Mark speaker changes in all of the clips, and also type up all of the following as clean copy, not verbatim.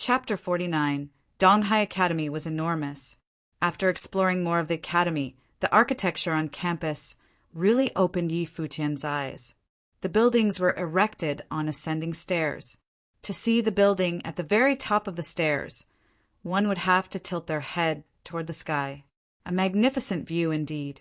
Speaker 1: Chapter 49. Donghai Academy was enormous. After exploring more of the academy, the architecture on campus really opened Yi Futian's eyes. The buildings were erected on ascending stairs. To see the building at the very top of the stairs, one would have to tilt their head toward the sky. A magnificent view indeed.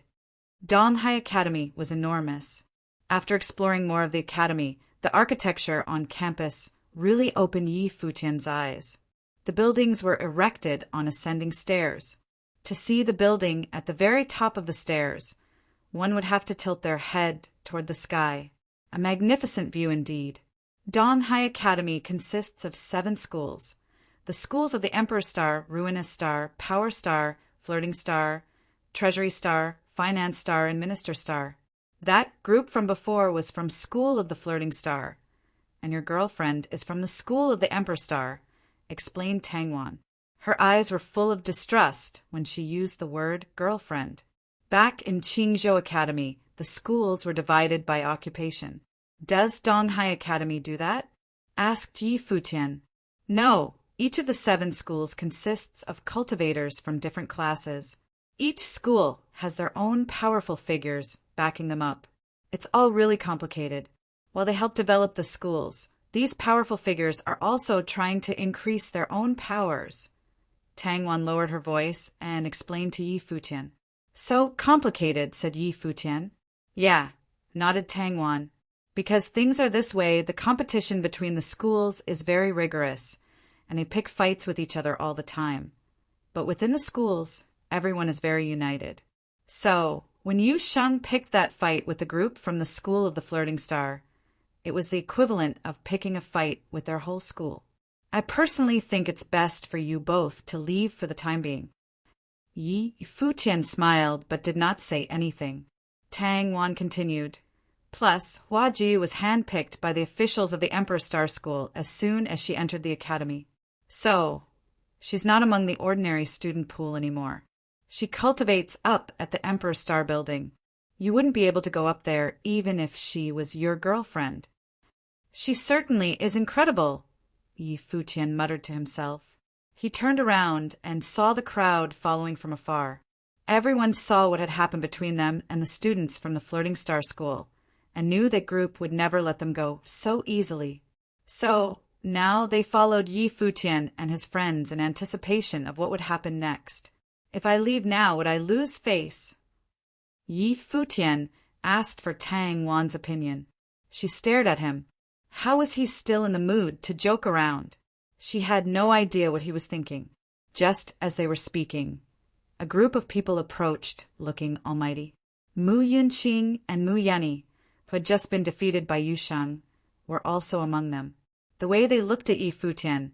Speaker 1: Donghai Academy was enormous. After exploring more of the academy, the architecture on campus really opened Yi Futian's eyes. The buildings were erected on ascending stairs. To see the building at the very top of the stairs, one would have to tilt their head toward the sky. A magnificent view indeed. Donghai Academy consists of 7 schools. The schools of the Emperor Star, Ruinous Star, Power Star, Flirting Star, Treasury Star, Finance Star, and Minister Star. That group from before was from School of the Flirting Star. And your girlfriend is from the School of the Emperor Star, explained Tangwan. Her eyes were full of distrust when she used the word girlfriend. Back in Qingzhou Academy, the schools were divided by occupation. Does Donghai Academy do that? Asked Yi Futian. No, each of the 7 schools consists of cultivators from different classes. Each school has their own powerful figures backing them up. It's all really complicated. While they help develop the schools, these powerful figures are also trying to increase their own powers. Tangwan lowered her voice and explained to Yi Futian. So complicated, said Yi Futian. Yeah, nodded Tangwan. Because things are this way, the competition between the schools is very rigorous, and they pick fights with each other all the time. But within the schools, everyone is very united. So, when Yu Sheng picked that fight with the group from the School of the Flirting Star, it was the equivalent of picking a fight with their whole school. I personally think it's best for you both to leave for the time being. Yi Futian smiled but did not say anything. Tang Wan continued. Plus, Hua Ji was handpicked by the officials of the Emperor Star School as soon as she entered the academy. So, she's not among the ordinary student pool anymore. She cultivates up at the Emperor Star building. You wouldn't be able to go up there even if she was your girlfriend. She certainly is incredible, Yi Futian muttered to himself. He turned around and saw the crowd following from afar. Everyone saw what had happened between them and the students from the Flirting Star School, and knew that group would never let them go so easily. So, now they followed Yi Futian and his friends in anticipation of what would happen next. If I leave now, would I lose face? Yi Futian asked for Tang Wan's opinion. She stared at him. How was he still in the mood to joke around? She had no idea what he was thinking. Just as they were speaking, a group of people approached, looking almighty. Mu Yunqing and Mu Yanni, who had just been defeated by Yu Sheng, were also among them. The way they looked at Yi Futian,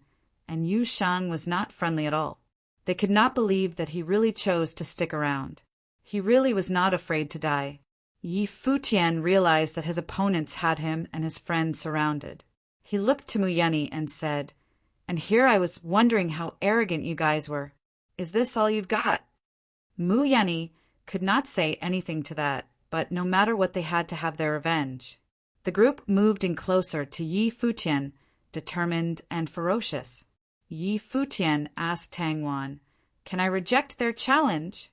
Speaker 1: and Yu Sheng was not friendly at all. They could not believe that he really chose to stick around. He really was not afraid to die. Yi Futian realized that his opponents had him and his friends surrounded. He looked to Mu Yanni and said, And here I was wondering how arrogant you guys were. Is this all you've got? Mu Yanni could not say anything to that, but no matter what, they had to have their revenge. The group moved in closer to Yi Futian, determined and ferocious. Yi Futian asked Tang Wan, Can I reject their challenge?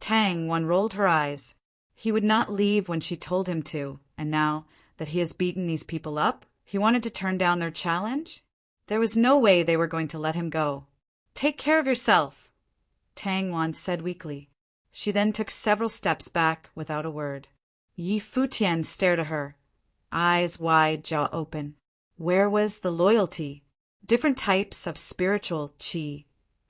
Speaker 1: Tang Wan rolled her eyes. He would not leave when she told him to, and now that he has beaten these people up, he wanted to turn down their challenge? There was no way they were going to let him go. Take care of yourself, Tang Wan said weakly. She then took several steps back without a word. Yi Futian stared at her, eyes wide, jaw open. Where was the loyalty? Different types of spiritual qi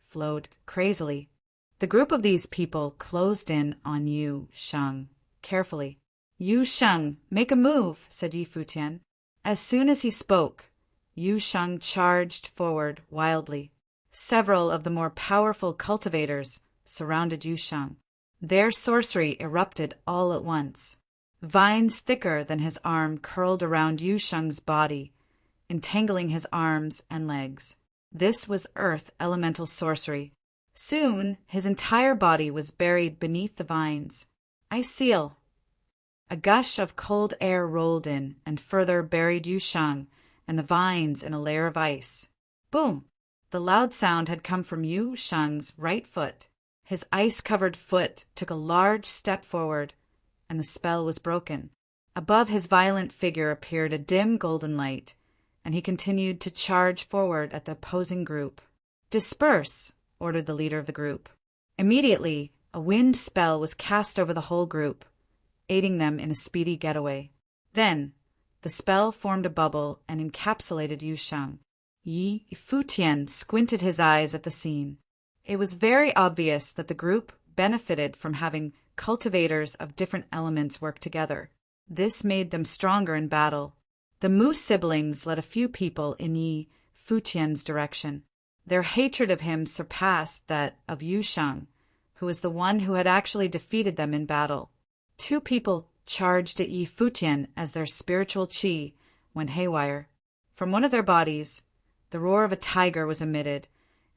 Speaker 1: flowed crazily. The group of these people closed in on Yu Sheng carefully. Yu Sheng, make a move, said Yi Futian. As soon as he spoke, Yu Sheng charged forward wildly. Several of the more powerful cultivators surrounded Yu Sheng. Their sorcery erupted all at once. Vines thicker than his arm curled around Yu Sheng's body, entangling his arms and legs. This was earth elemental sorcery. Soon, his entire body was buried beneath the vines. I seal. A gush of cold air rolled in and further buried Yu Sheng and the vines in a layer of ice. Boom! The loud sound had come from Yu Shang's right foot. His ice-covered foot took a large step forward, and the spell was broken. Above his violent figure appeared a dim golden light, and he continued to charge forward at the opposing group. "Disperse," ordered the leader of the group. Immediately, a wind spell was cast over the whole group, aiding them in a speedy getaway. Then, the spell formed a bubble and encapsulated Yu Shang. Yi Futian squinted his eyes at the scene. It was very obvious that the group benefited from having cultivators of different elements work together. This made them stronger in battle. The Mu siblings led a few people in Yi Futian's direction. Their hatred of him surpassed that of Yu Shang, who was the one who had actually defeated them in battle. Two people charged at Yi Futian as their spiritual qi went haywire. From one of their bodies, the roar of a tiger was emitted,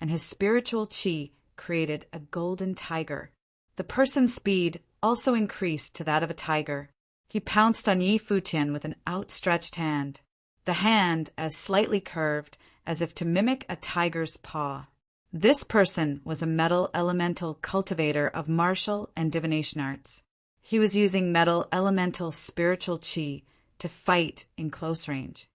Speaker 1: and his spiritual qi created a golden tiger. The person's speed also increased to that of a tiger. He pounced on Yi Futian with an outstretched hand, the hand as slightly curved as if to mimic a tiger's paw. This person was a metal elemental cultivator of martial and divination arts. He was using metal elemental spiritual qi to fight in close range.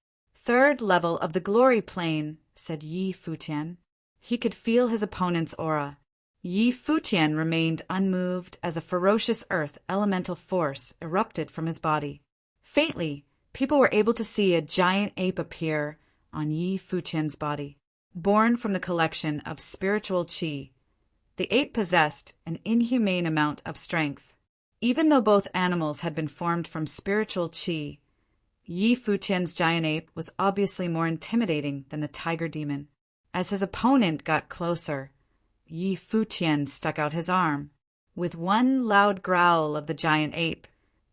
Speaker 1: "Third level of the glory plane," said Yi Futian. He could feel his opponent's aura. Yi Futian remained unmoved as a ferocious earth elemental force erupted from his body. Faintly, people were able to see a giant ape appear on Yi Futian's body. Born from the collection of spiritual qi, the ape possessed an inhumane amount of strength. Even though both animals had been formed from spiritual qi, Yi Futian's giant ape was obviously more intimidating than the tiger demon. As his opponent got closer, Yi Futian stuck out his arm. With one loud growl of the giant ape,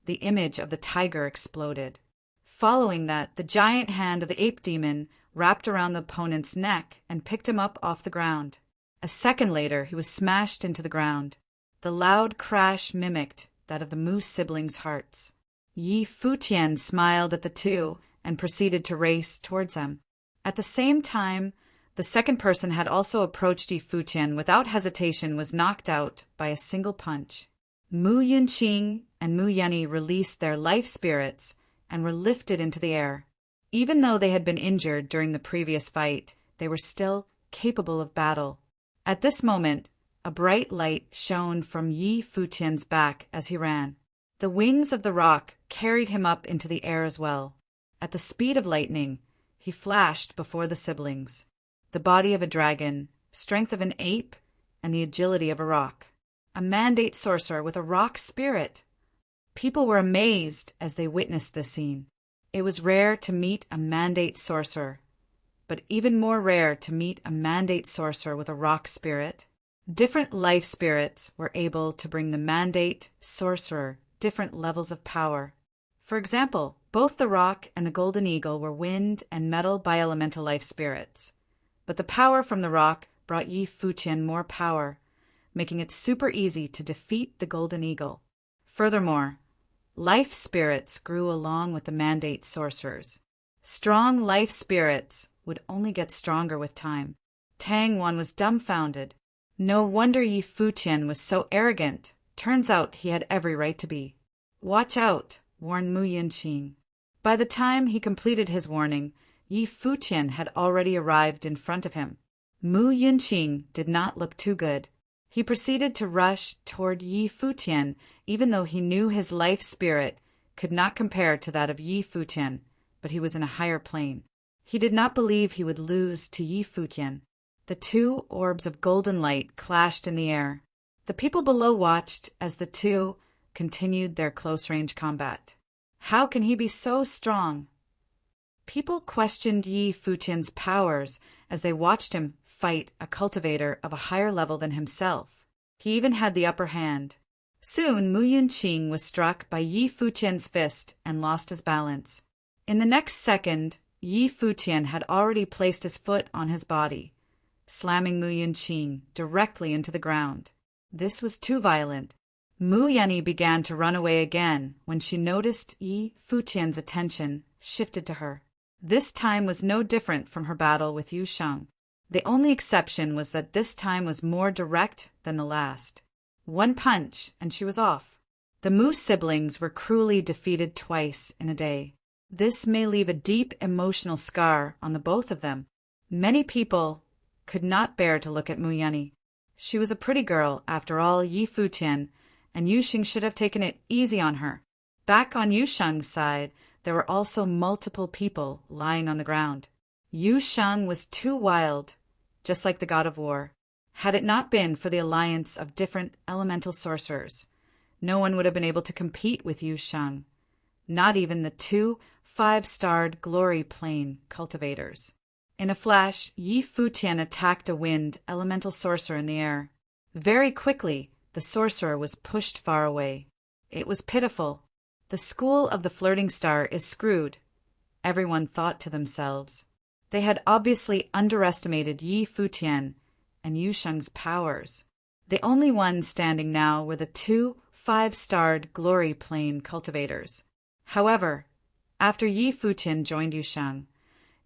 Speaker 1: the image of the tiger exploded. Following that, the giant hand of the ape demon wrapped around the opponent's neck and picked him up off the ground. A second later, he was smashed into the ground. The loud crash mimicked that of the Mu siblings' hearts. Yi Futian smiled at the two and proceeded to race towards them. At the same time, the second person had also approached Yi Futian without hesitation, was knocked out by a single punch. Mu Yunqing and Mu Yenny released their life spirits and were lifted into the air. Even though they had been injured during the previous fight, they were still capable of battle. At this moment, a bright light shone from Yi Futian's back as he ran. The wings of the rock carried him up into the air as well. At the speed of lightning, he flashed before the siblings. The body of a dragon, strength of an ape, and the agility of a rock. A mandate sorcerer with a rock spirit. People were amazed as they witnessed this scene. It was rare to meet a mandate sorcerer, but even more rare to meet a mandate sorcerer with a rock spirit. Different life spirits were able to bring the mandate sorcerer different levels of power. For example, both the rock and the golden eagle were wind and metal bi-elemental life spirits. But the power from the rock brought Yi Futian more power, making it super easy to defeat the golden eagle. Furthermore, life spirits grew along with the mandate sorcerers. Strong life spirits would only get stronger with time. Tang Wan was dumbfounded. No wonder Yi Futian was so arrogant. Turns out he had every right to be. "Watch out," warned Mu Yunqing. By the time he completed his warning, Yi Futian had already arrived in front of him. Mu Yunqing did not look too good. He proceeded to rush toward Yi Futian, even though he knew his life spirit could not compare to that of Yi Futian, but he was in a higher plane. He did not believe he would lose to Yi Futian. The two orbs of golden light clashed in the air. The people below watched as the two continued their close-range combat. How can he be so strong? People questioned Yi Futian's powers as they watched him fight a cultivator of a higher level than himself. He even had the upper hand. Soon, Mu Yunqing was struck by Yi Futian's fist and lost his balance. In the next second, Yi Futian had already placed his foot on his body, slamming Mu Yunqing directly into the ground. This was too violent. Mu Yenny began to run away again when she noticed Yi Futian's attention shifted to her. This time was no different from her battle with Yu Shang. The only exception was that this time was more direct than the last. One punch, and she was off. The Mu siblings were cruelly defeated twice in a day. This may leave a deep emotional scar on the both of them. Many people could not bear to look at Mu Yunyi. She was a pretty girl, after all. Yi Futian and Yusheng should have taken it easy on her. Back on Yusheng's side, there were also multiple people lying on the ground. Yusheng was too wild, just like the god of war. Had it not been for the alliance of different elemental sorcerers, no one would have been able to compete with Yusheng, not even the 2 5-starred glory plane cultivators. In a flash, Yi Futian attacked a wind elemental sorcerer in the air. Very quickly, the sorcerer was pushed far away. It was pitiful. The school of the flirting star is screwed, everyone thought to themselves. They had obviously underestimated Yi Futian and Yusheng's powers. The only ones standing now were the 2 5-starred glory plane cultivators. However, after Yi Futian joined Yusheng,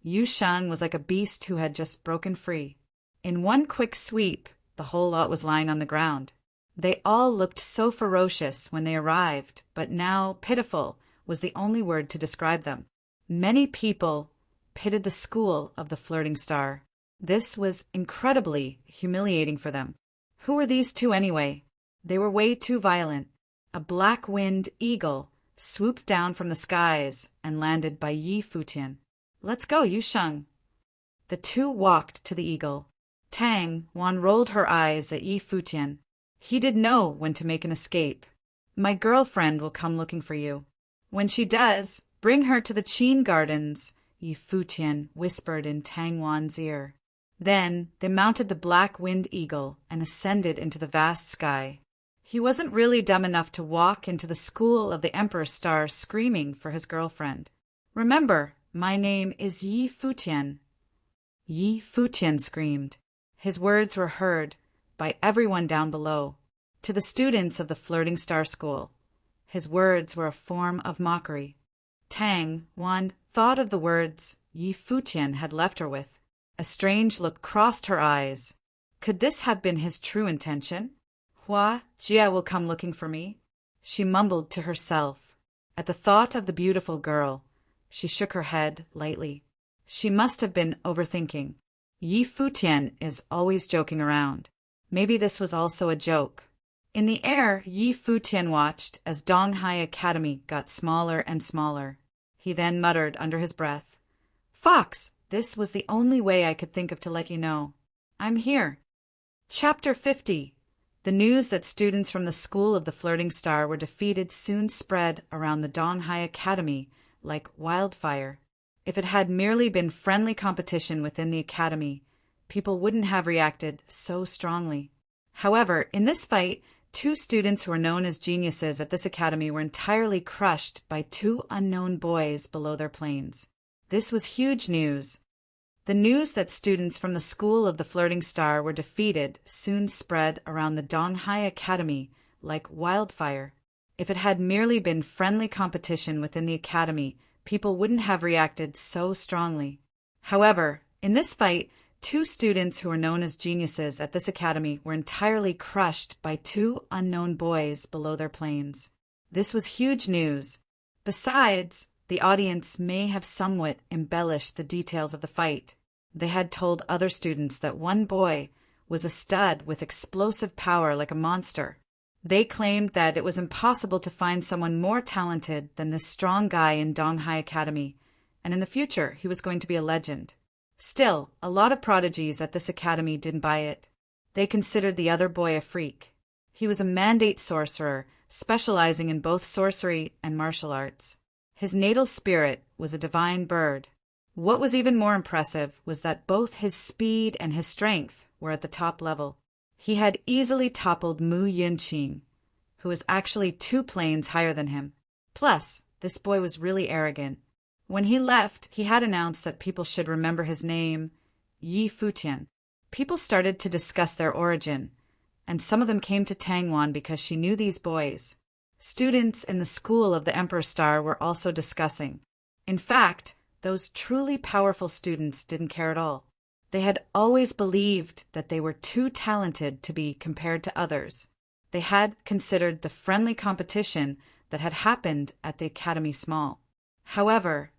Speaker 1: Yusheng was like a beast who had just broken free. In one quick sweep, the whole lot was lying on the ground. They all looked so ferocious when they arrived, but now pitiful was the only word to describe them. Many people pitted the school of the flirting star. This was incredibly humiliating for them. Who were these 2 anyway? They were way too violent. A black-winged eagle swooped down from the skies and landed by Yi Futian. "Let's go, Yusheng." The 2 walked to the eagle. Tang Wan rolled her eyes at Yi Futian. He did know when to make an escape. "My girlfriend will come looking for you. When she does, bring her to the Qin Gardens," Yi Futian whispered in Tang Wan's ear. Then they mounted the black-winged eagle and ascended into the vast sky. He wasn't really dumb enough to walk into the school of the Emperor Star screaming for his girlfriend. "Remember, my name is Yi Futian." Yi Futian screamed. His words were heard by everyone down below. To the students of the Flirting Star School, his words were a form of mockery. Tang Wan thought of the words Yi Futian had left her with. A strange look crossed her eyes. Could this have been his true intention? "Hua Jia will come looking for me," she mumbled to herself. At the thought of the beautiful girl, she shook her head lightly. She must have been overthinking. Yi Futian is always joking around. Maybe this was also a joke. In the air, Yi Futian watched as Donghai Academy got smaller and smaller. He then muttered under his breath, "Fox, this was the only way I could think of to let you know. I'm here." Chapter 50. The news that students from the School of the Flirting Star were defeated soon spread around the Donghai Academy like wildfire. If it had merely been friendly competition within the academy, people wouldn't have reacted so strongly. However, in this fight, 2 students who were known as geniuses at this academy were entirely crushed by 2 unknown boys below their planes. This was huge news. The news that students from the School of the Flirting Star were defeated soon spread around the Donghai Academy like wildfire. If it had merely been friendly competition within the academy, people wouldn't have reacted so strongly. However, in this fight, 2 students who were known as geniuses at this academy were entirely crushed by 2 unknown boys below their planes. This was huge news. Besides, the audience may have somewhat embellished the details of the fight. They had told other students that one boy was a stud with explosive power like a monster. They claimed that it was impossible to find someone more talented than this strong guy in Donghai Academy, and in the future he was going to be a legend. Still, a lot of prodigies at this academy didn't buy it. They considered the other boy a freak. He was a mandate sorcerer, specializing in both sorcery and martial arts. His natal spirit was a divine bird. What was even more impressive was that both his speed and his strength were at the top level. He had easily toppled Mu Yunqing, who was actually 2 planes higher than him. Plus, this boy was really arrogant. When he left, he had announced that people should remember his name, Yi Futian. People started to discuss their origin, and some of them came to Tangwan because she knew these boys. Students in the School of the Emperor Star were also discussing. In fact, those truly powerful students didn't care at all. They had always believed that they were too talented to be compared to others. They had considered the friendly competition that had happened at the academy small. However,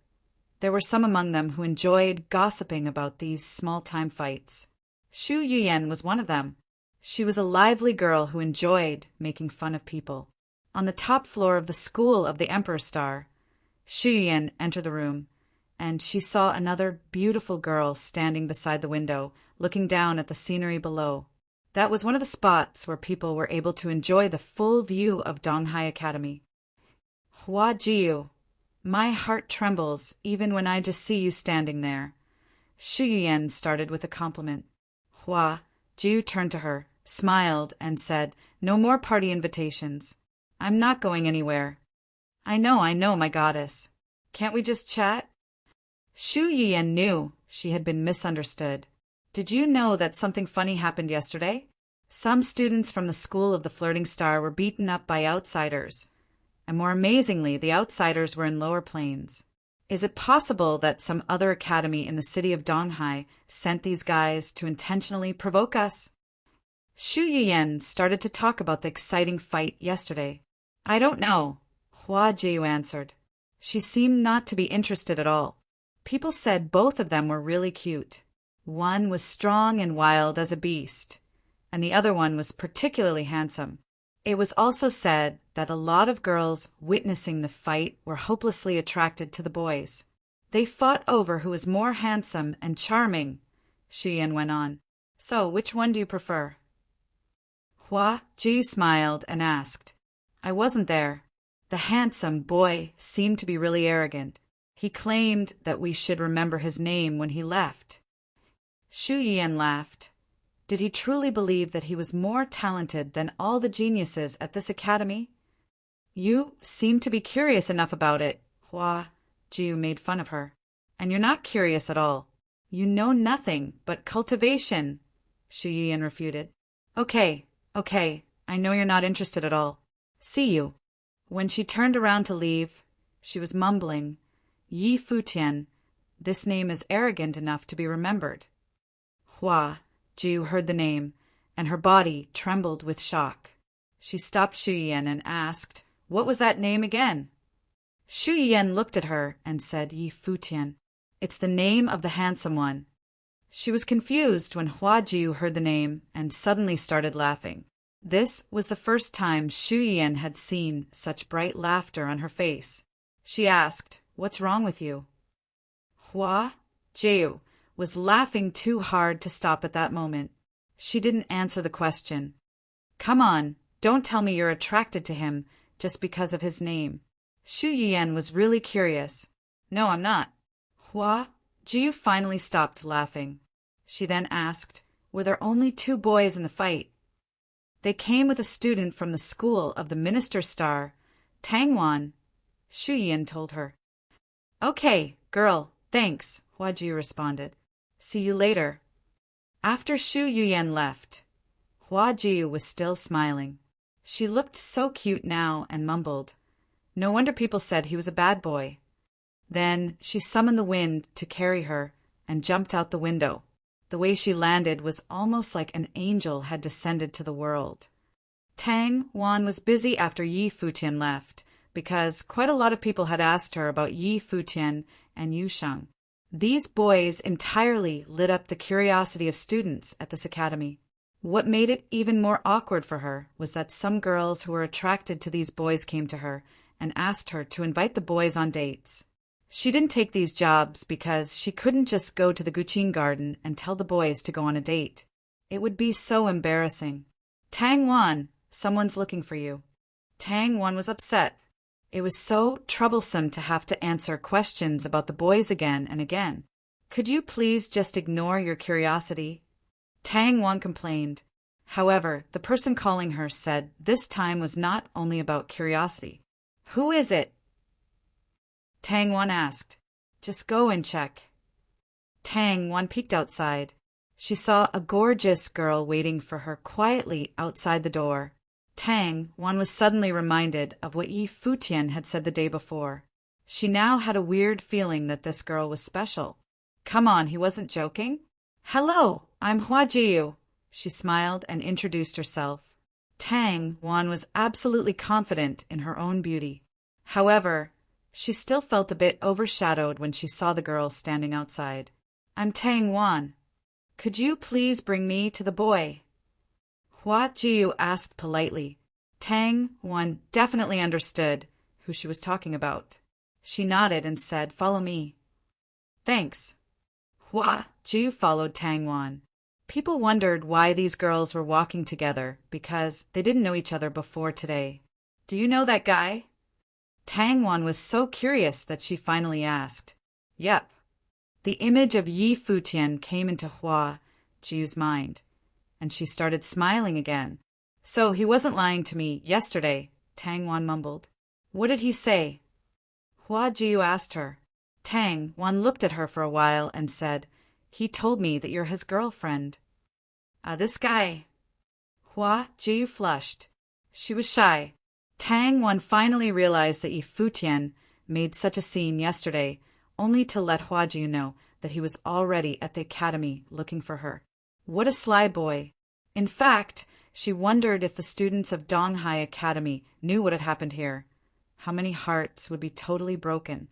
Speaker 1: there were some among them who enjoyed gossiping about these small-time fights. Xu Yuyan was one of them. She was a lively girl who enjoyed making fun of people. On the top floor of the School of the Emperor Star, Xu Yuyan entered the room, and she saw another beautiful girl standing beside the window, looking down at the scenery below. That was one of the spots where people were able to enjoy the full view of Donghai Academy. Hua Jiu, my heart trembles even when I just see you standing there. Xu Yuyan started with a compliment. Hua Jiu turned to her, smiled, and said, "No more party invitations. I'm not going anywhere." I know, my goddess. Can't we just chat?" Xu Yuyan knew she had been misunderstood. "Did you know that something funny happened yesterday? Some students from the School of the Flirting Star were beaten up by outsiders. And more amazingly, the outsiders were in lower planes. Is it possible that some other academy in the city of Donghai sent these guys to intentionally provoke us?" Xu Yuyan started to talk about the exciting fight yesterday. "I don't know," Hua Jiu answered. She seemed not to be interested at all. People said both of them were really cute. One was strong and wild as a beast, and the other one was particularly handsome. It was also said that a lot of girls witnessing the fight were hopelessly attracted to the boys. They fought over who was more handsome and charming, Xu Yuyan went on. "So, which one do you prefer?" Hua Jiu smiled and asked. "I wasn't there. The handsome boy seemed to be really arrogant. He claimed that we should remember his name when he left." Xu Yuyan laughed. Did he truly believe that he was more talented than all the geniuses at this academy? "You seem to be curious enough about it," Hua Jiu made fun of her. "And you're not curious at all. You know nothing but cultivation," Xu Yuyan refuted. Okay, I know you're not interested at all. See you." When she turned around to leave, she was mumbling, "Yi Futian, this name is arrogant enough to be remembered." Hua Jiu heard the name, and her body trembled with shock. She stopped Xu Yuyan and asked, "What was that name again?" Xu Yuyan looked at her and said, "Yi Futian. It's the name of the handsome one." She was confused when Hua Jiu heard the name and suddenly started laughing. This was the first time Xu Yuyan had seen such bright laughter on her face. She asked, "What's wrong with you?" Hua Jiu was laughing too hard to stop at that moment. She didn't answer the question. "Come on, don't tell me you're attracted to him just because of his name." Xu Yuyan was really curious. "No, I'm not." Hua Jiu finally stopped laughing. She then asked, "Were there only 2 boys in the fight?" "They came with a student from the School of the Minister Star, Tangwan," Xu Yuyan told her. "Okay, girl, thanks," Hua Jiu responded. "See you later." After Xu Yuyan left, Hua Jiu was still smiling. She looked so cute now and mumbled, "No wonder people said he was a bad boy." Then she summoned the wind to carry her and jumped out the window. The way she landed was almost like an angel had descended to the world. Tang Wan was busy after Yi Futian left, because quite a lot of people had asked her about Yi Futian and Yu Sheng. These boys entirely lit up the curiosity of students at this academy. What made it even more awkward for her was that some girls who were attracted to these boys came to her and asked her to invite the boys on dates. She didn't take these jobs because she couldn't just go to the Guqin garden and tell the boys to go on a date. It would be so embarrassing. "Tang Wan, someone's looking for you." Tang Wan was upset. It was so troublesome to have to answer questions about the boys again and again. "Could you please just ignore your curiosity?" Tang Wan complained. However, the person calling her said this time was not only about curiosity. "Who is it?" Tang Wan asked. "Just go and check." Tang Wan peeked outside. She saw a gorgeous girl waiting for her quietly outside the door. Tang Wan was suddenly reminded of what Yi Futian had said the day before. She now had a weird feeling that this girl was special. Come on, he wasn't joking? Hello, I'm Hua Jiu. She smiled and introduced herself. Tang Wan was absolutely confident in her own beauty. However, she still felt a bit overshadowed when she saw the girl standing outside. I'm Tang Wan. Could you please bring me to the boy? Hua Jiu asked politely. Tang Wan definitely understood who she was talking about. She nodded and said, "Follow me." Thanks. Hua Jiu followed Tang Wan. People wondered why these girls were walking together because they didn't know each other before today. Do you know that guy? Tang Wan was so curious that she finally asked. Yep. The image of Yi Futian came into Hua Jiu's mind, and she started smiling again. So he wasn't lying to me yesterday, Tang Wan mumbled. What did he say? Hua Jiu asked her. Tang Wan looked at her for a while and said, He told me that you're his girlfriend. This guy. Hua Jiu flushed. She was shy. Tang Wan finally realized that Yi Futian made such a scene yesterday, only to let Hua Jiu know that he was already at the academy looking for her. What a sly boy. In fact, she wondered if the students of Donghai Academy knew what had happened here. How many hearts would be totally broken?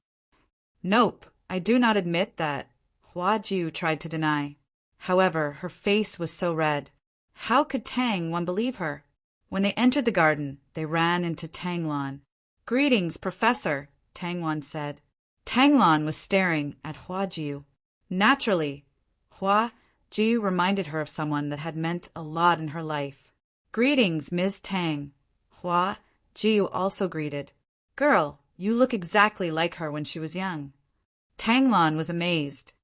Speaker 1: Nope, I do not admit that, Hua Jiu tried to deny. However, her face was so red. How could Tang Wan believe her? When they entered the garden, they ran into Tang Lan. Greetings, Professor, Tang Wan said. Tang Lan was staring at Hua Jiu. Naturally, Hua Jiu reminded her of someone that had meant a lot in her life. Greetings, Ms. Tang. Hua Jiu also greeted. Girl, you look exactly like her when she was young. Tang Lan was amazed.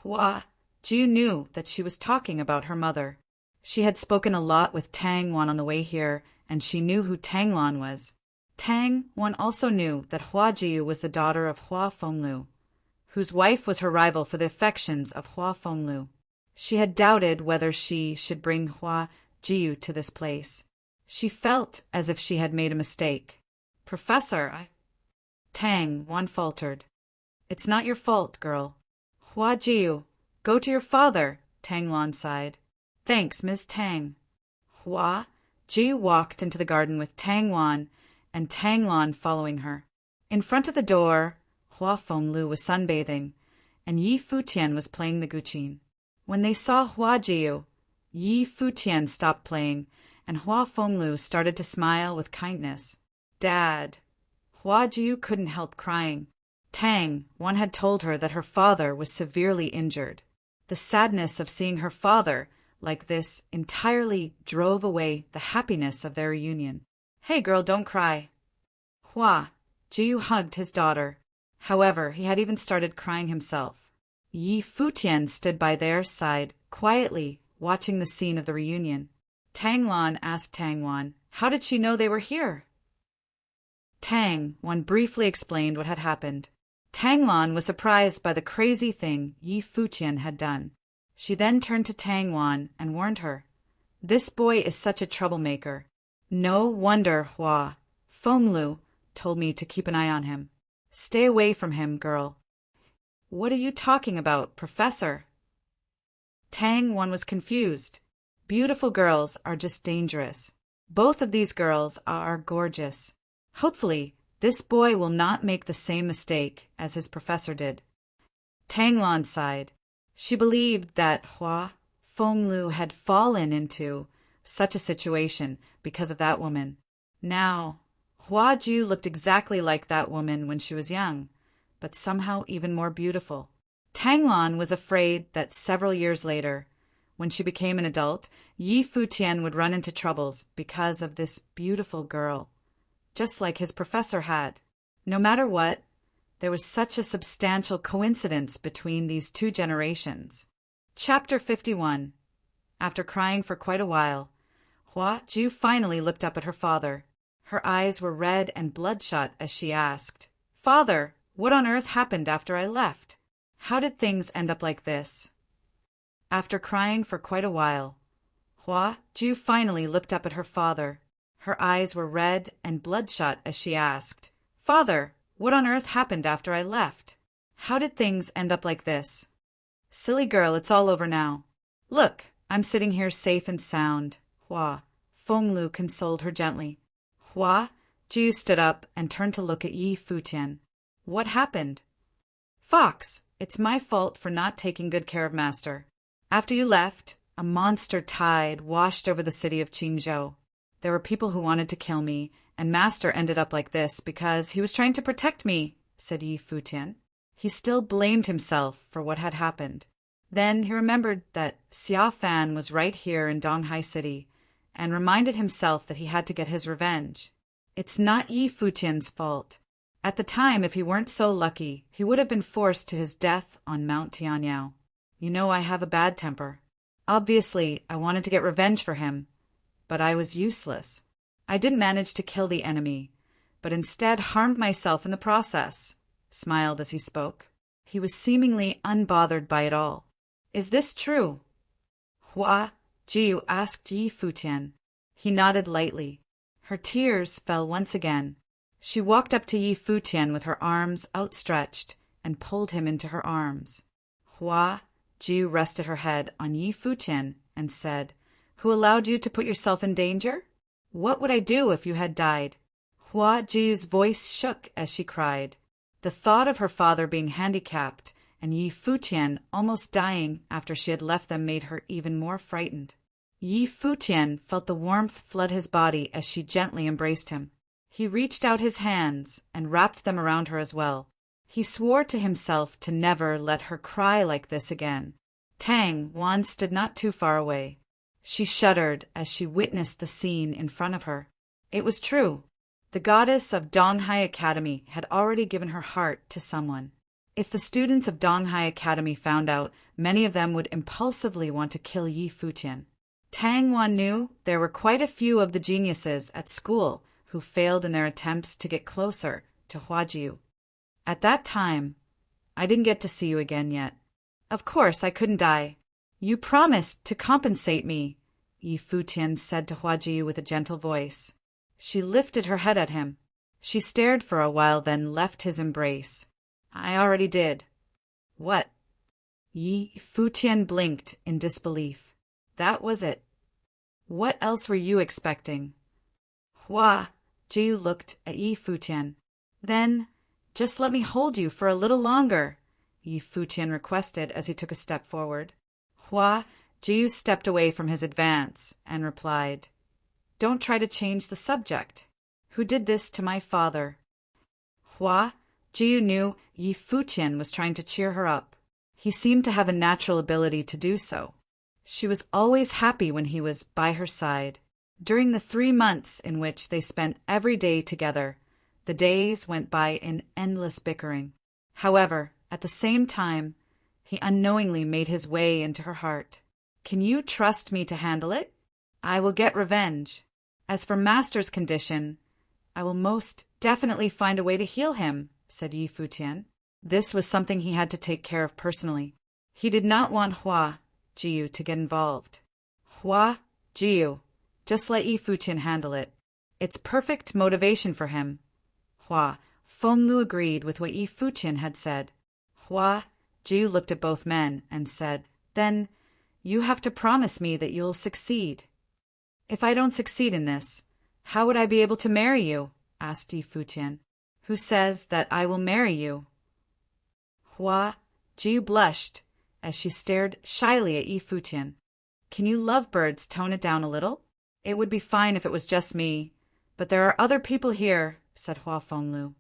Speaker 1: Hua Jiu knew that she was talking about her mother. She had spoken a lot with Tang Wan on the way here, and she knew who Tang Lan was. Tang Wan also knew that Hua Jiu was the daughter of Hua Fenglu, whose wife was her rival for the affections of Hua Fenglu. She had doubted whether she should bring Hua Jiu to this place. She felt as if she had made a mistake. Professor, Tang Wan faltered. It's not your fault, girl. Hua Jiu, go to your father, Tang Lan sighed. Thanks, Ms. Tang. Hua Jiu walked into the garden with Tang Wan and Tang Lan following her. In front of the door, Hua Fenglu was sunbathing, and Yi Futian was playing the guqin. When they saw Hua Jiu, Yi Futian stopped playing, and Hua Fenglu started to smile with kindness. Dad. Hua Jiu couldn't help crying. Tang Wan had told her that her father was severely injured. The sadness of seeing her father like this entirely drove away the happiness of their reunion. Hey girl, don't cry. Hua Jiu hugged his daughter. However, he had even started crying himself. Yi Futian stood by their side, quietly watching the scene of the reunion. Tang Lan asked Tang Wan, how did she know they were here? Tang Wan briefly explained what had happened. Tang Lan was surprised by the crazy thing Yi Futian had done. She then turned to Tang Wan and warned her. This boy is such a troublemaker. No wonder Hua Fenglu told me to keep an eye on him. Stay away from him, girl. What are you talking about, Professor? Tang Wan was confused. Beautiful girls are just dangerous. Both of these girls are gorgeous. Hopefully, this boy will not make the same mistake as his professor did. Tang Lan sighed. She believed that Hua Fenglu had fallen into such a situation because of that woman. Now, Hua Jiu looked exactly like that woman when she was young, but somehow even more beautiful. Tang Lan was afraid that several years later, when she became an adult, Yi Futian would run into troubles because of this beautiful girl, just like his professor had. No matter what, there was such a substantial coincidence between these two generations. Chapter 51. After crying for quite a while, Hua Jiu finally looked up at her father. Her eyes were red and bloodshot as she asked, Father, what on earth happened after I left? How did things end up like this? After crying for quite a while, Hua Jiu finally looked up at her father. Her eyes were red and bloodshot as she asked, Father, what on earth happened after I left? How did things end up like this? Silly girl, it's all over now. Look, I'm sitting here safe and sound. Hua. Fenglu consoled her gently. Hua. Jiu stood up and turned to look at Yi Futian. What happened? Fox, it's my fault for not taking good care of Master. After you left, a monster tide washed over the city of Qingzhou. There were people who wanted to kill me, and Master ended up like this because he was trying to protect me, said Yi Futian. He still blamed himself for what had happened. Then he remembered that Xia Fan was right here in Donghai City, and reminded himself that he had to get his revenge. It's not Yi Futian's fault. At the time, if he weren't so lucky, he would have been forced to his death on Mount Tianyao. You know I have a bad temper. Obviously, I wanted to get revenge for him, but I was useless. I didn't manage to kill the enemy, but instead harmed myself in the process, smiled as he spoke. He was seemingly unbothered by it all. Is this true? Hua Jiu asked Yi Futian. He nodded lightly. Her tears fell once again. She walked up to Yi Futian with her arms outstretched and pulled him into her arms. Hua Jiu rested her head on Yi Futian and said, Who allowed you to put yourself in danger? What would I do if you had died? Hua Jiu's voice shook as she cried. The thought of her father being handicapped and Yi Futian almost dying after she had left them made her even more frightened. Yi Futian felt the warmth flood his body as she gently embraced him. He reached out his hands and wrapped them around her as well. He swore to himself to never let her cry like this again. Tang Wan stood not too far away. She shuddered as she witnessed the scene in front of her. It was true. The goddess of Donghai Academy had already given her heart to someone. If the students of Donghai Academy found out, many of them would impulsively want to kill Yi Futian. Tang Wan knew there were quite a few of the geniuses at school who failed in their attempts to get closer to Huajiu. At that time, I didn't get to see you again yet. Of course I couldn't die. You promised to compensate me, Yi Futian said to Huajiu with a gentle voice. She lifted her head at him. She stared for a while, then left his embrace. I already did. What? Yi Futian blinked in disbelief. That was it. What else were you expecting? Hua Jiu looked at Yi Futian. Then, just let me hold you for a little longer, Yi Futian requested as he took a step forward. Hua Jiu stepped away from his advance and replied, Don't try to change the subject. Who did this to my father? Hua Jiu knew Yi Futian was trying to cheer her up. He seemed to have a natural ability to do so. She was always happy when he was by her side. During the 3 months in which they spent every day together, the days went by in endless bickering. However, at the same time, he unknowingly made his way into her heart. Can you trust me to handle it? I will get revenge. As for Master's condition, I will most definitely find a way to heal him, said Yi Futian. This was something he had to take care of personally. He did not want Hua Jiu to get involved. Hua Jiu, just let Yi Futian handle it. It's perfect motivation for him. Hua Fenglu agreed with what Yi Futian had said. Hua Jiu looked at both men and said, Then you have to promise me that you'll succeed. If I don't succeed in this, how would I be able to marry you? Asked Yi Futian. Who says that I will marry you? Hua Jiu blushed as she stared shyly at Yi Futian. Can you lovebirds tone it down a little? It would be fine if it was just me, but there are other people here, said Hua Fenglu.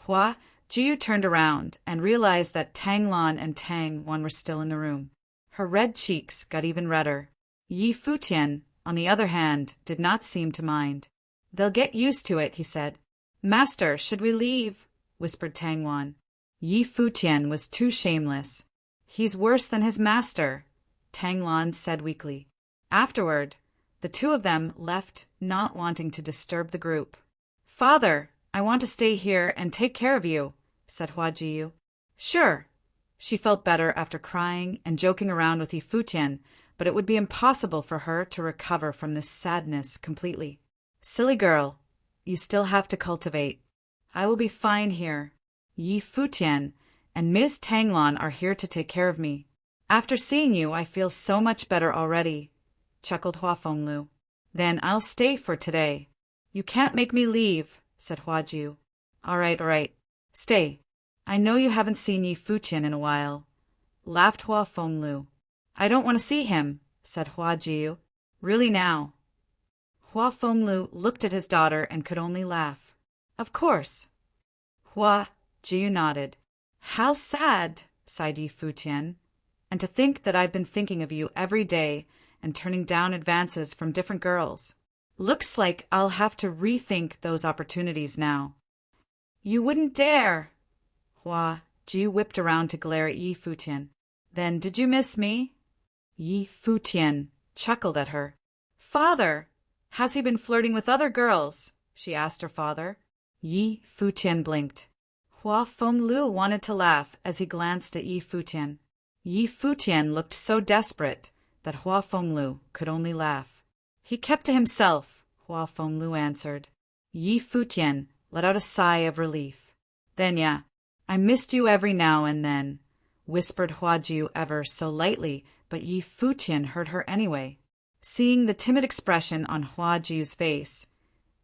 Speaker 1: Hua Jiu turned around and realized that Tang Lan and Tang Wan were still in the room. Her red cheeks got even redder. Yi Futian, on the other hand, did not seem to mind. They'll get used to it, he said. Master, should we leave? Whispered Tang Wan. Yi Futian was too shameless. He's worse than his master, Tang Lan said weakly. Afterward, the two of them left, not wanting to disturb the group. Father, I want to stay here and take care of you, said Hua Jiu. Sure. She felt better after crying and joking around with Yi Futian, but it would be impossible for her to recover from this sadness completely. Silly girl, you still have to cultivate. I will be fine here. Yi Futian and Ms. Tang Lan are here to take care of me. After seeing you, I feel so much better already, chuckled Hua Fenglu. Then I'll stay for today. You can't make me leave, said Hua Jiu. All right. Stay. I know you haven't seen Yi Futian in a while, laughed Hua Fenglu. I don't want to see him, said Hua Jiu. Really now? Hua Fenglu looked at his daughter and could only laugh. Of course. Hua Jiu nodded. How sad, sighed Yi Futian. And to think that I've been thinking of you every day and turning down advances from different girls. Looks like I'll have to rethink those opportunities now. You wouldn't dare! Hua Jiu whipped around to glare at Yi Futian. Then did you miss me? Yi Futian chuckled at her. Father! Has he been flirting with other girls? She asked her father. Yi Futian blinked. Hua Fenglu wanted to laugh as he glanced at Yi Futian. Yi Futian looked so desperate that Hua Fenglu could only laugh. He kept to himself, Hua Fenglu answered. Yi Futian let out a sigh of relief. Then yeah, I missed you every now and then, whispered Hua Jiu ever so lightly, but Yi Futian heard her anyway. Seeing the timid expression on Hua Jiu's face,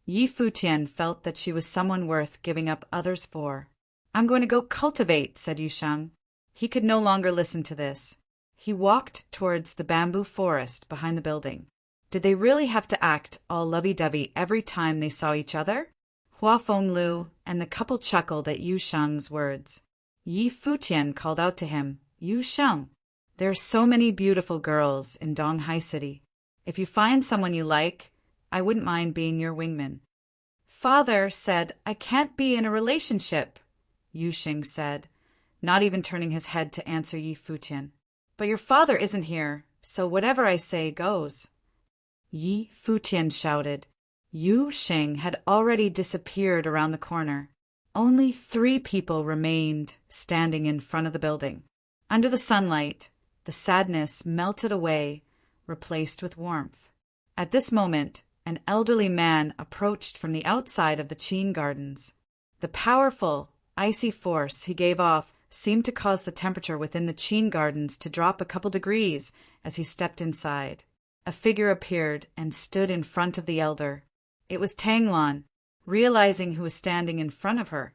Speaker 1: Yi Futian felt that she was someone worth giving up others for. I'm going to go cultivate, said Yusheng. He could no longer listen to this. He walked towards the bamboo forest behind the building. Did they really have to act all lovey-dovey every time they saw each other? Hua Fenglu and the couple chuckled at Yusheng's words. Yi Futian called out to him, Yusheng, there are so many beautiful girls in Donghai City. If you find someone you like, I wouldn't mind being your wingman. Father said I can't be in a relationship, Yusheng said, not even turning his head to answer Yi Futian. But your father isn't here, so whatever I say goes. Yi Futian shouted. Yusheng had already disappeared around the corner. Only 3 people remained standing in front of the building. Under the sunlight, the sadness melted away, replaced with warmth. At this moment, an elderly man approached from the outside of the Qin Gardens. The powerful, icy force he gave off seemed to cause the temperature within the Qin Gardens to drop a couple degrees as he stepped inside. A figure appeared and stood in front of the elder. It was Tang Lan. Realizing who was standing in front of her,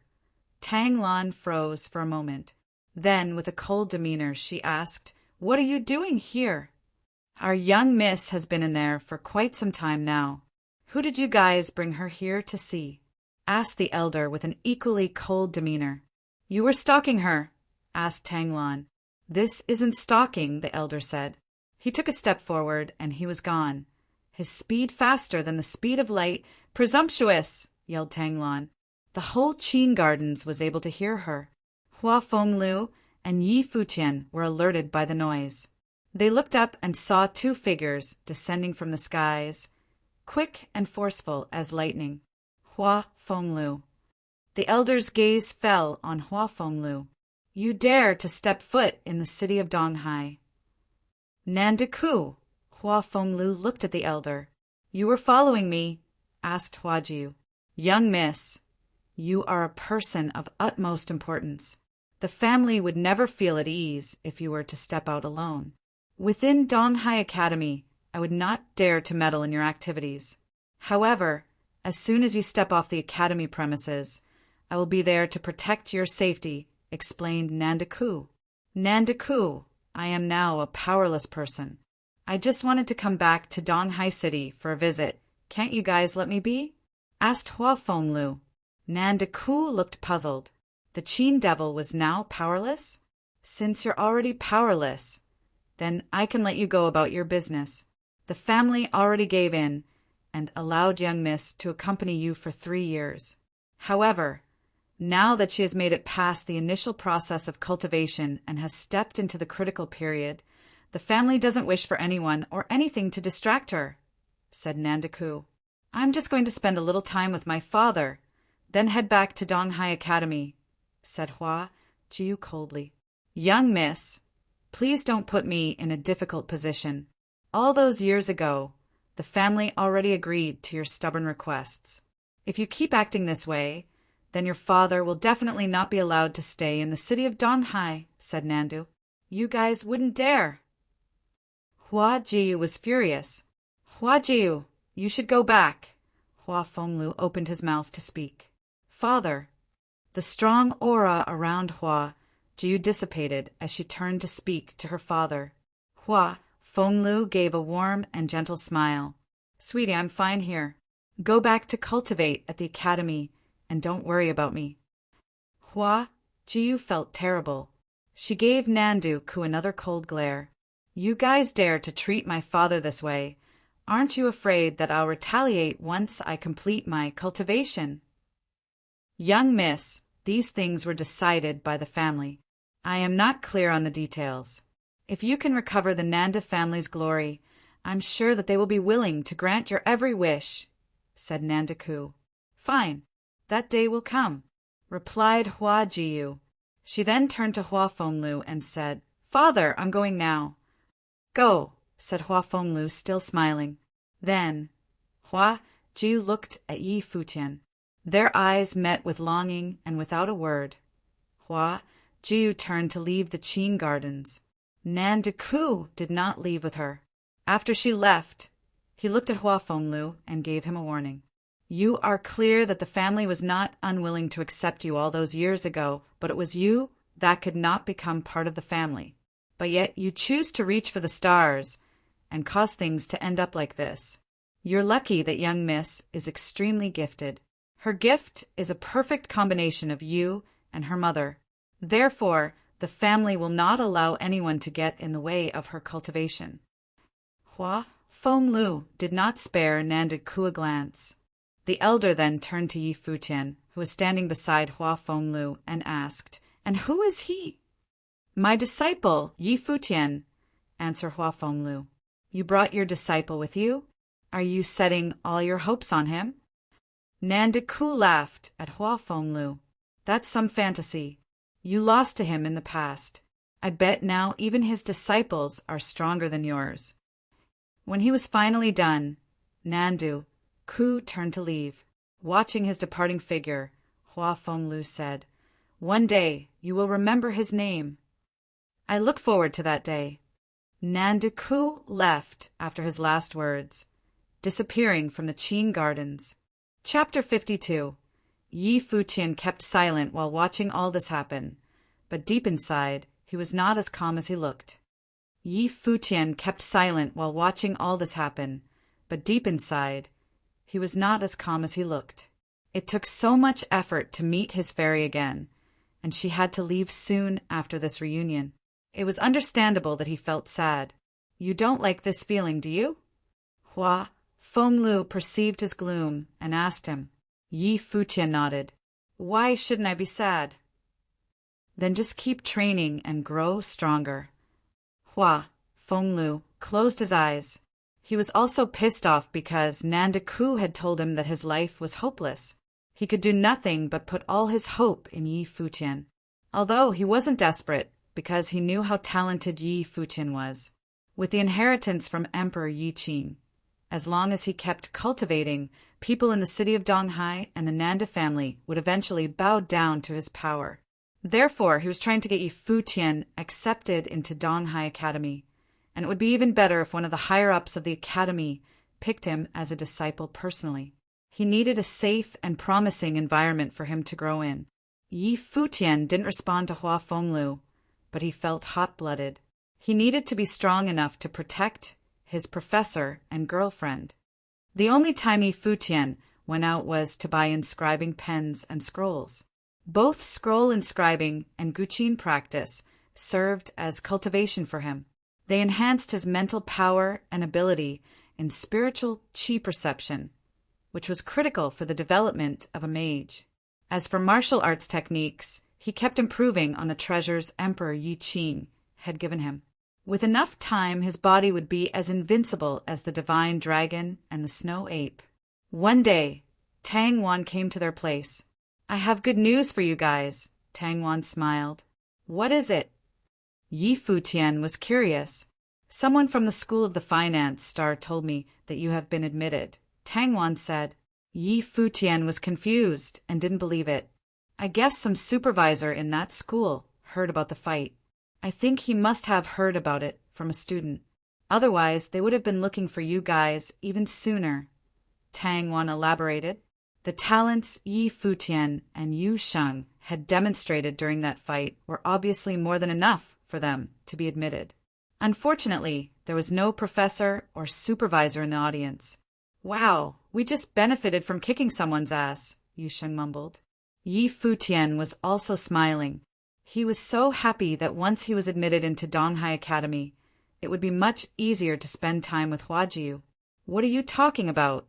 Speaker 1: Tang Lan froze for a moment. Then, with a cold demeanor, she asked, What are you doing here? Our young miss has been in there for quite some time now. Who did you guys bring her here to see? Asked the elder with an equally cold demeanor. You were stalking her, asked Tang Lan. This isn't stalking, the elder said. He took a step forward and he was gone. His speed faster than the speed of light. Presumptuous, yelled Tang Lan. The whole Qin Gardens was able to hear her. Hua Fenglu and Yi Futian were alerted by the noise. They looked up and saw 2 figures descending from the skies, quick and forceful as lightning. Hua Fenglu. The elder's gaze fell on Hua Fenglu. You dare to step foot in the city of Donghai. Nandaku. Hua Fenglu looked at the elder. You were following me, asked Hua Jiu. Young miss, you are a person of utmost importance. The family would never feel at ease if you were to step out alone. Within Donghai Academy, I would not dare to meddle in your activities. However, as soon as you step off the academy premises, I will be there to protect your safety, explained Nandaku. Nandaku, I am now a powerless person. I just wanted to come back to Donghai City for a visit. Can't you guys let me be? Asked Hua Fenglu. Nandaku looked puzzled. The Qin devil was now powerless? Since you're already powerless, then I can let you go about your business. The family already gave in and allowed young miss to accompany you for 3 years. However, now that she has made it past the initial process of cultivation and has stepped into the critical period, the family doesn't wish for anyone or anything to distract her, said Nandaku. I'm just going to spend a little time with my father, then head back to Donghai Academy, said Hua Jiu coldly. Young miss, please don't put me in a difficult position. All those years ago, the family already agreed to your stubborn requests. If you keep acting this way, then your father will definitely not be allowed to stay in the city of Donghai, said Nandu. You guys wouldn't dare. Hua Jiu was furious. Hua Jiu, you should go back. Hua Fenglu opened his mouth to speak. Father. The strong aura around Hua Jiu dissipated as she turned to speak to her father. Hua Fenglu gave a warm and gentle smile. Sweetie, I'm fine here. Go back to cultivate at the academy and don't worry about me. Hua Jiu felt terrible. She gave Nandu-ku another cold glare. You guys dare to treat my father this way. Aren't you afraid that I'll retaliate once I complete my cultivation? Young miss, these things were decided by the family. I am not clear on the details. If you can recover the Nanda family's glory, I'm sure that they will be willing to grant your every wish, said Nandu-ku. Fine, that day will come, replied Hua Jiu. She then turned to Hua Fenglu and said, Father, I'm going now. Go, said Hua Fenglu, still smiling. Then, Hua Jiu looked at Yi Futian. Their eyes met with longing, and without a word, Hua Jiu turned to leave the Qin gardens. Nandu-ku did not leave with her. After she left, he looked at Hua Fenglu and gave him a warning. You are clear that the family was not unwilling to accept you all those years ago, but it was you that could not become part of the family. But yet you choose to reach for the stars and cause things to end up like this. You're lucky that young miss is extremely gifted. Her gift is a perfect combination of you and her mother. Therefore, the family will not allow anyone to get in the way of her cultivation. Hua Fenglu did not spare Nandu-ku a glance. The elder then turned to Yi Futian, who was standing beside Hua Fenglu, and asked, And who is he? My disciple, Yi Futian, answered Hua Fenglu. You brought your disciple with you? Are you setting all your hopes on him? Nandu-ku laughed at Hua Fenglu. That's some fantasy. You lost to him in the past. I bet now even his disciples are stronger than yours. When he was finally done, Nandu-ku turned to leave. Watching his departing figure, Hua Fenglu said, One day you will remember his name. I look forward to that day. Nandu-ku left after his last words, disappearing from the Qin gardens. Chapter 52. Yi Futian kept silent while watching all this happen, but deep inside, he was not as calm as he looked. Yi Futian kept silent while watching all this happen, but deep inside, he was not as calm as he looked. It took so much effort to meet his fairy again, and she had to leave soon after this reunion. It was understandable that he felt sad. You don't like this feeling, do you? Hua Fenglu perceived his gloom and asked him. Yi Futian nodded. Why shouldn't I be sad? Then just keep training and grow stronger. Hua Fenglu closed his eyes. He was also pissed off because Nandu-ku had told him that his life was hopeless. He could do nothing but put all his hope in Yi Futian. Although he wasn't desperate, because he knew how talented Yi Futian was. With the inheritance from Emperor Yi Qin, as long as he kept cultivating, people in the city of Donghai and the Nanda family would eventually bow down to his power. Therefore, he was trying to get Yi Futian accepted into Donghai Academy, and it would be even better if one of the higher-ups of the academy picked him as a disciple personally. He needed a safe and promising environment for him to grow in. Yi Futian didn't respond to Hua Fenglu, but he felt hot-blooded. He needed to be strong enough to protect his professor and girlfriend. The only time Yi Futian went out was to buy inscribing pens and scrolls. Both scroll inscribing and guqin practice served as cultivation for him. They enhanced his mental power and ability in spiritual qi perception, which was critical for the development of a mage. As for martial arts techniques, he kept improving on the treasures Emperor Yi Qin had given him. With enough time, his body would be as invincible as the divine dragon and the snow ape. One day, Tang Wan came to their place. I have good news for you guys, Tang Wan smiled. What is it? Yi Futian was curious. Someone from the School of the Finance Star told me that you have been admitted, Tang Wan said. Yi Futian was confused and didn't believe it. I guess some supervisor in that school heard about the fight. I think he must have heard about it from a student. Otherwise, they would have been looking for you guys even sooner. Tang Wan elaborated. The talents Yi Futian and Yu Sheng had demonstrated during that fight were obviously more than enough for them to be admitted. Unfortunately, there was no professor or supervisor in the audience. Wow, we just benefited from kicking someone's ass, Yu Sheng mumbled. Yi Futian was also smiling. He was so happy that once he was admitted into Donghai Academy, it would be much easier to spend time with Huajiu. What are you talking about?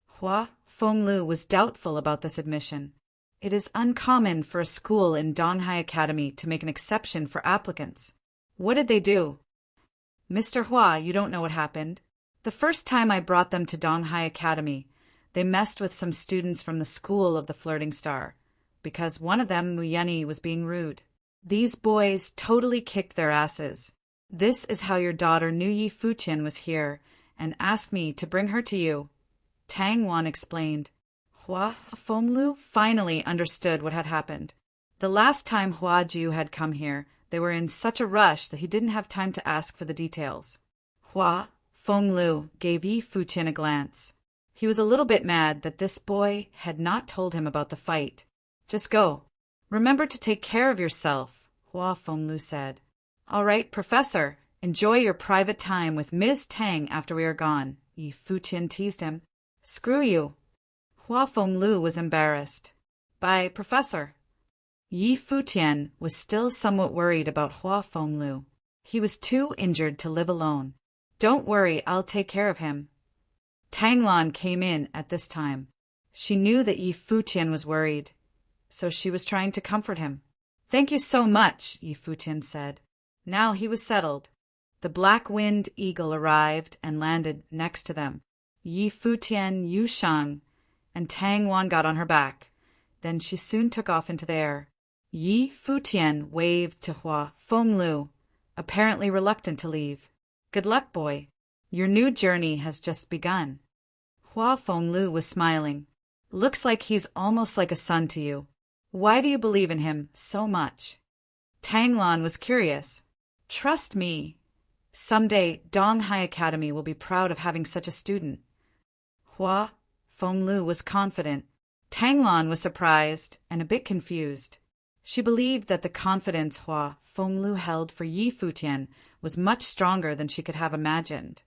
Speaker 1: Hua Fenglu was doubtful about this admission. It is uncommon for a school in Donghai Academy to make an exception for applicants. What did they do? Mr. Hua, you don't know what happened. The first time I brought them to Donghai Academy, they messed with some students from the school of the Flirting Star, because one of them, Muyeni, was being rude. These boys totally kicked their asses. This is how your daughter knew Yi Futian was here and asked me to bring her to you. Tang Wan explained. Hua Fenglu finally understood what had happened. The last time Huajiu had come here, they were in such a rush that he didn't have time to ask for the details. Hua Fenglu gave Yi Futian a glance. He was a little bit mad that this boy had not told him about the fight. Just go. Remember to take care of yourself, Hua Fenglu said. All right, Professor, enjoy your private time with Ms. Tang after we are gone, Yi Futian teased him. Screw you. Hua Fenglu was embarrassed. Bye, Professor. Yi Futian was still somewhat worried about Hua Fenglu. He was too injured to live alone. Don't worry, I'll take care of him. Tang Lan came in at this time. She knew that Yi Futian was worried, so she was trying to comfort him. Thank you so much, Yi Futian said. Now he was settled. The black-winged eagle arrived and landed next to them. Yi Futian, Yu Sheng, and Tang Wan got on her back. Then she soon took off into the air. Yi Futian waved to Hua Fenglu, apparently reluctant to leave. Good luck, boy. Your new journey has just begun. Hua Fenglu was smiling. Looks like he's almost like a son to you. Why do you believe in him so much? Tang Lan was curious. Trust me. Someday, Donghai Academy will be proud of having such a student. Hua Fenglu was confident. Tang Lan was surprised and a bit confused. She believed that the confidence Hua Fenglu held for Yi Futian was much stronger than she could have imagined.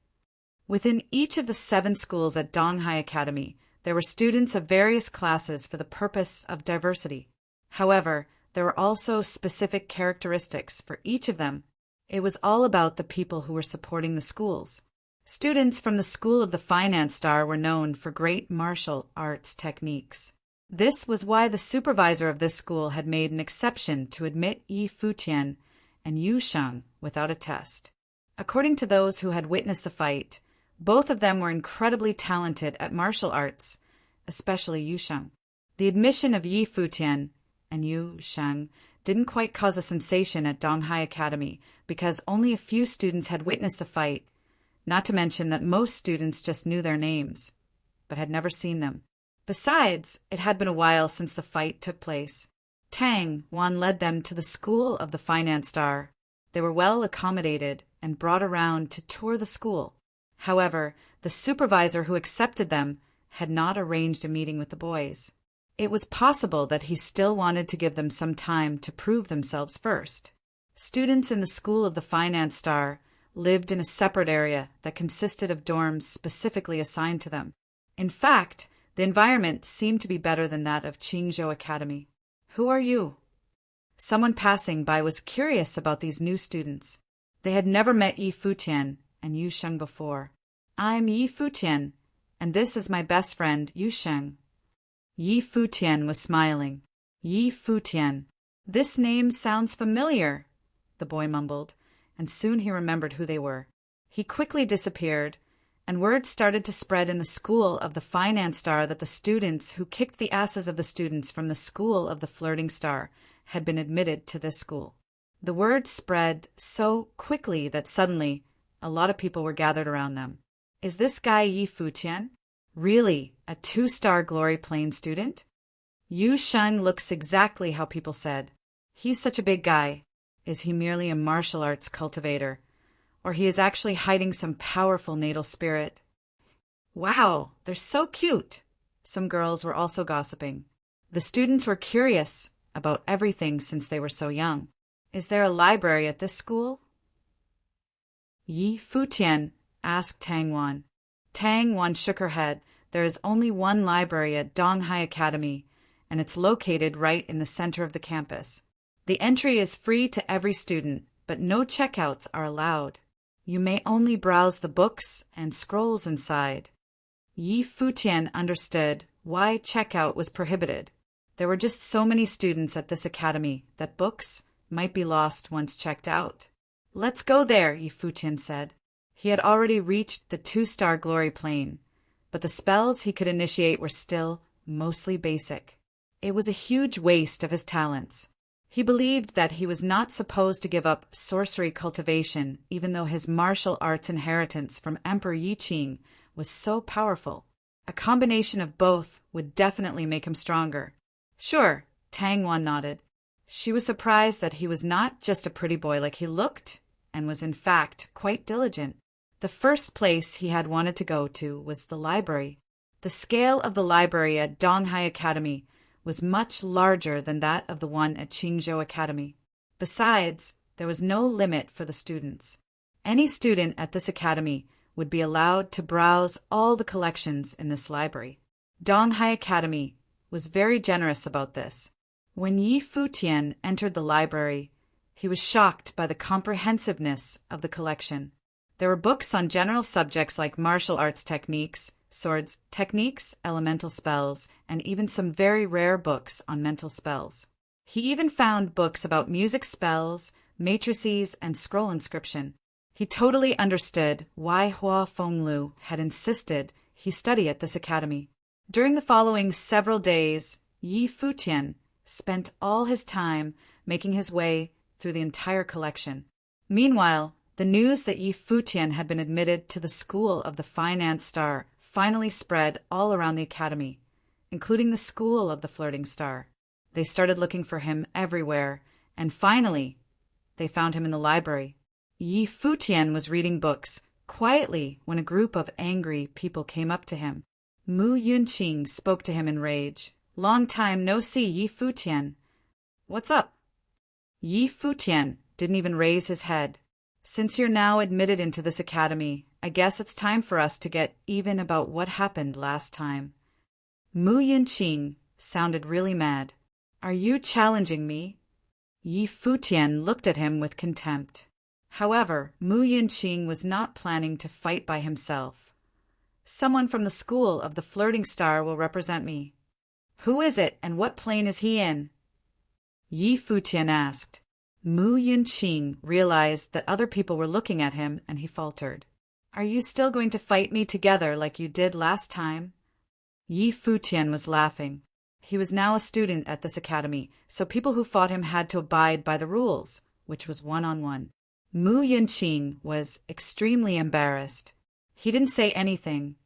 Speaker 1: Within each of the 7 schools at Donghai Academy, there were students of various classes for the purpose of diversity. However, there were also specific characteristics for each of them. It was all about the people who were supporting the schools. Students from the School of the Finance Star were known for great martial arts techniques. This was why the supervisor of this school had made an exception to admit Yi Futian and Yu Sheng without a test. According to those who had witnessed the fight, both of them were incredibly talented at martial arts, especially Yu Sheng. The admission of Yi Futian and Yu Sheng didn't quite cause a sensation at Donghai Academy because only a few students had witnessed the fight, not to mention that most students just knew their names, but had never seen them. Besides, it had been a while since the fight took place. Tang Wan led them to the School of the Finance Star. They were well accommodated and brought around to tour the school. However, the supervisor who accepted them had not arranged a meeting with the boys. It was possible that he still wanted to give them some time to prove themselves first. Students in the School of the Finance Star lived in a separate area that consisted of dorms specifically assigned to them. In fact, the environment seemed to be better than that of Qingzhou Academy. Who are you? Someone passing by was curious about these new students. They had never met Yi Futian and Yu Sheng before. I'm Yi Futian, and this is my best friend, Yu Sheng. Yi Futian was smiling. Yi Futian. This name sounds familiar, the boy mumbled, and soon he remembered who they were. He quickly disappeared, and word started to spread in the School of the Finance Star that the students who kicked the asses of the students from the School of the Flirting Star had been admitted to this school. The word spread so quickly that suddenly a lot of people were gathered around them. Is this guy Yi Futian? Really, a 2-star Glory Plane student? Yu Sheng looks exactly how people said. He's such a big guy. Is he merely a martial arts cultivator? Or he is actually hiding some powerful natal spirit? Wow, they're so cute! Some girls were also gossiping. The students were curious about everything since they were so young. Is there a library at this school? Yi Futian asked Tang Wan. Tang Wan shook her head. There is only one library at Donghai Academy, and it's located right in the center of the campus. The entry is free to every student, but no checkouts are allowed. You may only browse the books and scrolls inside. Yi Futian understood why checkout was prohibited. There were just so many students at this academy that books might be lost once checked out. Let's go there, Yi Futian said. He had already reached the 2-star glory plane, but the spells he could initiate were still mostly basic. It was a huge waste of his talents. He believed that he was not supposed to give up sorcery cultivation, even though his martial arts inheritance from Emperor Yi Qing was so powerful. A combination of both would definitely make him stronger. Sure, Tang Wan nodded. She was surprised that he was not just a pretty boy like he looked, and was in fact quite diligent. The first place he had wanted to go to was the library. The scale of the library at Donghai Academy was much larger than that of the one at Qingzhou Academy. Besides, there was no limit for the students. Any student at this academy would be allowed to browse all the collections in this library. Donghai Academy was very generous about this. When Yi Futian entered the library, he was shocked by the comprehensiveness of the collection. There were books on general subjects like martial arts techniques, swords techniques, elemental spells, and even some very rare books on mental spells. He even found books about music spells, matrices, and scroll inscription. He totally understood why Hua Fenglu had insisted he study at this academy. During the following several days, Yi Futian spent all his time making his way through the entire collection. Meanwhile, the news that Yi Futian had been admitted to the School of the Finance Star finally spread all around the academy, including the School of the Flirting Star. They started looking for him everywhere, and finally, they found him in the library. Yi Futian was reading books quietly when a group of angry people came up to him. Mu Yunqing spoke to him in rage. Long time no see, Yi Futian. What's up? Yi Futian didn't even raise his head. Since you're now admitted into this academy, I guess it's time for us to get even about what happened last time. Mu Yunqing sounded really mad. Are you challenging me? Yi Futian looked at him with contempt. However, Mu Yunqing was not planning to fight by himself. Someone from the School of the Flirting Star will represent me. Who is it, and what plane is he in? Yi Futian asked. Mu Yunqing realized that other people were looking at him, and he faltered. Are you still going to fight me together like you did last time? Yi Futian was laughing. He was now a student at this academy, so people who fought him had to abide by the rules, which was one-on-one. Mu Yunqing was extremely embarrassed. He didn't say anything,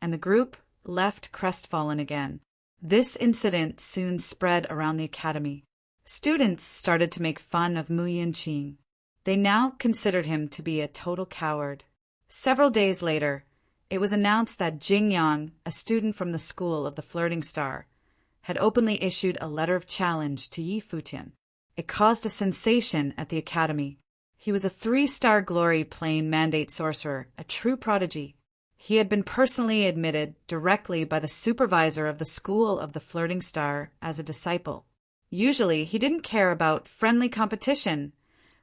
Speaker 1: and the group left crestfallen again. This incident soon spread around the academy. Students started to make fun of Mu Yunqing. They now considered him to be a total coward. Several days later, it was announced that Jing Yang, a student from the School of the Flirting Star, had openly issued a letter of challenge to Yi Futian. It caused a sensation at the academy. He was a 3-star glory plane mandate sorcerer, a true prodigy. He had been personally admitted directly by the supervisor of the School of the Flirting Star as a disciple. Usually, he didn't care about friendly competition,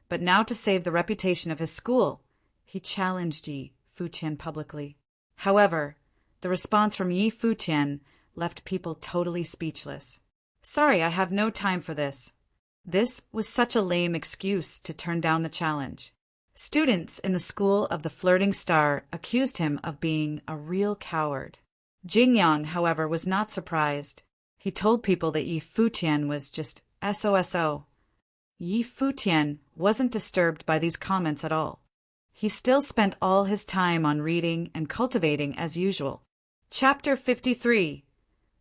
Speaker 1: but now to save the reputation of his school, he challenged Yi Futian publicly. However, the response from Yi Futian left people totally speechless. Sorry, I have no time for this. This was such a lame excuse to turn down the challenge. Students in the School of the Flirting Star accused him of being a real coward. Jing Yang, however, was not surprised. He told people that Yi Futian was just SOSO. Yi Futian wasn't disturbed by these comments at all. He still spent all his time on reading and cultivating as usual. Chapter 53.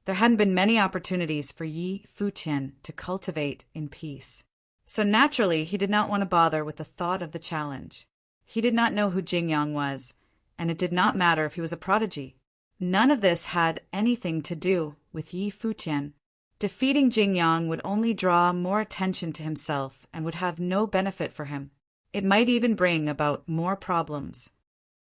Speaker 1: There hadn't been many opportunities for Yi Futian to cultivate in peace. So naturally, he did not want to bother with the thought of the challenge. He did not know who Jingyang was, and it did not matter if he was a prodigy. None of this had anything to do with Yi Futian. Defeating Jingyang would only draw more attention to himself and would have no benefit for him. It might even bring about more problems.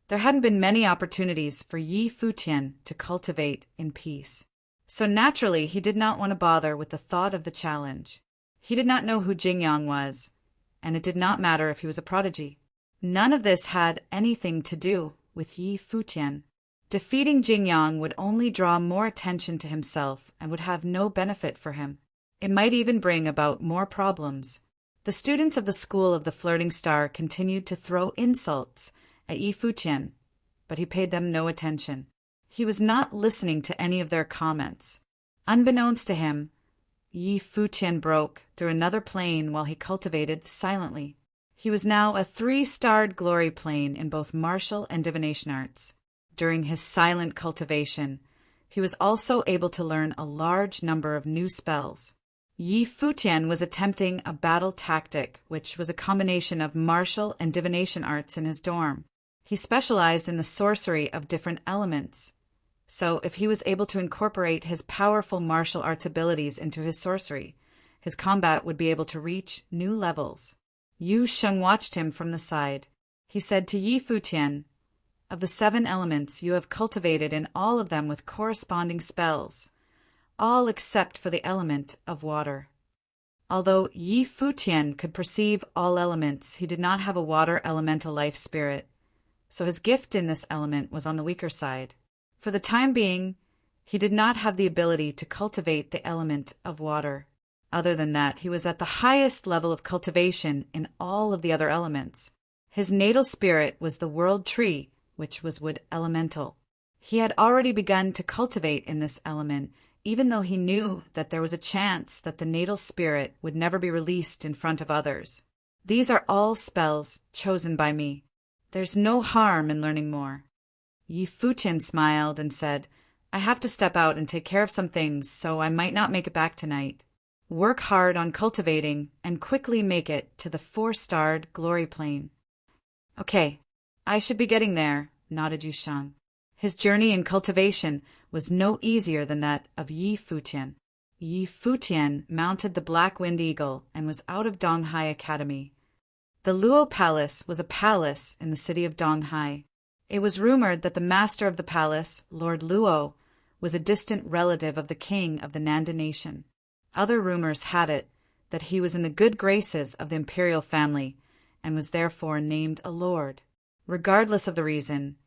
Speaker 1: There hadn't been many opportunities for Yi Futian to cultivate in peace. So naturally, he did not want to bother with the thought of the challenge. He did not know who Jingyang was, and it did not matter if he was a prodigy. None of this had anything to do with Yi Futian. Defeating Jingyang would only draw more attention to himself and would have no benefit for him. It might even bring about more problems. The students of the School of the Flirting Star continued to throw insults at Yi Futian, but he paid them no attention. He was not listening to any of their comments. Unbeknownst to him, Yi Futian broke through another plane while he cultivated silently. He was now a 3-starred glory plane in both martial and divination arts. During his silent cultivation, he was also able to learn a large number of new spells. Yi Futian was attempting a battle tactic, which was a combination of martial and divination arts in his dorm. He specialized in the sorcery of different elements. So if he was able to incorporate his powerful martial arts abilities into his sorcery, his combat would be able to reach new levels. Yu Sheng watched him from the side. He said to Yi Futian, "Of the 7 elements, you have cultivated in all of them with corresponding spells, all except for the element of water." Although Yi Futian could perceive all elements, he did not have a water elemental life spirit, so his gift in this element was on the weaker side. For the time being, he did not have the ability to cultivate the element of water. Other than that, he was at the highest level of cultivation in all of the other elements. His natal spirit was the world tree, which was wood elemental. He had already begun to cultivate in this element, even though he knew that there was a chance that the natal spirit would never be released in front of others. These are all spells chosen by me. There's no harm in learning more. Yi Futian smiled and said, "I have to step out and take care of some things, so I might not make it back tonight. Work hard on cultivating and quickly make it to the 4-starred glory plane." "Okay, I should be getting there," nodded Yu Sheng. His journey in cultivation was no easier than that of Yi Futian. Yi Futian mounted the Black Wind Eagle and was out of Donghai Academy. The Luo Palace was a palace in the city of Donghai. It was rumored that the master of the palace, Lord Luo, was a distant relative of the king of the Nanda nation. Other rumors had it that he was in the good graces of the imperial family and was therefore named a lord. Regardless of the reason,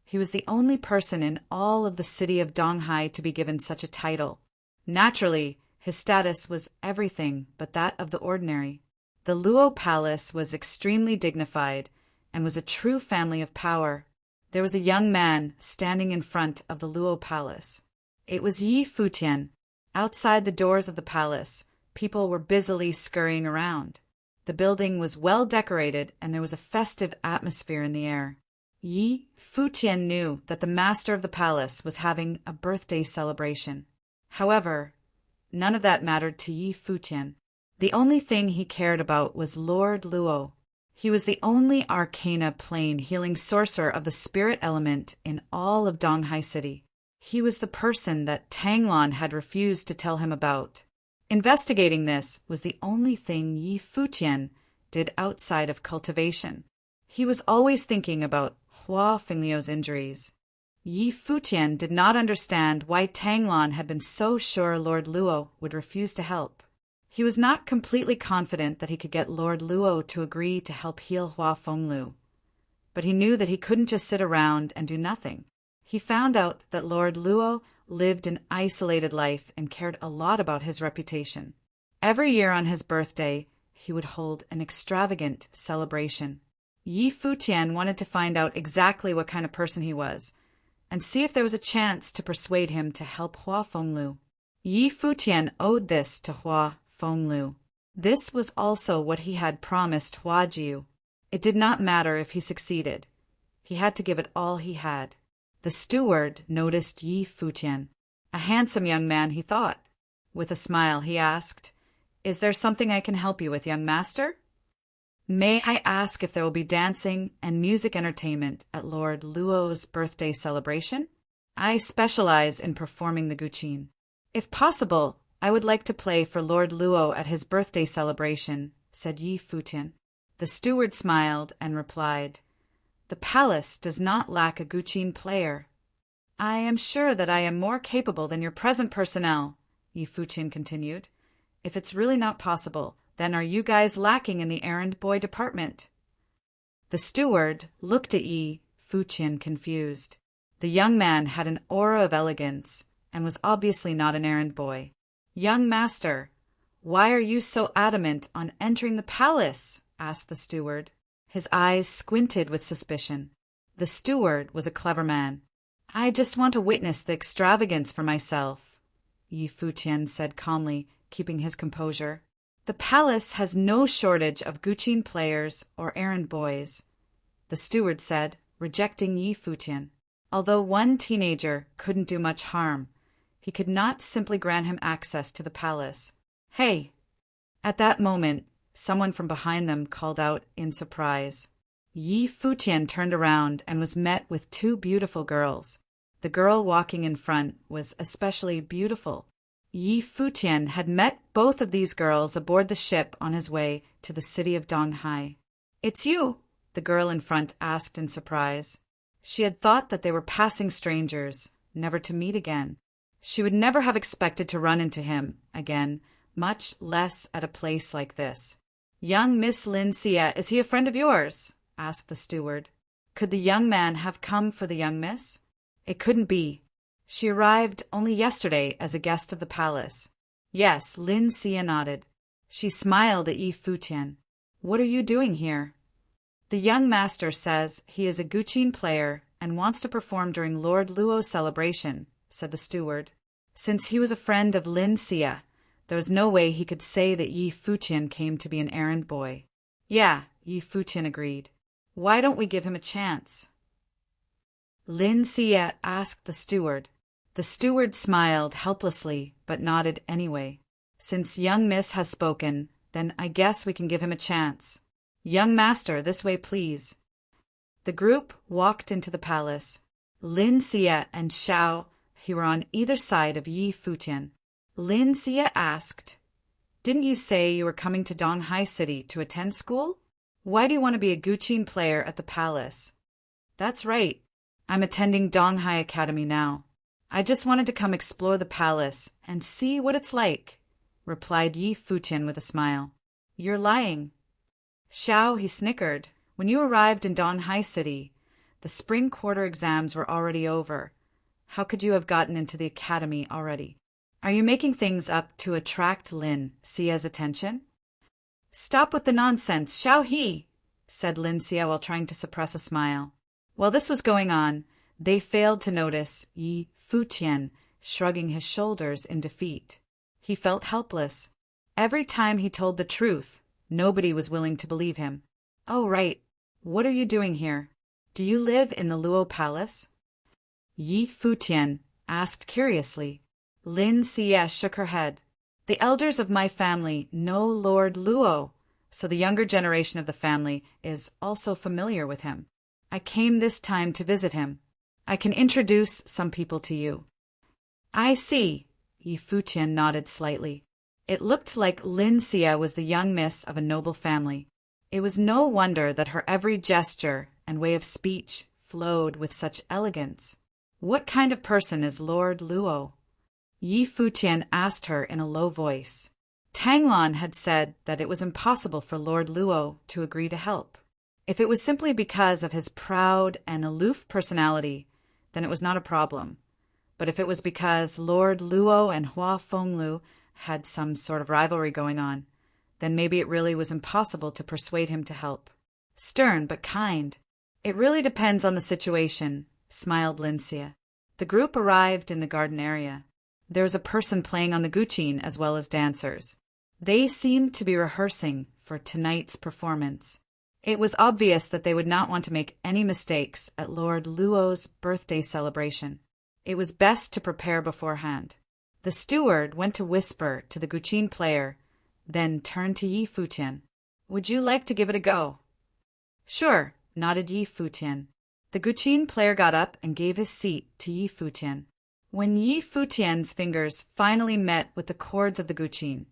Speaker 1: he was the only person in all of the city of Donghai to be given such a title. Naturally, his status was everything but that of the ordinary. The Luo Palace was extremely dignified and was a true family of power. There was a young man standing in front of the Luo Palace. It was Yi Futian. Outside the doors of the palace, people were busily scurrying around. The building was well decorated and there was a festive atmosphere in the air. Yi Futian knew that the master of the palace was having a birthday celebration. However, none of that mattered to Yi Futian. The only thing he cared about was Lord Luo. He was the only arcana plane healing sorcerer of the spirit element in all of Donghai City. He was the person that Tanglon had refused to tell him about. Investigating this was the only thing Yi Futian did outside of cultivation. He was always thinking about Hua Fengliu's injuries. Yi Futian did not understand why Tanglon had been so sure Lord Luo would refuse to help. He was not completely confident that he could get Lord Luo to agree to help heal Hua Fenglu, but he knew that he couldn't just sit around and do nothing. He found out that Lord Luo lived an isolated life and cared a lot about his reputation. Every year on his birthday, he would hold an extravagant celebration. Yi Futian wanted to find out exactly what kind of person he was, and see if there was a chance to persuade him to help Hua Fenglu. Yi Futian owed this to Hua Fenglu. This was also what he had promised Hua Jiu. It did not matter if he succeeded. He had to give it all he had. The steward noticed Yi Futian. A handsome young man, he thought. With a smile, he asked, Is there something I can help you with, young master? May I ask if there will be dancing and music entertainment at Lord Luo's birthday celebration? I specialize in performing the guqin. If possible, I would like to play for Lord Luo at his birthday celebration, said Yi Futian. The steward smiled and replied, The palace does not lack a guqin player. I am sure that I am more capable than your present personnel, Yi Futian continued. If it's really not possible, then are you guys lacking in the errand boy department? The steward looked at Yi Futian confused. The young man had an aura of elegance and was obviously not an errand boy. Young master, why are you so adamant on entering the palace? Asked the steward. His eyes squinted with suspicion. The steward was a clever man. I just want to witness the extravagance for myself, Yi Futian said calmly, keeping his composure. The palace has no shortage of guqin players or errand boys, the steward said, rejecting Yi Futian. Although one teenager couldn't do much harm, he could not simply grant him access to the palace. Hey! At that moment, someone from behind them called out in surprise. Yi Futian turned around and was met with two beautiful girls. The girl walking in front was especially beautiful. Yi Futian had met both of these girls aboard the ship on his way to the city of Donghai. It's you, the girl in front asked in surprise. She had thought that they were passing strangers, never to meet again. She would never have expected to run into him again, much less at a place like this. Young Miss Lin Xie, is he a friend of yours? Asked the steward. Could the young man have come for the young miss? It couldn't be. She arrived only yesterday as a guest of the palace. Yes, Lin Xie nodded. She smiled at Yi Futian. What are you doing here? The young master says he is a guqin player and wants to perform during Lord Luo's celebration, said the steward. Since he was a friend of Lin Xie, there was no way he could say that Yi Futian came to be an errand boy. Yeah, Yi Futian agreed. Why don't we give him a chance? Lin Xie asked the steward. The steward smiled helplessly, but nodded anyway. Since young miss has spoken, then I guess we can give him a chance. Young master, this way please. The group walked into the palace. Lin Xie and Xiao, who were on either side of Yi Futian. Lin Xie asked, Didn't you say you were coming to Donghai City to attend school? Why do you want to be a guqin player at the palace? That's right. I'm attending Donghai Academy now. I just wanted to come explore the palace and see what it's like, replied Yi Futian with a smile. You're lying. Xiao, he snickered. When you arrived in Donghai City, the spring quarter exams were already over. How could you have gotten into the academy already? Are you making things up to attract Lin Xie's attention? Stop with the nonsense, Xiao He, said Lin Xie while trying to suppress a smile. While this was going on, they failed to notice Yi Futian shrugging his shoulders in defeat. He felt helpless. Every time he told the truth, nobody was willing to believe him. Oh, right. What are you doing here? Do you live in the Luo Palace? Yi Futian asked curiously. Lin Xie shook her head. The elders of my family know Lord Luo, so the younger generation of the family is also familiar with him. I came this time to visit him. I can introduce some people to you. I see. Yi Futian nodded slightly. It looked like Lin Xie was the young miss of a noble family. It was no wonder that her every gesture and way of speech flowed with such elegance. What kind of person is Lord Luo? Yi Futian asked her in a low voice. Tanglon had said that it was impossible for Lord Luo to agree to help. If it was simply because of his proud and aloof personality, then it was not a problem. But if it was because Lord Luo and Hua Fenglu had some sort of rivalry going on, then maybe it really was impossible to persuade him to help. Stern but kind. It really depends on the situation, smiled Lin Xie. The group arrived in the garden area. There was a person playing on the guqin as well as dancers. They seemed to be rehearsing for tonight's performance. It was obvious that they would not want to make any mistakes at Lord Luo's birthday celebration. It was best to prepare beforehand. The steward went to whisper to the guqin player then turned to Yi Futian. "Would you like to give it a go?" "Sure," nodded Yi Futian. The guqin player got up and gave his seat to Yi Futian. When Yi Futian's fingers finally met with the chords of the guqin,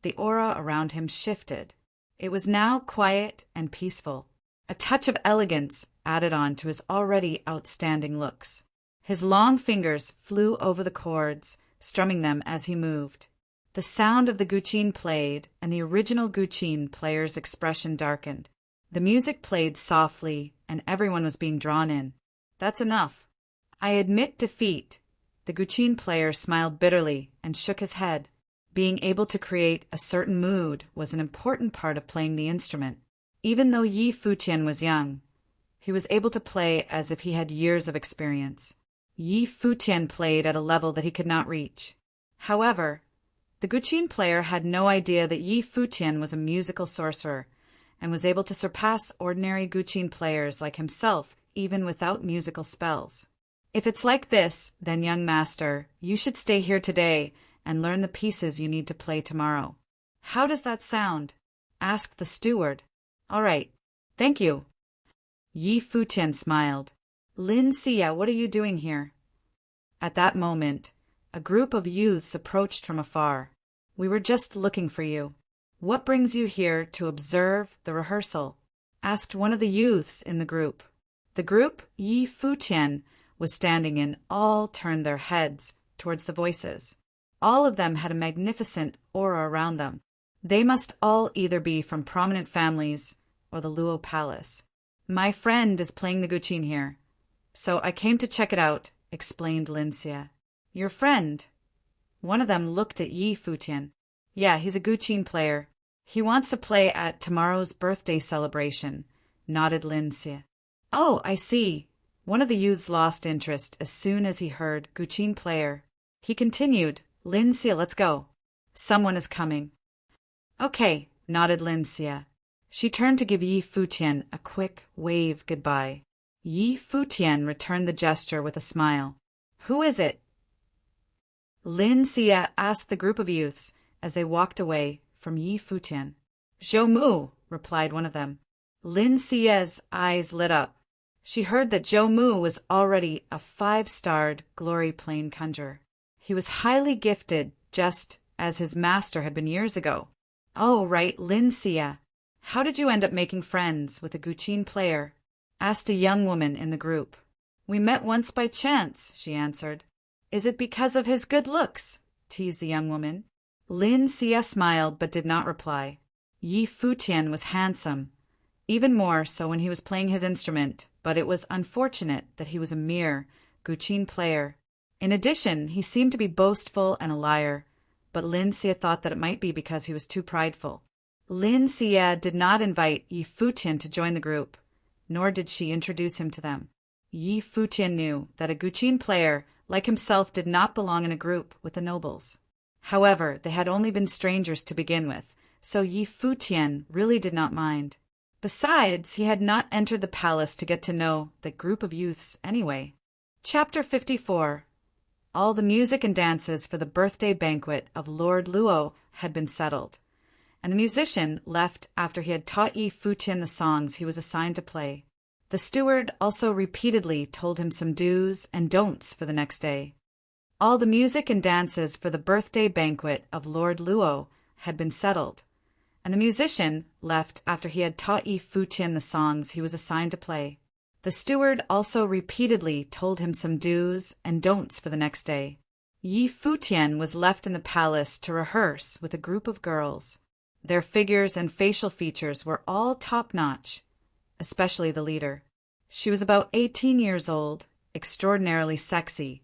Speaker 1: the aura around him shifted. It was now quiet and peaceful, a touch of elegance added on to his already outstanding looks. His long fingers flew over the chords, strumming them as he moved. The sound of the guqin played, and the original guqin player's expression darkened. The music played softly, and everyone was being drawn in. "That's enough." "I admit defeat." The guqin player smiled bitterly and shook his head. Being able to create a certain mood was an important part of playing the instrument. Even though Yi Futian was young, he was able to play as if he had years of experience. Yi Futian played at a level that he could not reach. However, the guqin player had no idea that Yi Futian was a musical sorcerer and was able to surpass ordinary guqin players like himself even without musical spells. "If it's like this, then, young master, you should stay here today and learn the pieces you need to play tomorrow." "How does that sound?" asked the steward. "All right. Thank you." Yi Futian smiled. "Lin Xia, what are you doing here?" At that moment, a group of youths approached from afar. "We were just looking for you." "What brings you here to observe the rehearsal?" asked one of the youths in the group. The group Yi Futian was standing in all turned their heads towards the voices. All of them had a magnificent aura around them. They must all either be from prominent families or the Luo Palace. "My friend is playing the guqin here, so I came to check it out," explained Lin Xia. "Your friend?" One of them looked at Yi Futian. "Yeah, he's a guqin player. He wants to play at tomorrow's birthday celebration," nodded Lin Xia. "Oh, I see." One of the youths lost interest as soon as he heard guqin player. He continued, "Lin Xia, let's go. Someone is coming." "Okay," nodded Lin Xia. She turned to give Yi Futian a quick wave goodbye. Yi Futian returned the gesture with a smile. "Who is it?" Lin Xia asked the group of youths as they walked away from Yi Futian. "Zhou Mu," replied one of them. Lin Xia's eyes lit up. She heard that Zhou Mu was already a 5-starred glory plane conjurer. He was highly gifted, just as his master had been years ago. "Oh, right, Lin Xia. How did you end up making friends with a guqin player?" asked a young woman in the group. "We met once by chance," she answered. "Is it because of his good looks?" teased the young woman. Lin Xia smiled but did not reply. Yi Futian was handsome, even more so when he was playing his instrument, but it was unfortunate that he was a mere guqin player. In addition, he seemed to be boastful and a liar, but Lin Xia thought that it might be because he was too prideful. Lin Xia did not invite Yi Futian to join the group, nor did she introduce him to them. Yi Futian knew that a guqin player like himself did not belong in a group with the nobles. However, they had only been strangers to begin with, so Yi Futian really did not mind. Besides, he had not entered the palace to get to know the group of youths anyway. Chapter 54. All the music and dances for the birthday banquet of Lord Luo had been settled, and the musician left after he had taught Yi Futian the songs he was assigned to play. The steward also repeatedly told him some do's and don'ts for the next day. All the music and dances for the birthday banquet of Lord Luo had been settled, and the musician left after he had taught Yi Futian the songs he was assigned to play. The steward also repeatedly told him some do's and don'ts for the next day. Yi Futian was left in the palace to rehearse with a group of girls. Their figures and facial features were all top-notch, especially the leader. She was about 18 years old, extraordinarily sexy,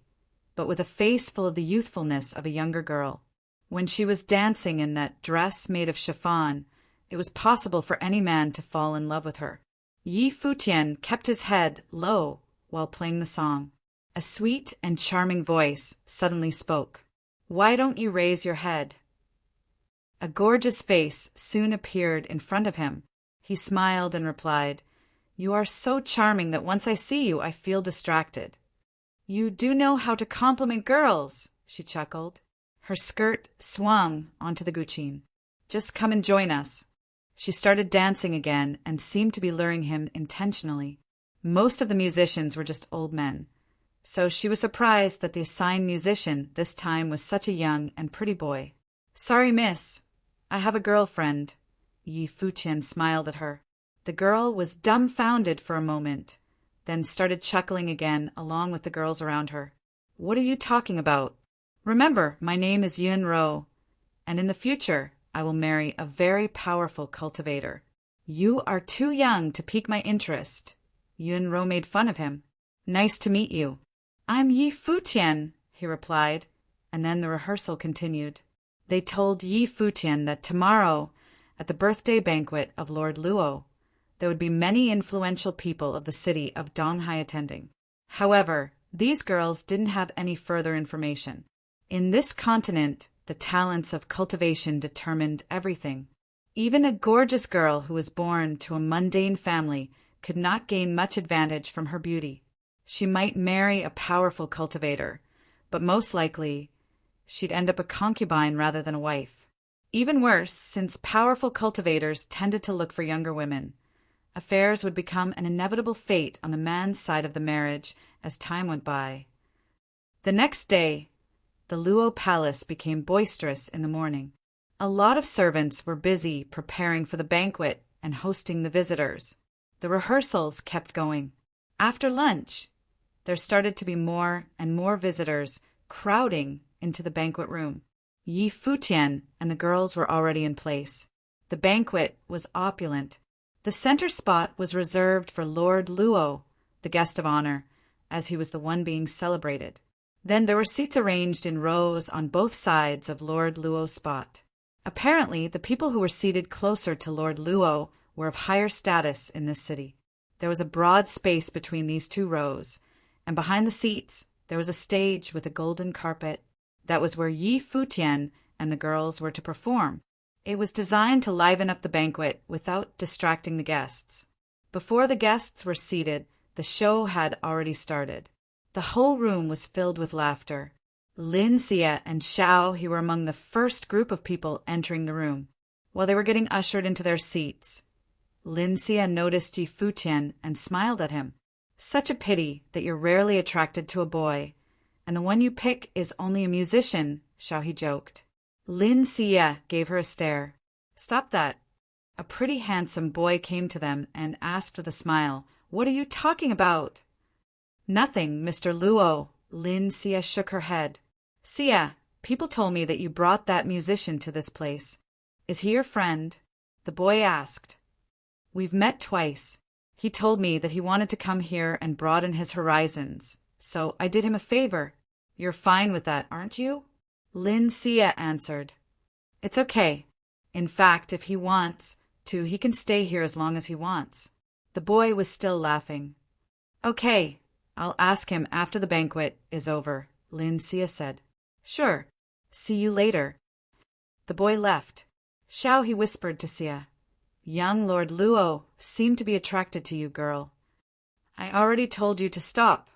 Speaker 1: but with a face full of the youthfulness of a younger girl. When she was dancing in that dress made of chiffon, it was possible for any man to fall in love with her. Yi Futian kept his head low while playing the song. A sweet and charming voice suddenly spoke. "Why don't you raise your head?" A gorgeous face soon appeared in front of him. He smiled and replied, "You are so charming that once I see you, I feel distracted." "You do know how to compliment girls," she chuckled. Her skirt swung onto the guqin. Just come and join us." She started dancing again and seemed to be luring him intentionally. Most of the musicians were just old men, so she was surprised that the assigned musician this time was such a young and pretty boy. "Sorry, miss. I have a girlfriend." Yi Futian smiled at her. The girl was dumbfounded for a moment, then started chuckling again along with the girls around her. "What are you talking about? Remember, my name is Yun Ro, and in the future I will marry a very powerful cultivator. You are too young to pique my interest." Yun Ro made fun of him. "Nice to meet you." "I'm Yi Futian," he replied, and then the rehearsal continued. They told Yi Futian that tomorrow, at the birthday banquet of Lord Luo, there would be many influential people of the city of Donghai attending. However, these girls didn't have any further information. In this continent, the talents of cultivation determined everything. Even a gorgeous girl who was born to a mundane family could not gain much advantage from her beauty. She might marry a powerful cultivator, but most likely she'd end up a concubine rather than a wife. Even worse, since powerful cultivators tended to look for younger women, affairs would become an inevitable fate on the man's side of the marriage as time went by. The next day, the Luo palace became boisterous in the morning. A lot of servants were busy preparing for the banquet and hosting the visitors. The rehearsals kept going. After lunch, there started to be more and more visitors crowding into the banquet room. Yi Futian and the girls were already in place. The banquet was opulent. The center spot was reserved for Lord Luo, the guest of honor, as he was the one being celebrated. Then there were seats arranged in rows on both sides of Lord Luo's spot. Apparently, the people who were seated closer to Lord Luo were of higher status in this city. There was a broad space between these two rows, and behind the seats there was a stage with a golden carpet. That was where Yi Futian and the girls were to perform. It was designed to liven up the banquet without distracting the guests. Before the guests were seated, the show had already started. The whole room was filled with laughter. Lin Xie and Xiao he were among the first group of people entering the room. While they were getting ushered into their seats, Lin Xie noticed Yi Futian and smiled at him. "Such a pity that you're rarely attracted to a boy, and the one you pick is only a musician," Xiao he joked. Lin Xie gave her a stare. "Stop that." A pretty handsome boy came to them and asked with a smile, "What are you talking about?" "Nothing, Mr. Luo." Lin Xie shook her head. "Xie, people told me that you brought that musician to this place. Is he your friend?" The boy asked. "We've met twice. He told me that he wanted to come here and broaden his horizons, so I did him a favor. You're fine with that, aren't you?" Lin Xie answered. "It's okay. In fact, if he wants to, he can stay here as long as he wants." The boy was still laughing. "Okay, I'll ask him after the banquet is over," Lin Xie said. "Sure. See you later." The boy left. Xiao he whispered to Xie. "Young Lord Luo seemed to be attracted to you, girl. I already told you to stop."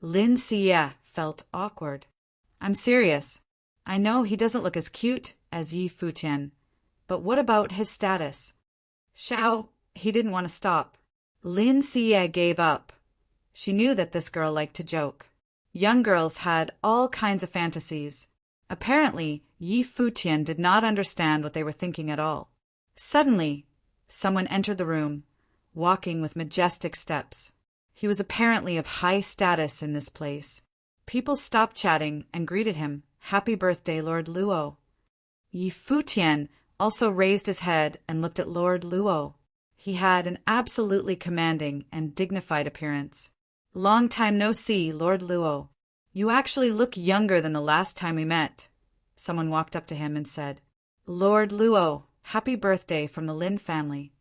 Speaker 1: Lin Xie felt awkward. "I'm serious. I know he doesn't look as cute as Yi Futian, but what about his status?" Xiao, he didn't want to stop. Lin Xie gave up. She knew that this girl liked to joke. Young girls had all kinds of fantasies. Apparently, Yi Futian did not understand what they were thinking at all. Suddenly, someone entered the room, walking with majestic steps. He was apparently of high status in this place. People stopped chatting and greeted him. "Happy birthday, Lord Luo." Yi Futian also raised his head and looked at Lord Luo. He had an absolutely commanding and dignified appearance. "Long time no see, Lord Luo. You actually look younger than the last time we met." Someone walked up to him and said, "Lord Luo, happy birthday from the Lin family."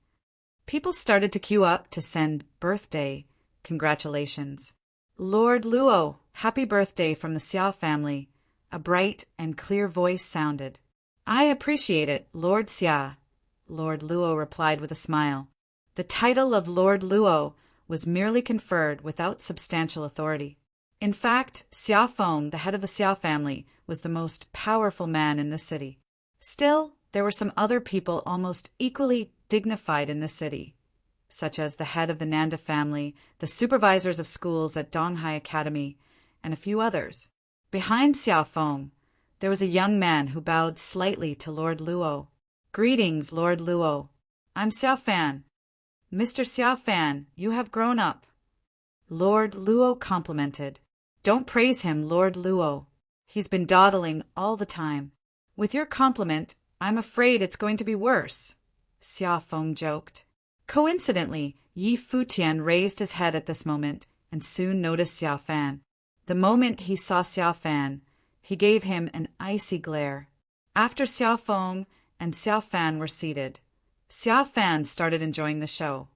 Speaker 1: People started to queue up to send birthday congratulations. "Lord Luo, happy birthday from the Xia family," a bright and clear voice sounded. "I appreciate it, Lord Xia," Lord Luo replied with a smile. The title of Lord Luo was merely conferred without substantial authority. In fact, Xia Feng, the head of the Xia family, was the most powerful man in the city. Still, There were some other people almost equally dignified in the city, such as the head of the Nanda family, the supervisors of schools at Donghai Academy, and a few others. Behind Xiao Feng, there was a young man who bowed slightly to Lord Luo. "Greetings, Lord Luo. I'm Xiao Fan. Mr. Xiao Fan, you have grown up." Lord Luo complimented. "Don't praise him, Lord Luo. He's been dawdling all the time. With your compliment, I'm afraid it's going to be worse," Xiao Feng joked. Coincidentally, Yi Futian raised his head at this moment and soon noticed Xiao Fan. The moment he saw Xiao Fan, he gave him an icy glare. After Xiao Feng and Xiao Fan were seated, Xiao Fan started enjoying the show.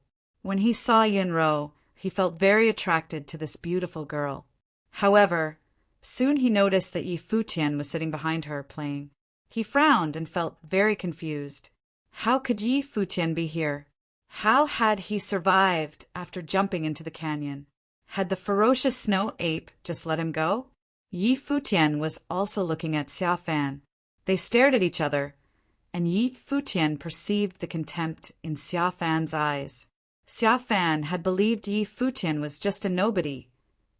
Speaker 1: When he saw Yin Ro, he felt very attracted to this beautiful girl. However, soon he noticed that Yi Futian was sitting behind her, playing. He frowned and felt very confused. How could Yi Futian be here? How had he survived after jumping into the canyon? Had the ferocious snow ape just let him go? Yi Futian was also looking at Xiao Fan. They stared at each other, and Yi Futian perceived the contempt in Xiao Fan's eyes. Xiao Fan had believed Yi Futian was just a nobody,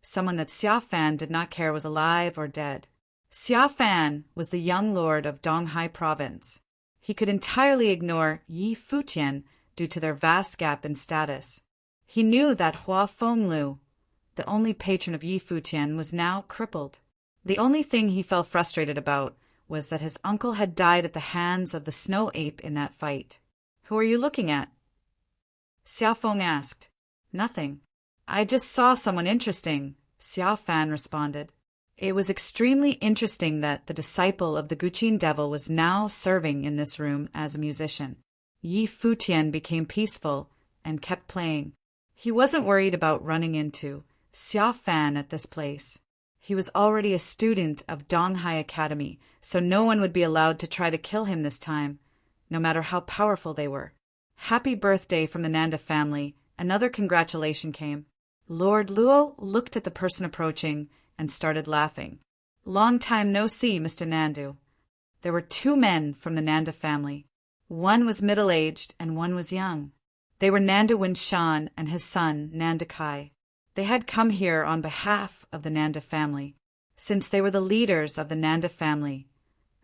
Speaker 1: someone that Xiao Fan did not care was alive or dead. Xiao Fan was the young lord of Donghai province. He could entirely ignore Yi Futian due to their vast gap in status. He knew that Hua Fenglu, the only patron of Yi Futian, was now crippled. The only thing he felt frustrated about was that his uncle had died at the hands of the snow ape in that fight. "Who are you looking at?" Xiao Feng asked. "Nothing. I just saw someone interesting," Xiao Fan responded. It was extremely interesting that the disciple of the Guqin devil was now serving in this room as a musician. Yi Futian became peaceful and kept playing. He wasn't worried about running into Xiao Fan at this place. He was already a student of Donghai Academy, so no one would be allowed to try to kill him this time, no matter how powerful they were. Happy birthday from the Nanda family. Another congratulation came. Lord Luo looked at the person approaching and started laughing. "Long time no see, Mr. Nandu." There were two men from the Nanda family. One was middle-aged and one was young. They were Nanda Winshan and his son, Nanda Kai. They had come here on behalf of the Nanda family, since they were the leaders of the Nanda family.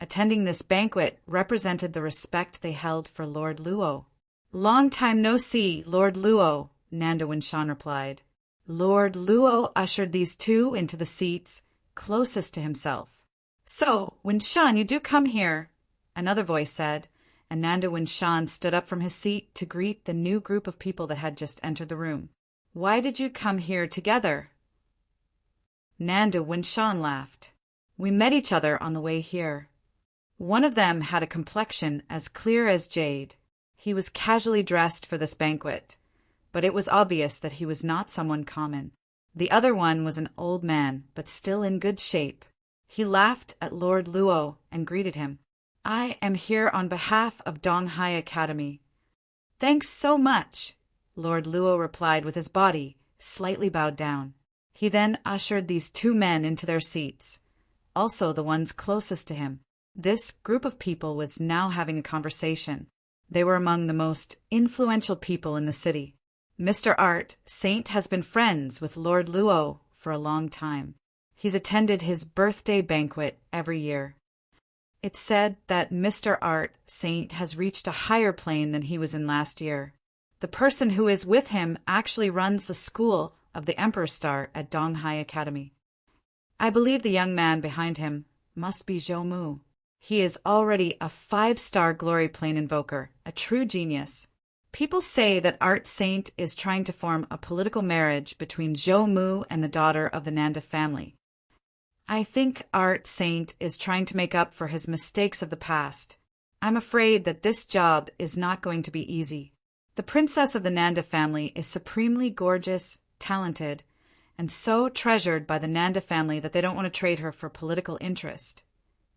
Speaker 1: Attending this banquet represented the respect they held for Lord Luo. "Long time no see, Lord Luo," Nanda Winshan replied. Lord Luo ushered these two into the seats closest to himself. "So, Winshan, you do come here," another voice said, and Nanda Winshan stood up from his seat to greet the new group of people that had just entered the room. "Why did you come here together?" Nanda Winshan laughed. "We met each other on the way here." One of them had a complexion as clear as jade. He was casually dressed for this banquet, but it was obvious that he was not someone common. The other one was an old man, but still in good shape. He laughed at Lord Luo and greeted him. "I am here on behalf of Donghai Academy." "Thanks so much," Lord Luo replied with his body slightly bowed down. He then ushered these two men into their seats, also the ones closest to him. This group of people was now having a conversation. They were among the most influential people in the city. Mr. Art Saint has been friends with Lord Luo for a long time. He's attended his birthday banquet every year. It's said that Mr. Art Saint has reached a higher plane than he was in last year. The person who is with him actually runs the school of the Emperor Star at Donghai Academy. I believe the young man behind him must be Zhou Mu. He is already a 5-star glory plane invoker, a true genius. People say that Art Saint is trying to form a political marriage between Zhou Mu and the daughter of the Nanda family. I think Art Saint is trying to make up for his mistakes of the past. I'm afraid that this job is not going to be easy. The princess of the Nanda family is supremely gorgeous, talented, and so treasured by the Nanda family that they don't want to trade her for political interest.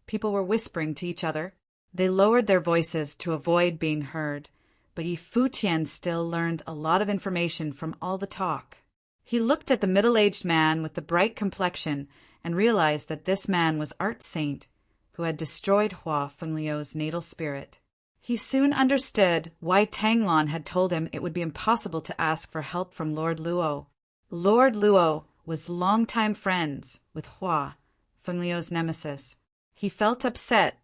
Speaker 1: People were whispering to each other. They lowered their voices to avoid being heard, but Yi Futian still learned a lot of information from all the talk. He looked at the middle-aged man with the bright complexion and realized that this man was Art Saint, who had destroyed Hua Fengliu's natal spirit. He soon understood why Tanglon had told him it would be impossible to ask for help from Lord Luo. Lord Luo was longtime friends with Hua Fengliu's nemesis. He felt upset,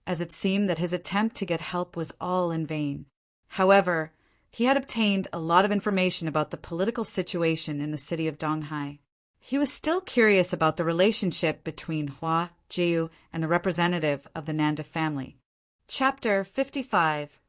Speaker 1: as it seemed that his attempt to get help was all in vain. However, he had obtained a lot of information about the political situation in the city of Donghai. He was still curious about the relationship between Hua Jiu and the representative of the Nanda family. Chapter 55.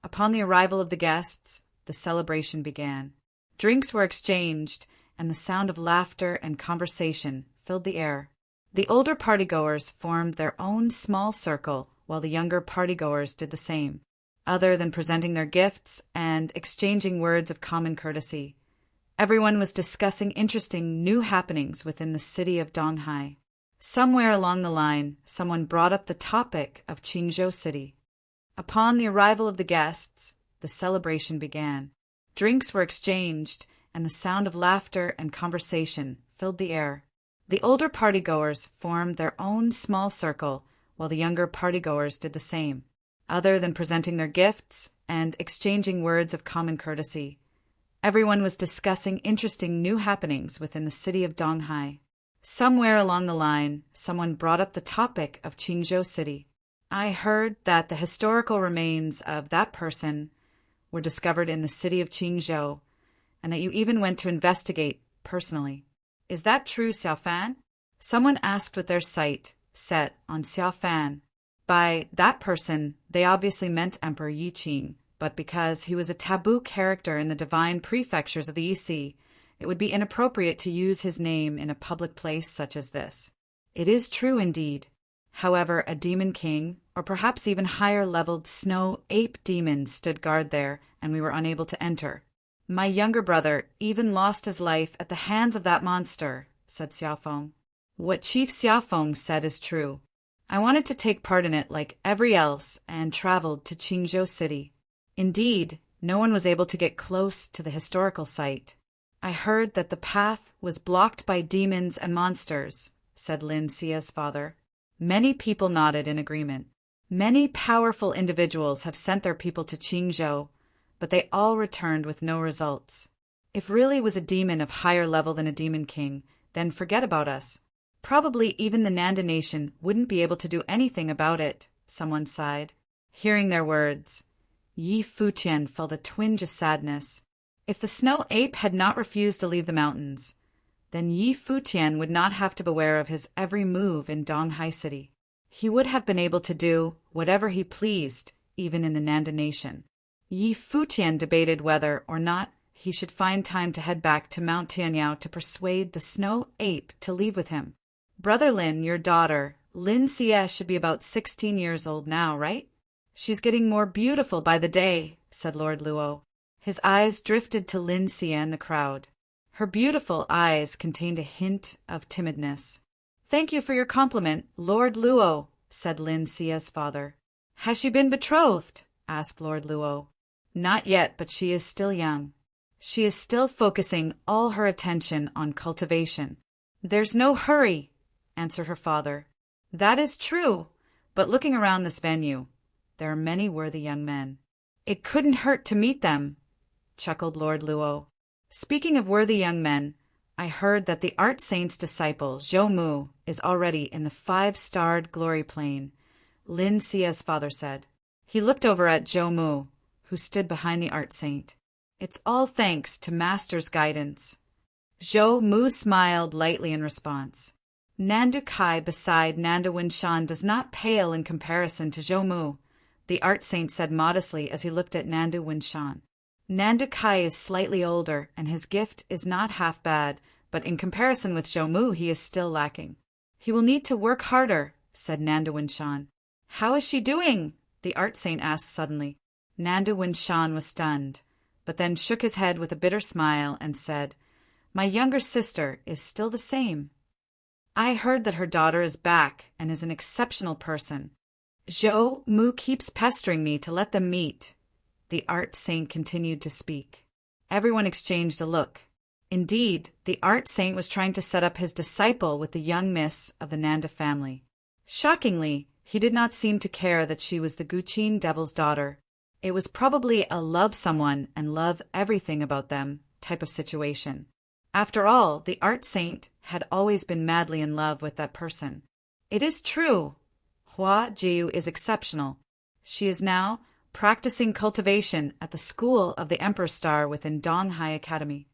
Speaker 1: Upon the arrival of the guests, the celebration began. Drinks were exchanged, and the sound of laughter and conversation filled the air. The older partygoers formed their own small circle, while the younger partygoers did the same, other than presenting their gifts and exchanging words of common courtesy. Everyone was discussing interesting new happenings within the city of Donghai. Somewhere along the line, someone brought up the topic of Qingzhou City. Upon the arrival of the guests, the celebration began. Drinks were exchanged, and the sound of laughter and conversation filled the air. The older partygoers formed their own small circle, while the younger partygoers did the same, other than presenting their gifts and exchanging words of common courtesy. Everyone was discussing interesting new happenings within the city of Donghai. Somewhere along the line, someone brought up the topic of Qingzhou City. I heard that the historical remains of that person were discovered in the city of Qingzhou, and that you even went to investigate personally. Is that true, Xiaofan? Someone asked with their sight set on Xiaofan. By that person, they obviously meant Emperor Yi Qing, but because he was a taboo character in the divine prefectures of the Yi, it would be inappropriate to use his name in a public place such as this. It is true indeed. However, a demon king, or perhaps even higher-leveled snow ape demons stood guard there, and we were unable to enter. My younger brother even lost his life at the hands of that monster, said Xiaofeng. What Chief Xiaofeng said is true. I wanted to take part in it like every else and traveled to Qingzhou City. Indeed, no one was able to get close to the historical site. I heard that the path was blocked by demons and monsters, said Lin Xia's father. Many people nodded in agreement. Many powerful individuals have sent their people to Qingzhou, but they all returned with no results. If really was a demon of higher level than a demon king, then forget about us. Probably even the Nanda nation wouldn't be able to do anything about it, someone sighed. Hearing their words, Yi Futian felt a twinge of sadness. If the snow ape had not refused to leave the mountains, then Yi Futian would not have to beware of his every move in Donghai City. He would have been able to do whatever he pleased, even in the Nanda nation. Yi Futian debated whether or not he should find time to head back to Mount Tianyao to persuade the snow ape to leave with him. Brother Lin, your daughter, Lin Xie, should be about 16 years old now, right? She's getting more beautiful by the day, said Lord Luo. His eyes drifted to Lin Xie and the crowd. Her beautiful eyes contained a hint of timidness. Thank you for your compliment, Lord Luo, said Lin Xie's father. Has she been betrothed? Asked Lord Luo. Not yet, but she is still young. She is still focusing all her attention on cultivation. There's no hurry, answered her father. That is true, but looking around this venue, there are many worthy young men. It couldn't hurt to meet them, chuckled Lord Luo. Speaking of worthy young men, I heard that the art saint's disciple, Zhou Mu, is already in the 5-starred glory plane, Lin Xia's father said. He looked over at Zhou Mu, who stood behind the art saint. It's all thanks to Master's guidance. Zhou Mu smiled lightly in response. Nandu Kai beside Nanda Winshan does not pale in comparison to Zhou Mu, the art saint said modestly as he looked at Nandu Winshan. Nandu Kai is slightly older, and his gift is not half bad, but in comparison with Zhou Mu he is still lacking. He will need to work harder, said Nandu Winshan. How is she doing? The art saint asked suddenly. Nandu Winshan was stunned, but then shook his head with a bitter smile and said, My younger sister is still the same. I heard that her daughter is back and is an exceptional person. Zhou Mu keeps pestering me to let them meet. The art saint continued to speak. Everyone exchanged a look. Indeed, the art saint was trying to set up his disciple with the young miss of the Nanda family. Shockingly, He did not seem to care that she was the Guqin devil's daughter. It was probably a love someone and love everything about them type of situation. After all, the art saint had always been madly in love with that person. It is true. Hua Jiu is exceptional. She is now practicing cultivation at the school of the Emperor Star within Donghai Academy.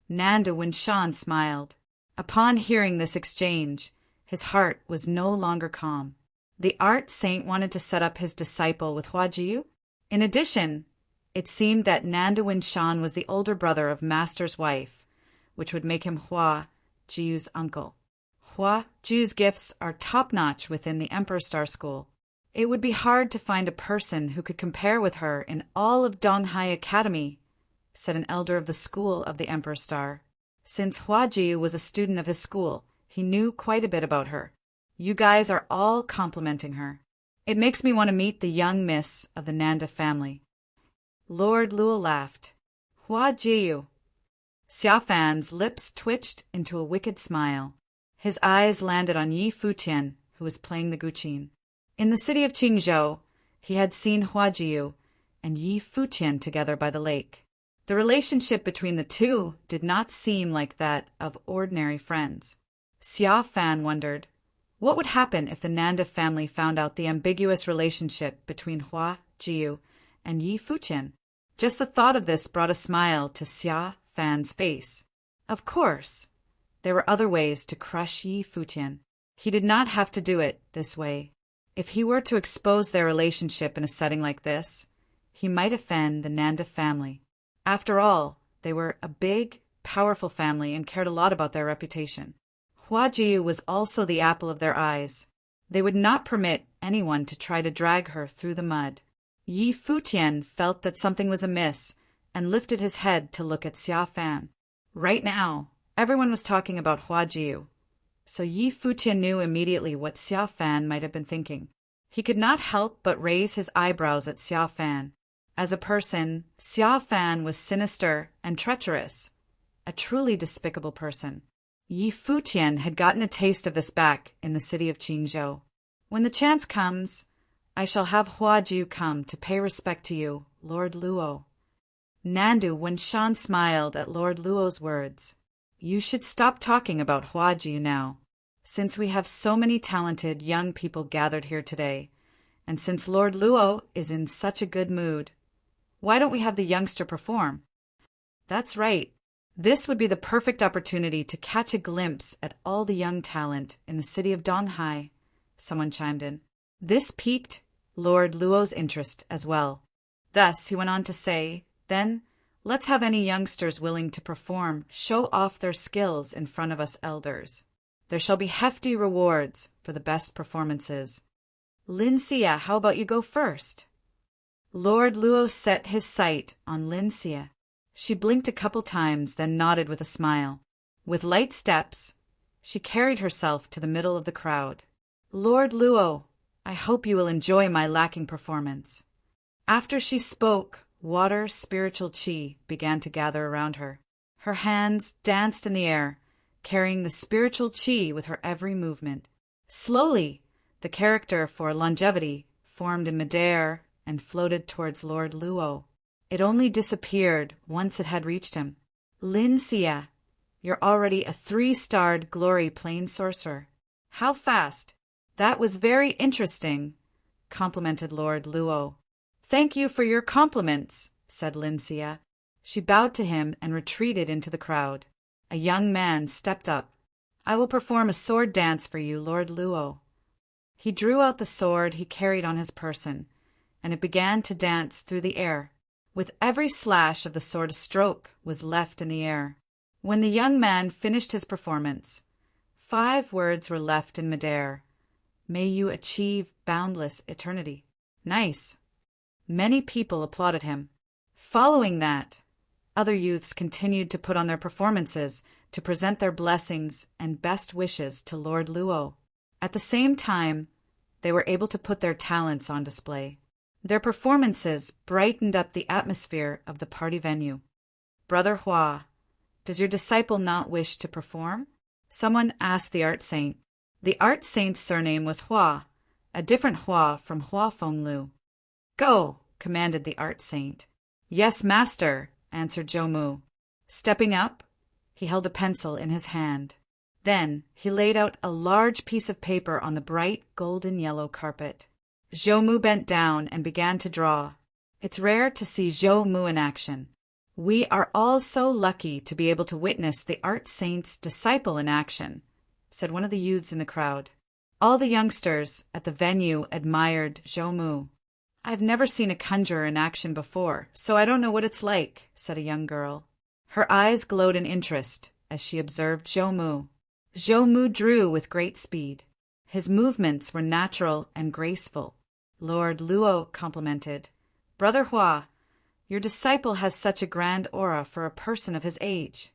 Speaker 1: Nanda Winshan smiled. Upon hearing this exchange, his heart was no longer calm. The art saint wanted to set up his disciple with Hua Jiu. In addition, it seemed that Nanda Winshan was the older brother of Master's wife, which would make him Hua Jiu's uncle. Hua Jiu's gifts are top-notch within the Emperor Star School. It would be hard to find a person who could compare with her in all of Donghai Academy, said an elder of the school of the Emperor Star. Since Hua Jiu was a student of his school, he knew quite a bit about her. You guys are all complimenting her. It makes me want to meet the young miss of the Nanda family. Lord Luo laughed. Hua Jiu. Xiaofan's lips twitched into a wicked smile. His eyes landed on Yi Futian, who was playing the Guqin. In the city of Qingzhou, he had seen Hua Jiu and Yi Futian together by the lake. The relationship between the two did not seem like that of ordinary friends. Xiaofan wondered, what would happen if the Nanda family found out the ambiguous relationship between Hua Jiu and Yi Futian? Just the thought of this brought a smile to Xiaofan's face. Of course, there were other ways to crush Yi Futian. He did not have to do it this way. If he were to expose their relationship in a setting like this, he might offend the Nanda family. After all, they were a big, powerful family and cared a lot about their reputation. Hua Jiu was also the apple of their eyes. They would not permit anyone to try to drag her through the mud. Yi Futian felt that something was amiss and lifted his head to look at Xiaofan. Right now, everyone was talking about Hua Jiu, so Yi Futian knew immediately what Xiaofan might have been thinking. He could not help but raise his eyebrows at Xiaofan. As a person, Xiaofan was sinister and treacherous, a truly despicable person. Yi Futian had gotten a taste of this back in the city of Qingzhou. When the chance comes, I shall have Hua Jiu come to pay respect to you, Lord Luo. Nandu Winshan smiled at Lord Luo's words. You should stop talking about Hua Jiu now, since we have so many talented young people gathered here today, and since Lord Luo is in such a good mood. Why don't we have the youngster perform? That's right. This would be the perfect opportunity to catch a glimpse at all the young talent in the city of Donghai, someone chimed in. This piqued Lord Luo's interest as well. Thus, he went on to say, then, let's have any youngsters willing to perform show off their skills in front of us elders. There shall be hefty rewards for the best performances. Lin Xia, how about you go first? Lord Luo set his sight on Lin Xia. She blinked a couple times, then nodded with a smile. With light steps, she carried herself to the middle of the crowd. Lord Luo, I hope you will enjoy my lacking performance. After she spoke, water spiritual qi began to gather around her. Her hands danced in the air, carrying the spiritual qi with her every movement. Slowly, the character for longevity formed in midair and floated towards Lord Luo. It only disappeared once it had reached him. Lin Xia, you're already a 3-starred glory plane sorcerer. How fast! That was very interesting, complimented Lord Luo. Thank you for your compliments, said Lin Xia. She bowed to him and retreated into the crowd. A young man stepped up. I will perform a sword dance for you, Lord Luo. He drew out the sword he carried on his person, and it began to dance through the air. With every slash of the sword a stroke was left in the air. When the young man finished his performance, 5 words were left in midair. May you achieve boundless eternity. Nice. Many people applauded him. Following that, other youths continued to put on their performances to present their blessings and best wishes to Lord Luo. At the same time, they were able to put their talents on display. Their performances brightened up the atmosphere of the party venue. Brother Hua, does your disciple not wish to perform? Someone asked the art saint. The art saint's surname was Hua, a different Hua from Hua Fenglu. "Go!" commanded the art saint. "Yes, master," answered Zhou. Stepping up, he held a pencil in his hand. Then he laid out a large piece of paper on the bright golden yellow carpet. Zhou bent down and began to draw. It's rare to see Zhou in action. We are all so lucky to be able to witness the art saint's disciple in action, said one of the youths in the crowd. All the youngsters at the venue admired Zhou. "I've never seen a conjurer in action before, so I don't know what it's like," said a young girl. Her eyes glowed in interest as she observed Zhou. Zhou drew with great speed. His movements were natural and graceful. Lord Luo complimented, "Brother Hua, your disciple has such a grand aura for a person of his age."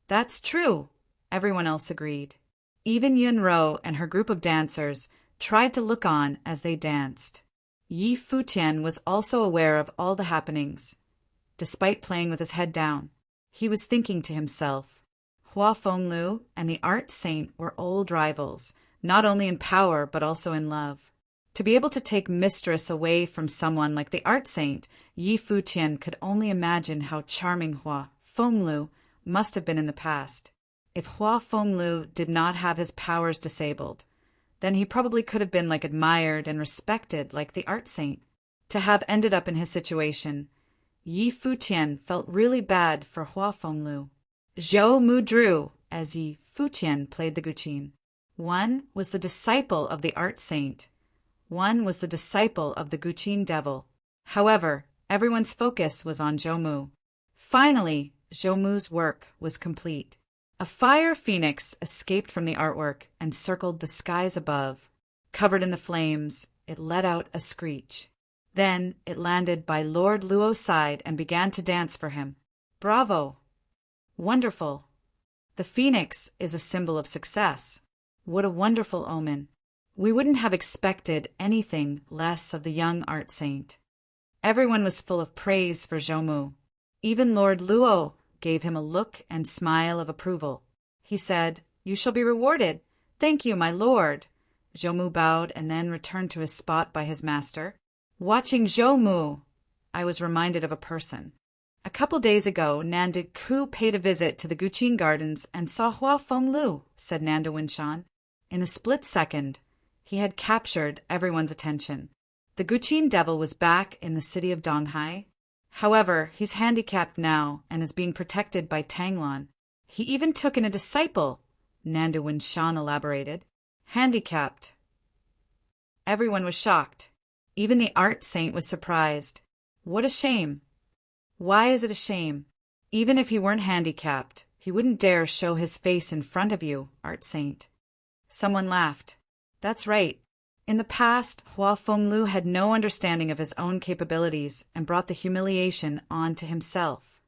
Speaker 1: "That's true," everyone else agreed. Even Yunro and her group of dancers tried to look on as they danced. Yi Futian was also aware of all the happenings. Despite playing with his head down, he was thinking to himself, Hua Fenglu and the art saint were old rivals, not only in power but also in love. To be able to take mistress away from someone like the art saint, Yi Futian could only imagine how charming Hua Fenglu must have been in the past. If Hua Fenglu did not have his powers disabled, then he probably could have been admired and respected like the art saint. To have ended up in his situation, Yi Futian felt really bad for Hua Fenglu. Zhou drew as Yi Futian played the guqin. One was the disciple of the art saint. One was the disciple of the guqin devil. However, everyone's focus was on Zhou. Finally, Zhou's work was complete. A fire phoenix escaped from the artwork and circled the skies above. Covered in the flames, it let out a screech. Then it landed by Lord Luo's side and began to dance for him. "Bravo! Wonderful! The phoenix is a symbol of success. What a wonderful omen. We wouldn't have expected anything less of the young art saint." Everyone was full of praise for Zhou. Even Lord Luo gave him a look and smile of approval. He said, "You shall be rewarded. Thank you, my lord." Zhou bowed and then returned to his spot by his master. Watching Zhou, I was reminded of a person. A couple days ago, Nanda Ku paid a visit to the Guqin Gardens and saw Hua Fenglu, said Nanda Winshan. In a split second, he had captured everyone's attention. The Guqin devil was back in the city of Donghai. However, he's handicapped now and is being protected by Tanglon. He even took in a disciple, Nanda Winshan elaborated. Handicapped. Everyone was shocked. Even the art saint was surprised. What a shame. Why is it a shame? Even if he weren't handicapped, he wouldn't dare show his face in front of you, art saint. Someone laughed. That's right. In the past, Hua Fenglu had no understanding of his own capabilities and brought the humiliation on to himself.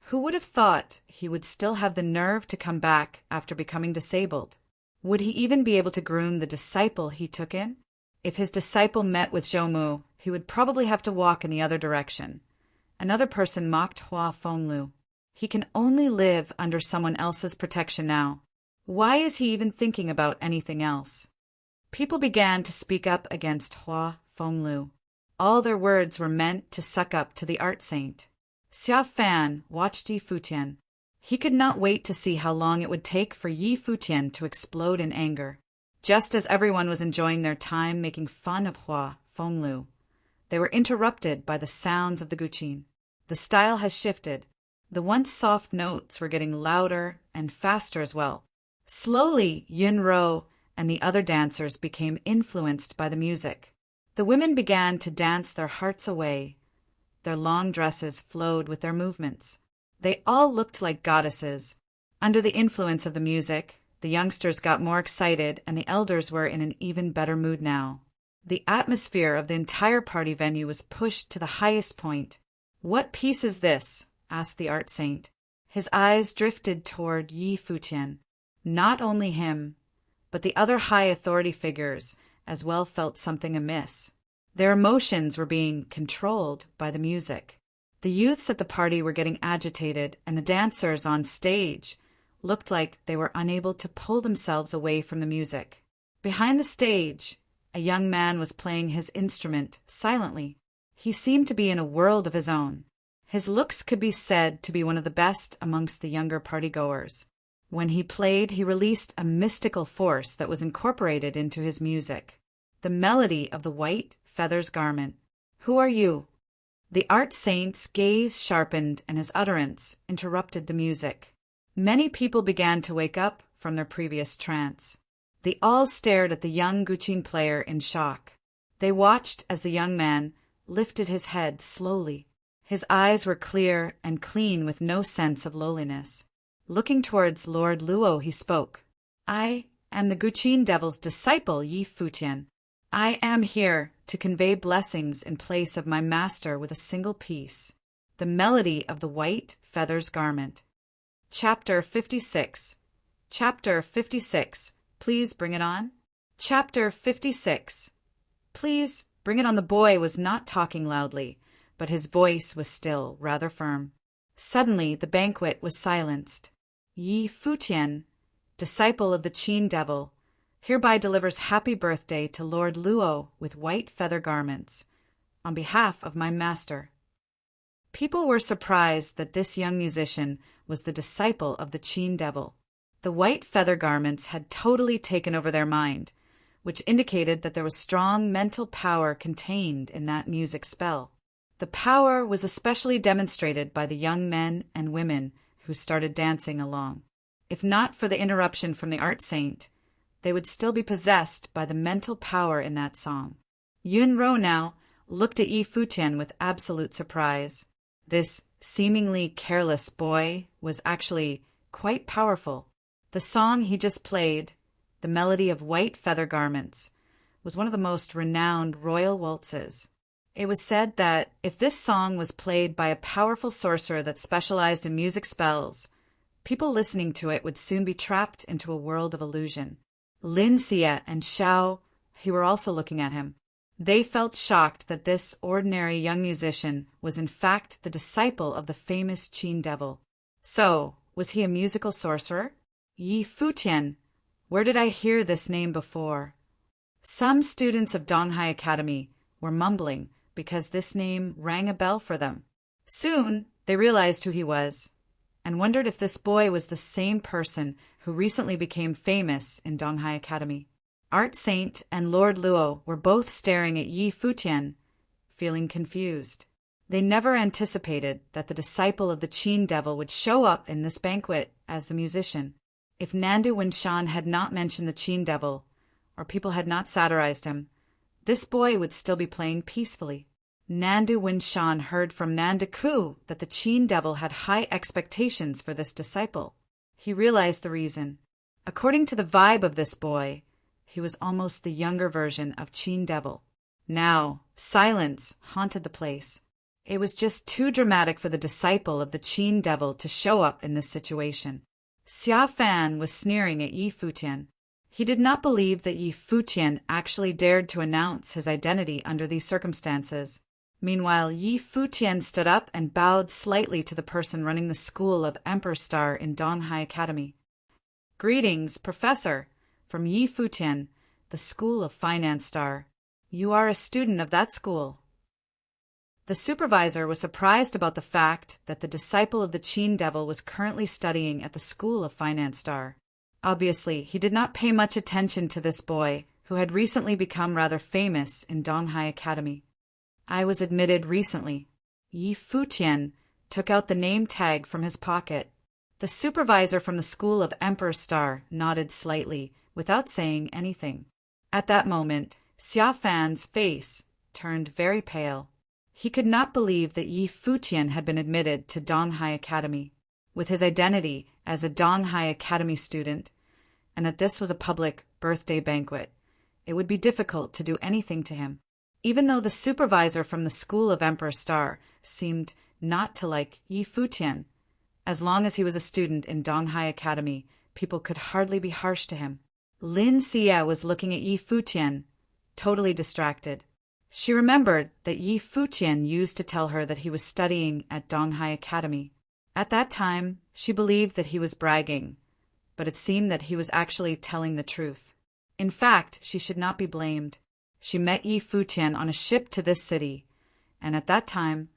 Speaker 1: Who would have thought he would still have the nerve to come back after becoming disabled? Would he even be able to groom the disciple he took in? If his disciple met with Zhou, he would probably have to walk in the other direction. Another person mocked Hua Fenglu. He can only live under someone else's protection now. Why is he even thinking about anything else? People began to speak up against Hua Fenglu. All their words were meant to suck up to the art saint. Xia Fan watched Yi Futian. He could not wait to see how long it would take for Yi Futian to explode in anger. Just as everyone was enjoying their time making fun of Hua Fenglu, they were interrupted by the sounds of the guqin. The style has shifted. The once soft notes were getting louder and faster as well. Slowly, Yunro and the other dancers became influenced by the music. The women began to dance their hearts away. Their long dresses flowed with their movements. They all looked like goddesses. Under the influence of the music, the youngsters got more excited and the elders were in an even better mood now. The atmosphere of the entire party venue was pushed to the highest point. "What piece is this?" asked the art saint. His eyes drifted toward Yi Futian. Not only him, but the other high authority figures as well felt something amiss. Their emotions were being controlled by the music. The youths at the party were getting agitated, and the dancers on stage looked like they were unable to pull themselves away from the music. Behind the stage, a young man was playing his instrument silently. He seemed to be in a world of his own. His looks could be said to be one of the best amongst the younger partygoers. When he played, he released a mystical force that was incorporated into his music. The melody of the white feather's garment. "Who are you?" The art saint's gaze sharpened and his utterance interrupted the music. Many people began to wake up from their previous trance. They all stared at the young guqin player in shock. They watched as the young man lifted his head slowly. His eyes were clear and clean with no sense of lowliness. Looking towards Lord Luo, he spoke. "I am the Guqin devil's disciple, Yi Futian. I am here to convey blessings in place of my master with a single piece, the melody of the white feather's garment." Chapter 56. Chapter 56. Please bring it on. Chapter 56. Please bring it on. The boy was not talking loudly, but his voice was still rather firm. Suddenly the banquet was silenced. Yi Futian, disciple of the Qin devil, hereby delivers happy birthday to Lord Luo with white feather garments, on behalf of my master. People were surprised that this young musician was the disciple of the Qin devil. The white feather garments had totally taken over their mind, which indicated that there was strong mental power contained in that music spell. The power was especially demonstrated by the young men and women who started dancing along. If not for the interruption from the art saint, they would still be possessed by the mental power in that song. Yun Ro now looked at Yi Futian with absolute surprise. This seemingly careless boy was actually quite powerful. The song he just played, the melody of white feather garments, was one of the most renowned royal waltzes. It was said that if this song was played by a powerful sorcerer that specialized in music spells, people listening to it would soon be trapped into a world of illusion. Lin Xie and Xiao, who were also looking at him, they felt shocked that this ordinary young musician was in fact the disciple of the famous Qin devil. So, was he a musical sorcerer? Yi Futian, where did I hear this name before? Some students of Donghai Academy were mumbling because this name rang a bell for them. Soon, they realized who he was and wondered if this boy was the same person who recently became famous in Donghai Academy. Art Saint and Lord Luo were both staring at Yi Futian, feeling confused. They never anticipated that the disciple of the Qin devil would show up in this banquet as the musician. If Nandu Winshan had not mentioned the Qin devil, or people had not satirized him, this boy would still be playing peacefully. Nandu Winshan heard from Nanda Ku that the Qin devil had high expectations for this disciple. He realized the reason. According to the vibe of this boy, he was almost the younger version of Qin devil. Now, silence haunted the place. It was just too dramatic for the disciple of the Qin devil to show up in this situation. Xia Fan was sneering at Yi Futian. He did not believe that Yi Futian actually dared to announce his identity under these circumstances. Meanwhile, Yi Futian stood up and bowed slightly to the person running the school of Emperor Star in Donghai Academy. "Greetings, Professor, from Yi Futian, the School of Finance Star. You are a student of that school." The supervisor was surprised about the fact that the disciple of the Qin devil was currently studying at the School of Finance Star. Obviously, he did not pay much attention to this boy, who had recently become rather famous in Donghai Academy. "I was admitted recently." Yi Futian took out the name tag from his pocket. The supervisor from the School of Emperor Star nodded slightly, without saying anything. At that moment, Xia Fan's face turned very pale. He could not believe that Yi Futian had been admitted to Donghai Academy, with his identity as a Donghai Academy student, and that this was a public birthday banquet. It would be difficult to do anything to him. Even though the supervisor from the School of Emperor Star seemed not to like Yi Futian, as long as he was a student in Donghai Academy, people could hardly be harsh to him. Lin Xie was looking at Yi Futian, totally distracted. She remembered that Yi Futian used to tell her that he was studying at Donghai Academy. At that time, she believed that he was bragging, but it seemed that he was actually telling the truth. In fact, she should not be blamed. she met Yi Futian on a ship to this city, and at that time,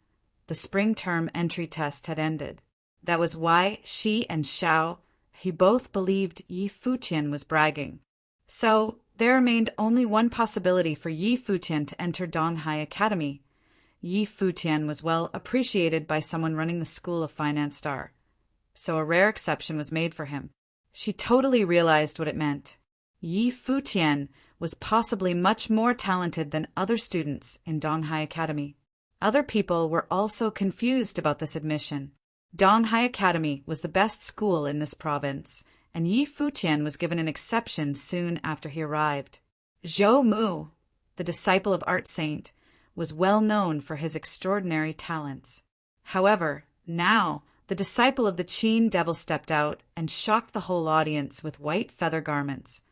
Speaker 1: the spring term entry test had ended. That was why she and Xiao, he both believed Yi Futian was bragging. So, there remained only one possibility for Yi Futian to enter Donghai Academy. Yi Futian was well appreciated by someone running the School of Finance Star, so a rare exception was made for him. She totally realized what it meant. Yi Futian was possibly much more talented than other students in Donghai Academy. Other people were also confused about this admission. Donghai Academy was the best school in this province, and Yi Futian was given an exception soon after he arrived. Zhou Mu, the disciple of Art Saint, was well known for his extraordinary talents. However, now the disciple of the Qin devil stepped out and shocked the whole audience with white feather garments,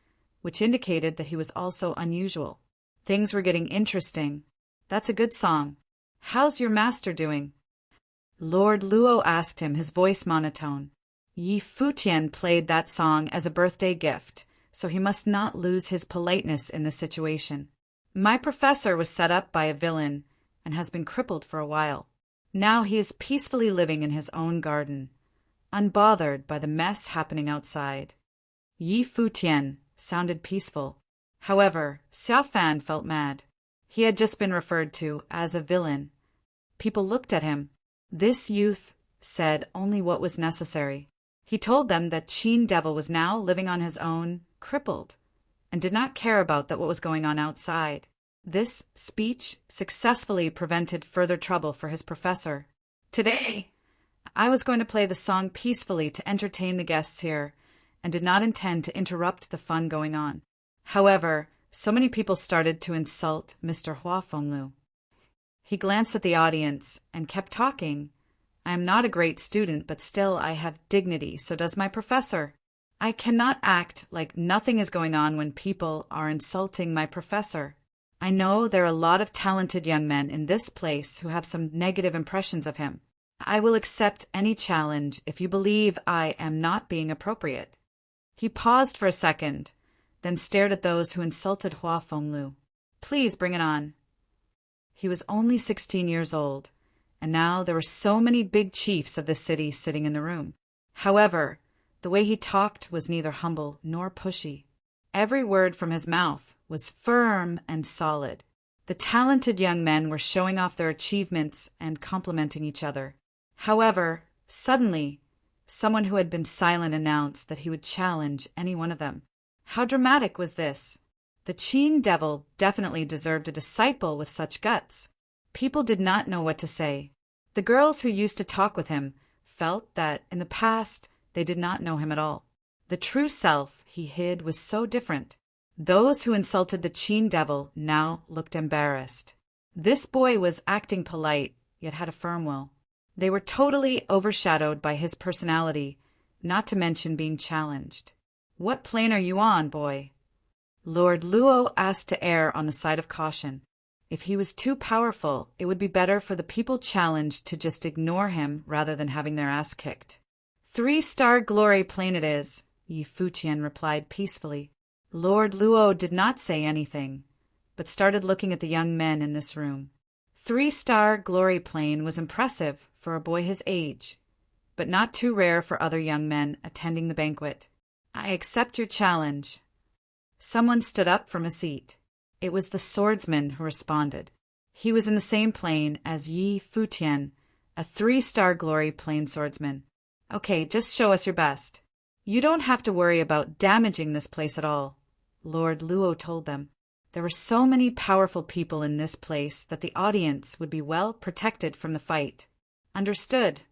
Speaker 1: which indicated that he was also unusual. Things were getting interesting. That's a good song. How's your master doing? Lord Luo asked him, his voice monotone. Yi Futian played that song as a birthday gift, so he must not lose his politeness in this situation. My professor was set up by a villain and has been crippled for a while. Now he is peacefully living in his own garden, unbothered by the mess happening outside. Yi Futian sounded peaceful. However, Xiao Fan felt mad. He had just been referred to as a villain. People looked at him. This youth said only what was necessary. He told them that Qin Devil was now living on his own, crippled, and did not care about what was going on outside. This speech successfully prevented further trouble for his professor. Today, I was going to play the song peacefully to entertain the guests here, and did not intend to interrupt the fun going on. However, so many people started to insult Mr. Hua Fenglu. He glanced at the audience and kept talking. I am not a great student, but still I have dignity, so does my professor. I cannot act like nothing is going on when people are insulting my professor. I know there are a lot of talented young men in this place who have some negative impressions of him. I will accept any challenge if you believe I am not being appropriate. He paused for a second, then stared at those who insulted Hua Fenglu. Please bring it on. He was only 16 years old, and now there were so many big chiefs of the city sitting in the room. However, the way he talked was neither humble nor pushy. Every word from his mouth was firm and solid. The talented young men were showing off their achievements and complimenting each other. However, suddenly, someone who had been silent announced that he would challenge any one of them. How dramatic was this? The Qin Devil definitely deserved a disciple with such guts. People did not know what to say. The girls who used to talk with him felt that in the past they did not know him at all. The true self he hid was so different. Those who insulted the Qin Devil now looked embarrassed. This boy was acting polite, yet had a firm will. They were totally overshadowed by his personality, not to mention being challenged. What plane are you on, boy? Lord Luo asked to err on the side of caution. If he was too powerful, it would be better for the people challenged to just ignore him rather than having their ass kicked. 3-star glory plane it is, Yi Futian replied peacefully. Lord Luo did not say anything, but started looking at the young men in this room. 3-star glory plane was impressive for a boy his age, but not too rare for other young men attending the banquet. I accept your challenge. Someone stood up from a seat. It was the swordsman who responded. He was in the same plane as Yi Futian, a 3-star glory plane swordsman. Okay, just show us your best. You don't have to worry about damaging this place at all, Lord Luo told them. There were so many powerful people in this place that the audience would be well protected from the fight. Understood.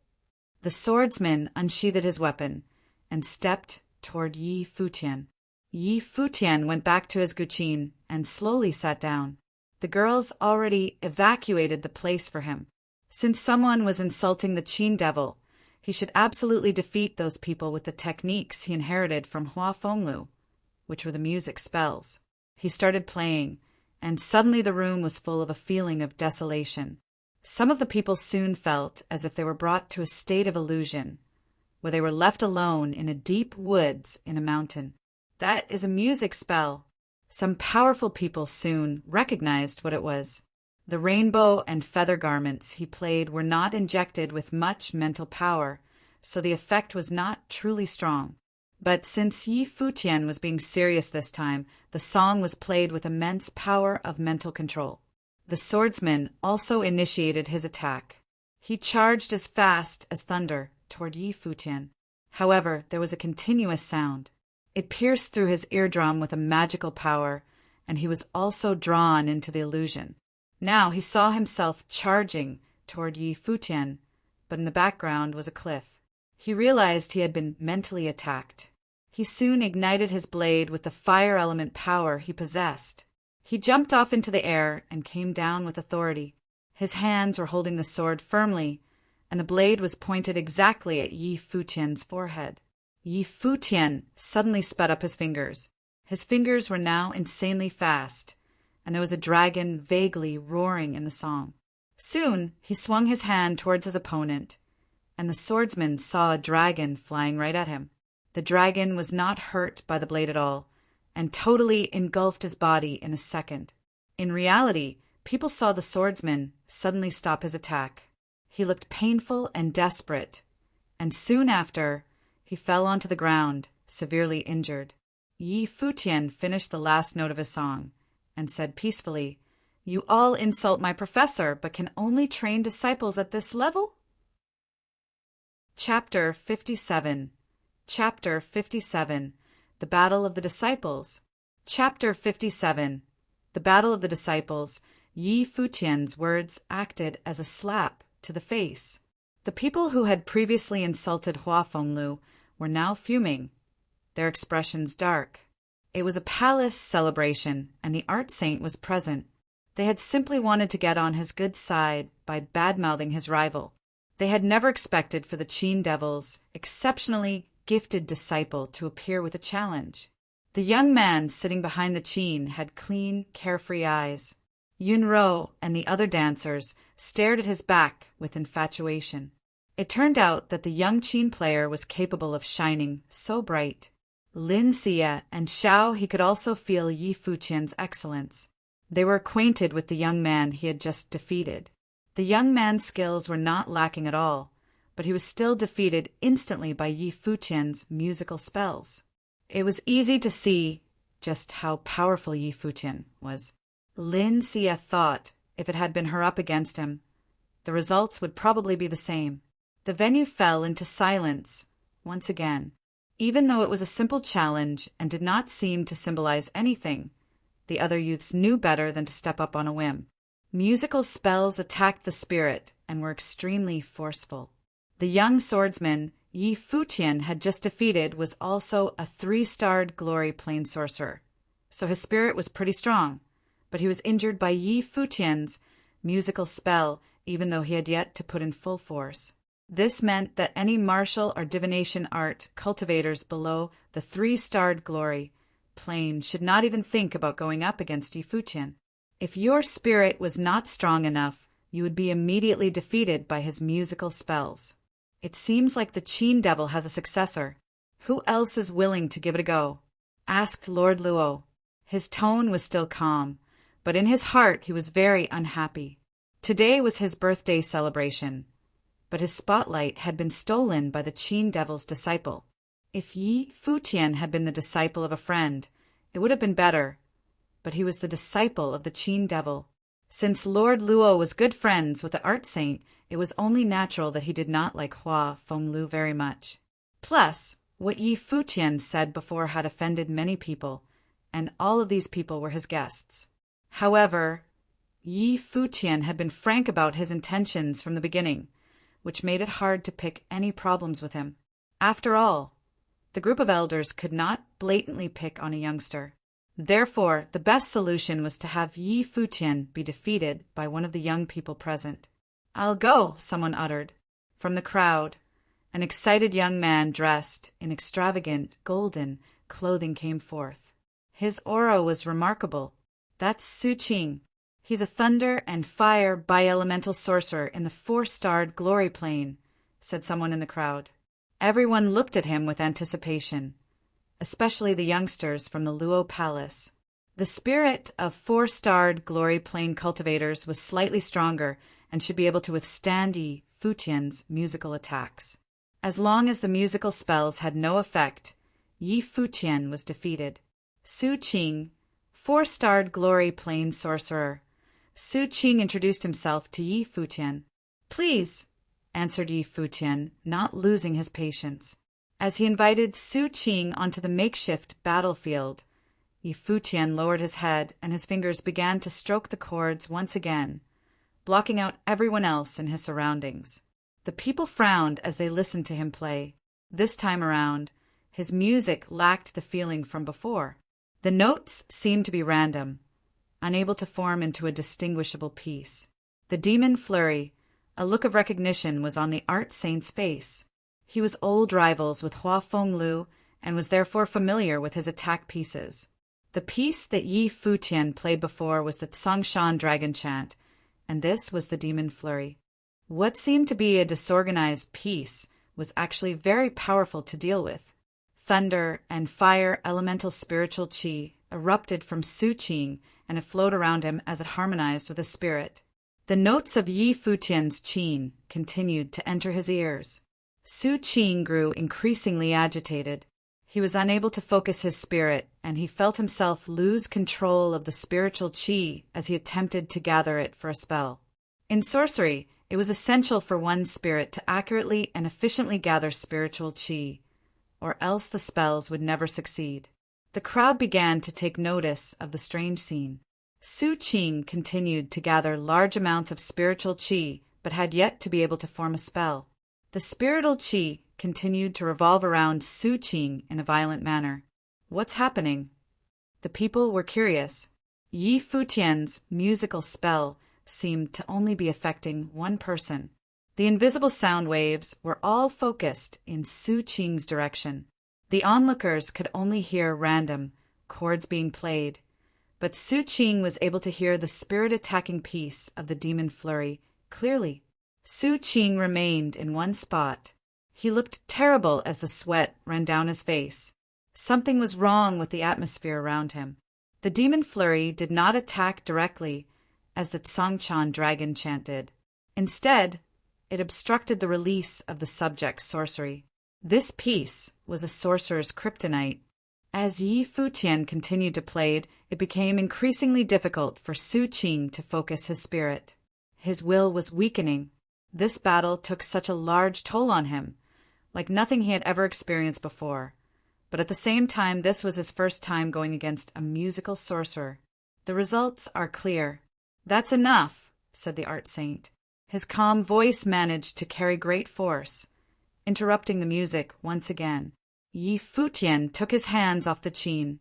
Speaker 1: The swordsman unsheathed his weapon and stepped toward Yi Futian. Yi Futian went back to his guqin and slowly sat down. The girls already evacuated the place for him. Since someone was insulting the Qin Devil, he should absolutely defeat those people with the techniques he inherited from Hua Fenglu, which were the music spells. He started playing, and suddenly the room was full of a feeling of desolation. Some of the people soon felt as if they were brought to a state of illusion, where they were left alone in a deep woods in a mountain. That is a music spell. Some powerful people soon recognized what it was. The rainbow and feather garments he played were not injected with much mental power, so the effect was not truly strong. But since Yi Futian was being serious this time, the song was played with immense power of mental control. The swordsman also initiated his attack. He charged as fast as thunder toward Yi Futian. However, there was a continuous sound. It pierced through his eardrum with a magical power, and he was also drawn into the illusion. Now he saw himself charging toward Yi Futian, but in the background was a cliff. He realized he had been mentally attacked. He soon ignited his blade with the fire element power he possessed. He jumped off into the air and came down with authority. His hands were holding the sword firmly, and the blade was pointed exactly at Yi Futian's forehead. Yi Futian suddenly sped up his fingers. His fingers were now insanely fast, and there was a dragon vaguely roaring in the song. Soon he swung his hand towards his opponent, and the swordsman saw a dragon flying right at him. The dragon was not hurt by the blade at all, and totally engulfed his body in a second. In reality, people saw the swordsman suddenly stop his attack. He looked painful and desperate, and soon after, he fell onto the ground, severely injured. Yi Futian finished the last note of his song, and said peacefully, "You all insult my professor, but can only train disciples at this level?" Chapter 57. Chapter 57. The Battle of the Disciples. Chapter 57. The Battle of the Disciples. Yi Futian's words acted as a slap to the face. The people who had previously insulted Hua Fenglu were now fuming, their expressions dark. It was a palace celebration, and the art saint was present. They had simply wanted to get on his good side by bad-mouthing his rival. They had never expected for the Qin Devil's exceptionally gifted disciple to appear with a challenge. The young man sitting behind the Qin had clean, carefree eyes. Yunro and the other dancers stared at his back with infatuation. It turned out that the young Qin player was capable of shining so bright. Lin Xie and Xiao he could also feel Yi Futian's excellence. They were acquainted with the young man he had just defeated. The young man's skills were not lacking at all, but he was still defeated instantly by Yi Futian's musical spells. It was easy to see just how powerful Yi Futian was. Lin Xie thought if it had been her up against him, the results would probably be the same. The venue fell into silence once again. Even though it was a simple challenge and did not seem to symbolize anything, the other youths knew better than to step up on a whim. Musical spells attacked the spirit and were extremely forceful. The young swordsman Yi Futian had just defeated was also a 3-starred glory plane sorcerer, so his spirit was pretty strong, but he was injured by Yi Futian's musical spell even though he had yet to put in full force. This meant that any martial or divination art cultivators below the 3-starred glory plane should not even think about going up against Yi Futian. If your spirit was not strong enough, you would be immediately defeated by his musical spells. It seems like the Qin Devil has a successor. Who else is willing to give it a go? Asked Lord Luo. His tone was still calm, but in his heart he was very unhappy. Today was his birthday celebration, but his spotlight had been stolen by the Qin Devil's disciple. If Yi Futian had been the disciple of a friend, it would have been better, but he was the disciple of the Qin Devil. Since Lord Luo was good friends with the art saint, it was only natural that he did not like Hua Fenglu very much. Plus, what Yi Futian said before had offended many people, and all of these people were his guests. However, Yi Futian had been frank about his intentions from the beginning, which made it hard to pick any problems with him. After all, the group of elders could not blatantly pick on a youngster. Therefore, the best solution was to have Yi Futian be defeated by one of the young people present. "I'll go," someone uttered. From the crowd, an excited young man dressed in extravagant, golden clothing came forth. His aura was remarkable. "That's Su Qing. He's a thunder and fire bi-elemental sorcerer in the 4-starred glory plane," said someone in the crowd. Everyone looked at him with anticipation, especially the youngsters from the Luo Palace. The spirit of 4-starred glory plane cultivators was slightly stronger and should be able to withstand Yi Futian's musical attacks. As long as the musical spells had no effect, Yi Futian was defeated. Su Qing, 4-starred glory plane sorcerer. Su Qing introduced himself to Yi Futian. "Please," answered Yi Futian, not losing his patience. As he invited Su Qing onto the makeshift battlefield, Yi Futian lowered his head and his fingers began to stroke the chords once again, blocking out everyone else in his surroundings. The people frowned as they listened to him play. This time around, his music lacked the feeling from before. The notes seemed to be random, unable to form into a distinguishable piece. The demon flurry, a look of recognition, was on the art saint's face. He was old rivals with Hua Fenglu and was therefore familiar with his attack pieces. The piece that Yi Futian played before was the Tsongshan Dragon Chant, and this was the demon flurry. What seemed to be a disorganized piece was actually very powerful to deal with. Thunder and fire elemental spiritual qi erupted from Su Qing, and it flowed around him as it harmonized with his spirit. The notes of Yi Futian's qin continued to enter his ears. Su Qing grew increasingly agitated. He was unable to focus his spirit, and he felt himself lose control of the spiritual qi as he attempted to gather it for a spell. In sorcery, it was essential for one's spirit to accurately and efficiently gather spiritual qi, or else the spells would never succeed. The crowd began to take notice of the strange scene. Su Qing continued to gather large amounts of spiritual qi, but had yet to be able to form a spell. The spiritual qi continued to revolve around Su Qing in a violent manner. What's happening? The people were curious. Yi Futian's musical spell seemed to only be affecting one person. The invisible sound waves were all focused in Su Qing's direction. The onlookers could only hear random chords being played, but Su Qing was able to hear the spirit-attacking piece of the demon flurry clearly. Su Qing remained in one spot. He looked terrible as the sweat ran down his face. Something was wrong with the atmosphere around him. The demon flurry did not attack directly, as the Tsongshan Dragon Chant did. Instead, it obstructed the release of the subject's sorcery. This piece was a sorcerer's kryptonite. As Yi Futian continued to play, it became increasingly difficult for Su Qing to focus his spirit. His will was weakening. This battle took such a large toll on him, like nothing he had ever experienced before. But at the same time, this was his first time going against a musical sorcerer. The results are clear. "That's enough," said the art saint. His calm voice managed to carry great force, interrupting the music once again. Yi Futian took his hands off the qin,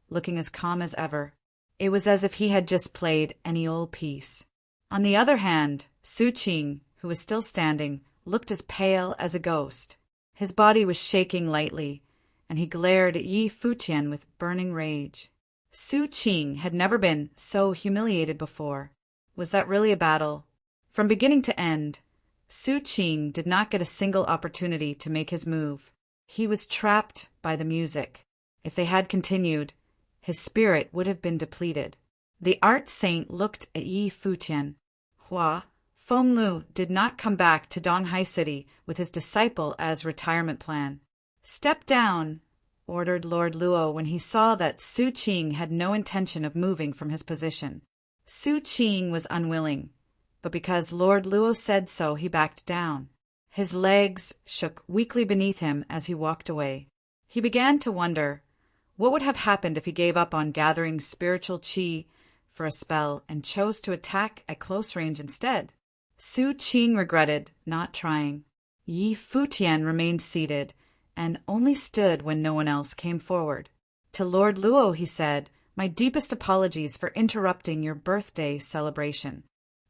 Speaker 1: looking as calm as ever. It was as if he had just played any old piece. On the other hand, Su Qing, who was still standing, looked as pale as a ghost. His body was shaking lightly, and he glared at Yi Futian with burning rage. Su Qing had never been so humiliated before. Was that really a battle? From beginning to end, Su Qing did not get a single opportunity to make his move. He was trapped by the music. If they had continued, his spirit would have been depleted. The art saint looked at Yi Futian. Hua Fenglu did not come back to Donghai City with his disciple as retirement plan. "Step down," ordered Lord Luo when he saw that Su Qing had no intention of moving from his position. Su Qing was unwilling, but because Lord Luo said so, he backed down. His legs shook weakly beneath him as he walked away. He began to wonder what would have happened if he gave up on gathering spiritual qi for a spell and chose to attack at close range instead. Su Qing regretted not trying. Yi Futian remained seated and only stood when no one else came forward. To Lord Luo he said, "My deepest apologies for interrupting your birthday celebration.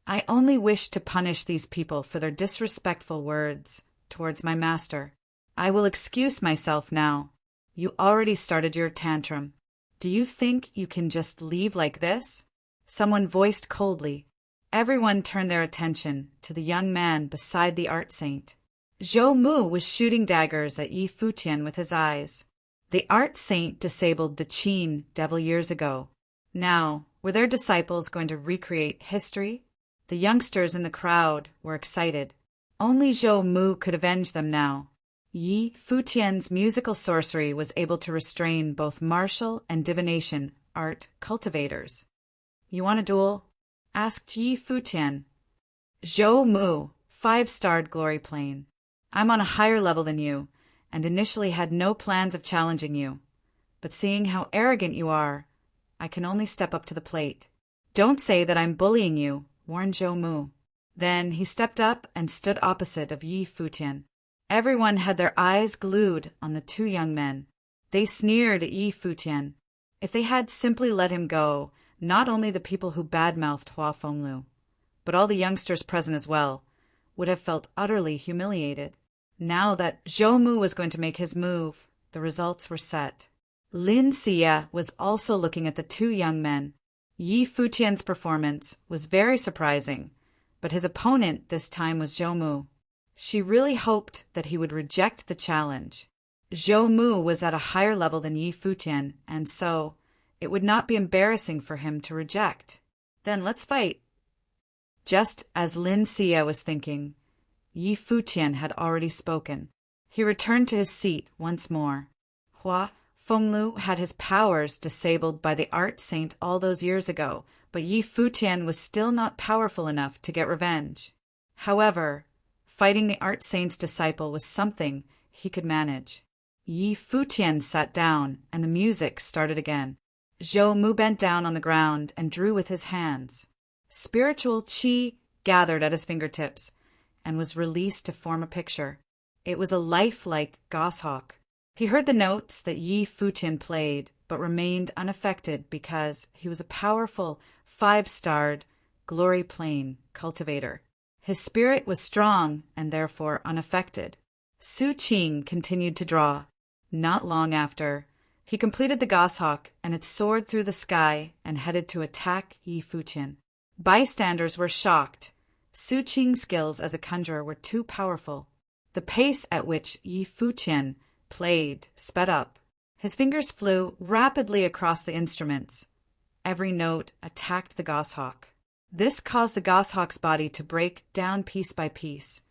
Speaker 1: I only wish to punish these people for their disrespectful words towards my master. I will excuse myself now. You already started your tantrum. Do you think you can just leave like this?" Someone voiced coldly. Everyone turned their attention to the young man beside the art saint. Zhou Mu was shooting daggers at Yi Futian with his eyes. The art saint disabled the Qin devil years ago. Now, were their disciples going to recreate history? The youngsters in the crowd were excited. Only Zhou Mu could avenge them now. Yi Futian's musical sorcery was able to restrain both martial and divination art cultivators. "You want a duel?" asked Yi Futian. "Zhou Mu, 5-starred glory plane. I'm on a higher level than you, and initially had no plans of challenging you. But seeing how arrogant you are, I can only step up to the plate." "Don't say that I'm bullying you," warned Zhou Mu. Then he stepped up and stood opposite of Yi Futian. Everyone had their eyes glued on the two young men. They sneered at Yi Futian. If they had simply let him go, not only the people who badmouthed Hua Fenglu, but all the youngsters present as well, would have felt utterly humiliated. Now that Zhou Mu was going to make his move, the results were set. Lin Xia was also looking at the two young men. Yi Futian's performance was very surprising, but his opponent this time was Zhou Mu. She really hoped that he would reject the challenge. Zhou Mu was at a higher level than Yi Futian, and so it would not be embarrassing for him to reject. "Then let's fight." Just as Lin Xia was thinking, Yi Futian had already spoken. He returned to his seat once more. Hua Fenglu had his powers disabled by the art saint all those years ago, but Yi Futian was still not powerful enough to get revenge. However, fighting the art saint's disciple was something he could manage. Yi Futian sat down, and the music started again. Zhou Mu bent down on the ground and drew with his hands. Spiritual qi gathered at his fingertips and was released to form a picture. It was a lifelike goshawk. He heard the notes that Yi Futian played, but remained unaffected because he was a powerful 5-starred glory plane cultivator. His spirit was strong and therefore unaffected. Su Qing continued to draw. Not long after, he completed the goshawk and it soared through the sky and headed to attack Yi Futian. Bystanders were shocked. Su Qing's skills as a conjurer were too powerful. The pace at which Yi Futian played sped up. His fingers flew rapidly across the instruments. Every note attacked the goshawk. This caused the goshawk's body to break down piece by piece,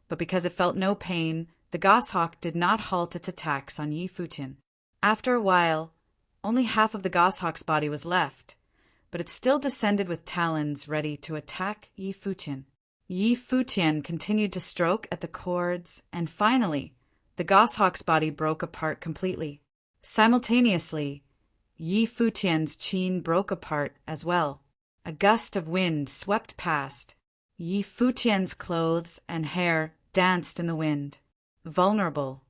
Speaker 1: but because it felt no pain, the goshawk did not halt its attacks on Yi Futian. After a while, only half of the goshawk's body was left, but it still descended with talons ready to attack Yi Futian. Yi Futian continued to stroke at the cords, and finally, the goshawk's body broke apart completely. Simultaneously, Yi Futian's qin broke apart as well. A gust of wind swept past. Yi Futian's clothes and hair danced in the wind. Vulnerable.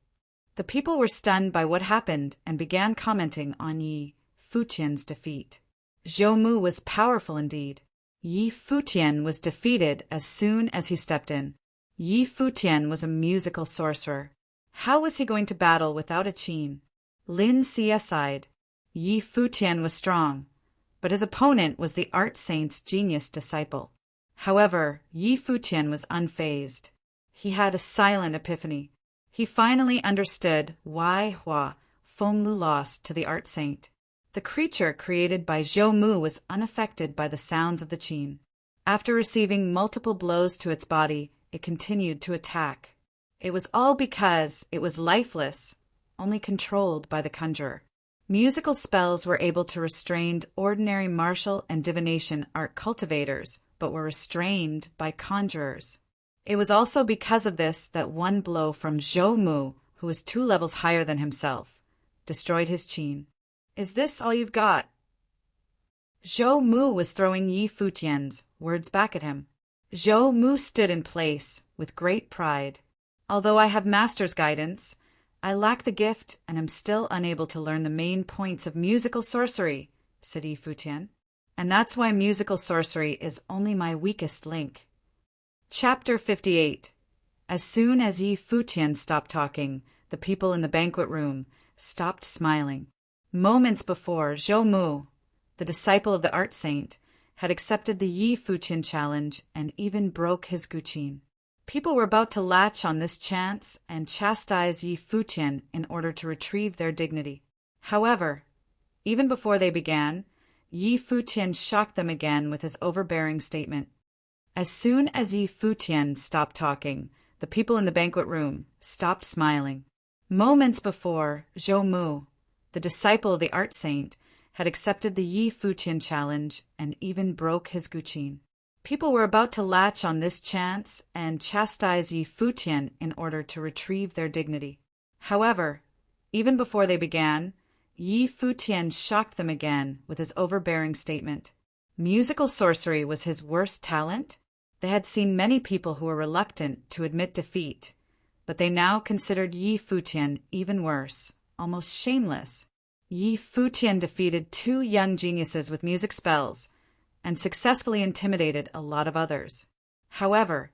Speaker 1: The people were stunned by what happened and began commenting on Yi Futian's defeat. Zhou Mu was powerful indeed. Yi Futian was defeated as soon as he stepped in. Yi Futian was a musical sorcerer. How was he going to battle without a qin? Lin Xia sighed. Yi Futian was strong, but his opponent was the art saint's genius disciple. However, Yi Futian was unfazed. He had a silent epiphany. He finally understood why Hua Fenglu lost to the art saint. The creature created by Zhou Mu was unaffected by the sounds of the qin. After receiving multiple blows to its body, it continued to attack. It was all because it was lifeless, only controlled by the conjurer. Musical spells were able to restrain ordinary martial and divination art cultivators, but were restrained by conjurers. It was also because of this that one blow from Zhou Mu, who was 2 levels higher than himself, destroyed his qin. "Is this all you've got?" Zhou Mu was throwing Yi Futian's words back at him. Zhou Mu stood in place with great pride. "Although I have master's guidance, I lack the gift and am still unable to learn the main points of musical sorcery," said Yi Futian. "And that's why musical sorcery is only my weakest link." Chapter 58. As soon as Yi Futian stopped talking, the people in the banquet room stopped smiling. Moments before, Zhou Mu, the disciple of the art saint, had accepted the Yi Futian challenge and even broke his guqin. People were about to latch on this chance and chastise Yi Futian in order to retrieve their dignity. However, even before they began, Yi Futian shocked them again with his overbearing statement. As soon as Yi Futian stopped talking, the people in the banquet room stopped smiling. Moments before, Zhou Mu, the disciple of the art saint, had accepted the Yi Futian challenge and even broke his guqin. People were about to latch on this chance and chastise Yi Futian in order to retrieve their dignity. However, even before they began, Yi Futian shocked them again with his overbearing statement. Musical sorcery was his worst talent? They had seen many people who were reluctant to admit defeat, but they now considered Yi Futian even worse, almost shameless. Yi Futian defeated 2 young geniuses with music spells and successfully intimidated a lot of others. However,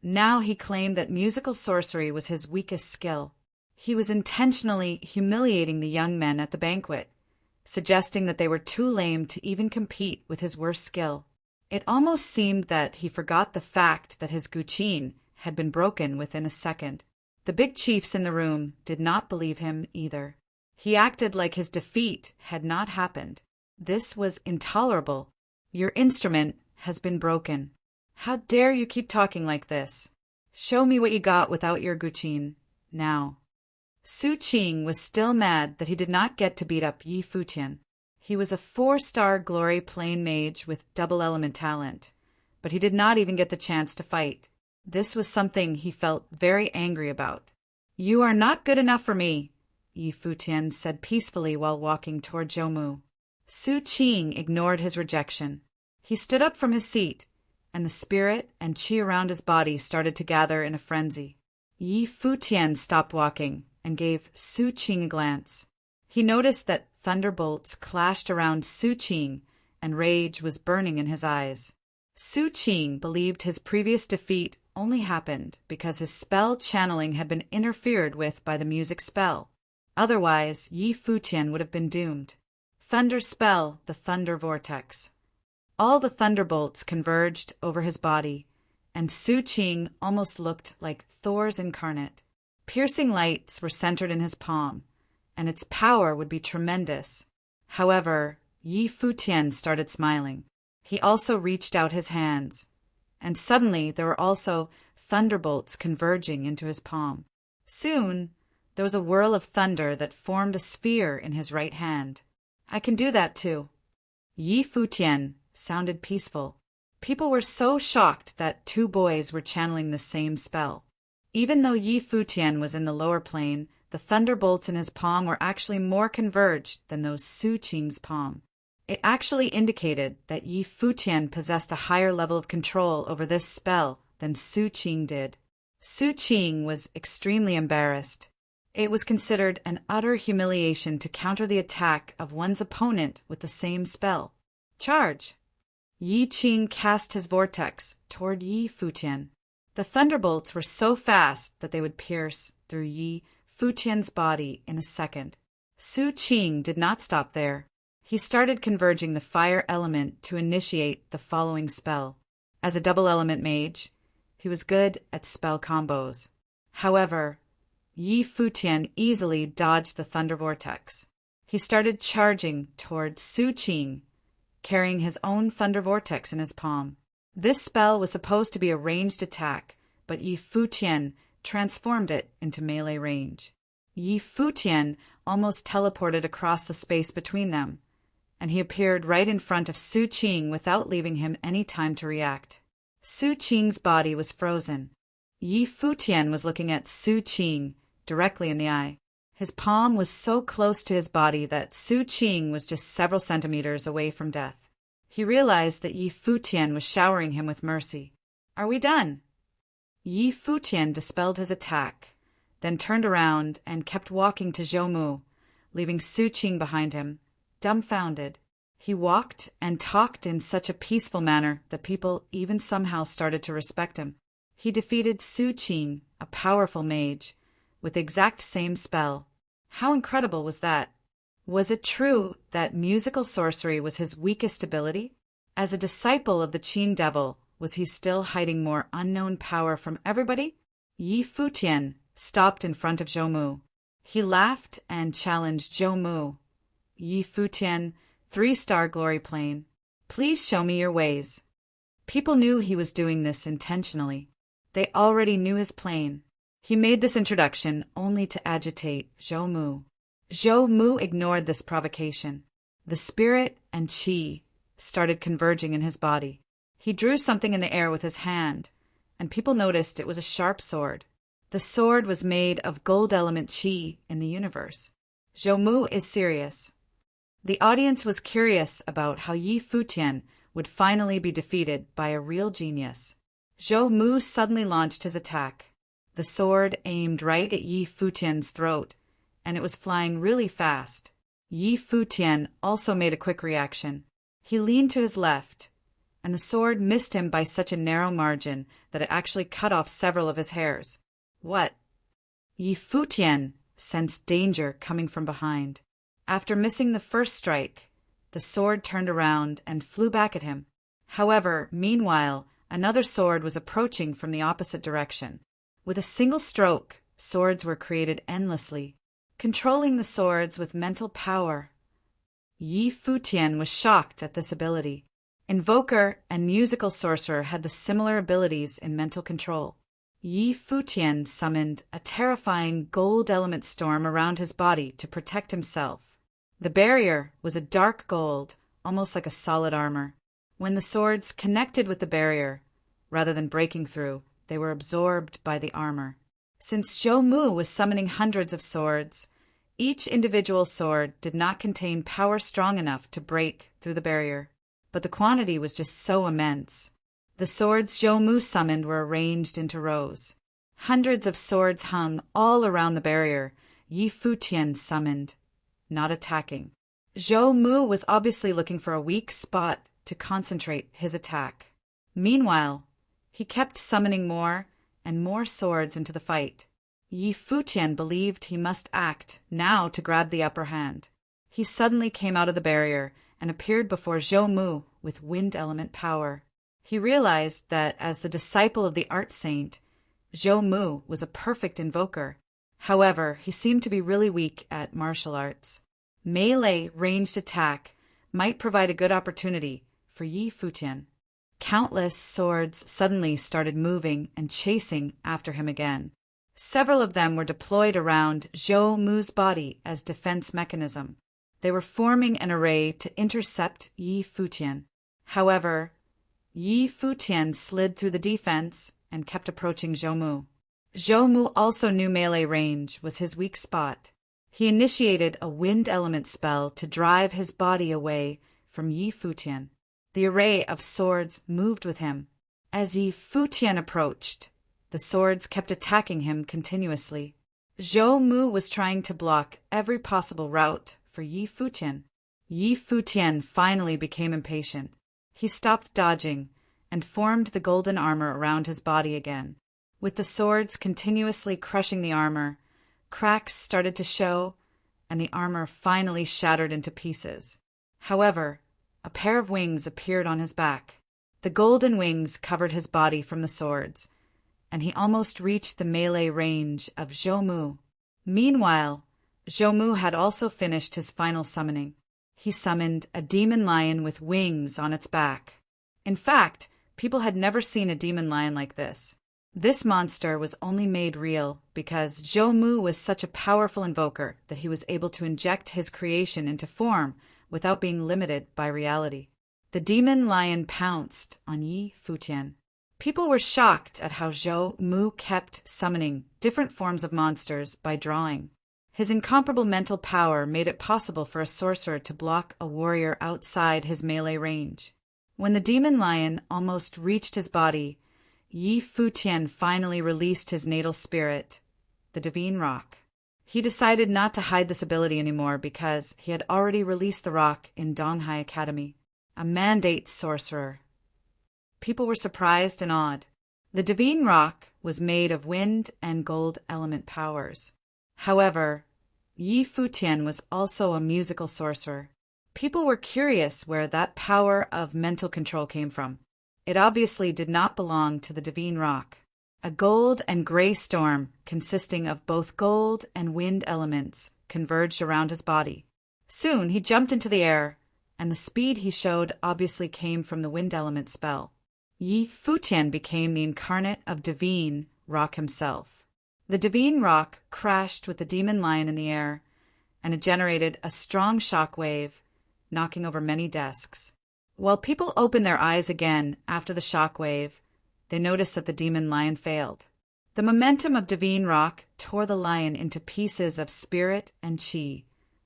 Speaker 1: now he claimed that musical sorcery was his weakest skill. He was intentionally humiliating the young men at the banquet, suggesting that they were too lame to even compete with his worst skill. It almost seemed that he forgot the fact that his guqin had been broken within a second. The big chiefs in the room did not believe him either. He acted like his defeat had not happened. This was intolerable. Your instrument has been broken. How dare you keep talking like this? Show me what you got without your guqin, now. Su Qing was still mad that he did not get to beat up Yi Futian. He was a 4-star glory plane mage with double element talent, but he did not even get the chance to fight. This was something he felt very angry about. You are not good enough for me, Yi Futian said peacefully while walking toward Zhou Mu. Su Qing ignored his rejection. He stood up from his seat, and the spirit and qi around his body started to gather in a frenzy. Yi Futian stopped walking and gave Su Qing a glance. He noticed that thunderbolts clashed around Su Qing, and rage was burning in his eyes. Su Qing believed his previous defeat only happened because his spell channeling had been interfered with by the music spell. Otherwise, Yi Futian would have been doomed. Thunder spell, the thunder vortex. All the thunderbolts converged over his body, and Su Qing almost looked like Thor's incarnate. Piercing lights were centered in his palm, and its power would be tremendous. However, Yi Futian started smiling. He also reached out his hands, and suddenly there were also thunderbolts converging into his palm. Soon, there was a whirl of thunder that formed a sphere in his right hand. I can do that too. Yi Futian sounded peaceful. People were so shocked that 2 boys were channeling the same spell. Even though Yi Futian was in the lower plane, the thunderbolts in his palm were actually more converged than those Su Qing's palm. It actually indicated that Yi Futian possessed a higher level of control over this spell than Su Qing did. Su Qing was extremely embarrassed. It was considered an utter humiliation to counter the attack of one's opponent with the same spell. Charge! Yi Qing cast his vortex toward Yi Futian. The thunderbolts were so fast that they would pierce through Yi Futian's body in a second. Su Qing did not stop there. He started converging the fire element to initiate the following spell. As a double element mage, he was good at spell combos. However, Yi Futian easily dodged the thunder vortex. He started charging toward Su Qing, carrying his own thunder vortex in his palm. This spell was supposed to be a ranged attack, but Yi Futian transformed it into melee range. Yi Futian almost teleported across the space between them, and he appeared right in front of Su Qing without leaving him any time to react. Su Qing's body was frozen. Yi Futian was looking at Su Qing directly in the eye. His palm was so close to his body that Su Qing was just several centimeters away from death. He realized that Yi Futian was showering him with mercy. Are we done? Yi Futian dispelled his attack, then turned around and kept walking to Zhou Mu, leaving Su Qing behind him, dumbfounded. He walked and talked in such a peaceful manner that people even somehow started to respect him. He defeated Su Qing, a powerful mage, with the exact same spell. How incredible was that? Was it true that musical sorcery was his weakest ability? As a disciple of the Qin Devil, was he still hiding more unknown power from everybody? Yi Futian stopped in front of Zhou Mu. He laughed and challenged Zhou Mu. Yi Futian 3-star glory plane. Please show me your ways. People knew he was doing this intentionally. They already knew his plane. He made this introduction only to agitate Zhou Mu. Zhou Mu ignored this provocation. The spirit and qi started converging in his body. He drew something in the air with his hand, and people noticed it was a sharp sword. The sword was made of gold element qi in the universe. Zhou Mu is serious. The audience was curious about how Yi Futian would finally be defeated by a real genius. Zhou Mu suddenly launched his attack. The sword aimed right at Yi Futian's throat, and it was flying really fast. Yi Futian also made a quick reaction. He leaned to his left, and the sword missed him by such a narrow margin that it actually cut off several of his hairs. What? Yi Futian sensed danger coming from behind. After missing the first strike, the sword turned around and flew back at him. However, meanwhile, another sword was approaching from the opposite direction. With a single stroke, swords were created endlessly. Controlling the swords with mental power. Yi Futian was shocked at this ability. Invoker and musical sorcerer had the similar abilities in mental control. Yi Futian summoned a terrifying gold element storm around his body to protect himself. The barrier was a dark gold, almost like a solid armor. When the swords connected with the barrier, rather than breaking through, they were absorbed by the armor. Since Zhou Mu was summoning hundreds of swords, each individual sword did not contain power strong enough to break through the barrier. But the quantity was just so immense. The swords Zhou Mu summoned were arranged into rows. Hundreds of swords hung all around the barrier Yi Futian summoned, not attacking. Zhou Mu was obviously looking for a weak spot to concentrate his attack. Meanwhile, he kept summoning more and more swords into the fight. Yi Futian believed he must act now to grab the upper hand. He suddenly came out of the barrier and appeared before Zhou Mu with wind element power. He realized that as the disciple of the art saint, Zhou Mu was a perfect invoker. However, he seemed to be really weak at martial arts. Melee ranged attack might provide a good opportunity for Yi Futian. Countless swords suddenly started moving and chasing after him again. Several of them were deployed around Zhou Mu's body as defense mechanism. They were forming an array to intercept Yi Futian. However, Yi Futian slid through the defense and kept approaching Zhou Mu. Zhou Mu also knew melee range was his weak spot. He initiated a wind element spell to drive his body away from Yi Futian. The array of swords moved with him. As Yi Futian approached, the swords kept attacking him continuously. Zhou Mu was trying to block every possible route for Yi Futian. Yi Futian finally became impatient. He stopped dodging and formed the golden armor around his body again. With the swords continuously crushing the armor, cracks started to show, and the armor finally shattered into pieces. However, a pair of wings appeared on his back. The golden wings covered his body from the swords, and he almost reached the melee range of Zhou Mu. Meanwhile, Zhou Mu had also finished his final summoning. He summoned a demon lion with wings on its back. In fact, people had never seen a demon lion like this. This monster was only made real because Zhou Mu was such a powerful invoker that he was able to inject his creation into form without being limited by reality. The demon lion pounced on Yi Futian. People were shocked at how Zhou Mu kept summoning different forms of monsters by drawing. His incomparable mental power made it possible for a sorcerer to block a warrior outside his melee range. When the demon lion almost reached his body, Yi Futian finally released his natal spirit, the divine rock. He decided not to hide this ability anymore because he had already released the rock in Donghai Academy, a mandate sorcerer. People were surprised and awed. The divine rock was made of wind and gold element powers. However, Yi Futian was also a musical sorcerer. People were curious where that power of mental control came from. It obviously did not belong to the divine rock. A gold and gray storm consisting of both gold and wind elements converged around his body. Soon he jumped into the air and the speed he showed obviously came from the wind element spell. Yi Futian became the incarnate of Divine Rock himself. The Divine Rock crashed with the demon lion in the air, and it generated a strong shock wave, knocking over many desks. While people opened their eyes again after the shock wave, they noticed that the demon lion failed. The momentum of Divine Rock tore the lion into pieces of spirit and chi,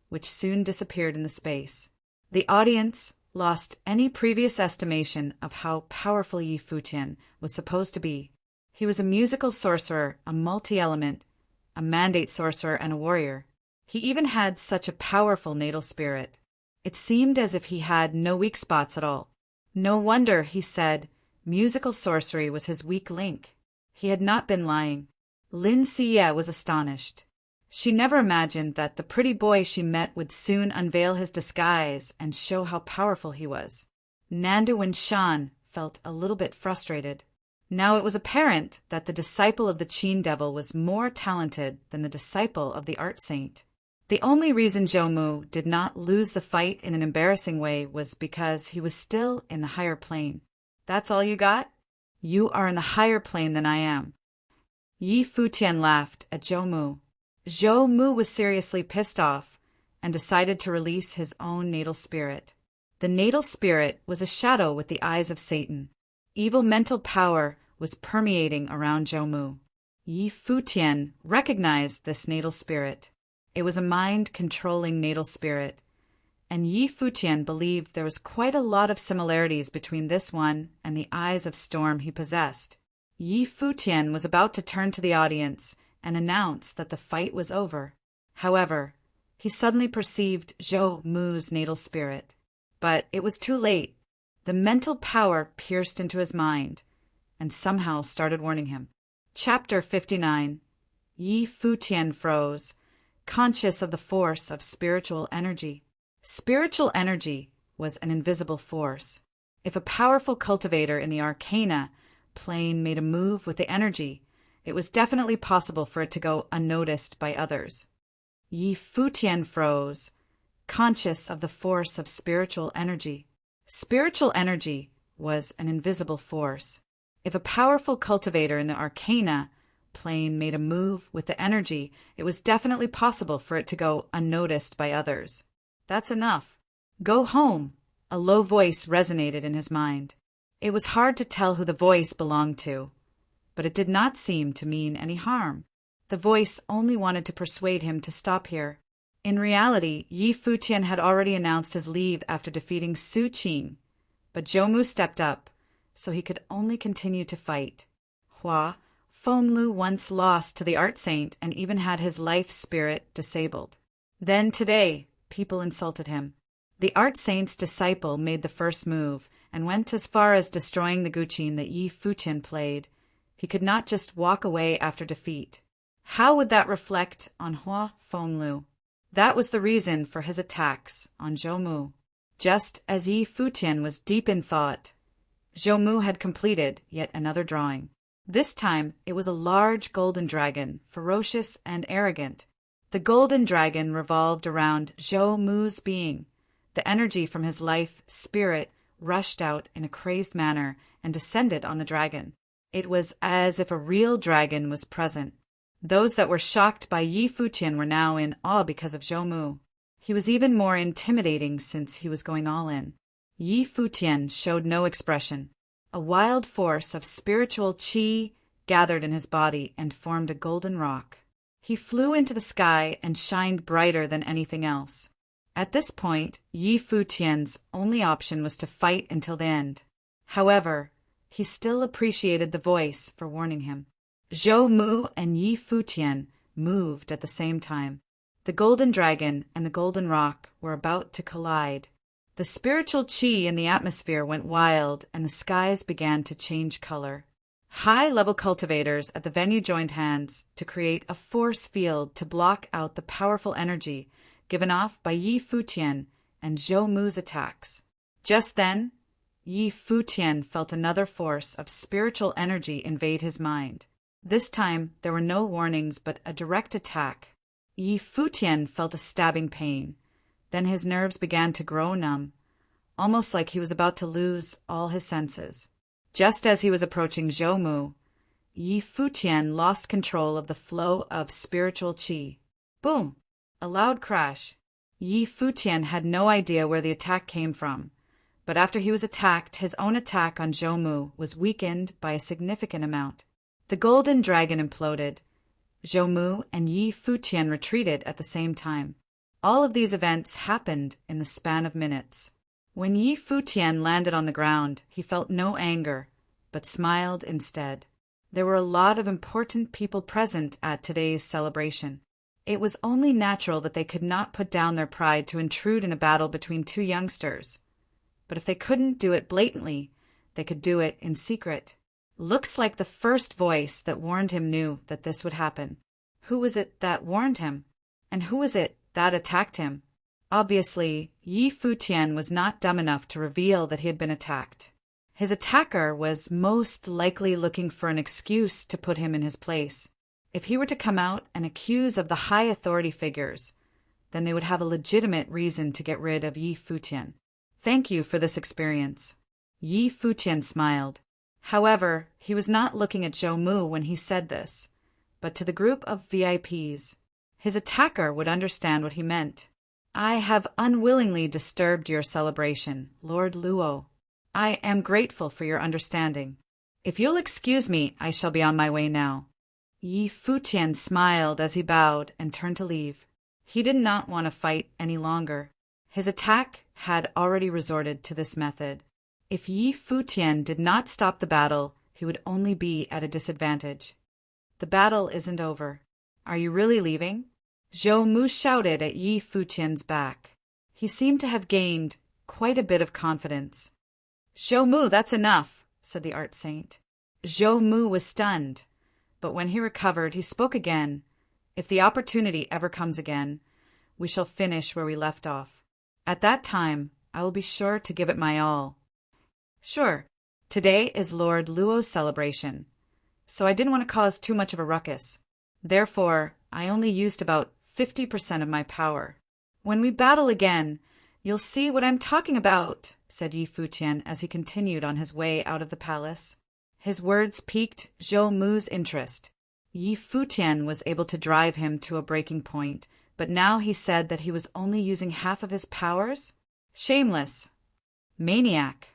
Speaker 1: which soon disappeared in the space. The audience lost any previous estimation of how powerful Yi Futian was supposed to be. He was a musical sorcerer, a multi-element, a mandate sorcerer, and a warrior. He even had such a powerful natal spirit. It seemed as if he had no weak spots at all. No wonder, he said, musical sorcery was his weak link. He had not been lying. Lin Xie was astonished. She never imagined that the pretty boy she met would soon unveil his disguise and show how powerful he was. Nanda Winshan felt a little bit frustrated. Now it was apparent that the disciple of the Qin Devil was more talented than the disciple of the Art Saint. The only reason Zhou Mu did not lose the fight in an embarrassing way was because he was still in the higher plane. That's all you got? You are in the higher plane than I am. Yi Futian laughed at Zhou Mu. Zhou Mu was seriously pissed off and decided to release his own natal spirit. The natal spirit was a shadow with the eyes of Satan. Evil mental power was permeating around Zhou Mu. Yi Futian recognized this natal spirit. It was a mind-controlling natal spirit, and Yi Futian believed there was quite a lot of similarities between this one and the Eyes of Storm he possessed. Yi Futian was about to turn to the audience and announce that the fight was over. However, he suddenly perceived Zhou Mu's natal spirit. But it was too late. The mental power pierced into his mind and somehow started warning him. Chapter 59. Yi Futian froze, conscious of the force of spiritual energy. Spiritual energy was an invisible force. If a powerful cultivator in the arcana plane made a move with the energy, it was definitely possible for it to go unnoticed by others. Yi Futian froze, conscious of the force of spiritual energy. Spiritual energy was an invisible force. If a powerful cultivator in the arcana plane made a move with the energy, it was definitely possible for it to go unnoticed by others. That's enough. Go home, a low voice resonated in his mind. It was hard to tell who the voice belonged to, but it did not seem to mean any harm. The voice only wanted to persuade him to stop here. In reality, Yi Futian had already announced his leave after defeating Su Qing, but Zhou Mu stepped up, so he could only continue to fight. Hua Fenglu once lost to the Art Saint and even had his life spirit disabled. Then today, people insulted him. The Art Saint's disciple made the first move and went as far as destroying the guqin that Yi Futian played. He could not just walk away after defeat. How would that reflect on Hua Fenglu? That was the reason for his attacks on Zhou Mu. Just as Yi Futian was deep in thought, Zhou Mu had completed yet another drawing. This time it was a large golden dragon, ferocious and arrogant. The golden dragon revolved around Zhou Mu's being. The energy from his life spirit rushed out in a crazed manner and descended on the dragon. It was as if a real dragon was present. Those that were shocked by Yi Futian were now in awe because of Zhou Mu. He was even more intimidating since he was going all in. Yi Futian showed no expression. A wild force of spiritual qi gathered in his body and formed a golden rock. He flew into the sky and shined brighter than anything else. At this point, Yi Futian's only option was to fight until the end. However, he still appreciated the voice for warning him. Zhou Mu and Yi Futian moved at the same time. The golden dragon and the golden rock were about to collide. The spiritual qi in the atmosphere went wild and the skies began to change color. High-level cultivators at the venue joined hands to create a force field to block out the powerful energy given off by Yi Futian and Zhou Mu's attacks. Just then, Yi Futian felt another force of spiritual energy invade his mind. This time, there were no warnings but a direct attack. Yi Futian felt a stabbing pain. Then his nerves began to grow numb. almost like he was about to lose all his senses. Just as he was approaching Zhou Mu, Yi Futian lost control of the flow of spiritual qi. Boom! A loud crash. Yi Futian had no idea where the attack came from, but after he was attacked, his own attack on Zhou Mu was weakened by a significant amount. The golden dragon imploded. Zhou Mu and Yi Futian retreated at the same time. All of these events happened in the span of minutes. When Yi Futian landed on the ground, he felt no anger, but smiled instead. There were a lot of important people present at today's celebration. It was only natural that they could not put down their pride to intrude in a battle between two youngsters. But if they couldn't do it blatantly, they could do it in secret. Looks like the first voice that warned him knew that this would happen. Who was it that warned him? And who was it that attacked him? Obviously, Yi Futian was not dumb enough to reveal that he had been attacked. His attacker was most likely looking for an excuse to put him in his place. If he were to come out and accuse of the high authority figures, then they would have a legitimate reason to get rid of Yi Futian. Thank you for this experience. Yi Futian smiled. However, he was not looking at Zhou Mu when he said this, but to the group of VIPs. His attacker would understand what he meant. I have unwillingly disturbed your celebration, Lord Luo. I am grateful for your understanding. If you'll excuse me, I shall be on my way now. Yi Futian smiled as he bowed and turned to leave. He did not want to fight any longer. His attack had already resorted to this method. If Yi Futian did not stop the battle, he would only be at a disadvantage. The battle isn't over. Are you really leaving? Zhou Mu shouted at Yi Futian's back. He seemed to have gained quite a bit of confidence. Zhou Mu, that's enough, said the art saint. Zhou Mu was stunned, but when he recovered, he spoke again. If the opportunity ever comes again, we shall finish where we left off. At that time, I will be sure to give it my all. Sure, today is Lord Luo's celebration, so I didn't want to cause too much of a ruckus. Therefore, I only used about 50% of my power. When we battle again, you'll see what I'm talking about, said Yi Futian as he continued on his way out of the palace. His words piqued Zhou Mu's interest. Yi Futian was able to drive him to a breaking point, but now he said that he was only using half of his powers? Shameless. Maniac.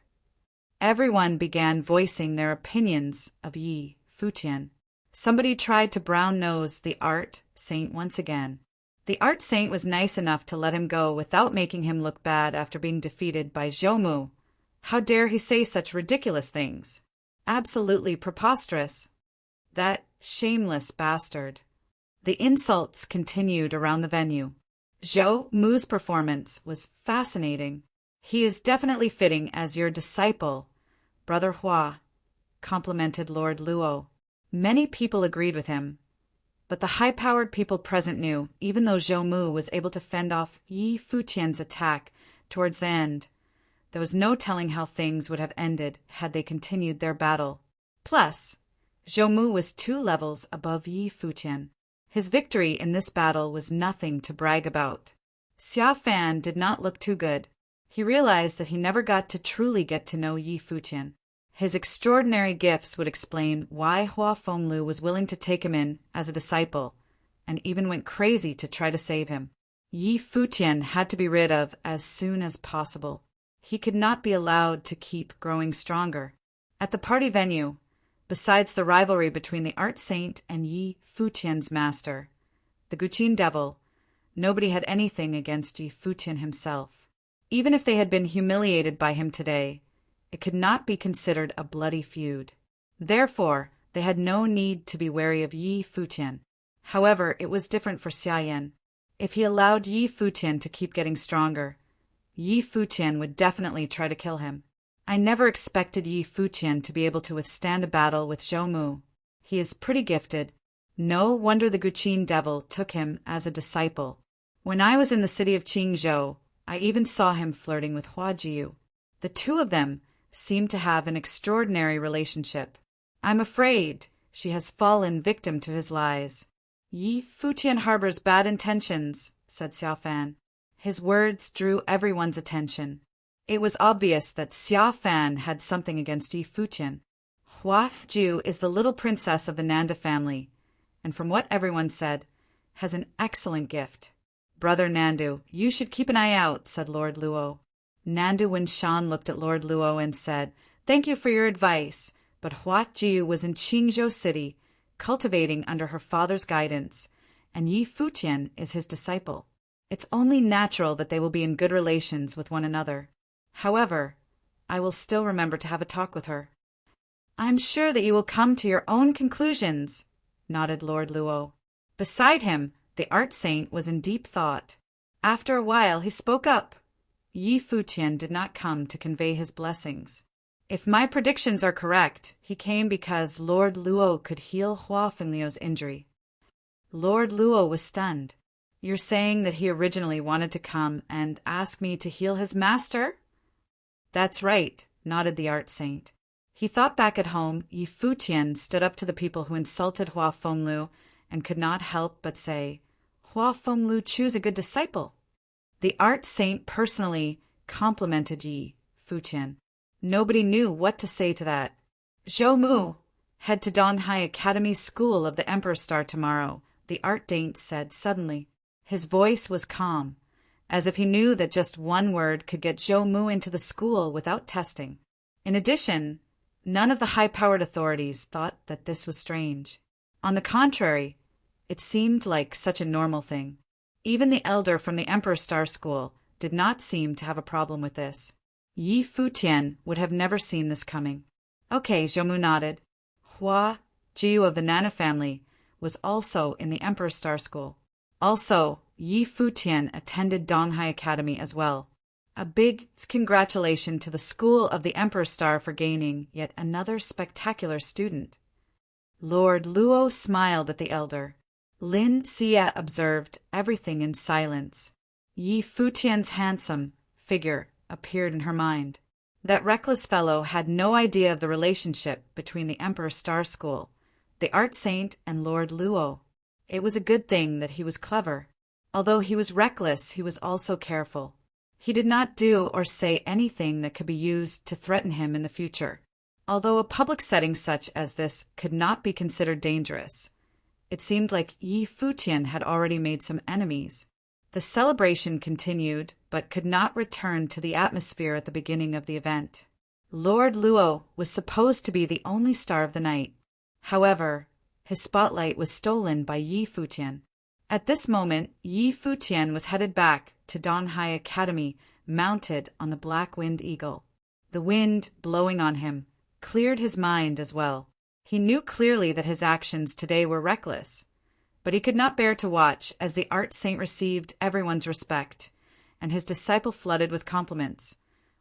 Speaker 1: Everyone began voicing their opinions of Yi Futian. Somebody tried to brown-nose the art saint once again. The art saint was nice enough to let him go without making him look bad after being defeated by Zhou Mu. How dare he say such ridiculous things? Absolutely preposterous. That shameless bastard. The insults continued around the venue. Zhou Mu's performance was fascinating. He is definitely fitting as your disciple, Brother Hua, complimented Lord Luo. Many people agreed with him, but the high-powered people present knew, even though Zhou Mu was able to fend off Yi Futian's attack towards the end, there was no telling how things would have ended had they continued their battle. Plus, Zhou Mu was 2 levels above Yi Futian. His victory in this battle was nothing to brag about. Xia Fan did not look too good. He realized that he never got to truly get to know Yi Futian. His extraordinary gifts would explain why Hua Fenglu was willing to take him in as a disciple, and even went crazy to try to save him. Yi Futian had to be rid of as soon as possible. He could not be allowed to keep growing stronger. At the party venue, besides the rivalry between the art saint and Yi Futian's master, the Guqin devil, nobody had anything against Yi Futian himself. Even if they had been humiliated by him today, it could not be considered a bloody feud. Therefore, they had no need to be wary of Yi Futian. However, it was different for Xia Yan. If he allowed Yi Futian to keep getting stronger, Yi Futian would definitely try to kill him. I never expected Yi Futian to be able to withstand a battle with Zhou Mu. He is pretty gifted. No wonder the Guqin devil took him as a disciple. When I was in the city of Qingzhou, I even saw him flirting with Hua Jiu. The two of them seem to have an extraordinary relationship. I'm afraid she has fallen victim to his lies. Yi Futian harbors bad intentions, said Xiao Fan. His words drew everyone's attention. It was obvious that Xia Fan had something against Yi Futian. Hua Ju is the little princess of the Nanda family, and from what everyone said, has an excellent gift. Brother Nandu, you should keep an eye out, said Lord Luo. Nandu Winshan looked at Lord Luo and said, Thank you for your advice, but Hua Jiu was in Qingzhou City, cultivating under her father's guidance, and Yi Futian is his disciple. It's only natural that they will be in good relations with one another. However, I will still remember to have a talk with her. I'm sure that you will come to your own conclusions, nodded Lord Luo. Beside him, the art saint was in deep thought. After a while, he spoke up. Yi Futian did not come to convey his blessings. If my predictions are correct, he came because Lord Luo could heal Hua Fengliu's injury. Lord Luo was stunned. You're saying that he originally wanted to come and ask me to heal his master? That's right, nodded the art saint. He thought back at home. Yi Futian stood up to the people who insulted Hua Fenglu and could not help but say, Hua Fenglu choose a good disciple. The art saint personally complimented Yi Futian. Nobody knew what to say to that. Zhou Mu, head to Donghai Academy's School of the Emperor Star tomorrow, the art saint said suddenly. His voice was calm, as if he knew that just one word could get Zhou Mu into the school without testing. In addition, none of the high-powered authorities thought that this was strange. On the contrary, it seemed like such a normal thing. Even the elder from the Emperor Star School did not seem to have a problem with this. Yi Futian would have never seen this coming. Okay, Zhou Mu nodded. Hua Jiu of the Nana family was also in the Emperor Star School. Also, Yi Futian attended Donghai Academy as well. A big congratulation to the School of the Emperor Star for gaining yet another spectacular student. Lord Luo smiled at the elder. Lin Xia observed everything in silence. Yi Futian's handsome figure appeared in her mind. That reckless fellow had no idea of the relationship between the Emperor Star School, the art saint, and Lord Luo. It was a good thing that he was clever. Although he was reckless, he was also careful. He did not do or say anything that could be used to threaten him in the future. Although a public setting such as this could not be considered dangerous, it seemed like Yi Futian had already made some enemies. The celebration continued, but could not return to the atmosphere at the beginning of the event. Lord Luo was supposed to be the only star of the night. However, his spotlight was stolen by Yi Futian. At this moment, Yi Futian was headed back to Donghai Academy, mounted on the Black Wind Eagle. The wind, blowing on him, cleared his mind as well. He knew clearly that his actions today were reckless, but he could not bear to watch as the art saint received everyone's respect, and his disciple flooded with compliments,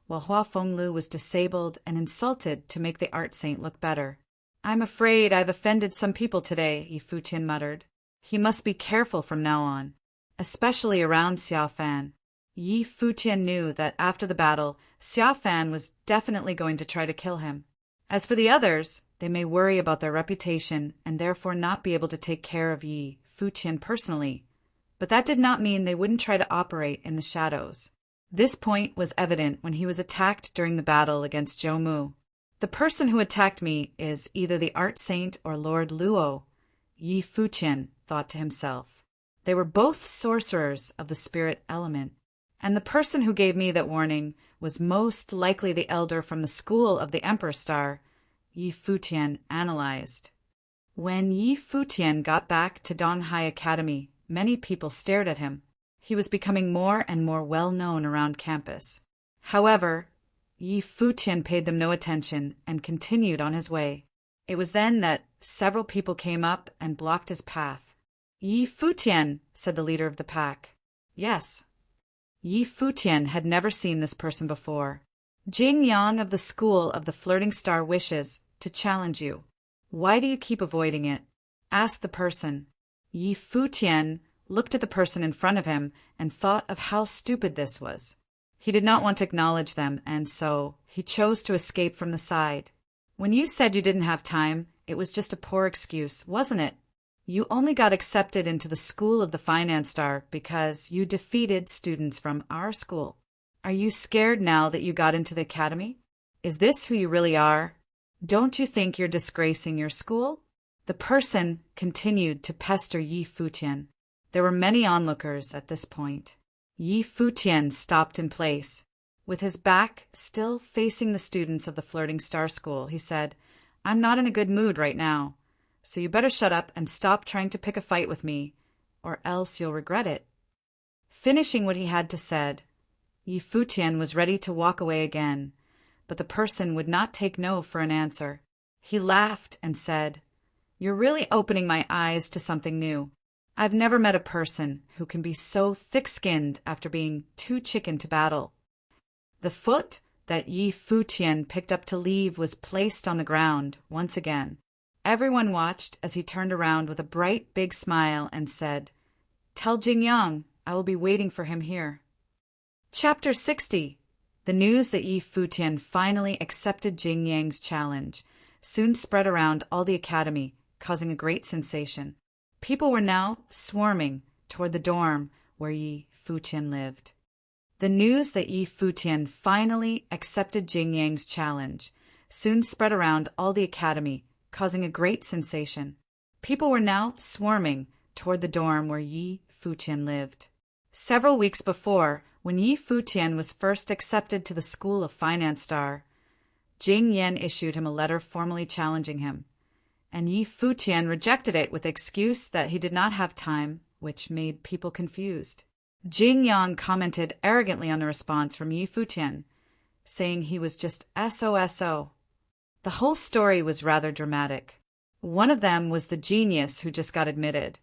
Speaker 1: while Hua Fenglu was disabled and insulted to make the art saint look better. I'm afraid I've offended some people today, Yi Futian muttered. He must be careful from now on, especially around Xia Fan. Yi Futian knew that after the battle, Xia Fan was definitely going to try to kill him. As for the others, they may worry about their reputation and therefore not be able to take care of Yi Futian personally, but that did not mean they wouldn't try to operate in the shadows. This point was evident when he was attacked during the battle against Zhou Mu. The person who attacked me is either the art saint or Lord Luo, Yi Futian thought to himself. They were both sorcerers of the spirit element, and the person who gave me that warning was most likely the elder from the School of the Emperor Star, Yi Futian analyzed. When Yi Futian got back to Donghai Academy, many people stared at him. He was becoming more and more well-known around campus. However, Yi Futian paid them no attention and continued on his way. It was then that several people came up and blocked his path. Yi Futian, said the leader of the pack. Yes. Yi Futian had never seen this person before. Jing Yang of the School of the Flirting Star wishes to challenge you. Why do you keep avoiding it? Asked the person. Yi Futian looked at the person in front of him and thought of how stupid this was. He did not want to acknowledge them, and so he chose to escape from the side. When you said you didn't have time, it was just a poor excuse, wasn't it? You only got accepted into the School of the Finance Star because you defeated students from our school. Are you scared now that you got into the academy? Is this who you really are? Don't you think you're disgracing your school? The person continued to pester Yi Futian. There were many onlookers at this point. Yi Futian stopped in place. With his back still facing the students of the Flirting Star School, he said, "I'm not in a good mood right now, so you better shut up and stop trying to pick a fight with me, or else you'll regret it." Finishing what he had to say, Yi Futian was ready to walk away again, but the person would not take no for an answer. He laughed and said, "You're really opening my eyes to something new. I've never met a person who can be so thick-skinned after being too chicken to battle." The foot that Yi Futian picked up to leave was placed on the ground once again. Everyone watched as he turned around with a bright big smile and said, "Tell Jingyang I will be waiting for him here." Chapter 60. The news that Yi Futian finally accepted Jingyang's challenge soon spread around all the academy, causing a great sensation. People were now swarming toward the dorm where Yi Futian lived. The news that Yi Futian finally accepted Jingyang's challenge soon spread around all the academy, causing a great sensation. People were now swarming toward the dorm where Yi Futian lived. Several weeks before, when Yi Futian was first accepted to the School of Finance Star, Jing Yan issued him a letter formally challenging him, and Yi Futian rejected it with the excuse that he did not have time, which made people confused. Jing Yang commented arrogantly on the response from Yi Futian, saying he was just SOSO. The whole story was rather dramatic. One of them was the genius who just got admitted,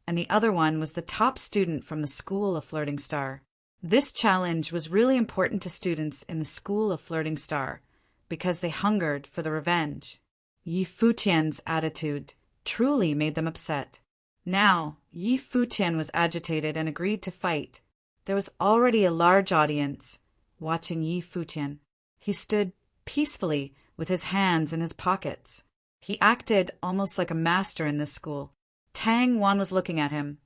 Speaker 1: and the other one was the top student from the School of Flirting Star. This challenge was really important to students in the School of Flirting Star because they hungered for the revenge. Yi Futian's attitude truly made them upset. Now, Yi Futian was agitated and agreed to fight. There was already a large audience watching Yi Futian. He stood peacefully with his hands in his pockets. He acted almost like a master in this school. Tang Wan was looking at him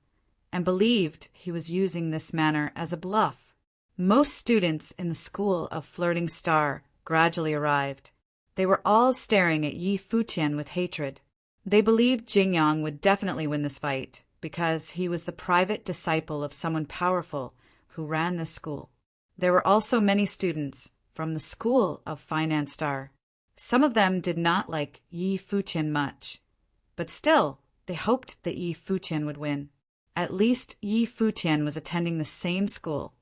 Speaker 1: and believed he was using this manner as a bluff. Most students in the School of Flirting Star gradually arrived. They were all staring at Yi Futian with hatred. They believed Jingyang would definitely win this fight because he was the private disciple of someone powerful who ran the school. There were also many students from the School of Finance Star. Some of them did not like Yi Futian much, but still they hoped that Yi Futian would win. At least Yi Futian was attending the same school,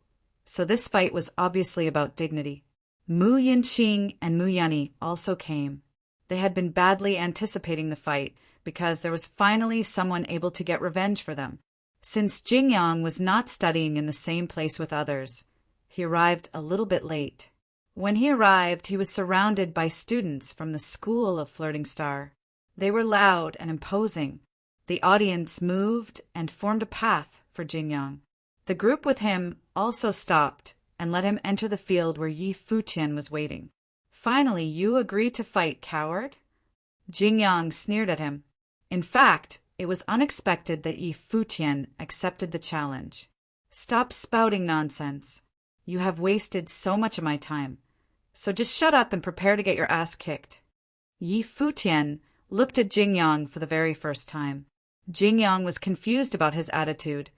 Speaker 1: so this fight was obviously about dignity. Mu Yinqing and Mu Yanni also came. They had been badly anticipating the fight because there was finally someone able to get revenge for them. Since Jingyang was not studying in the same place with others, he arrived a little bit late. When he arrived, he was surrounded by students from the School of Flirting Star. They were loud and imposing. The audience moved and formed a path for Jingyang. The group with him also stopped and let him enter the field where Yi Futian was waiting. "Finally, you agreed to fight, coward?" Jingyang sneered at him. In fact, it was unexpected that Yi Futian accepted the challenge. "Stop spouting nonsense. You have wasted so much of my time. So just shut up and prepare to get your ass kicked." Yi Futian looked at Jingyang for the very first time. Jingyang was confused about his attitude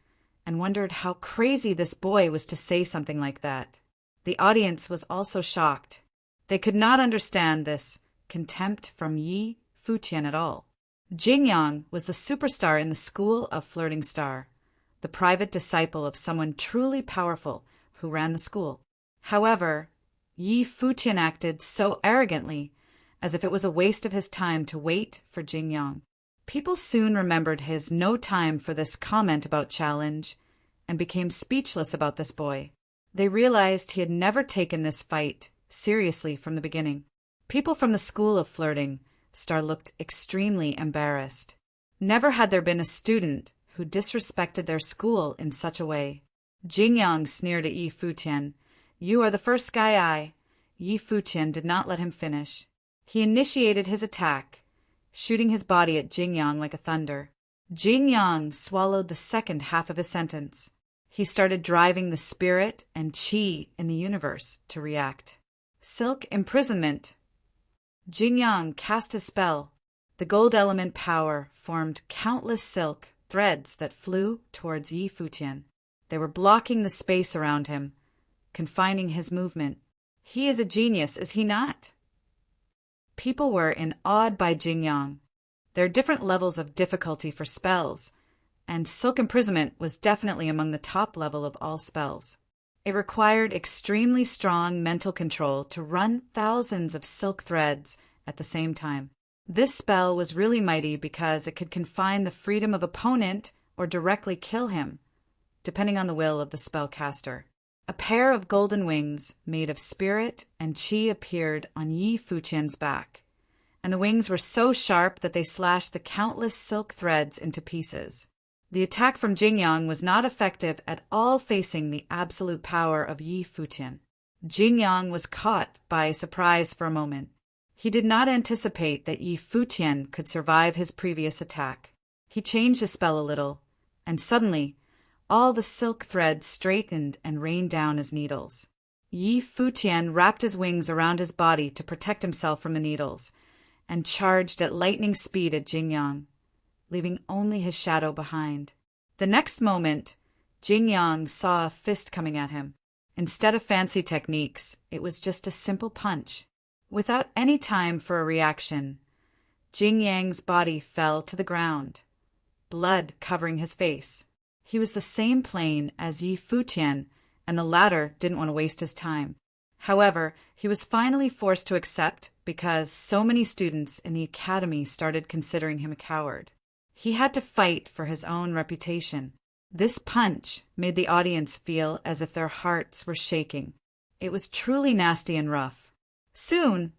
Speaker 1: and wondered how crazy this boy was to say something like that. The audience was also shocked. They could not understand this contempt from Yi Futian at all. Jingyang was the superstar in the School of Flirting Star, the private disciple of someone truly powerful who ran the school. However, Yi Futian acted so arrogantly, as if it was a waste of his time to wait for Jingyang. People soon remembered his no time for this comment about challenge and became speechless about this boy. They realized he had never taken this fight seriously from the beginning. People from the School of Flirting Star looked extremely embarrassed. Never had there been a student who disrespected their school in such a way. Jingyang sneered at Yi Futian. "You are the first guy." Yi Futian did not let him finish. He initiated his attack, shooting his body at Jingyang like a thunder. Jingyang swallowed the second half of his sentence. He started driving the spirit and qi in the universe to react. Silk imprisonment. Jingyang cast a spell. The gold element power formed countless silk threads that flew towards Yi Futian. They were blocking the space around him, confining his movement. He is a genius, is he not? People were awed by Jingyang. There are different levels of difficulty for spells, and silk imprisonment was definitely among the top level of all spells. It required extremely strong mental control to run thousands of silk threads at the same time. This spell was really mighty because it could confine the freedom of opponent or directly kill him, depending on the will of the spellcaster. A pair of golden wings made of spirit and qi appeared on Yi Futian's back, and the wings were so sharp that they slashed the countless silk threads into pieces. The attack from Jingyang was not effective at all facing the absolute power of Yi Futian. Jingyang was caught by surprise for a moment. He did not anticipate that Yi Futian could survive his previous attack. He changed the spell a little, and suddenly, all the silk threads straightened and rained down as needles. Yi Futian wrapped his wings around his body to protect himself from the needles, and charged at lightning speed at Jingyang, leaving only his shadow behind. The next moment, Jingyang saw a fist coming at him. Instead of fancy techniques, it was just a simple punch. Without any time for a reaction, Jingyang's body fell to the ground, blood covering his face. He was the same plane as Yi Futian, and the latter didn't want to waste his time. However, he was finally forced to accept because so many students in the academy started considering him a coward. He had to fight for his own reputation. This punch made the audience feel as if their hearts were shaking. It was truly nasty and rough. Soon,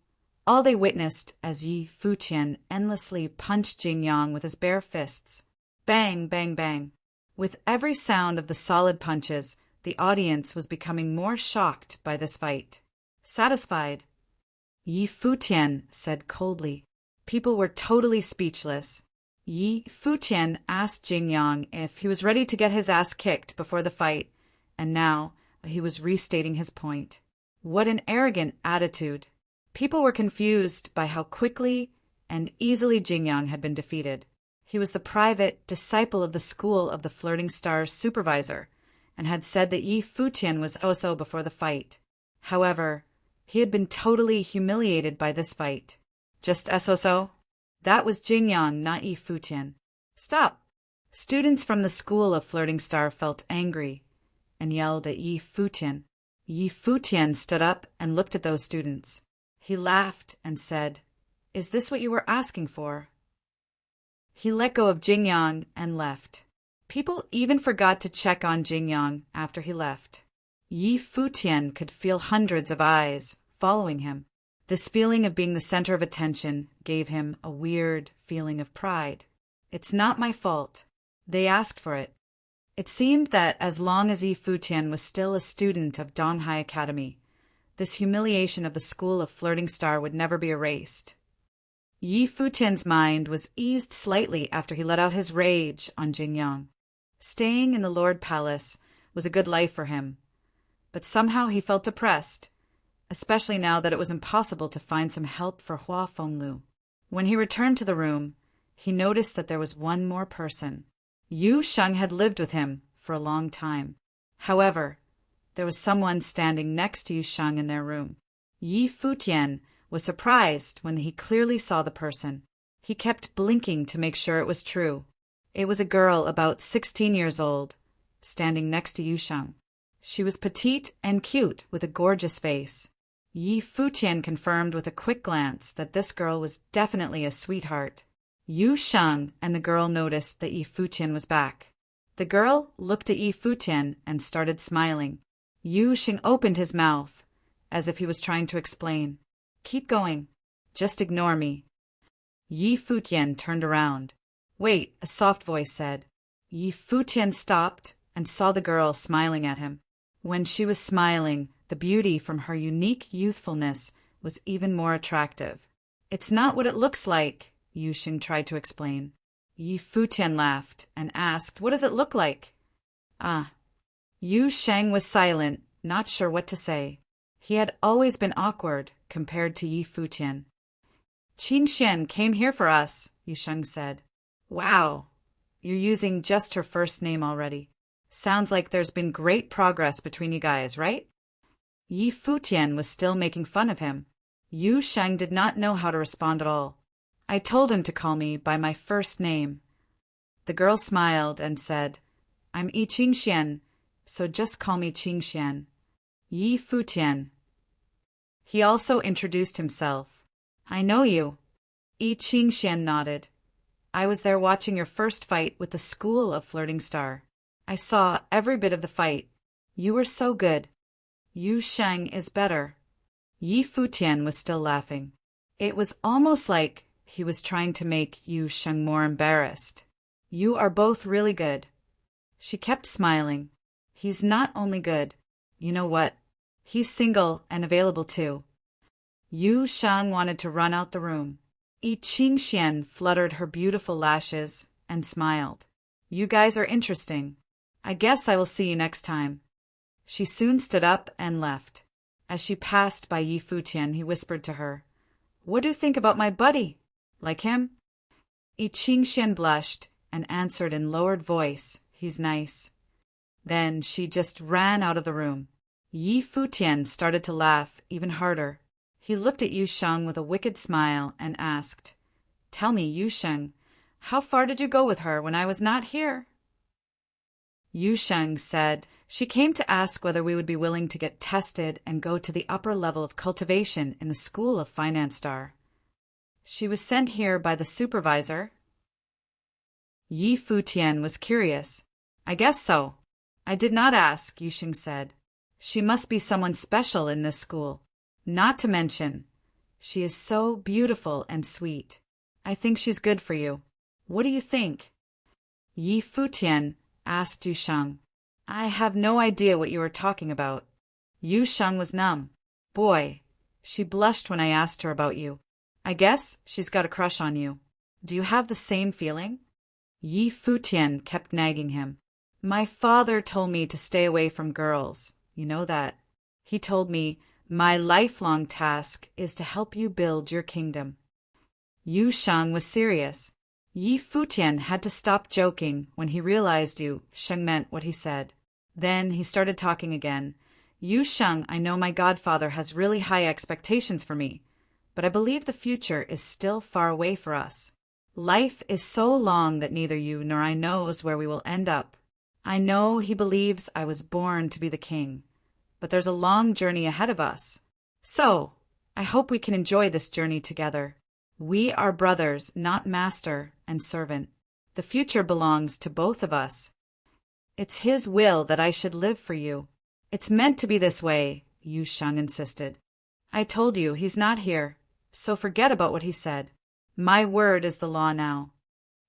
Speaker 1: all they witnessed as Yi Futian endlessly punched Jingyang with his bare fists. Bang, bang, bang. With every sound of the solid punches, the audience was becoming more shocked by this fight. Satisfied, Yi Futian said coldly. People were totally speechless. Yi Futian asked Jingyang if he was ready to get his ass kicked before the fight, and now he was restating his point. What an arrogant attitude. People were confused by how quickly and easily Jingyang had been defeated. He was the private disciple of the school of the Flirting Star's supervisor, and had said that Yi Futian was so before the fight. However, he had been totally humiliated by this fight. Just so? That was Jingyang, not Yi Futian. Stop! Students from the school of Flirting Star felt angry and yelled at Yi Futian. Yi Futian stood up and looked at those students. He laughed and said, "Is this what you were asking for?" He let go of Jingyang and left. People even forgot to check on Jingyang after he left. Yi Futian could feel hundreds of eyes following him. This feeling of being the center of attention gave him a weird feeling of pride. It's not my fault. They asked for it. It seemed that as long as Yi Futian was still a student of Donghai Academy, this humiliation of the school of Flirting Star would never be erased. Yi Futian's mind was eased slightly after he let out his rage on Jingyang. Staying in the Lord Palace was a good life for him, but somehow he felt depressed, especially now that it was impossible to find some help for Hua Fenglu. When he returned to the room, he noticed that there was one more person. Yu Sheng had lived with him for a long time. However, there was someone standing next to Yu Sheng in their room. Yi Futian was surprised when he clearly saw the person. He kept blinking to make sure it was true. It was a girl about 16 years old, standing next to Yu Sheng. She was petite and cute with a gorgeous face. Yi Futian confirmed with a quick glance that this girl was definitely a sweetheart. Yu Sheng and the girl noticed that Yi Futian was back. The girl looked at Yi Futian and started smiling. Yu Sheng opened his mouth, as if he was trying to explain. "Keep going. Just ignore me." Yi Futian turned around. "Wait," a soft voice said. Yi Futian stopped and saw the girl smiling at him. When she was smiling, the beauty from her unique youthfulness was even more attractive. "It's not what it looks like," Yu Sheng tried to explain. Yi Futian laughed and asked, "What does it look like?" "Ah, Yu Sheng was silent, not sure what to say. He had always been awkward compared to Yi Futian. Qing Xian came here for us, Yu Sheng said. Wow, you're using just her first name already. Sounds like there's been great progress between you guys, right? Yi Futian was still making fun of him. Yu Sheng did not know how to respond at all. I told him to call me by my first name. The girl smiled and said, I'm Yi Qingxian, so just call me Qingxian. Yi Futian. He also introduced himself. I know you. Yi Qingxian nodded. I was there watching your first fight with the School of Flirting Star. I saw every bit of the fight. You were so good. Yu Sheng is better. Yi Futian was still laughing. It was almost like he was trying to make Yu Sheng more embarrassed. You are both really good. She kept smiling. He's not only good. You know what? He's single and available too. Yu Sheng wanted to run out the room. Yi Qingxian fluttered her beautiful lashes and smiled. You guys are interesting. I guess I will see you next time. She soon stood up and left. As she passed by Yi Futian, he whispered to her, What do you think about my buddy? Like him? Yi Qingxian blushed and answered in lowered voice, He's nice. Then she just ran out of the room. Yi Futian started to laugh even harder. He looked at Yu Sheng with a wicked smile and asked, Tell me, Yu Sheng, how far did you go with her when I was not here? Yu Sheng said, She came to ask whether we would be willing to get tested and go to the upper level of cultivation in the School of Finance Star. She was sent here by the supervisor. Yi Futian was curious. I guess so. I did not ask, Yu Sheng said. She must be someone special in this school. Not to mention, she is so beautiful and sweet. I think she's good for you. What do you think? Yi Futian asked Yu Sheng. I have no idea what you are talking about. Yu Sheng was numb. Boy, she blushed when I asked her about you. I guess she's got a crush on you. Do you have the same feeling? Yi Futian kept nagging him. My father told me to stay away from girls. You know that. He told me, my lifelong task is to help you build your kingdom. Yu Sheng was serious. Yi Futian had to stop joking when he realized Yu Sheng meant what he said. Then he started talking again. Yu Sheng, I know my godfather has really high expectations for me, but I believe the future is still far away for us. Life is so long that neither you nor I knows where we will end up. I know he believes I was born to be the king, but there's a long journey ahead of us. So, I hope we can enjoy this journey together. We are brothers, not master and servant. The future belongs to both of us. It's his will that I should live for you. It's meant to be this way, Yu Sheng insisted. I told you he's not here, so forget about what he said. My word is the law now.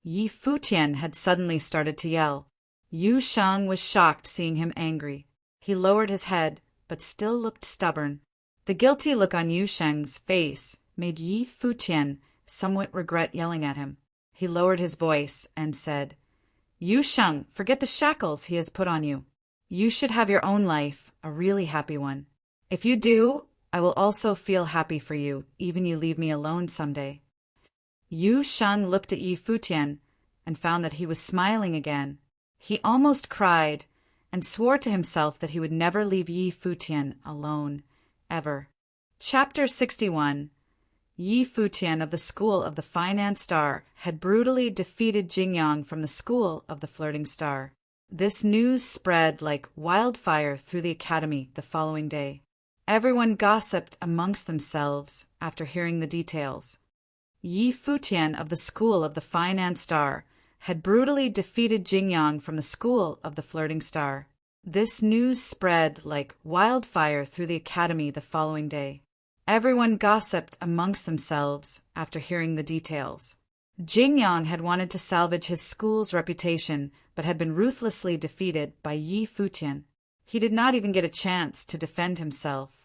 Speaker 1: Yi Futian had suddenly started to yell. Yu Sheng was shocked seeing him angry. He lowered his head, but still looked stubborn. The guilty look on Yu Sheng's face made Yi Futian somewhat regret yelling at him. He lowered his voice and said, Yu Sheng, forget the shackles he has put on you. You should have your own life, a really happy one. If you do, I will also feel happy for you, even you leave me alone someday. Yu Sheng looked at Yi Futian and found that he was smiling again. He almost cried and swore to himself that he would never leave Yi Futian alone, ever. Chapter 61. Yi Futian of the School of the Finance Star had brutally defeated Jingyang from the School of the Flirting Star. This news spread like wildfire through the academy the following day. Everyone gossiped amongst themselves after hearing the details. Yi Futian of the School of the Finance Star had brutally defeated Jingyang from the School of the Flirting Star. This news spread like wildfire through the academy the following day. Everyone gossiped amongst themselves after hearing the details. Jingyang had wanted to salvage his school's reputation, but had been ruthlessly defeated by Yi Futian. He did not even get a chance to defend himself.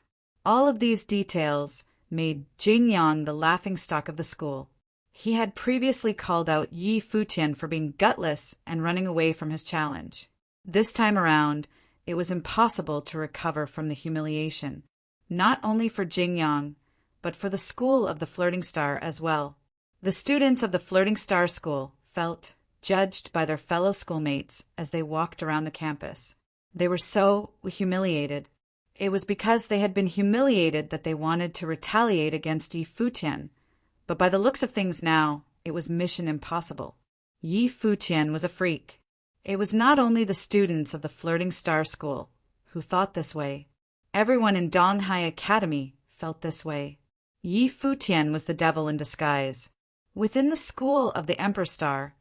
Speaker 1: All of these details made Jingyang the laughingstock of the school. He had previously called out Yi Futian for being gutless and running away from his challenge. This time around, it was impossible to recover from the humiliation, not only for Jingyang, but for the school of the Flirting Star as well. The students of the Flirting Star School felt judged by their fellow schoolmates as they walked around the campus. They were so humiliated. It was because they had been humiliated that they wanted to retaliate against Yi Futian, but by the looks of things now, it was mission impossible. Yi Futian was a freak. It was not only the students of the Flirting Star School who thought this way. Everyone in Donghai Academy felt this way. Yi Futian was the devil in disguise. Within the school of the Emperor Star,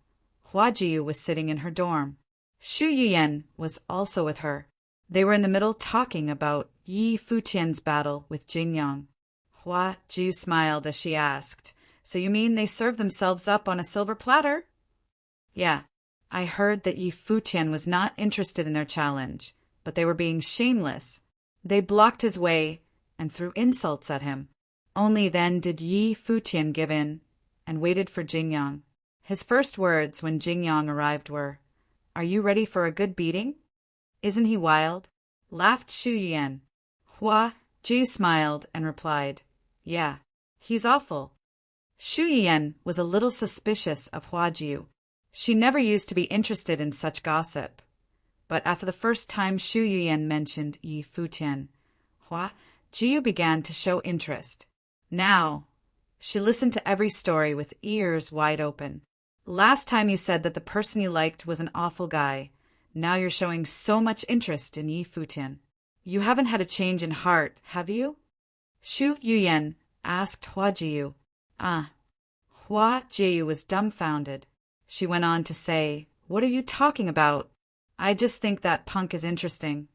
Speaker 1: Hua Jiu was sitting in her dorm. Shu Yuyen was also with her. They were in the middle talking about Yi Futian's battle with Jingyang. Hua Jiu smiled as she asked, "So you mean they served themselves up on a silver platter?" "Yeah, I heard that Yi Futian was not interested in their challenge, but they were being shameless. They blocked his way and threw insults at him. Only then did Yi Futian give in and waited for Jingyang. His first words when Jingyang arrived were, 'Are you ready for a good beating?' 'Isn't he wild?' laughed Shu Yan. Hua Ji smiled and replied, 'Yeah, he's awful.' Shu Yan was a little suspicious of Hua Jiu. She never used to be interested in such gossip. But after the first time Shu Yuyen mentioned Yi Futian, Hua Jiu began to show interest. Now, she listened to every story with ears wide open. "Last time you said that the person you liked was an awful guy. Now you're showing so much interest in Yi Futian. You haven't had a change in heart, have you?" Shu Yuyen asked Hua Jiu. Hua Jiu was dumbfounded. She went on to say, "What are you talking about? I just think that punk is interesting."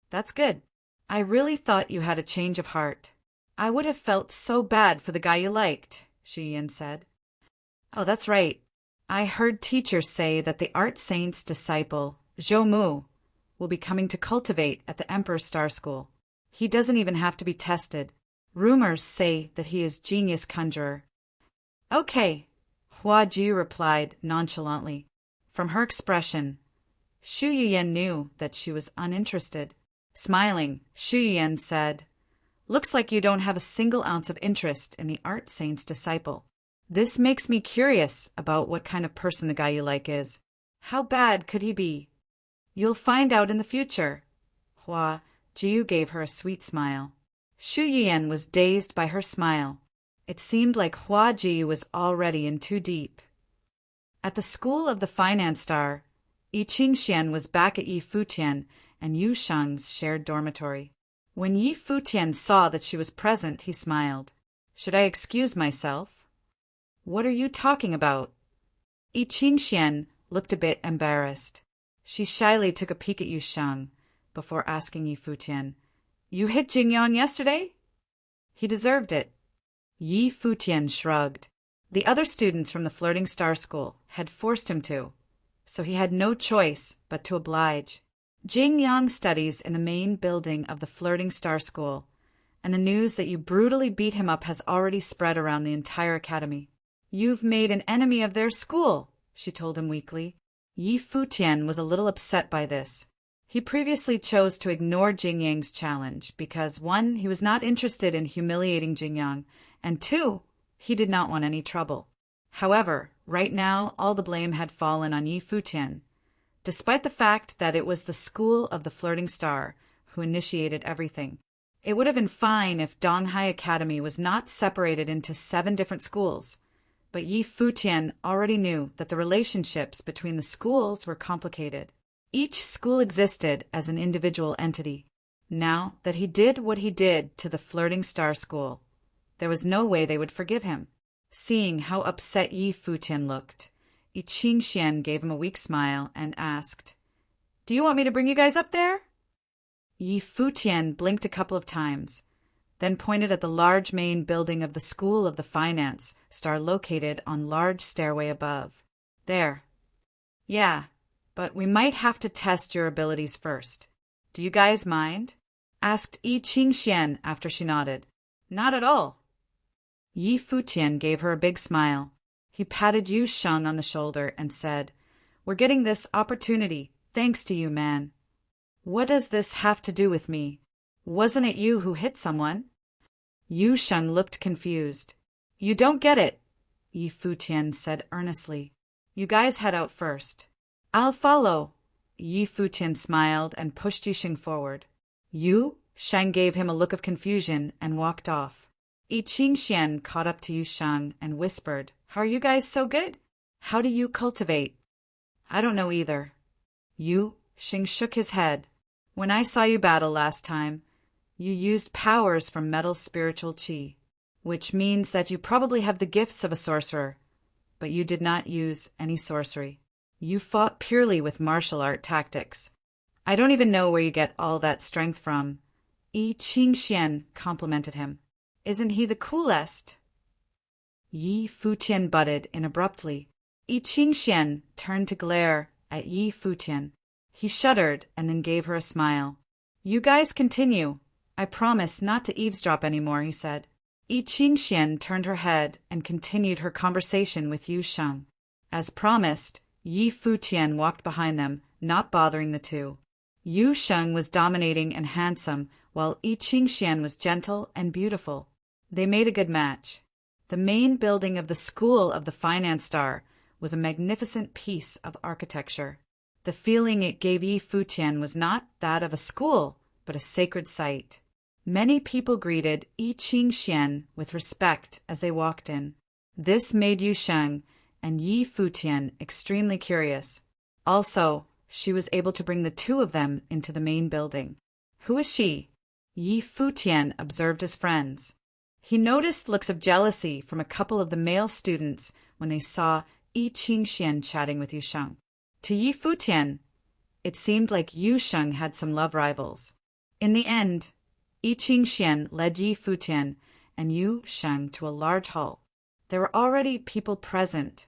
Speaker 1: "That's good. I really thought you had a change of heart. I would have felt so bad for the guy you liked," Shu Yin said. "Oh, that's right. I heard teachers say that the art saint's disciple, Zhou Mu, will be coming to cultivate at the Emperor Star School. He doesn't even have to be tested. Rumors say that he is genius conjurer." "Okay," Hua Ji replied nonchalantly. From her expression, Shu Yuyen knew that she was uninterested. Smiling, Shu Yuyen said, "Looks like you don't have a single ounce of interest in the art saint's disciple. This makes me curious about what kind of person the guy you like is. How bad could he be?" "You'll find out in the future." Hua Ji gave her a sweet smile. Shu Yuyen was dazed by her smile. It seemed like Hua Ji was already in too deep. At the school of the Finance Star, Yi Qingxian was back at Yi Futian and Yu Shang's shared dormitory. When Yi Futian saw that she was present, he smiled. "Should I excuse myself?" "What are you talking about?" Yi Qingxian looked a bit embarrassed. She shyly took a peek at Yu Shang before asking Yi Futian, "You hit Jingyang yesterday?" "He deserved it." Yi Futian shrugged. The other students from the Flirting Star School had forced him to, so he had no choice but to oblige. Jingyang studies in the main building of the Flirting Star School, and the news that you brutally beat him up has already spread around the entire academy. "You've made an enemy of their school," she told him weakly. Yi Futian was a little upset by this. He previously chose to ignore Jingyang's challenge because 1. He was not interested in humiliating Jingyang, and 2. He did not want any trouble. However, right now all the blame had fallen on Yi Futian, despite the fact that it was the school of the Flirting Star who initiated everything. It would have been fine if Donghai Academy was not separated into 7 different schools, but Yi Futian already knew that the relationships between the schools were complicated. Each school existed as an individual entity. Now that he did what he did to the Flirting Star School, there was no way they would forgive him. Seeing how upset Yi Futian looked, Yi Qingxian gave him a weak smile and asked, "Do you want me to bring you guys up there?" Yi Futian blinked a couple of times, then pointed at the large main building of the School of the Finance Star located on large stairway above. "There." "Yeah, but we might have to test your abilities first. Do you guys mind?" asked Yi Qingxian after she nodded. "Not at all." Yi Futian gave her a big smile. He patted Yu Sheng on the shoulder and said, "We're getting this opportunity thanks to you, man." What does this have to do with me? Wasn't it you who hit someone? Yu Sheng looked confused. You don't get it, Yi Futian said earnestly. You guys head out first. I'll follow. Yi Futian smiled and pushed Yu Sheng forward. Yu Sheng gave him a look of confusion and walked off. Yi Qingxian caught up to Yu Sheng and whispered, How are you guys so good? How do you cultivate? I don't know either. Yu Sheng shook his head. When I saw you battle last time, you used powers from metal spiritual qi, which means that you probably have the gifts of a sorcerer, but you did not use any sorcery. You fought purely with martial art tactics. I don't even know where you get all that strength from. Yi Qingxian complimented him. Isn't he the coolest? Yi Futian butted in abruptly. Yi Qingxian turned to glare at Yi Futian. He shuddered and then gave her a smile. You guys continue. I promise not to eavesdrop anymore, he said. Yi Qingxian turned her head and continued her conversation with Yu Sheng. As promised, Yi Futian walked behind them, not bothering the two. Yu Sheng was dominating and handsome, while Yi Qingxian was gentle and beautiful. They made a good match. The main building of the School of the Finance Star was a magnificent piece of architecture. The feeling it gave Yi Futian was not that of a school, but a sacred site. Many people greeted Yi Qingxian with respect as they walked in. This made Yu Sheng and Yi Futian extremely curious. Also, she was able to bring the two of them into the main building. Who is she? Yi Futian observed his friends. He noticed looks of jealousy from a couple of the male students when they saw Yi Qingxian chatting with Yu Sheng. To Yi Futian, it seemed like Yu Sheng had some love rivals. In the end, Yi Qingxian led Yi Futian and Yu Sheng to a large hall. There were already people present.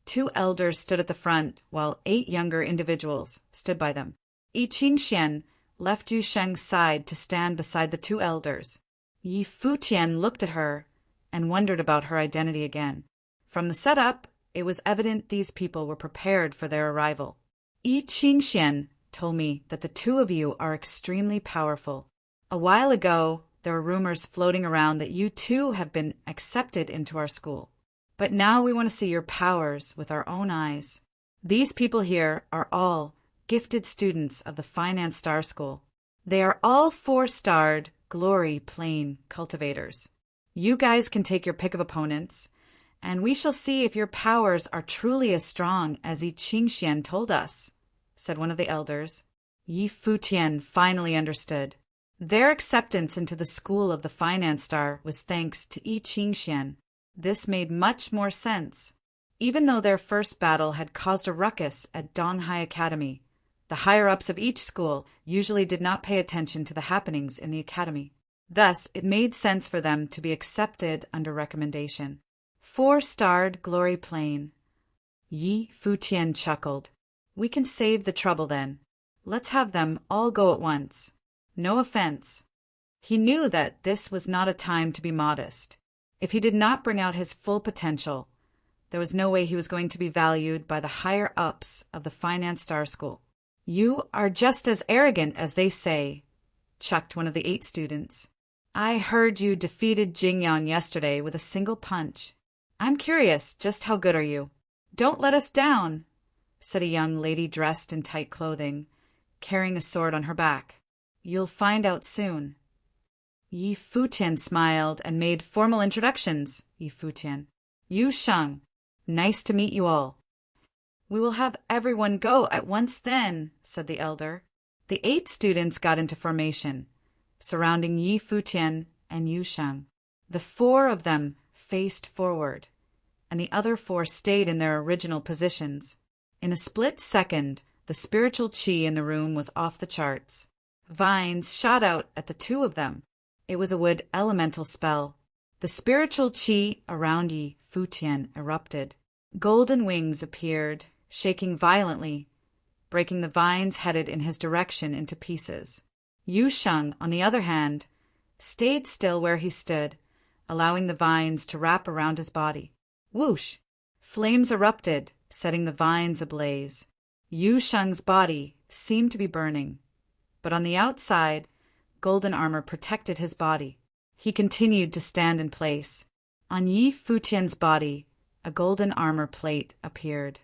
Speaker 1: 2 elders stood at the front, while 8 younger individuals stood by them. Yi Qingxian left Yu Sheng's side to stand beside the 2 elders. Yi Futian looked at her and wondered about her identity again. From the setup, it was evident these people were prepared for their arrival. Yi Qingxian told me that the 2 of you are extremely powerful. A while ago, there were rumors floating around that you too have been accepted into our school. But now we want to see your powers with our own eyes. These people here are all gifted students of the Finance Star School. They are all 4-starred Glory Plane cultivators. You guys can take your pick of opponents, and we shall see if your powers are truly as strong as Yi Qingxian told us, said one of the elders. Yi Futian finally understood. Their acceptance into the school of the Finance Star was thanks to Yi Qingxian. This made much more sense. Even though their first battle had caused a ruckus at Donghai Academy, the higher-ups of each school usually did not pay attention to the happenings in the academy. Thus, it made sense for them to be accepted under recommendation. 4-starred Glory Plane. Yi Futian chuckled. We can save the trouble then. Let's have them all go at once. No offense. He knew that this was not a time to be modest. If he did not bring out his full potential, there was no way he was going to be valued by the higher-ups of the Finance Star School. You are just as arrogant as they say, chucked one of the 8 students. I heard you defeated Jingyan yesterday with a single punch. I'm curious, just how good are you? Don't let us down, said a young lady dressed in tight clothing, carrying a sword on her back. You'll find out soon. Yi Futian smiled and made formal introductions. Yi Futian. Yu Sheng. Nice to meet you all. We will have everyone go at once then, said the elder. The 8 students got into formation, surrounding Yi Futian and Yu Sheng. The 4 of them faced forward, and the other 4 stayed in their original positions. In a split second, the spiritual qi in the room was off the charts. Vines shot out at the 2 of them. It was a wood elemental spell. The spiritual qi around Yi Futian erupted. Golden wings appeared, shaking violently, breaking the vines headed in his direction into pieces. Yu Sheng, on the other hand, stayed still where he stood, allowing the vines to wrap around his body. Whoosh! Flames erupted, setting the vines ablaze. Yu Sheng's body seemed to be burning, but on the outside, golden armor protected his body. He continued to stand in place. On Yi Futian's body, a golden armor plate appeared.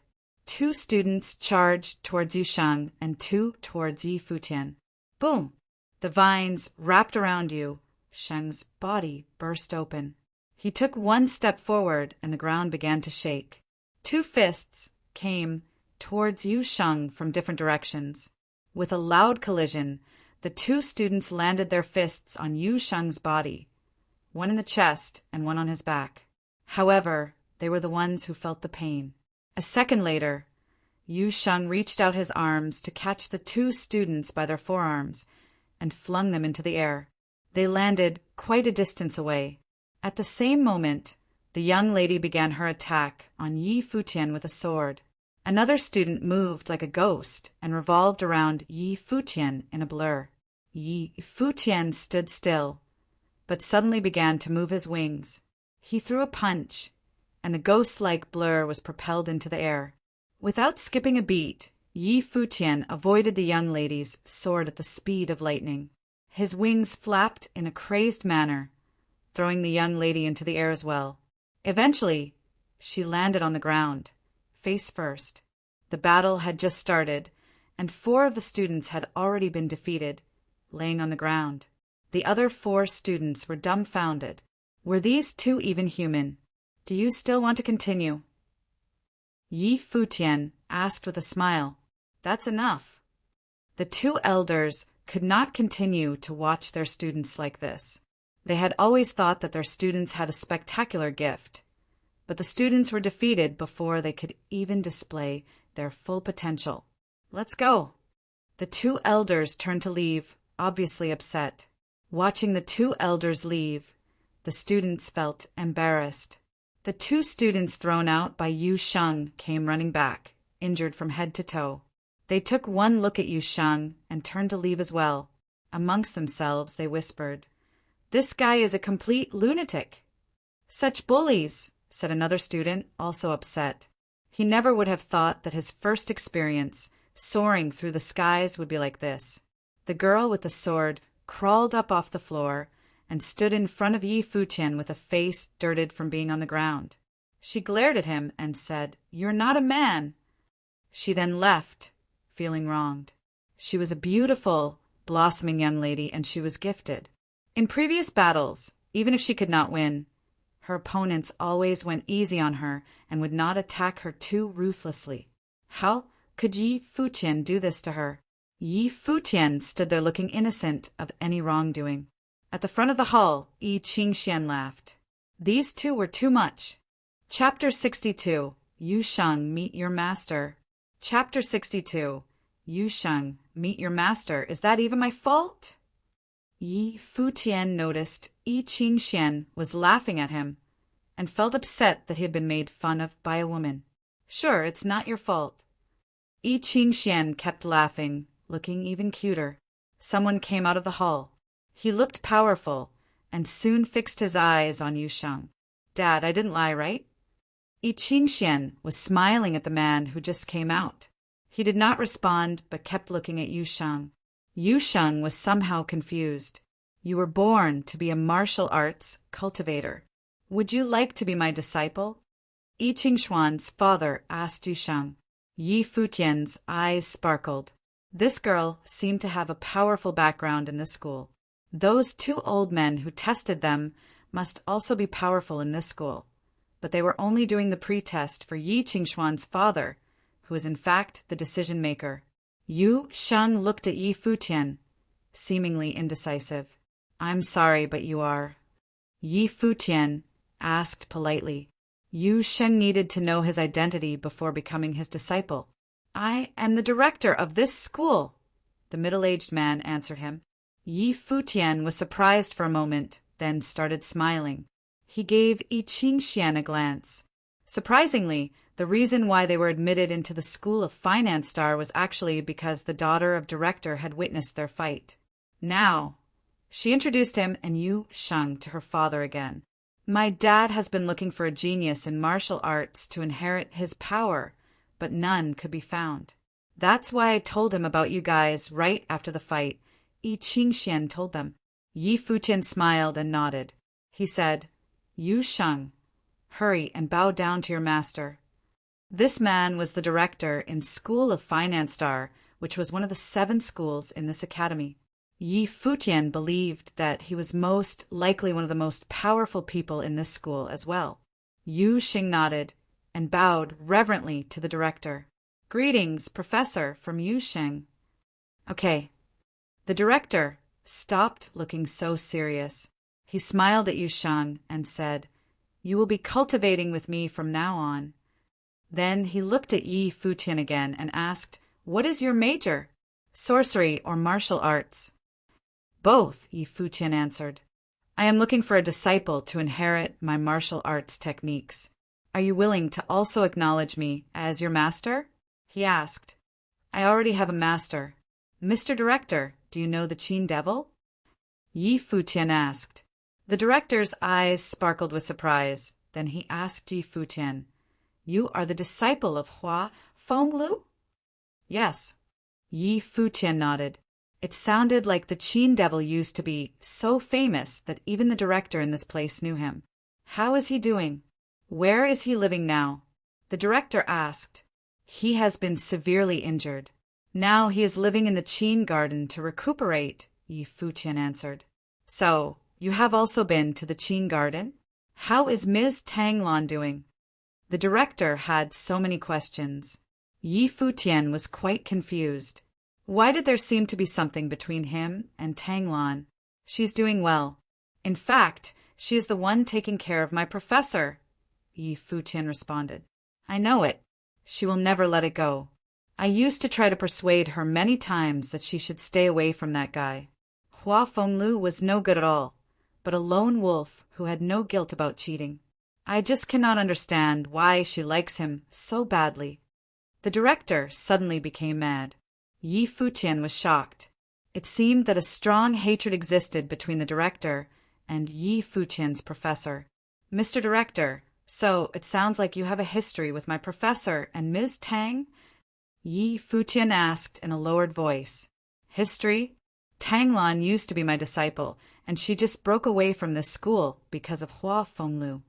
Speaker 1: 2 students charged towards Yusheng and 2 towards Yi Futian. Boom! The vines wrapped around Yu Sheng's body burst open. He took 1 step forward and the ground began to shake. 2 fists came towards Yu Sheng from different directions. With a loud collision, the 2 students landed their fists on Yu Sheng's body, one in the chest and one on his back. However, they were the ones who felt the pain. A second later, Yu Sheng reached out his arms to catch the 2 students by their forearms and flung them into the air. They landed quite a distance away. At the same moment, the young lady began her attack on Yi Futian with a sword. Another student moved like a ghost and revolved around Yi Futian in a blur. Yi Futian stood still, but suddenly began to move his wings. He threw a punch, and the ghost-like blur was propelled into the air. Without skipping a beat, Yi Futian avoided the young lady's sword at the speed of lightning. His wings flapped in a crazed manner, throwing the young lady into the air as well. Eventually, she landed on the ground, face first. The battle had just started, and 4 of the students had already been defeated, laying on the ground. The other 4 students were dumbfounded. Were these 2 even human? Do you still want to continue? Yi Futian asked with a smile. That's enough. The 2 elders could not continue to watch their students like this. They had always thought that their students had a spectacular gift, but the students were defeated before they could even display their full potential. Let's go. The 2 elders turned to leave, obviously upset. Watching the 2 elders leave, the students felt embarrassed. The 2 students thrown out by Yu Sheng came running back, injured from head to toe. They took 1 look at Yu Sheng and turned to leave as well. Amongst themselves, they whispered, "This guy is a complete lunatic." "Such bullies," said another student, also upset. He never would have thought that his first experience soaring through the skies would be like this. The girl with the sword crawled up off the floor and stood in front of Yi Futian with a face dirted from being on the ground. She glared at him and said, "You're not a man." She then left, feeling wronged. She was a beautiful, blossoming young lady, and she was gifted. In previous battles, even if she could not win, her opponents always went easy on her and would not attack her too ruthlessly. How could Yi Futian do this to her? Yi Futian stood there looking innocent of any wrongdoing. At the front of the hall, Yi Qingxian laughed. These 2 were too much. Chapter 62. Yu Sheng, Meet Your Master. Chapter 62. Yu Sheng, Meet Your Master. Is that even my fault? Yi Futian noticed Yi Qingxian was laughing at him and felt upset that he had been made fun of by a woman. Sure, it's not your fault. Yi Qingxian kept laughing, looking even cuter. Someone came out of the hall. He looked powerful and soon fixed his eyes on Yu Sheng. "Dad, I didn't lie, right?" Yi Qingxian was smiling at the man who just came out. He did not respond but kept looking at Yu Sheng. Yu Sheng was somehow confused. "You were born to be a martial arts cultivator. Would you like to be my disciple?" Yi Qingxuan's father asked Yu Sheng. Yi Futian's eyes sparkled. This girl seemed to have a powerful background in this school. Those 2 old men who tested them must also be powerful in this school. But they were only doing the pre-test for Yi Qingxuan's father, who is in fact the decision-maker. Yu Sheng looked at Yi Futian, seemingly indecisive. "I'm sorry, but you are." Yi Futian asked politely. Yu Sheng needed to know his identity before becoming his disciple. "I am the director of this school," the middle-aged man answered him. Yi Futian was surprised for a moment, then started smiling. He gave Yi Qingxian a glance. Surprisingly, the reason why they were admitted into the School of Finance Star was actually because the daughter of director had witnessed their fight. Now, she introduced him and Yu Sheng to her father again. "My dad has been looking for a genius in martial arts to inherit his power, but none could be found. That's why I told him about you guys right after the fight, Yi Qingxian told them. Yi Futian smiled and nodded. He said, Yu Sheng, hurry and bow down to your master. This man was the director in School of Finance Star, which was one of the 7 schools in this academy. Yi Futian believed that he was most likely one of the most powerful people in this school as well. Yu Xing nodded and bowed reverently to the director. Greetings, Professor, from Yu Xing. Okay. The director stopped looking so serious. He smiled at Yu Sheng and said, You will be cultivating with me from now on. Then he looked at Yi Futian again and asked, What is your major? Sorcery or martial arts? Both, Yi Futian answered. I am looking for a disciple to inherit my martial arts techniques. Are you willing to also acknowledge me as your master? He asked. I already have a master. Mr. Director, do you know the Qin Devil? Yi Futian asked. The director's eyes sparkled with surprise. Then he asked Yi Futian, You are the disciple of Hua Fenglu? Yes. Yi Futian nodded. It sounded like the Qin Devil used to be so famous that even the director in this place knew him. How is he doing? Where is he living now? The director asked. He has been severely injured. Now he is living in the Qin Garden to recuperate, Yi Futian answered. So, you have also been to the Qin Garden? How is Ms. Tanglan doing? The director had so many questions. Yi Futian was quite confused. Why did there seem to be something between him and Tanglan? She's doing well. In fact, she is the one taking care of my professor, Yi Futian responded. I know it. She will never let it go. I used to try to persuade her many times that she should stay away from that guy. Hua Fenglu was no good at all, but a lone wolf who had no guilt about cheating. I just cannot understand why she likes him so badly. The director suddenly became mad. Yi Futian was shocked. It seemed that a strong hatred existed between the director and Yi Futian's professor. Mr. Director, so it sounds like you have a history with my professor and Ms. Tang? Yi Futian asked in a lowered voice. History? Tanglan used to be my disciple, and she just broke away from this school because of Hua Fenglu.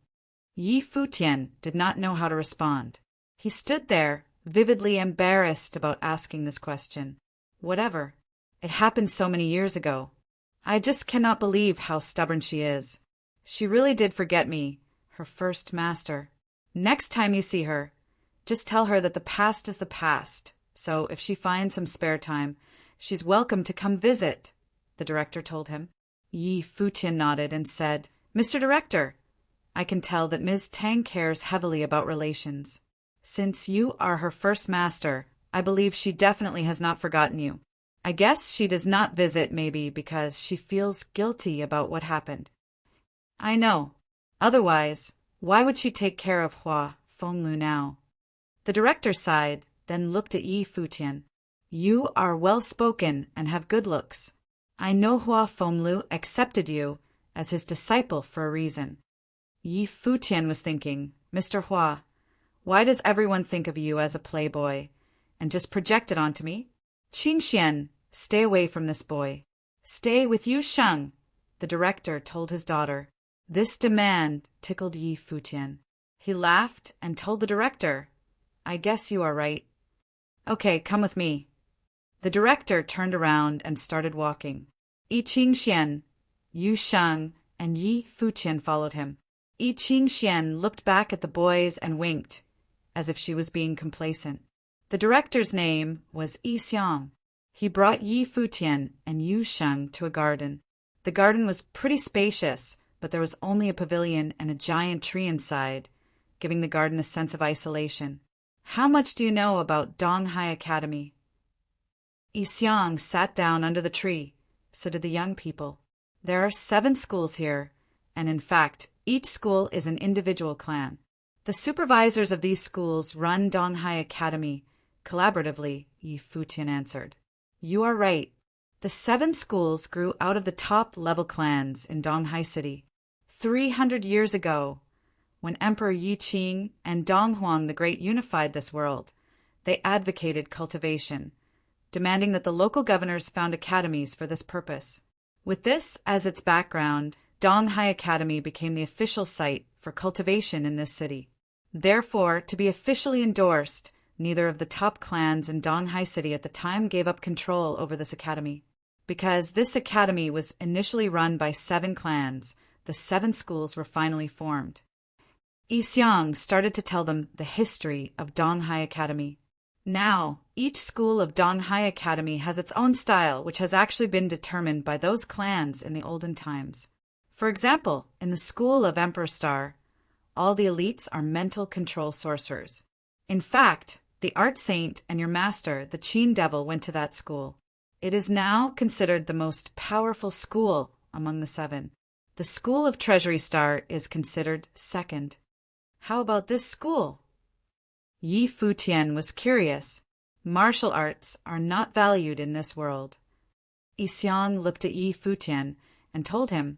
Speaker 1: Yi Futian did not know how to respond. He stood there, vividly embarrassed about asking this question. Whatever. It happened so many years ago. I just cannot believe how stubborn she is. She really did forget me, her first master. Next time you see her, just tell her that the past is the past, so if she finds some spare time, she's welcome to come visit, the director told him. Yi Futian nodded and said, Mr. Director, I can tell that Ms. Tang cares heavily about relations. Since you are her first master, I believe she definitely has not forgotten you. I guess she does not visit maybe because she feels guilty about what happened. I know. Otherwise, why would she take care of Hua Fenglu now? The director sighed, then looked at Yi Futian. You are well-spoken and have good looks. I know Hua Fenglu accepted you as his disciple for a reason. Yi Futian was thinking, Mr. Hua, why does everyone think of you as a playboy and just project it onto me? Qingxian, stay away from this boy. Stay with Yu Sheng, the director told his daughter. This demand tickled Yi Futian. He laughed and told the director, I guess you are right. Okay, come with me. The director turned around and started walking. Yi Qingxian, Yu Sheng, and Yi Futian followed him. Yi Qingxian looked back at the boys and winked, as if she was being complacent. The director's name was Yi Xiang. He brought Yi Futian and Yu Sheng to a garden. The garden was pretty spacious, but there was only a pavilion and a giant tree inside, giving the garden a sense of isolation. How much do you know about Donghai Academy? Yi Xiang sat down under the tree. So did the young people. There are 7 schools here, and in fact, each school is an individual clan. The supervisors of these schools run Donghai Academy collaboratively, Yi Futian answered. You are right. The 7 schools grew out of the top-level clans in Donghai City. 300 years ago, when Emperor Yi Qing and Donghuang the Great unified this world, they advocated cultivation, demanding that the local governors found academies for this purpose. With this as its background, Donghai Academy became the official site for cultivation in this city. Therefore, to be officially endorsed, neither of the top clans in Donghai City at the time gave up control over this academy. Because this academy was initially run by 7 clans, the 7 schools were finally formed. Yixiang started to tell them the history of Donghai Academy. Now, each school of Donghai Academy has its own style, which has actually been determined by those clans in the olden times. For example, in the school of Emperor Star, all the elites are mental control sorcerers. In fact, the Art Saint and your master, the Qin Devil, went to that school. It is now considered the most powerful school among the 7. The school of Treasury Star is considered second. How about this school? Yi Futian was curious. Martial arts are not valued in this world. Yixiang looked at Yi Futian and told him,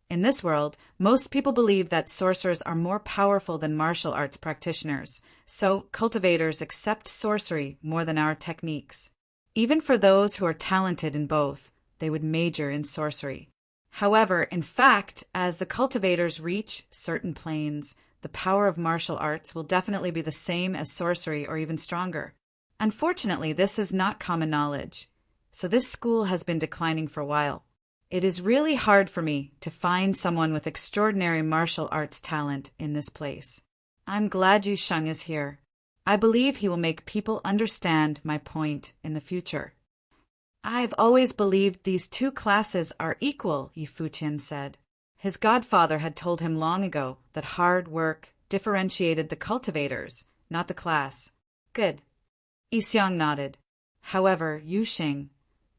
Speaker 1: in this world, most people believe that sorcerers are more powerful than martial arts practitioners, so cultivators accept sorcery more than our techniques. Even for those who are talented in both, they would major in sorcery. However, in fact, as the cultivators reach certain planes, the power of martial arts will definitely be the same as sorcery or even stronger. Unfortunately, this is not common knowledge, so this school has been declining for a while. It is really hard for me to find someone with extraordinary martial arts talent in this place. I'm glad Yu Sheng is here. I believe he will make people understand my point in the future. I've always believed these 2 classes are equal, Yi Futian said. His godfather had told him long ago that hard work differentiated the cultivators, not the class. Good. Yixiang nodded. However, Yu Sheng,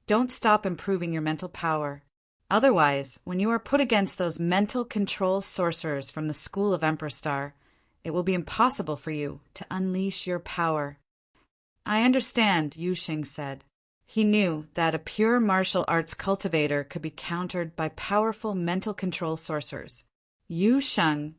Speaker 1: don't stop improving your mental power. Otherwise, when you are put against those mental control sorcerers from the school of Emperor Star, it will be impossible for you to unleash your power. I understand, Yu Sheng said. He knew that a pure martial arts cultivator could be countered by powerful mental control sorcerers. Yu Sheng,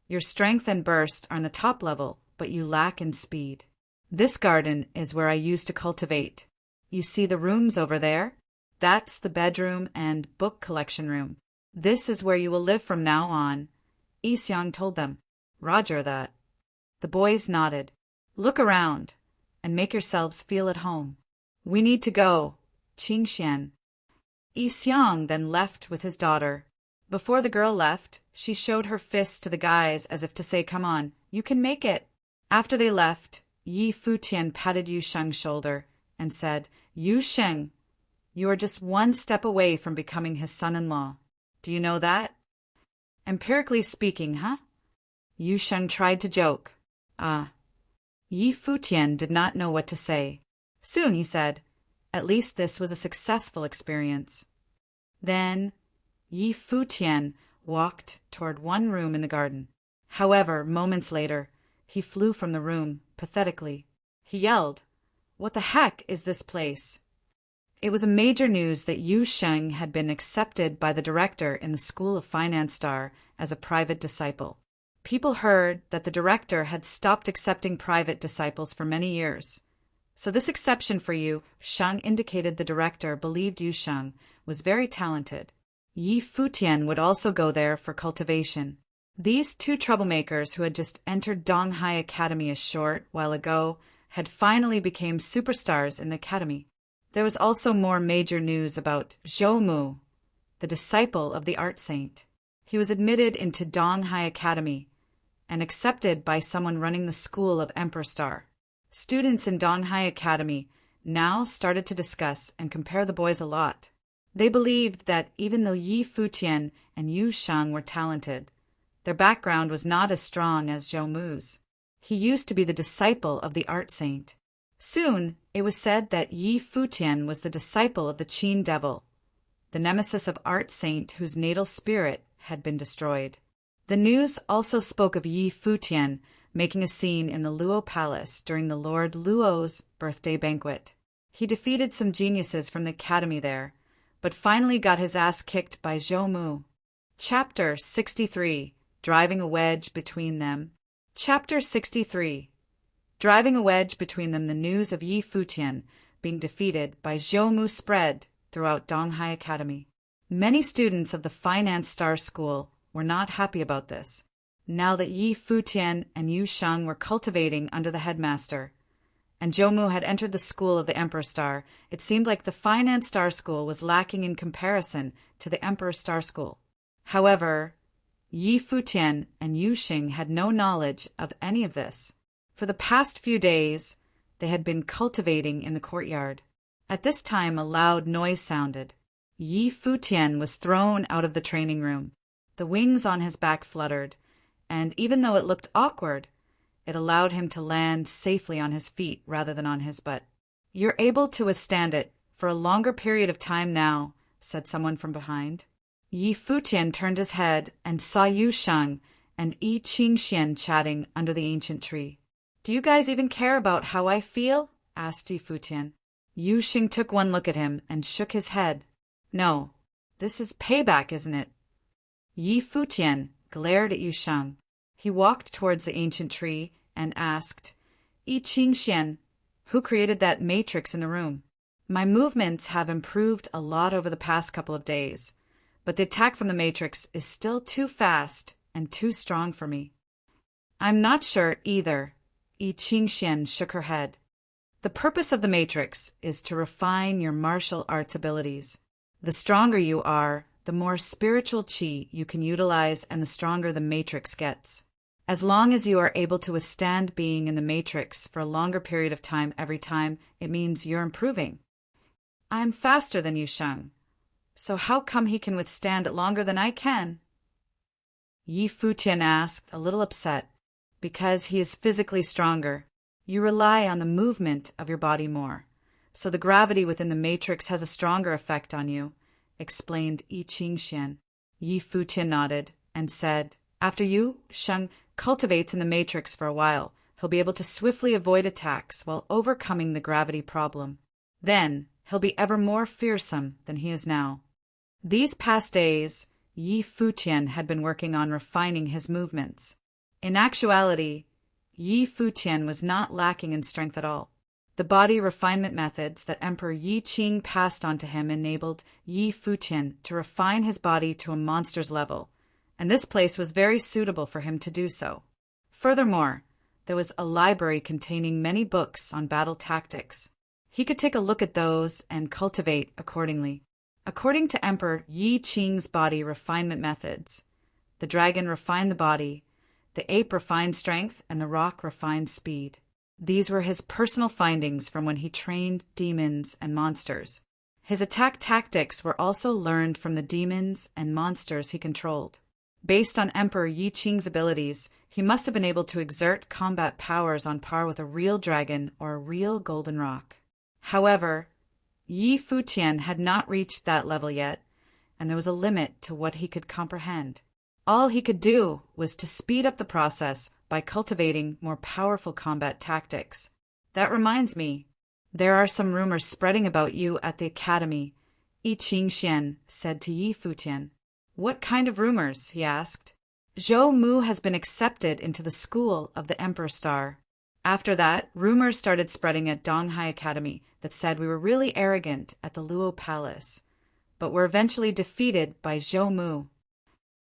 Speaker 1: your strength and burst are on the top level, but you lack in speed. This garden is where I used to cultivate. You see the rooms over there? That's the bedroom and book collection room. This is where you will live from now on. Yixiang told them. Roger that. The boys nodded. Look around and make yourselves feel at home. We need to go, Qingxian. Yixiang then left with his daughter. Before the girl left, she showed her fists to the guys as if to say, come on, you can make it. After they left, Yi Futian patted Yu Sheng's shoulder and said, Yu Sheng, you are just 1 step away from becoming his son-in-law. Do you know that? Empirically speaking, huh? Yu Sheng tried to joke. Yi Futian did not know what to say. Soon he said, at least this was a successful experience. Then Yi Futian walked toward one room in the garden. However, moments later, he flew from the room, pathetically. He yelled, what the heck is this place? It was a major news that Yu Sheng had been accepted by the director in the School of Finance Star as a private disciple. People heard that the director had stopped accepting private disciples for many years. So this exception for Yu Sheng indicated the director believed Yu Sheng was very talented. Yi Futian would also go there for cultivation. These 2 troublemakers who had just entered Donghai Academy a short while ago had finally become superstars in the academy. There was also more major news about Zhou Mu, the disciple of the Art Saint. He was admitted into Donghai Academy and accepted by someone running the school of Emperor Star. Students in Donghai Academy now started to discuss and compare the boys a lot. They believed that even though Yi Futian and Yu Sheng were talented, their background was not as strong as Zhou Mu's. He used to be the disciple of the Art Saint. Soon, it was said that Yi Futian was the disciple of the Qin Devil, the nemesis of Art Saint whose natal spirit had been destroyed. The news also spoke of Yi Futian making a scene in the Luo Palace during the Lord Luo's birthday banquet. He defeated some geniuses from the academy there, but finally got his ass kicked by Zhou Mu. Chapter 63. Driving a Wedge Between Them. Chapter 63. Driving a wedge between them, the news of Yi Futian being defeated by Zhou Mu spread throughout Donghai Academy. Many students of the Finance Star School were not happy about this. Now that Yi Futian and Yu Sheng were cultivating under the headmaster, and Zhou Mu had entered the school of the Emperor Star, it seemed like the Finance Star School was lacking in comparison to the Emperor Star School. However, Yi Futian and Yu Sheng had no knowledge of any of this. For the past few days, they had been cultivating in the courtyard. At this time, a loud noise sounded. Yi Futian was thrown out of the training room. The wings on his back fluttered, and even though it looked awkward, it allowed him to land safely on his feet rather than on his butt. "You're able to withstand it for a longer period of time now," said someone from behind. Yi Futian turned his head and saw Yu Sheng and Yi Qingxian chatting under the ancient tree. "Do you guys even care about how I feel?" asked Yi Futian. Yu Sheng took one look at him and shook his head. "No, this is payback, isn't it?" Yi Futian glared at Yu Sheng. He walked towards the ancient tree and asked, "Yi Qingxian, who created that matrix in the room? My movements have improved a lot over the past couple of days, but the attack from the matrix is still too fast and too strong for me." "I'm not sure either." Yi Qingxian shook her head. "The purpose of the matrix is to refine your martial arts abilities. The stronger you are, the more spiritual qi you can utilize and the stronger the matrix gets. As long as you are able to withstand being in the matrix for a longer period of time every time, it means you're improving. I'm faster than Yu Sheng, so how come he can withstand it longer than I can?" Yi Futian asked, a little upset. "Because he is physically stronger. You rely on the movement of your body more, so the gravity within the matrix has a stronger effect on you," explained Yi Qingxian. Yi Futian nodded and said, "After Yu Sheng cultivates in the matrix for a while, he'll be able to swiftly avoid attacks while overcoming the gravity problem. Then he'll be ever more fearsome than he is now." These past days, Yi Futian had been working on refining his movements. In actuality, Yi Futian was not lacking in strength at all. The body refinement methods that Emperor Yi Qing passed on to him enabled Yi Futian to refine his body to a monster's level, and this place was very suitable for him to do so. Furthermore, there was a library containing many books on battle tactics. He could take a look at those and cultivate accordingly. According to Emperor Yi Qing's body refinement methods, the dragon refined the body, the ape refined strength, and the rock refined speed. These were his personal findings from when he trained demons and monsters. His attack tactics were also learned from the demons and monsters he controlled. Based on Emperor Yi Qing's abilities, he must have been able to exert combat powers on par with a real dragon or a real golden rock. However, Yi Futian had not reached that level yet, and there was a limit to what he could comprehend. All he could do was to speed up the process by cultivating more powerful combat tactics. "That reminds me, there are some rumors spreading about you at the academy," Yi Qingxian said to Yi Futian. "What kind of rumors?" he asked. "Zhou Mu has been accepted into the school of the Emperor Star." After that, rumors started spreading at Donghai Academy that said we were really arrogant at the Luo Palace, but were eventually defeated by Zhou Mu.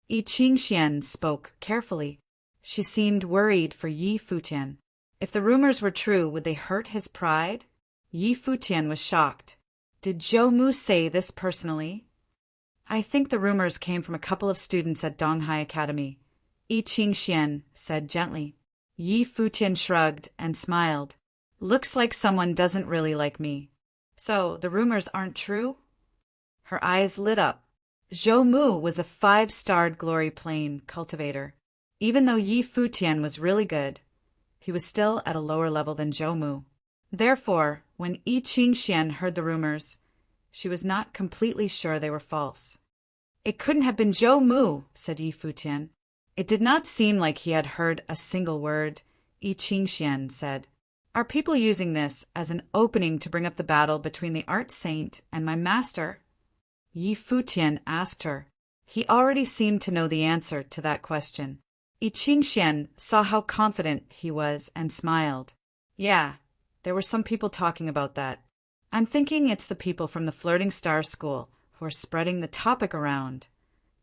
Speaker 1: Yi Qingxian spoke carefully. She seemed worried for Yi Futian. If the rumors were true, would they hurt his pride? Yi Futian was shocked. "Did Zhou Mu say this personally?" "I think the rumors came from a couple of students at Donghai Academy," Yi Qingxian said gently. Yi Futian shrugged and smiled. "Looks like someone doesn't really like me. So the rumors aren't true?" Her eyes lit up. Zhou Mu was a 5-starred glory plane cultivator. Even though Yi Futian was really good, he was still at a lower level than Zhou Mu. Therefore, when Yi Qingxian heard the rumors, she was not completely sure they were false. "It couldn't have been Zhou Mu," said Yi Futian. It did not seem like he had heard a single word. Yi Qingxian said, "Are people using this as an opening to bring up the battle between the art saint and my master?" Yi Futian asked her. He already seemed to know the answer to that question. Yi Qingxian saw how confident he was and smiled. "Yeah, there were some people talking about that. I'm thinking it's the people from the Flirting Star School who are spreading the topic around,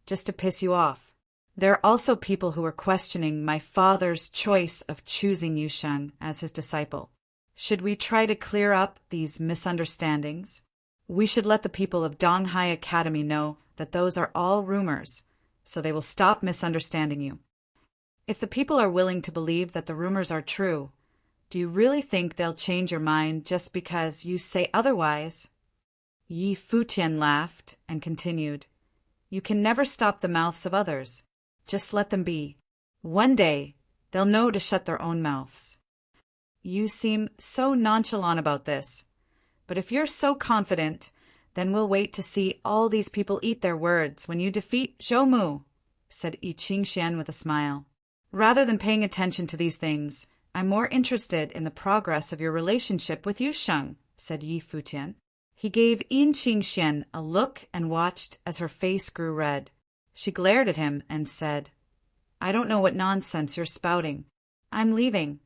Speaker 1: just to piss you off. There are also people who are questioning my father's choice of choosing Yusheng as his disciple. Should we try to clear up these misunderstandings? We should let the people of Donghai Academy know that those are all rumors, so they will stop misunderstanding you. If the people are willing to believe that the rumors are true, do you really think they'll change your mind just because you say otherwise? Yi Futian laughed and continued, You can never stop the mouths of others. Just let them be. One day, they'll know to shut their own mouths. You seem so nonchalant about this, but if you're so confident, then we'll wait to see all these people eat their words when you defeat Zhoumu, said Yi Qingxian with a smile. Rather than paying attention to these things, I'm more interested in the progress of your relationship with Yusheng, said Yi Futian. He gave Yi Qingxian a look and watched as her face grew red. She glared at him and said, I don't know what nonsense you're spouting. I'm leaving.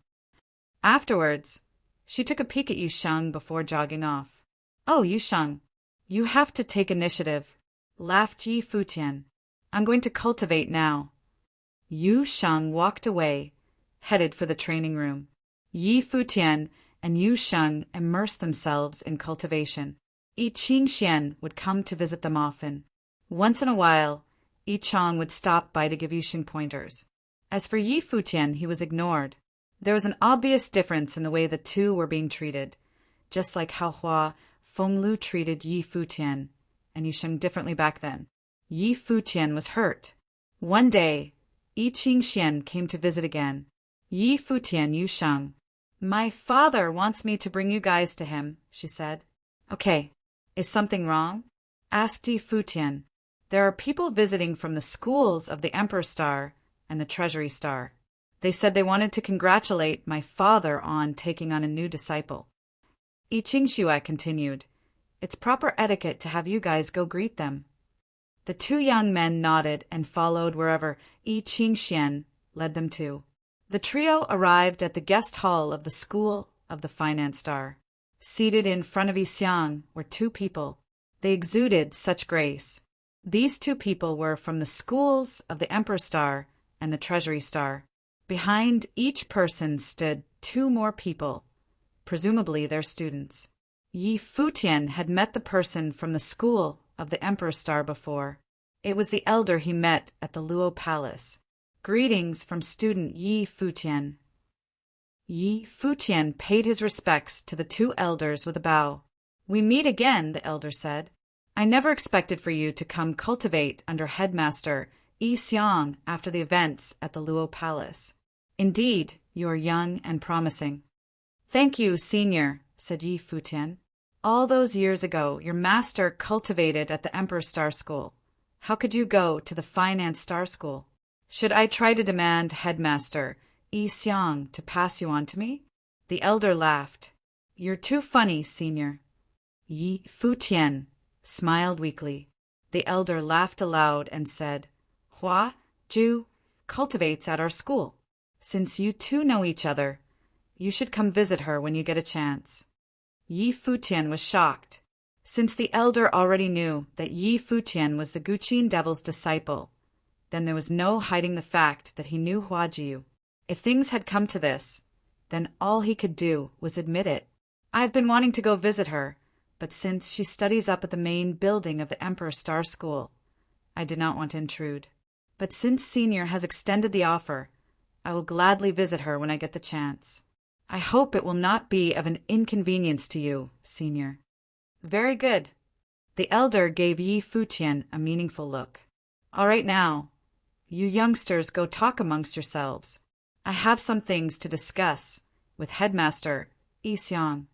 Speaker 1: Afterwards, she took a peek at Yusheng before jogging off. Oh, Yusheng, you have to take initiative, laughed Yi Futian. I'm going to cultivate now. Yusheng walked away, headed for the training room. Yi Futian and Yusheng immersed themselves in cultivation. Yi Qingxian would come to visit them often. Once in a while, Yi Chong would stop by to give Yusheng pointers. As for Yi Futian, he was ignored. There was an obvious difference in the way the two were being treated, just like how Hua Fenglu treated Yi Futian and Yusheng differently back then. Yi Futian was hurt. One day, Yi Qingxian came to visit again. Yi Futian, Yusheng. My father wants me to bring you guys to him, she said. Okay, is something wrong? Asked Yi Futian. There are people visiting from the schools of the Emperor Star and the Treasury Star. They said they wanted to congratulate my father on taking on a new disciple. Yi Qingxue continued, It's proper etiquette to have you guys go greet them. The two young men nodded and followed wherever Yi Qingxian led them to. The trio arrived at the guest hall of the School of the Finance Star. Seated in front of Yi Xiang were two people. They exuded such grace. These two people were from the schools of the Emperor Star and the Treasury Star. Behind each person stood two more people, presumably their students. Yi Futian had met the person from the school of the Emperor Star before. It was the elder he met at the Luo Palace. Greetings from student Yi Futian. Yi Futian paid his respects to the two elders with a bow. We meet again, the elder said. I never expected for you to come cultivate under Headmaster Yi Xiang after the events at the Luo Palace. Indeed, you are young and promising. Thank you, senior, said Yi Futian. All those years ago, your master cultivated at the Emperor Star School. How could you go to the Finance Star School? Should I try to demand Headmaster Yi Xiang to pass you on to me? The elder laughed. You're too funny, senior. Yi Futian smiled weakly. The elder laughed aloud and said, Hua Ju cultivates at our school. Since you two know each other, you should come visit her when you get a chance. Yi Futian was shocked. Since the elder already knew that Yi Futian was the Guqin Devil's disciple, then there was no hiding the fact that he knew Hua Jiu. If things had come to this, then all he could do was admit it. I've been wanting to go visit her, but since she studies up at the main building of the Emperor Star School, I did not want to intrude. But since Senior has extended the offer, I will gladly visit her when I get the chance. I hope it will not be of an inconvenience to you, Senior. Very good. The elder gave Yi Futian a meaningful look. All right now, you youngsters go talk amongst yourselves. I have some things to discuss with Headmaster Yi Xiang.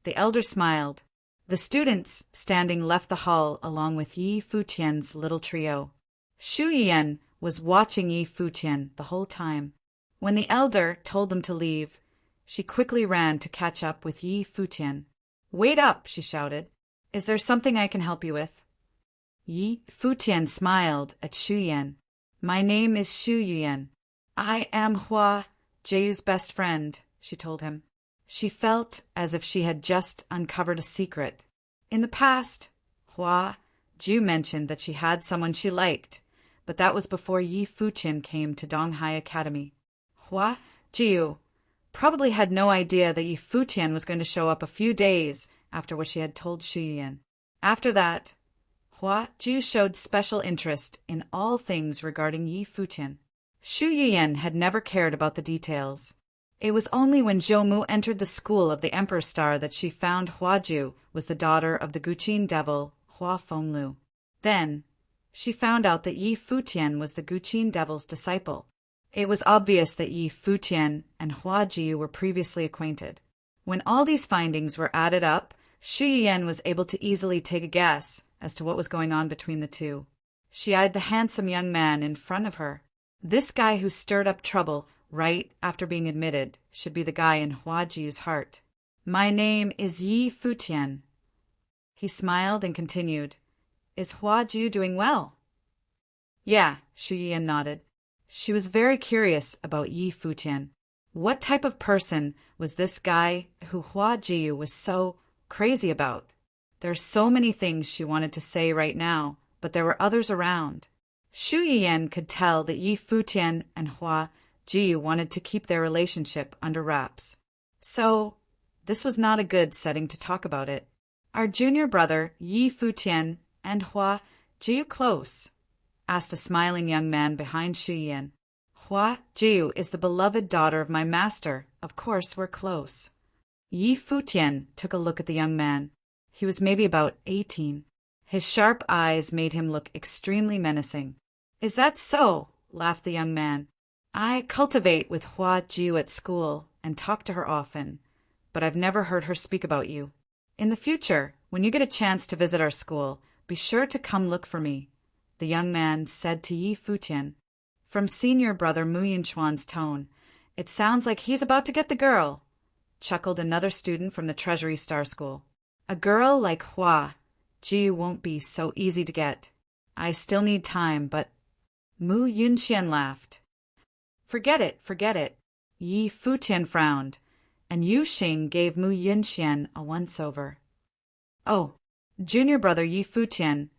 Speaker 1: The elder smiled. The students standing left the hall along with Yi Futian's little trio. Shu Yian was watching Yi Futian the whole time. When the elder told them to leave, she quickly ran to catch up with Yi Futian. Wait up, she shouted. Is there something I can help you with? Yi Futian smiled at Shu Yian. My name is Shu Yian. I am Hua Jiu's best friend, she told him. She felt as if she had just uncovered a secret. In the past, Hua Ju mentioned that she had someone she liked, but that was before Yi Futian came to Donghai Academy. Hua Jiu probably had no idea that Yi Futian was going to show up a few days after what she had told Shu Yuan. After that, Hua Jiu showed special interest in all things regarding Yi Futian. Shu Yuan had never cared about the details. It was only when Zhou Mu entered the school of the Emperor Star that she found Hua Ju was the daughter of the Guqin devil Hua Fenglu. Then, she found out that Yi Futian was the Guqin devil's disciple. It was obvious that Yi Futian and Hua Jiu were previously acquainted. When all these findings were added up, Shu Yuan was able to easily take a guess as to what was going on between the two. She eyed the handsome young man in front of her. This guy who stirred up trouble right after being admitted should be the guy in Hua Jiu's heart. My name is Yi Futian. He smiled and continued, Is Hua Jiu doing well? Yeah, Shu Yuan nodded. She was very curious about Yi Futian. What type of person was this guy who Hua Jiu was so crazy about? There are so many things she wanted to say right now, but there were others around. Shu Yuan could tell that Yi Futian and Hua Jiu wanted to keep their relationship under wraps. So, this was not a good setting to talk about it. Our junior brother, Yi Futian, and Hua Jiu close? Asked a smiling young man behind Shu Yuan. Hua Jiu is the beloved daughter of my master. Of course, we're close. Yi Futian took a look at the young man. He was maybe about 18. His sharp eyes made him look extremely menacing. Is that so? Laughed the young man. I cultivate with Hua Jiu at school and talk to her often, but I've never heard her speak about you. In the future, when you get a chance to visit our school, be sure to come look for me, the young man said to Yi Futian. From senior brother Mu Yinchuan's tone, it sounds like he's about to get the girl, chuckled another student from the Treasury Star School. A girl like Hua Jiu won't be so easy to get. I still need time, but... Mu Yinxian laughed. Forget it. Yi Futian frowned, and Yu Xing gave Mu Yinxian a once-over. Oh, junior brother Yi Futian,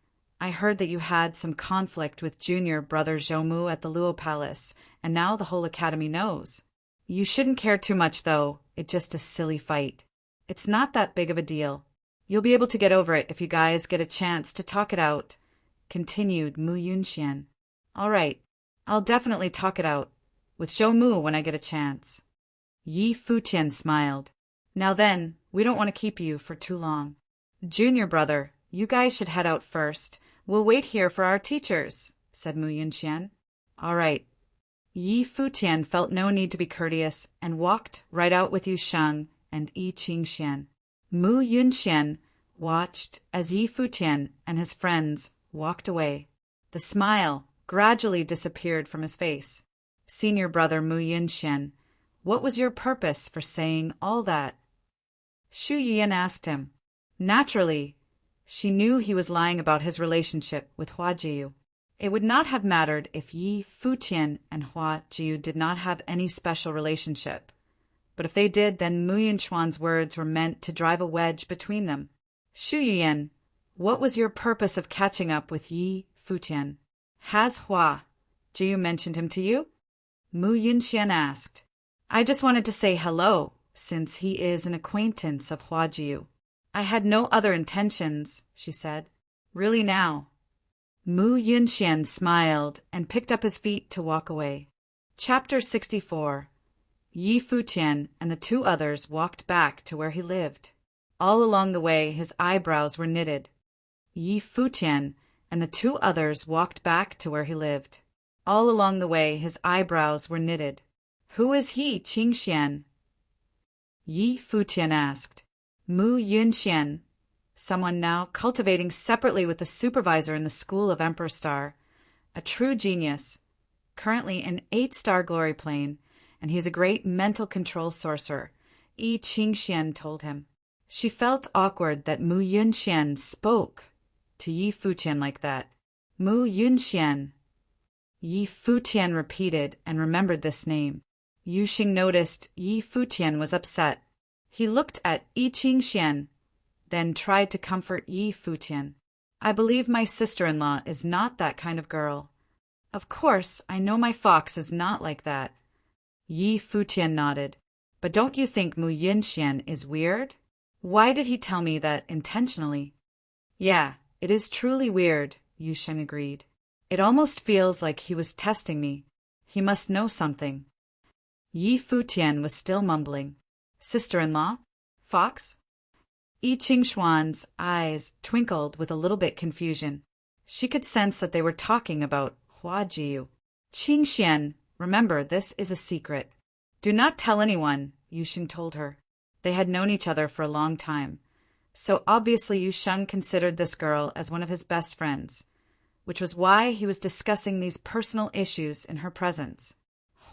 Speaker 1: I heard that you had some conflict with junior brother Zhou Mu at the Luo Palace, and now the whole academy knows. You shouldn't care too much, though. It's just a silly fight. It's not that big of a deal. You'll be able to get over it if you guys get a chance to talk it out, continued Mu Yunxian. All right, I'll definitely talk it out with Zhou Mu when I get a chance. Yi Futian smiled. Now then, we don't want to keep you for too long. Junior brother, you guys should head out first. We'll wait here for our teachers, said Mu Yunxian. All right. Yi Futian felt no need to be courteous and walked right out with Yu Sheng and Yi Qingxian. Mu Yunxian watched as Yi Futian and his friends walked away. The smile gradually disappeared from his face. Senior brother Mu Yunxian, what was your purpose for saying all that? Shu Yuan asked him. Naturally, she knew he was lying about his relationship with Hua Jiu. It would not have mattered if Yi Futian and Hua Jiu did not have any special relationship. But if they did, then Mu Yinchuan's words were meant to drive a wedge between them. Shu Yuan, what was your purpose of catching up with Yi Futian? Has Hua Jiu mentioned him to you? Mu Yinxian asked. I just wanted to say hello, since he is an acquaintance of Hua Jiu. I had no other intentions, she said. Really now? Mu Yunxian smiled and picked up his feet to walk away. Chapter 64. Yi Futian and the two others walked back to where he lived. All along the way, his eyebrows were knitted. Yi Futian and the two others walked back to where he lived. All along the way, his eyebrows were knitted. Who is he, Qingxian? Yi Futian asked. Mu Yunxian, someone now cultivating separately with the supervisor in the school of Emperor Star, a true genius, currently in 8-star glory plane, and he's a great mental control sorcerer, Yi Qingxian told him. She felt awkward that Mu Yunxian spoke to Yi Futian like that. Mu Yunxian. Yi Futian repeated and remembered this name. Yu Xing noticed Yi Futian was upset. He looked at Yi Qingxian, then tried to comfort Yi Futian. I believe my sister-in-law is not that kind of girl. Of course, I know my fox is not like that. Yi Futian nodded. But don't you think Mu Yinxian is weird? Why did he tell me that intentionally? Yeah, it is truly weird, Yu Sheng agreed. It almost feels like he was testing me. He must know something. Yi Futian was still mumbling. Sister-in-law? Fox? Yi Qingxuan's eyes twinkled with a little bit confusion. She could sense that they were talking about Hua Jiu. Qingxian, remember, this is a secret. Do not tell anyone, Yu Sheng told her. They had known each other for a long time, so obviously Yu Sheng considered this girl as one of his best friends, which was why he was discussing these personal issues in her presence.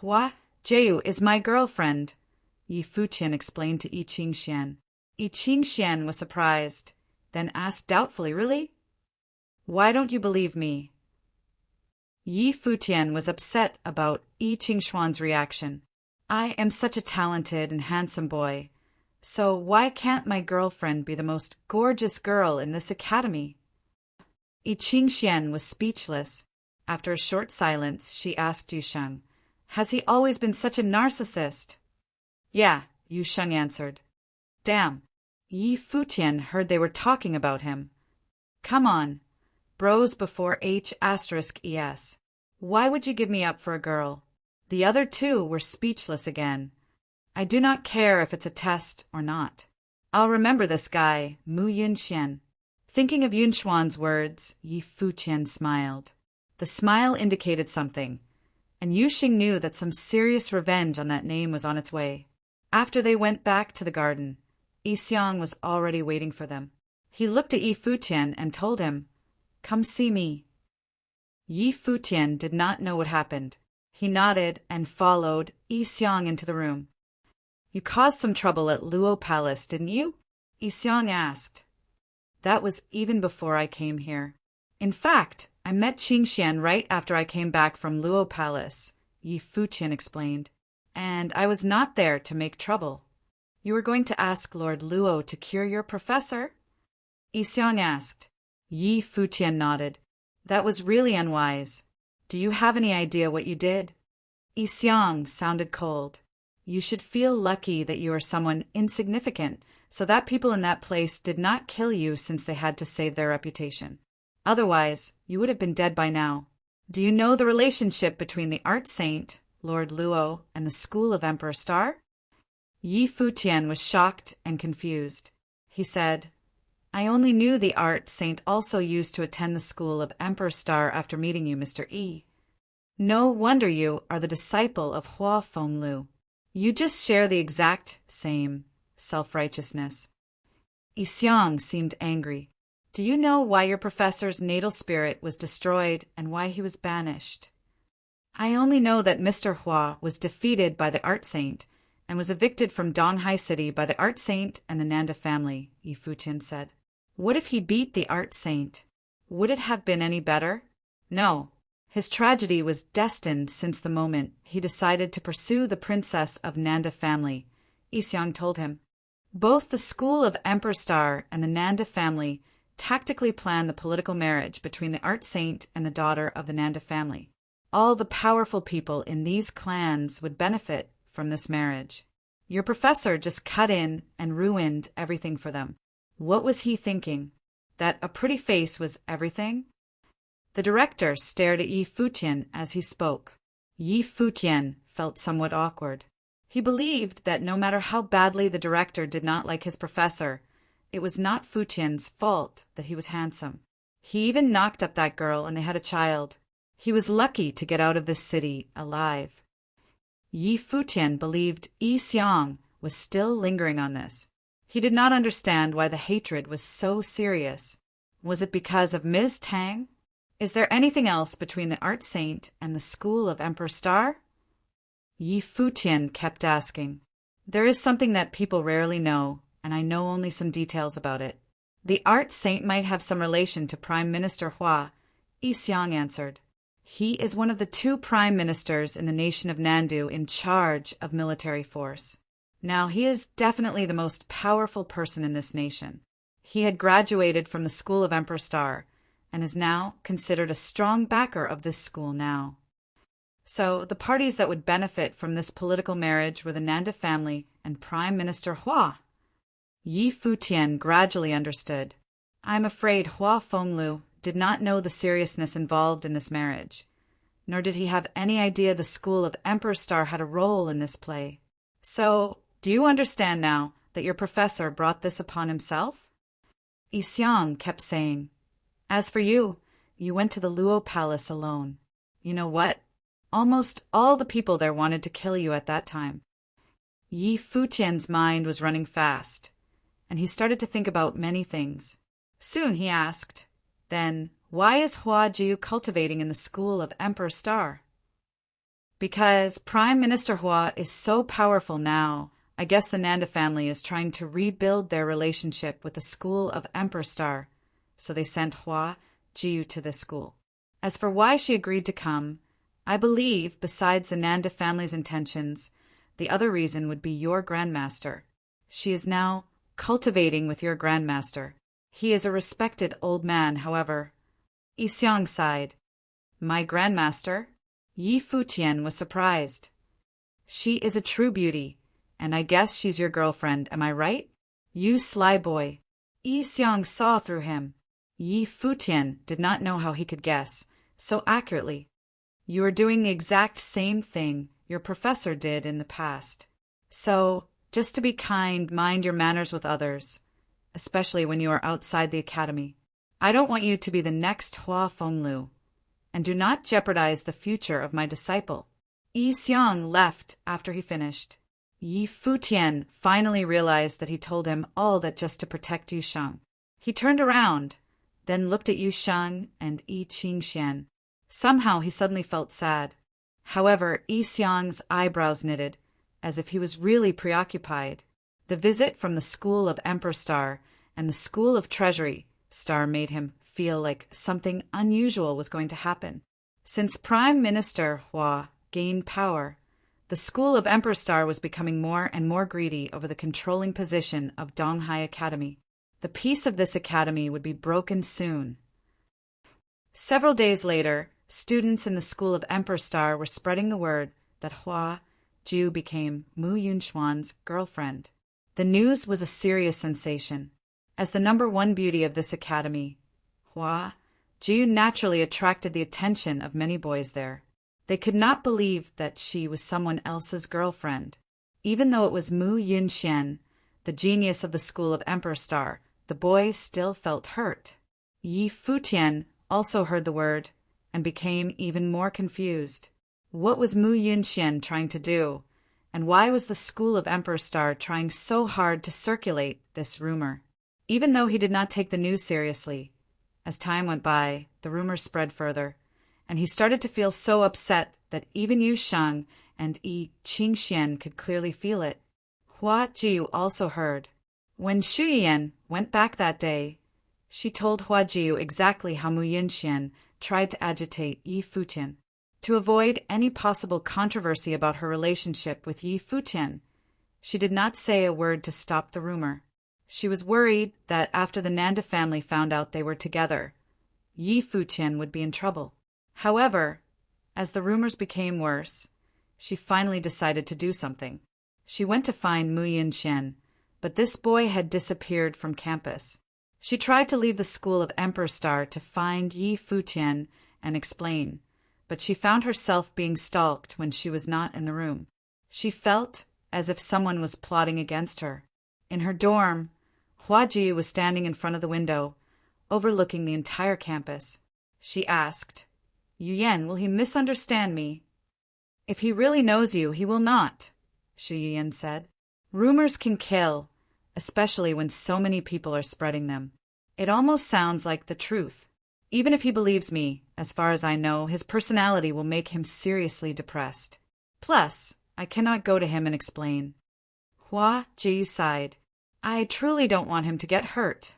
Speaker 1: Hua Jiu is my girlfriend, Yi Futian explained to Yi Qingxian. Yi Qingxian was surprised, then asked doubtfully, Really? Why don't you believe me? Yi Futian was upset about Yi Qingxuan's reaction. I am such a talented and handsome boy, so why can't my girlfriend be the most gorgeous girl in this academy? Yi Qingxian was speechless. After a short silence, she asked Yu Sheng, Has he always been such a narcissist? Yeah, Yu Sheng answered. Damn. Yi Futian heard they were talking about him. Come on. Bros before H*es. Why would you give me up for a girl? The other two were speechless again. I do not care if it's a test or not. I'll remember this guy, Mu Yunxian. Thinking of Yunxuan's words, Yi Futian smiled. The smile indicated something, and Yu Xing knew that some serious revenge on that name was on its way. After they went back to the garden, Yi Xiang was already waiting for them. He looked at Yi Futian and told him, Come see me. Yi Futian did not know what happened. He nodded and followed Yi Xiang into the room. You caused some trouble at Luo Palace, didn't you? Yi Xiang asked. That was even before I came here. In fact, I met Qingxian right after I came back from Luo Palace, Yi Futian explained, and I was not there to make trouble. You were going to ask Lord Luo to cure your professor? Yi Xiang asked. Yi Futian nodded. That was really unwise. Do you have any idea what you did? Yi Xiang sounded cold. You should feel lucky that you are someone insignificant, so that people in that place did not kill you since they had to save their reputation. Otherwise, you would have been dead by now. Do you know the relationship between the art saint, Lord Luo, and the school of Emperor Star? Yi Futian was shocked and confused. He said, I only knew the art saint also used to attend the school of Emperor Star after meeting you, Mr. Yi. No wonder you are the disciple of Hua Fenglu. You just share the exact same self-righteousness. Yi Xiang seemed angry. Do you know why your professor's natal spirit was destroyed and why he was banished? I only know that Mr. Hua was defeated by the art saint and was evicted from Donghai City by the art saint and the Nanda family, Yi Futian said. What if he beat the art saint? Would it have been any better? No. His tragedy was destined since the moment he decided to pursue the princess of Nanda family, Yi Xiang told him. Both the school of Emperor Star and the Nanda family tactically planned the political marriage between the art saint and the daughter of the Nanda family. All the powerful people in these clans would benefit from this marriage. Your professor just cut in and ruined everything for them. What was he thinking? That a pretty face was everything? The director stared at Yi Futian as he spoke. Yi Futian felt somewhat awkward. He believed that no matter how badly the director did not like his professor, it was not Futian's fault that he was handsome. He even knocked up that girl and they had a child. He was lucky to get out of this city alive. Yi Futian believed Yi Xiang was still lingering on this. He did not understand why the hatred was so serious. Was it because of Ms. Tang? Is there anything else between the art saint and the school of Emperor Star? Yi Futian kept asking. There is something that people rarely know, and I know only some details about it. The art saint might have some relation to Prime Minister Hua, Yi Xiang answered. He is one of the 2 prime ministers in the nation of Nandu in charge of military force. Now, he is definitely the most powerful person in this nation. He had graduated from the school of Emperor Star and is now considered a strong backer of this school now. So, the parties that would benefit from this political marriage were the Nanda family and Prime Minister Hua. Yi Futian gradually understood. I'm afraid Hua Fenglu did not know the seriousness involved in this marriage, nor did he have any idea the school of Emperor Star had a role in this play. So, do you understand now that your professor brought this upon himself? Yi Xiang kept saying, As for you, you went to the Luo Palace alone. You know what? Almost all the people there wanted to kill you at that time. Yi Futian's mind was running fast, and he started to think about many things. Soon he asked, Then, why is Hua Jiu cultivating in the school of Emperor Star? Because Prime Minister Hua is so powerful now, I guess the Nanda family is trying to rebuild their relationship with the school of Emperor Star, so they sent Hua Jiu to this school. As for why she agreed to come, I believe, besides the Nanda family's intentions, the other reason would be your grandmaster. She is now cultivating with your grandmaster. He is a respected old man, however. Yi Xiang sighed. My grandmaster? Yi Futian was surprised. She is a true beauty, and I guess she's your girlfriend, am I right? You sly boy. Yi Xiang saw through him. Yi Futian did not know how he could guess so accurately. You are doing the exact same thing your professor did in the past. So, just to be kind, mind your manners with others, especially when you are outside the academy. I don't want you to be the next Hua Fenglu, and do not jeopardize the future of my disciple. Yi Xiang left after he finished. Yi Futian finally realized that he told him all that just to protect Yu Sheng. He turned around, then looked at Yu Sheng and Yi Qingxian. Somehow he suddenly felt sad. However, Yi Xiang's eyebrows knitted, as if he was really preoccupied. The visit from the school of Emperor Star and the school of Treasury Star made him feel like something unusual was going to happen. Since Prime Minister Hua gained power, the school of Emperor Star was becoming more and more greedy over the controlling position of Donghai Academy. The peace of this academy would be broken soon. Several days later, students in the school of Emperor Star were spreading the word that Hua Jiu became Mu Yunxuan's girlfriend. The news was a serious sensation. As the #1 beauty of this academy, Hua Jiu naturally attracted the attention of many boys there. They could not believe that she was someone else's girlfriend. Even though it was Mu Yunxian, the genius of the school of Emperor Star, the boys still felt hurt. Yi Futian also heard the word and became even more confused. What was Mu Yunxian trying to do, and why was the school of Emperor Star trying so hard to circulate this rumor? Even though he did not take the news seriously, as time went by, the rumor spread further, and he started to feel so upset that even Yu Sheng and Yi Qingxian could clearly feel it. Hua Jiu also heard. When Shu Yiyan went back that day, she told Hua Jiu exactly how Mu Yunxian tried to agitate Yi Futian. To avoid any possible controversy about her relationship with Yi Futian, she did not say a word to stop the rumor. She was worried that after the Nanda family found out they were together, Yi Futian would be in trouble. However, as the rumors became worse, she finally decided to do something. She went to find Mu Yunxian, but this boy had disappeared from campus. She tried to leave the school of Emperor Star to find Yi Futian and explain, but she found herself being stalked when she was not in the room. She felt as if someone was plotting against her. In her dorm, Hua Ji was standing in front of the window, overlooking the entire campus. She asked, Yu Yan, will he misunderstand me? If he really knows you, he will not, Shu Yan said. Rumors can kill, especially when so many people are spreading them. It almost sounds like the truth. Even if he believes me, as far as I know, his personality will make him seriously depressed. Plus, I cannot go to him and explain. Hua Ji sighed. I truly don't want him to get hurt.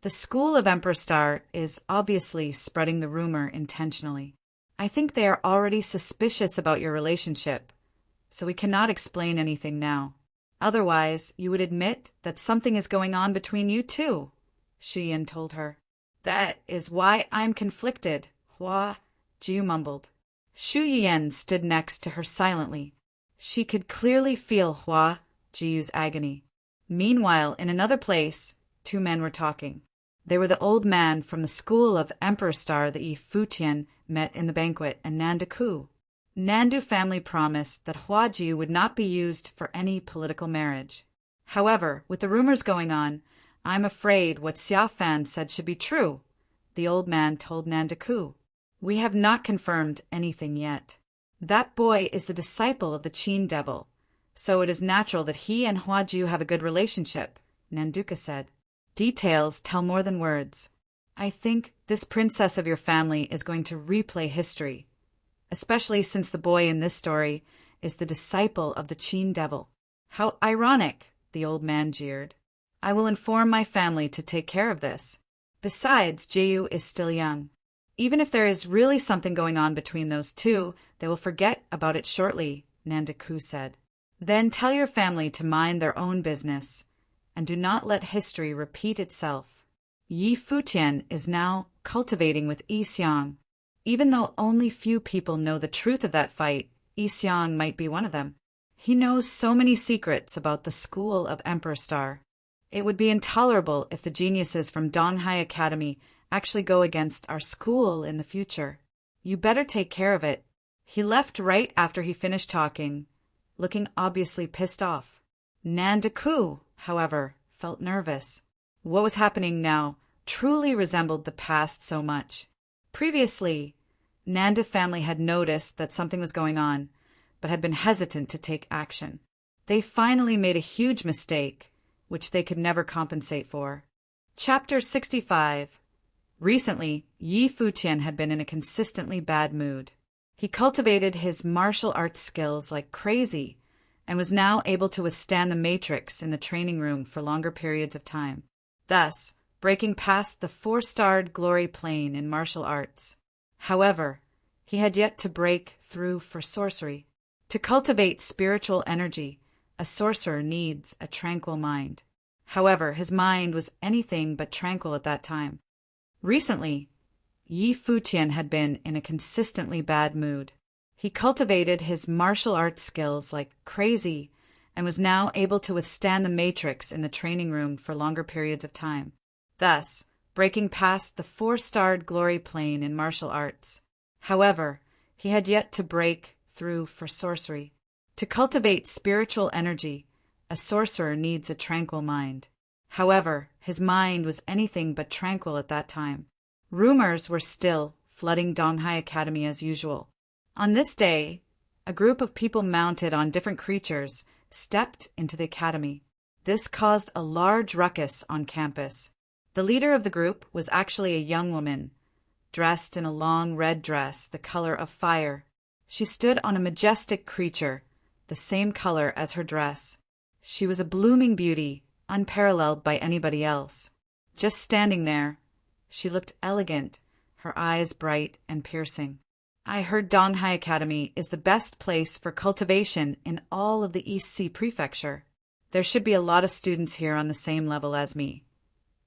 Speaker 1: The school of Emperor Star is obviously spreading the rumor intentionally. I think they are already suspicious about your relationship, so we cannot explain anything now. Otherwise, you would admit that something is going on between you two, Shuyan told her. That is why I'm conflicted, Hua Jiu mumbled. Shu Yan stood next to her silently. She could clearly feel Hua Jiu's agony. Meanwhile, in another place, two men were talking. They were the old man from the school of Emperor Star that Yi Futian met in the banquet, and Nanda Ku. Nandu family promised that Hua Jiu would not be used for any political marriage. However, with the rumors going on, I'm afraid what Xia Fan said should be true, the old man told Nanda Ku. We have not confirmed anything yet. That boy is the disciple of the Qin devil, so it is natural that he and Hua Jiu have a good relationship, Nanduka said. Details tell more than words. I think this princess of your family is going to replay history, especially since the boy in this story is the disciple of the Qin devil. How ironic, the old man jeered. I will inform my family to take care of this. Besides, Jiu is still young. Even if there is really something going on between those two, they will forget about it shortly, Nanda Ku said. Then tell your family to mind their own business, and do not let history repeat itself. Yi Futian is now cultivating with Yi Xiang. Even though only few people know the truth of that fight, Yi Xiang might be one of them. He knows so many secrets about the school of Emperor Star. It would be intolerable if the geniuses from Donghai Academy actually go against our school in the future. You better take care of it. He left right after he finished talking, looking obviously pissed off. Nanda Ku, however, felt nervous. What was happening now truly resembled the past so much. Previously, Nanda family had noticed that something was going on, but had been hesitant to take action. They finally made a huge mistake, which they could never compensate for. Chapter 65. Recently, Yi Futian had been in a consistently bad mood. He cultivated his martial arts skills like crazy, and was now able to withstand the matrix in the training room for longer periods of time, thus breaking past the 4-starred glory plane in martial arts. However, he had yet to break through for sorcery. To cultivate spiritual energy, a sorcerer needs a tranquil mind. However, his mind was anything but tranquil at that time. Recently, Yi Futian had been in a consistently bad mood. He cultivated his martial arts skills like crazy and was now able to withstand the matrix in the training room for longer periods of time, thus breaking past the 4-starred glory plane in martial arts. However, he had yet to break through for sorcery. To cultivate spiritual energy, a sorcerer needs a tranquil mind. However, his mind was anything but tranquil at that time. Rumors were still flooding Donghai Academy as usual. On this day, a group of people mounted on different creatures stepped into the academy. This caused a large ruckus on campus. The leader of the group was actually a young woman, dressed in a long red dress the color of fire. She stood on a majestic creature, the same color as her dress. She was a blooming beauty, unparalleled by anybody else. Just standing there, she looked elegant, her eyes bright and piercing. I heard Donghai Academy is the best place for cultivation in all of the East Sea Prefecture. There should be a lot of students here on the same level as me.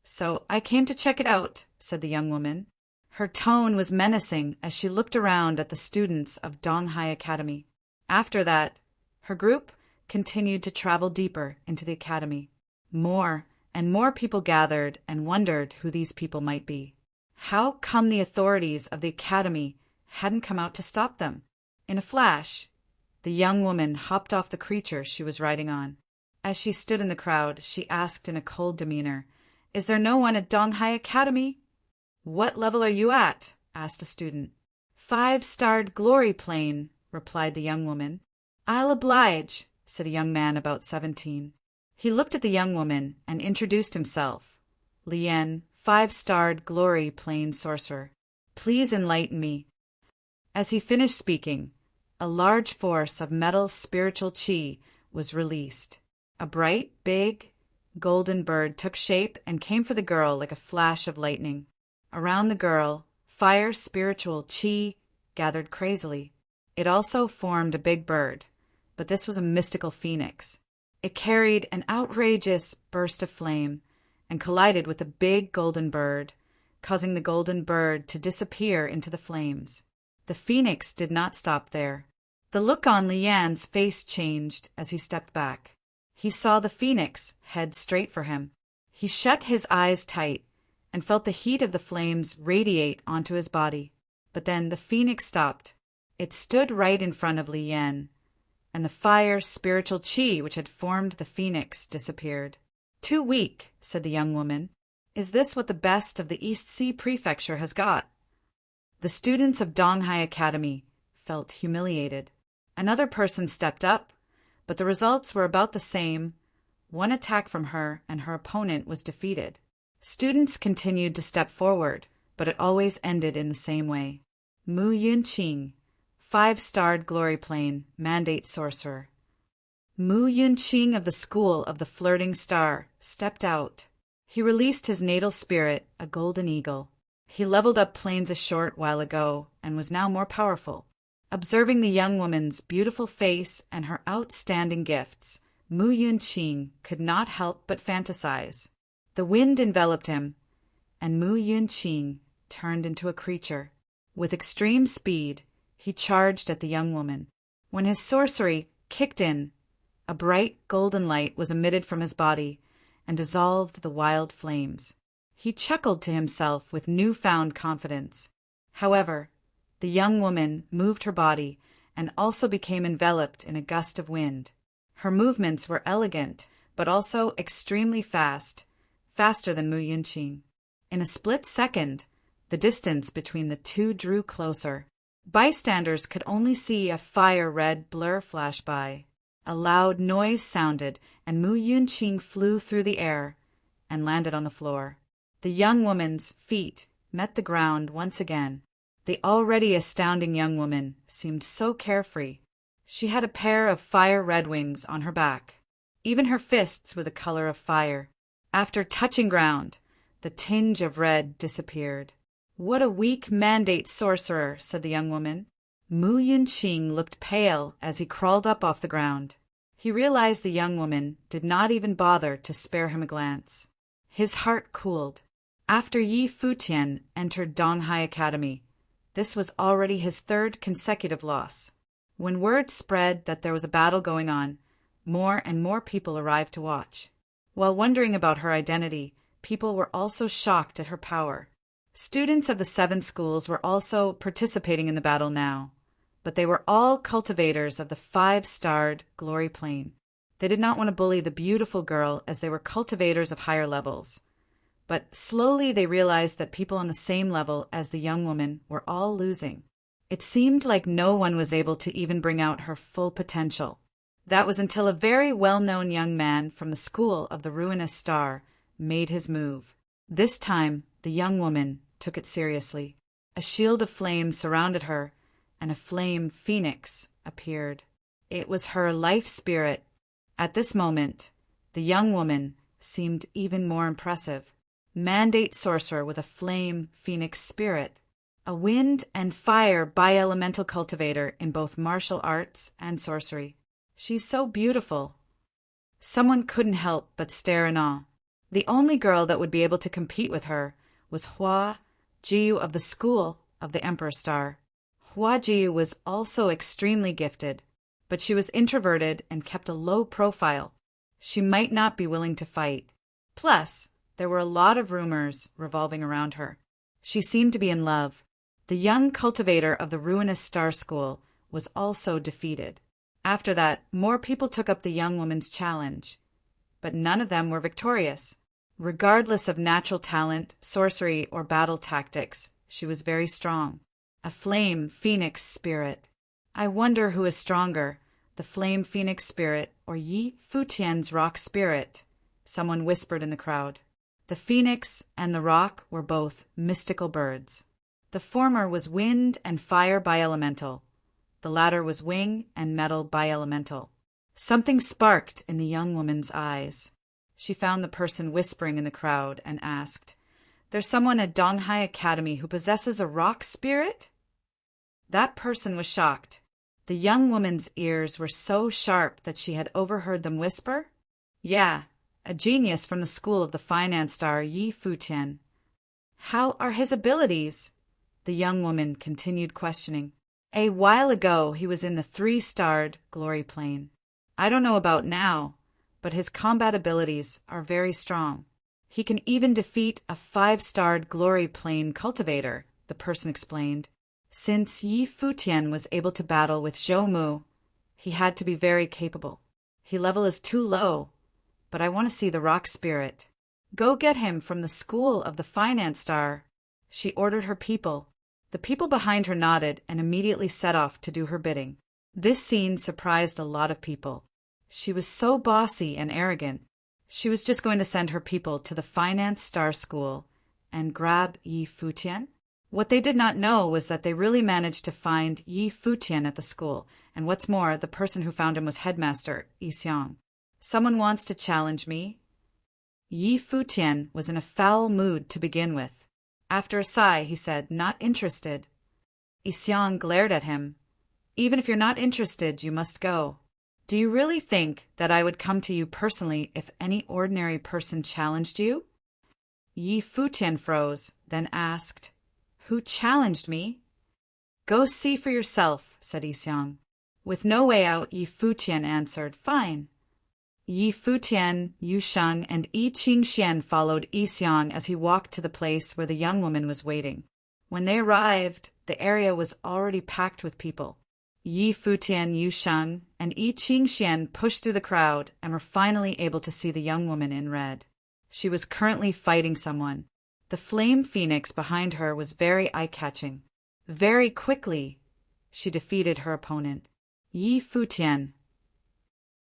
Speaker 1: So I came to check it out, said the young woman. Her tone was menacing as she looked around at the students of Donghai Academy. After that, her group continued to travel deeper into the academy. More and more people gathered and wondered who these people might be. How come the authorities of the academy hadn't come out to stop them? In a flash, the young woman hopped off the creature she was riding on. As she stood in the crowd, she asked in a cold demeanor, "Is there no one at Donghai Academy?" "What level are you at?" asked a student. 5-starred glory plane, replied the young woman. "I'll oblige," said a young man about 17. He looked at the young woman and introduced himself. Lien, 5-starred glory plane sorcerer. Please enlighten me. As he finished speaking, a large force of metal spiritual chi was released. A bright, big, golden bird took shape and came for the girl like a flash of lightning. Around the girl, fire spiritual chi gathered crazily. It also formed a big bird, but this was a mystical phoenix. It carried an outrageous burst of flame and collided with a big golden bird, causing the golden bird to disappear into the flames. The phoenix did not stop there. The look on Lian's face changed as he stepped back. He saw the phoenix head straight for him. He shut his eyes tight and felt the heat of the flames radiate onto his body. But then the phoenix stopped. It stood right in front of Lian, and the fire spiritual qi which had formed the phoenix disappeared. "Too weak," said the young woman. "Is this what the best of the East Sea Prefecture has got?" The students of Donghai Academy felt humiliated. Another person stepped up, but the results were about the same. One attack from her, and her opponent was defeated. Students continued to step forward, but it always ended in the same way. Mu Yunqing, 5-starred glory plane, mandate sorcerer. Mu Yunqing of the School of the Flirting Star stepped out. He released his natal spirit, a golden eagle. He leveled up planes a short while ago and was now more powerful. Observing the young woman's beautiful face and her outstanding gifts, Mu Yunqing could not help but fantasize. The wind enveloped him, and Mu Yunqing turned into a creature. With extreme speed, he charged at the young woman. When his sorcery kicked in, a bright golden light was emitted from his body and dissolved the wild flames. He chuckled to himself with newfound confidence. However, the young woman moved her body and also became enveloped in a gust of wind. Her movements were elegant, but also extremely fast, faster than Mu Yunqing. In a split second, the distance between the two drew closer. Bystanders could only see a fire-red blur flash by. A loud noise sounded, and Mu Yunqing flew through the air and landed on the floor. The young woman's feet met the ground once again. The already astounding young woman seemed so carefree. She had a pair of fire-red wings on her back. Even her fists were the color of fire. After touching ground, the tinge of red disappeared. "What a weak mandate sorcerer," said the young woman. Mu Yunqing looked pale as he crawled up off the ground. He realized the young woman did not even bother to spare him a glance. His heart cooled. After Yi Futian entered Donghai Academy, this was already his third consecutive loss. When word spread that there was a battle going on, more and more people arrived to watch. While wondering about her identity, people were also shocked at her power. Students of the 7 schools were also participating in the battle now, but they were all cultivators of the 5-starred glory plane. They did not want to bully the beautiful girl as they were cultivators of higher levels. But slowly they realized that people on the same level as the young woman were all losing. It seemed like no one was able to even bring out her full potential. That was until a very well-known young man from the School of the Ruinous Star made his move. This time, the young woman took it seriously. A shield of flame surrounded her, and a flame phoenix appeared. It was her life spirit. At this moment, the young woman seemed even more impressive. Mandate sorcerer with a flame phoenix spirit. A wind and fire bi-elemental cultivator in both martial arts and sorcery. She's so beautiful. Someone couldn't help but stare in awe. The only girl that would be able to compete with her was Hua Jiu of the School of the Emperor Star. Hua Jiu was also extremely gifted, but she was introverted and kept a low profile. She might not be willing to fight. Plus, there were a lot of rumors revolving around her. She seemed to be in love. The young cultivator of the Ruinous Star School was also defeated. After that, more people took up the young woman's challenge, but none of them were victorious. Regardless of natural talent, sorcery, or battle tactics, she was very strong. A flame phoenix spirit. I wonder who is stronger, the flame phoenix spirit or Yi Futian's rock spirit, someone whispered in the crowd. The phoenix and the rock were both mystical birds. The former was wind and fire bi-elemental. The latter was wing and metal bi-elemental. Something sparked in the young woman's eyes. She found the person whispering in the crowd and asked, "There's someone at Donghai Academy who possesses a rock spirit?" That person was shocked. The young woman's ears were so sharp that she had overheard them whisper, Yeah, a genius from the school of the finance star Yi Futian. How are his abilities? The young woman continued questioning. A while ago he was in the 3-starred glory plane. I don't know about now, but his combat abilities are very strong. He can even defeat a 5-starred glory plane cultivator, the person explained. Since Yi Futian was able to battle with Zhou Mu, he had to be very capable. His level is too low, but I want to see the rock spirit. Go get him from the school of the finance star. She ordered her people. The people behind her nodded and immediately set off to do her bidding. This scene surprised a lot of people. She was so bossy and arrogant. She was just going to send her people to the finance star school and grab Yi Futian. What they did not know was that they really managed to find Yi Futian at the school, and what's more, the person who found him was headmaster Yi Xiang. Someone wants to challenge me? Yi Futian was in a foul mood to begin with. After a sigh, he said, "Not interested." Yi Xiang glared at him. "Even if you're not interested, you must go. Do you really think that I would come to you personally if any ordinary person challenged you?" Yi Futian froze, then asked, "Who challenged me?" "Go see for yourself," said Yi Xiang. With no way out, Yi Futian answered, "Fine." Yi Futian, Yu Sheng, and Yi Qingxian followed Yi Xiang as he walked to the place where the young woman was waiting. When they arrived, the area was already packed with people. Yi Futian, Yu Sheng, and Yi Qingxian pushed through the crowd and were finally able to see the young woman in red. She was currently fighting someone. The flame phoenix behind her was very eye-catching. Very quickly, she defeated her opponent, Yi Futian.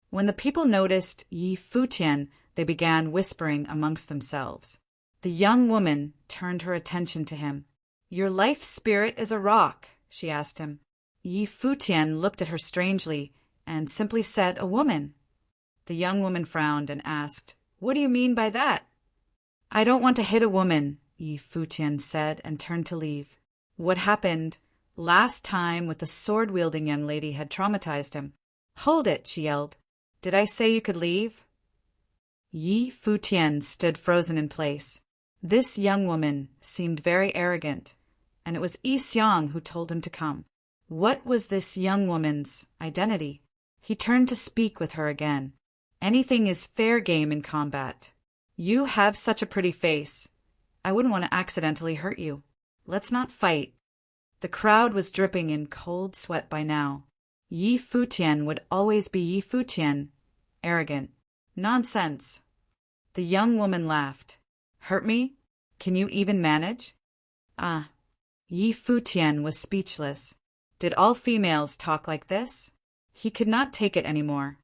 Speaker 1: When the people noticed Yi Futian, they began whispering amongst themselves. The young woman turned her attention to him. "Your life spirit is a rock," she asked him. Yi Futian looked at her strangely and simply said, "A woman." The young woman frowned and asked, "What do you mean by that?" "I don't want to hit a woman," Yi Futian said and turned to leave. What happened last time with the sword-wielding young lady had traumatized him. "Hold it," she yelled. "Did I say you could leave?" Yi Futian stood frozen in place. This young woman seemed very arrogant, and it was Yi Xiang who told him to come. What was this young woman's identity? He turned to speak with her again. "Anything is fair game in combat. You have such a pretty face. I wouldn't want to accidentally hurt you. Let's not fight." The crowd was dripping in cold sweat by now. Yi Futian would always be Yi Futian, arrogant. Nonsense. The young woman laughed. "Hurt me? Can you even manage?" Ah. Yi Futian was speechless. Did all females talk like this? He could not take it anymore.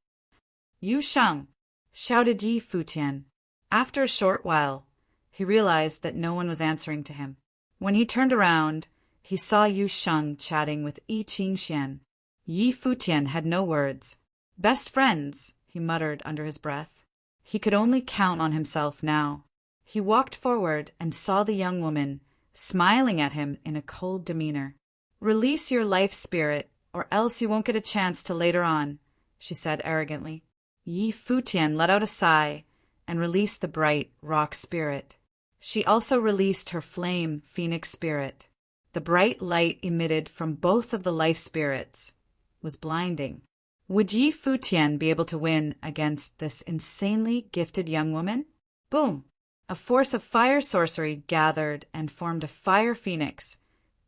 Speaker 1: "Yu Sheng!" shouted Yi Futian. After a short while, he realized that no one was answering to him. When he turned around, he saw Yu Sheng chatting with Yi Qingxian. Yi Futian had no words. "Best friends," he muttered under his breath. He could only count on himself now. He walked forward and saw the young woman, smiling at him in a cold demeanor. "Release your life spirit, or else you won't get a chance till later on," she said arrogantly. Yi Futian let out a sigh and released the bright rock spirit. She also released her flame phoenix spirit. The bright light emitted from both of the life spirits was blinding. Would Yi Futian be able to win against this insanely gifted young woman? Boom! A force of fire sorcery gathered and formed a fire phoenix,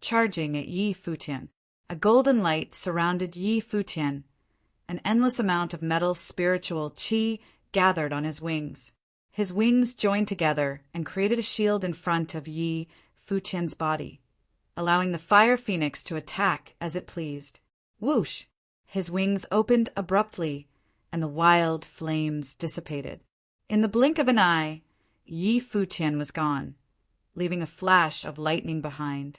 Speaker 1: charging at Yi Futian. A golden light surrounded Yi Futian. An endless amount of metal spiritual qi gathered on his wings. His wings joined together and created a shield in front of Yi Futian's body, allowing the fire phoenix to attack as it pleased. Whoosh! His wings opened abruptly, and the wild flames dissipated. In the blink of an eye, Yi Futian was gone, leaving a flash of lightning behind.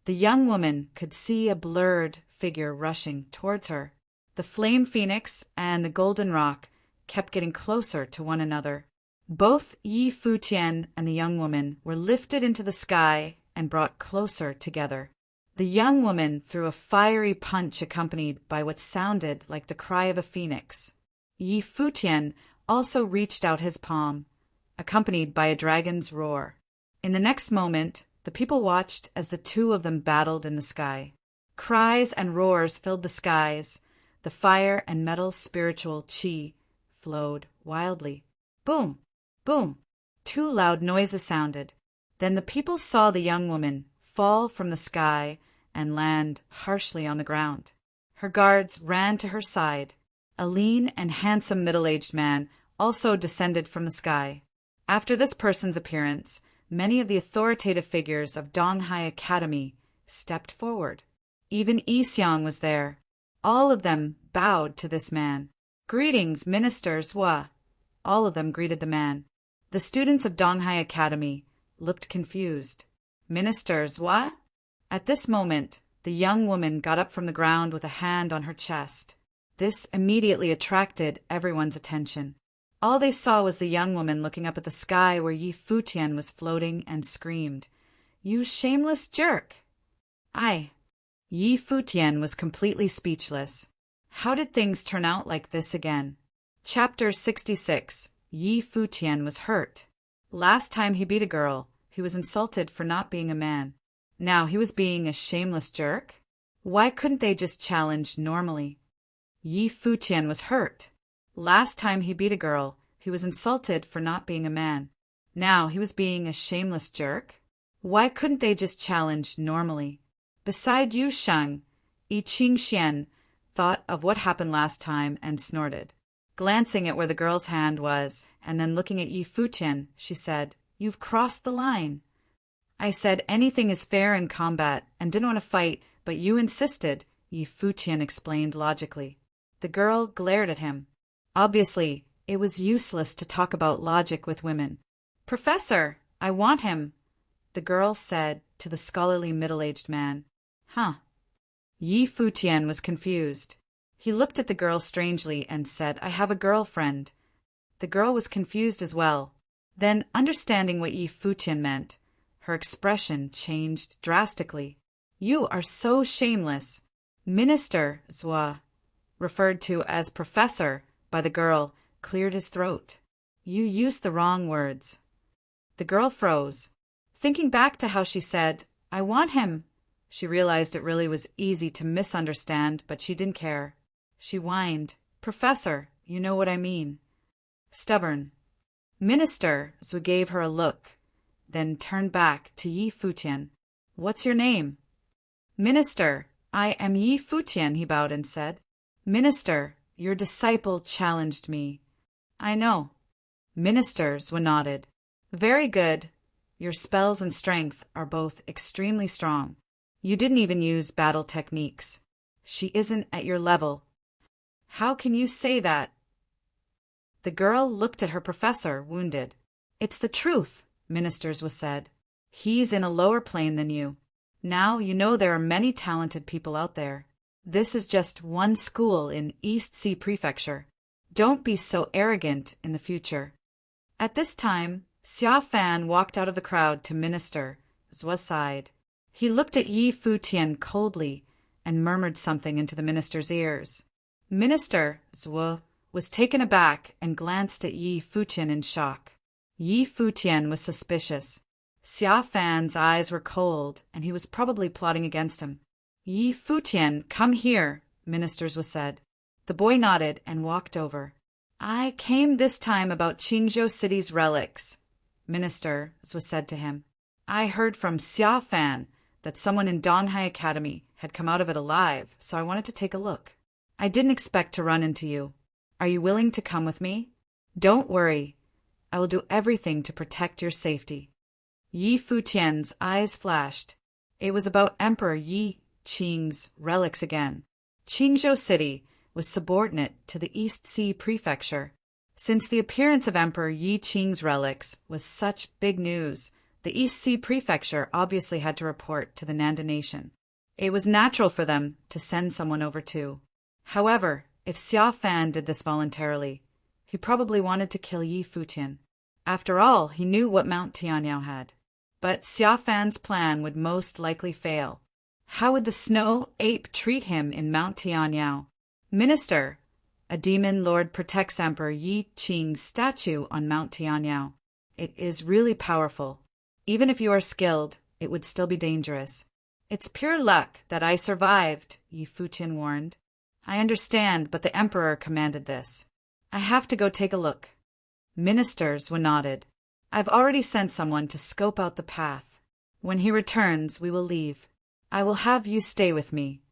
Speaker 1: The young woman could see a blurred figure rushing towards her. The flame phoenix and the golden rock kept getting closer to one another. Both Yi Futian and the young woman were lifted into the sky and brought closer together. The young woman threw a fiery punch accompanied by what sounded like the cry of a phoenix. Yi Futian also reached out his palm, accompanied by a dragon's roar. In the next moment, the people watched as the two of them battled in the sky. Cries and roars filled the skies. The fire and metal spiritual chi flowed wildly. Boom! Boom! Two loud noises sounded. Then the people saw the young woman fall from the sky and land harshly on the ground. Her guards ran to her side. A lean and handsome middle-aged man also descended from the sky. After this person's appearance, many of the authoritative figures of Donghai Academy stepped forward. Even Iseong was there. All of them bowed to this man. "Greetings, Minister Zwa." All of them greeted the man. The students of Donghai Academy looked confused. "Minister Zwa?" At this moment, the young woman got up from the ground with a hand on her chest. This immediately attracted everyone's attention. All they saw was the young woman looking up at the sky where Yi Futian was floating and screamed, "You shameless jerk!" Yi Futian was completely speechless. How did things turn out like this again? Chapter 66. Yi Futian was hurt. Last time he beat a girl, he was insulted for not being a man. Now he was being a shameless jerk? Why couldn't they just challenge normally? Yi Futian was hurt. Last time he beat a girl, he was insulted for not being a man. Now he was being a shameless jerk? Why couldn't they just challenge normally? Beside Yu Sheng, Yi Qingxian thought of what happened last time and snorted. Glancing at where the girl's hand was, and then looking at Yi Futian, she said, "You've crossed the line." "I said anything is fair in combat and didn't want to fight, but you insisted," Yi Futian explained logically. The girl glared at him. Obviously, it was useless to talk about logic with women. "Professor, I want him," the girl said to the scholarly middle-aged man. "Huh." Yi Futian was confused. He looked at the girl strangely and said, "I have a girlfriend." The girl was confused as well. Then, understanding what Yi Futian meant, her expression changed drastically. "You are so shameless." Minister Zwa, referred to as Professor by the girl, cleared his throat. "You used the wrong words." The girl froze. Thinking back to how she said, "I want him," she realized it really was easy to misunderstand, but she didn't care. She whined, "Professor, you know what I mean." Stubborn. Minister Zhu gave her a look, then turned back to Yi Futian. "What's your name?" "Minister, I am Yi Futian," he bowed and said. "Minister, your disciple challenged me." "I know." Minister Zhu nodded. "Very good. Your spells and strength are both extremely strong. You didn't even use battle techniques. She isn't at your level." "How can you say that?" The girl looked at her professor, wounded. "It's the truth," Ministers was said. "He's in a lower plane than you. Now you know there are many talented people out there. This is just one school in East Sea Prefecture. Don't be so arrogant in the future." At this time, Xia Fan walked out of the crowd to Minister Zhu's side. He looked at Yi Futian coldly and murmured something into the minister's ears. Minister Zhu was taken aback and glanced at Yi Futian in shock. Yi Futian was suspicious. Xia Fan's eyes were cold, and he was probably plotting against him. "Yi Futian, come here," Ministers was said. The boy nodded and walked over. "I came this time about Qingzhou City's relics," Minister was said to him. "I heard from Xia Fan that someone in Donghai Academy had come out of it alive, so I wanted to take a look. I didn't expect to run into you. Are you willing to come with me? Don't worry. I will do everything to protect your safety." Yi Futian's eyes flashed. It was about Emperor Yi Qing's relics again. Qingzhou City was subordinate to the East Sea Prefecture. Since the appearance of Emperor Yi Qing's relics was such big news, the East Sea Prefecture obviously had to report to the Nanda Nation. It was natural for them to send someone over too. However, if Xia Fan did this voluntarily, he probably wanted to kill Yi Futian. After all, he knew what Mount Tianyao had. But Xia Fan's plan would most likely fail. How would the snow ape treat him in Mount Tianyao? "Minister, A demon lord protects Emperor Yi Qing's statue on Mount Tianyao. It is really powerful. Even if you are skilled, it would still be dangerous. It's pure luck that I survived, Yi Futian warned. I understand, but the emperor commanded this. I have to go take a look. Ministers were nodded. I've already sent someone to scope out the path. When he returns, we will leave. I will have you stay with me.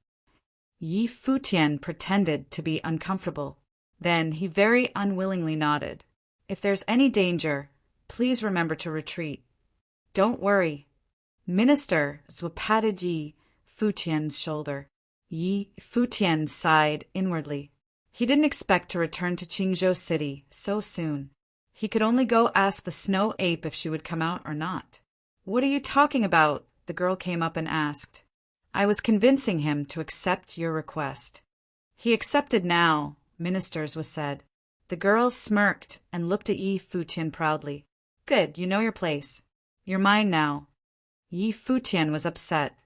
Speaker 1: Yi Futian pretended to be uncomfortable. Then he very unwillingly nodded. If there's any danger, please remember to retreat. Don't worry. Minister Zhuo patted Yi Futian's shoulder. Yi Futian sighed inwardly. He didn't expect to return to Qingzhou City so soon. He could only go ask the snow ape if she would come out or not. What are you talking about? The girl came up and asked. I was convincing him to accept your request. He accepted now, Ministers was said. The girl smirked and looked at Yi Futian proudly. Good, you know your place. You're mine now. Yi Futian was upset.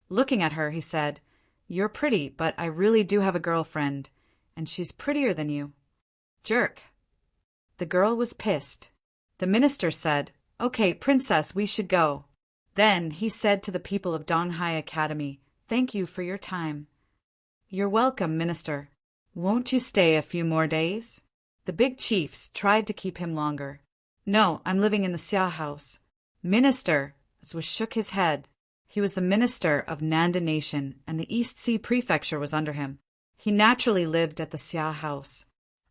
Speaker 1: Looking at her, he said, You're pretty, but I really do have a girlfriend, and she's prettier than you. Jerk. The girl was pissed. The minister said, Okay, princess, we should go. Then he said to the people of Donghai Academy, Thank you for your time. You're welcome, minister. Won't you stay a few more days? The big chiefs tried to keep him longer. No, I'm living in the Xia house. Minister Zhuo shook his head. He was the minister of Nanda Nation, and the East Sea Prefecture was under him. He naturally lived at the Xia house.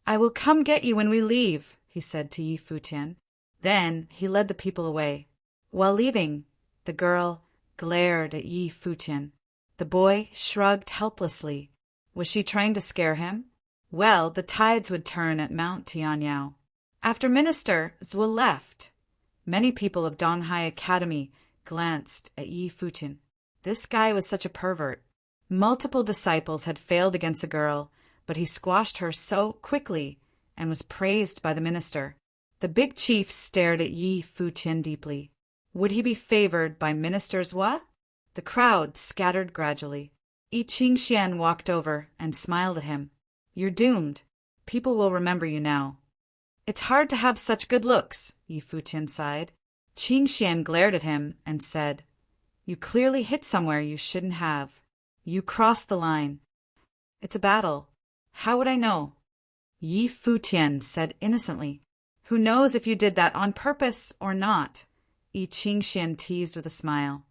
Speaker 1: I will come get you when we leave, he said to Yi Futian. Then he led the people away. While leaving, the girl glared at Yi Futian. The boy shrugged helplessly. Was she trying to scare him? Well, the tides would turn at Mount Tianyao. After Minister Zhuo left, many people of Donghai Academy glanced at Yi Futian. This guy was such a pervert. Multiple disciples had failed against the girl, but he squashed her so quickly and was praised by the minister. The big chiefs stared at Yi Futian deeply. Would he be favored by Minister Zhuo? The crowd scattered gradually. Yi Qingxian walked over and smiled at him. You're doomed. People will remember you now. It's hard to have such good looks, Yi Futian sighed. Qingxian glared at him and said, You clearly hit somewhere you shouldn't have. You crossed the line. It's a battle. How would I know? Yi Futian said innocently. Who knows if you did that on purpose or not? Yi Qingxian teased with a smile.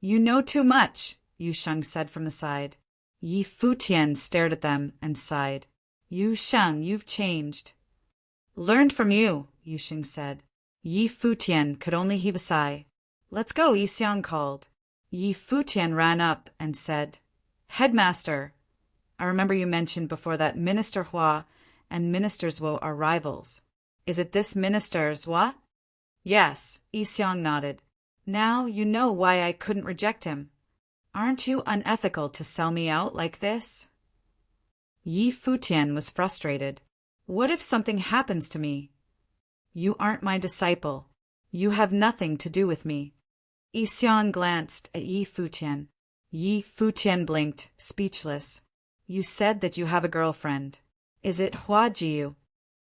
Speaker 1: You know too much, Yu Sheng said from the side. Yi Futian stared at them and sighed. Yu Sheng, you've changed. Learned from you, Yu Sheng said. Yi Futian could only heave a sigh. Let's go, Yi Xiang called. Yi Futian ran up and said, Headmaster, I remember you mentioned before that Minister Hua and Minister Zhuo are rivals. Is it this Minister Zhuo? Yes, Yi Xiang nodded. Now you know why I couldn't reject him. Aren't you unethical to sell me out like this? Yi Futian was frustrated. What if something happens to me? You aren't my disciple. You have nothing to do with me. Yi Xiang glanced at Yi Futian. Yi Futian blinked, speechless. You said that you have a girlfriend. Is it Hua Jiu?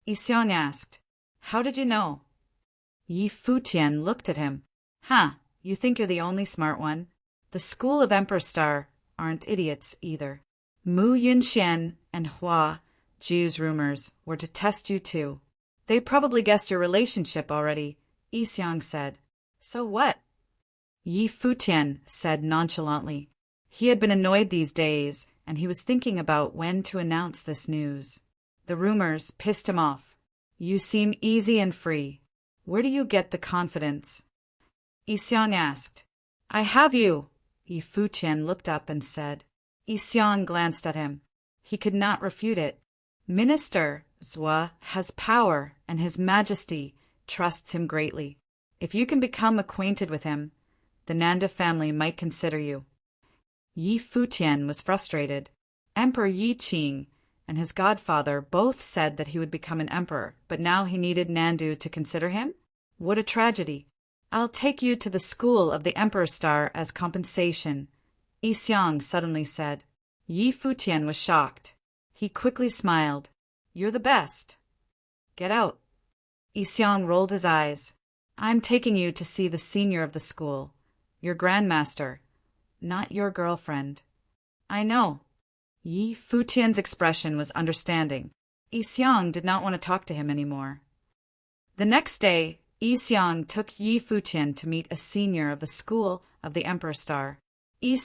Speaker 1: Yi Xiang asked. How did you know? Yi Futian looked at him. You think you're the only smart one? The school of Emperor Star aren't idiots either. Mu Yunxian and Hua Jiu's rumors were to test you too. They probably guessed your relationship already, Yi Xiang said. So what? Yi Futian said nonchalantly. He had been annoyed these days, and he was thinking about when to announce this news. The rumors pissed him off. You seem easy and free. Where do you get the confidence? Yi Xiang asked. I have you. Yi Futian looked up and said. Yi Xiang glanced at him. He could not refute it. Minister Zhuo has power, and His Majesty trusts him greatly. If you can become acquainted with him, the Nanda family might consider you. Yi Futian was frustrated. Emperor Yi Qing and his godfather both said that he would become an emperor, but now he needed Nandu to consider him? What a tragedy. I'll take you to the school of the Emperor Star as compensation, Yi Xiang suddenly said. Yi Futian was shocked. He quickly smiled. You're the best. Get out. Yi rolled his eyes. I'm taking you to see the senior of the school, your grandmaster, not your girlfriend. I know. Yi Futian's expression was understanding. Yi did not want to talk to him anymore. The next day, Yi took Yi Futian to meet a senior of the school of the Emperor Star. Yi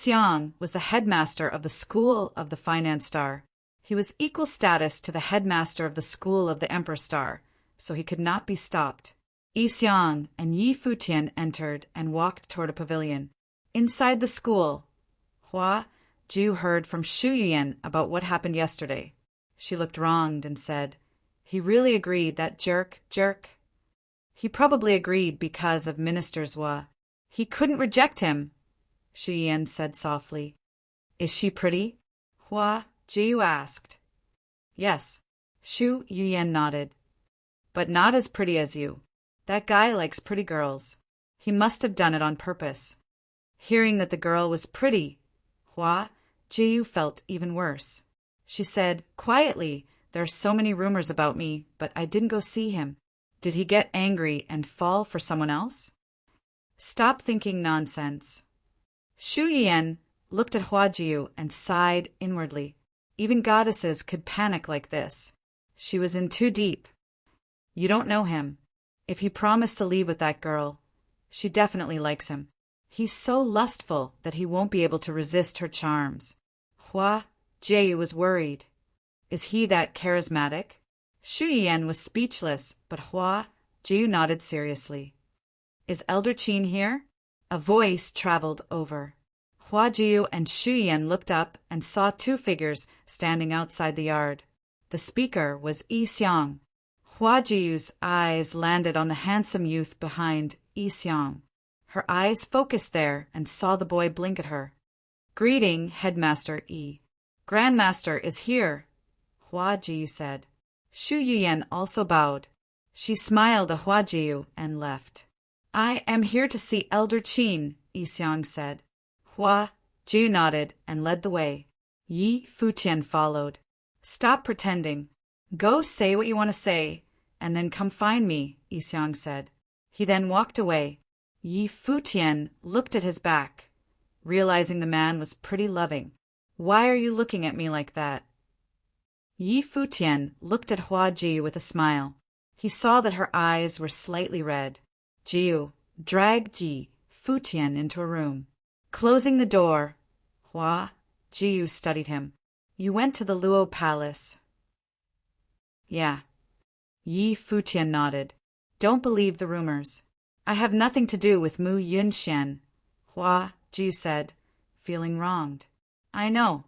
Speaker 1: was the headmaster of the school of the Finance Star. He was equal status to the headmaster of the school of the Emperor Star, so he could not be stopped. Yi and Yi Futian entered and walked toward a pavilion. Inside the school, Hua Ju heard from Shu Yuan about what happened yesterday. She looked wronged and said, "He really agreed, that jerk. He probably agreed because of Minister's Hua. He couldn't reject him," Shu Yuan said softly. "Is she pretty?" Hua Ju asked. "Yes," Shu Yuan nodded. "But not as pretty as you. That guy likes pretty girls. He must have done it on purpose." Hearing that the girl was pretty, Hua Ju felt even worse. She said, quietly, "There are so many rumors about me, but I didn't go see him. Did he get angry and fall for someone else?" "Stop thinking nonsense." Shu Yuan looked at Hua Ju and sighed inwardly. Even goddesses could panic like this. She was in too deep. "You don't know him. If he promised to leave with that girl, she definitely likes him. He's so lustful that he won't be able to resist her charms." Hua Ju was worried. "Is he that charismatic?" Shu Yuan was speechless, but Hua Ju nodded seriously. "Is Elder Qin here?" A voice traveled over. Hua Ju and Shu Yuan looked up and saw two figures standing outside the yard. The speaker was Yi Xiang. Hua Ju's eyes landed on the handsome youth behind Yi Xiang. Her eyes focused there and saw the boy blink at her. "Greeting, Headmaster Yi. Grandmaster is here," Hua Ju said. Shu Yuan also bowed. She smiled at Hua Ju and left. "I am here to see Elder Qin," Yi Xiang said. Hua Ju nodded and led the way. Yi Futian followed. "Stop pretending. Go say what you want to say, and then come find me," Yi Xiang said. He then walked away. Yi Futian looked at his back, realizing the man was pretty loving. "Why are you looking at me like that?" Yi Futian looked at Hua Ju with a smile. He saw that her eyes were slightly red. Jiu dragged Yi Futian into a room. Closing the door, Hua Ju studied him. "You went to the Luo Palace." "Yeah." Yi Futian nodded. "Don't believe the rumors. I have nothing to do with Mu Yunxian," Hua Ju said, feeling wronged. "I know."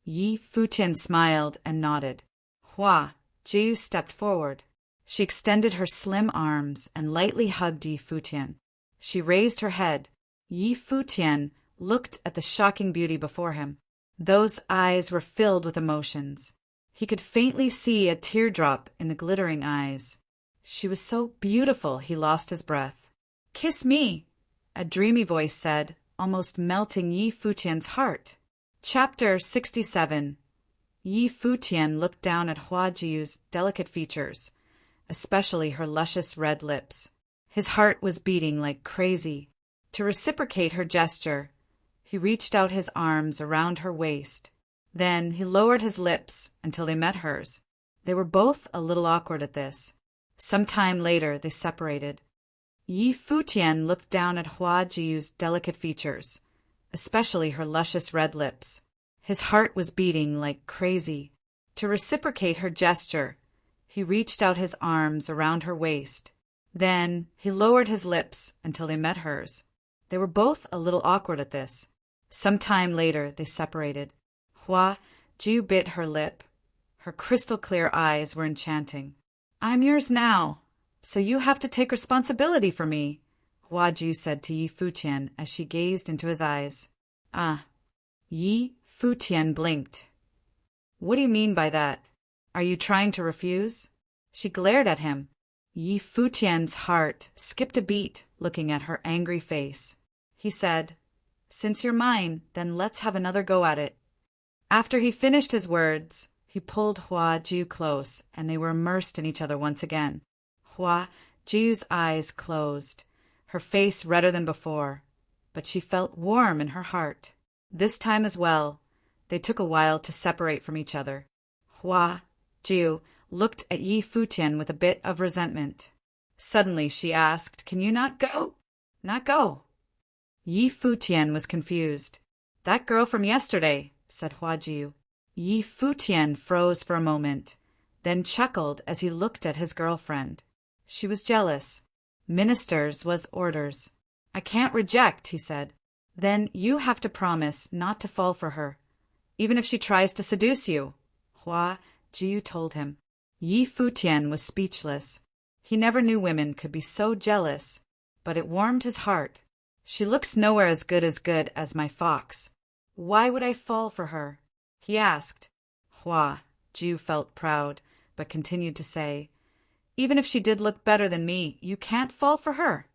Speaker 1: Yi Futian smiled and nodded. Hua Ju stepped forward. She extended her slim arms and lightly hugged Yi Futian. She raised her head. Yi Futian looked at the shocking beauty before him. Those eyes were filled with emotions. He could faintly see a teardrop in the glittering eyes. She was so beautiful he lost his breath. "Kiss me," a dreamy voice said, almost melting Yi Futian's heart. Chapter 67. Yi Futian looked down at Hua Ju's delicate features, especially her luscious red lips. His heart was beating like crazy. To reciprocate her gesture, he reached out his arms around her waist. Then he lowered his lips until they met hers. They were both a little awkward at this. Some time later, they separated. Yi Futian looked down at Hua Ju's delicate features, especially her luscious red lips. His heart was beating like crazy. To reciprocate her gesture, he reached out his arms around her waist. Then he lowered his lips until they met hers. They were both a little awkward at this. Some time later, they separated. Hua Ju bit her lip. Her crystal-clear eyes were enchanting. "I'm yours now, so you have to take responsibility for me," Hua Ju said to Yi Futian as she gazed into his eyes. "Ah." Yi Futian blinked. "What do you mean by that? Are you trying to refuse?" She glared at him. Yi Futian's heart skipped a beat looking at her angry face. He said, "Since you're mine, then let's have another go at it." After he finished his words, He pulled Hua Jiu close, and they were immersed in each other once again. Hua Jiu's eyes closed, her face redder than before, but she felt warm in her heart. This time as well, they took a while to separate from each other. Hua Jiu looked at Yi Futian with a bit of resentment. Suddenly she asked, "Can you not go?" "Not go?" Yi Futian was confused. "That girl from yesterday," said Hua Jiu. Yi Futian froze for a moment, then chuckled as he looked at his girlfriend. She was jealous. Ministers was orders. "I can't reject," he said. "Then you have to promise not to fall for her, even if she tries to seduce you," Hua Jiu told him. Yi Futian was speechless. He never knew women could be so jealous, but it warmed his heart. "She looks nowhere as good as my fox. Why would I fall for her?" he asked. Hua Jiu felt proud, but continued to say, "Even if she did look better than me, you can't fall for her."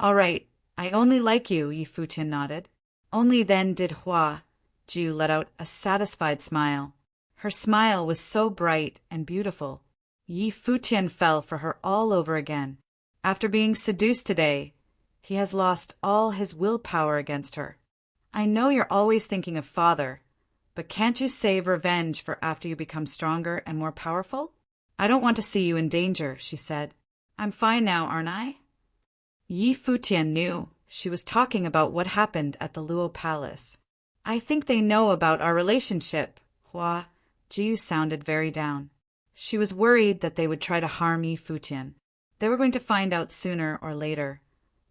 Speaker 1: "All right, I only like you," Yi Futian nodded. Only then did Hua Jiu let out a satisfied smile. Her smile was so bright and beautiful. Yi Futian fell for her all over again. After being seduced today, he has lost all his willpower against her. "I know you're always thinking of father, but can't you save revenge for after you become stronger and more powerful?" "I don't want to see you in danger," she said. "I'm fine now, aren't I?" Yi Futian knew she was talking about what happened at the Luo Palace. "I think they know about our relationship." Hua Jiu sounded very down. She was worried that they would try to harm Yi Futian. They were going to find out sooner or later.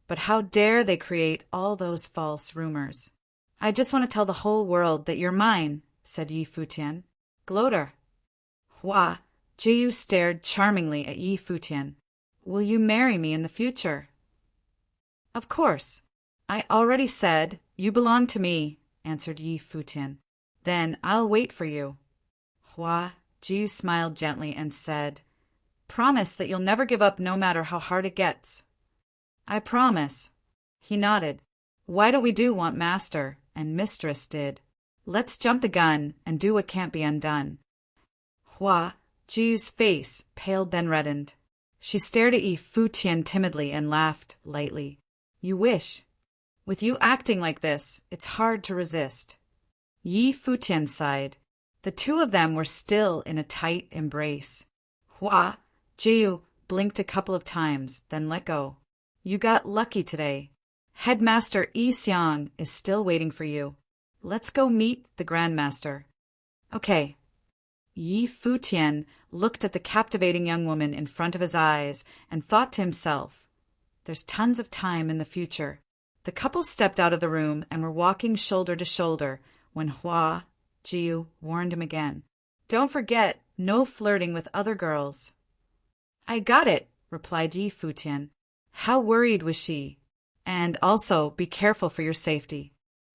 Speaker 1: But how dare they create all those false rumors? "I just want to tell the whole world that you're mine," said Yi Futian. "Gloater." Hua Jiu stared charmingly at Yi Futian. "Will you marry me in the future?" "Of course. I already said you belong to me," answered Yi Futian. "Then I'll wait for you." Hua Jiu smiled gently and said, "Promise that you'll never give up no matter how hard it gets." "I promise." He nodded. "Why don't we do what Master and Mistress did? Let's jump the gun and do what can't be undone." Hua Jiu's face paled then reddened. She stared at Yi Futian timidly and laughed lightly. "You wish. With you acting like this, it's hard to resist." Yi Futian sighed. The two of them were still in a tight embrace. Hua Jiu blinked a couple of times, then let go. "You got lucky today. Headmaster Yi Xiang is still waiting for you. Let's go meet the Grandmaster." "Okay." Yi Futian looked at the captivating young woman in front of his eyes and thought to himself, "There's tons of time in the future." The couple stepped out of the room and were walking shoulder to shoulder when Hua Jiu warned him again. "Don't forget, no flirting with other girls." "I got it," replied Yi Futian. How worried was she? "And also, be careful for your safety.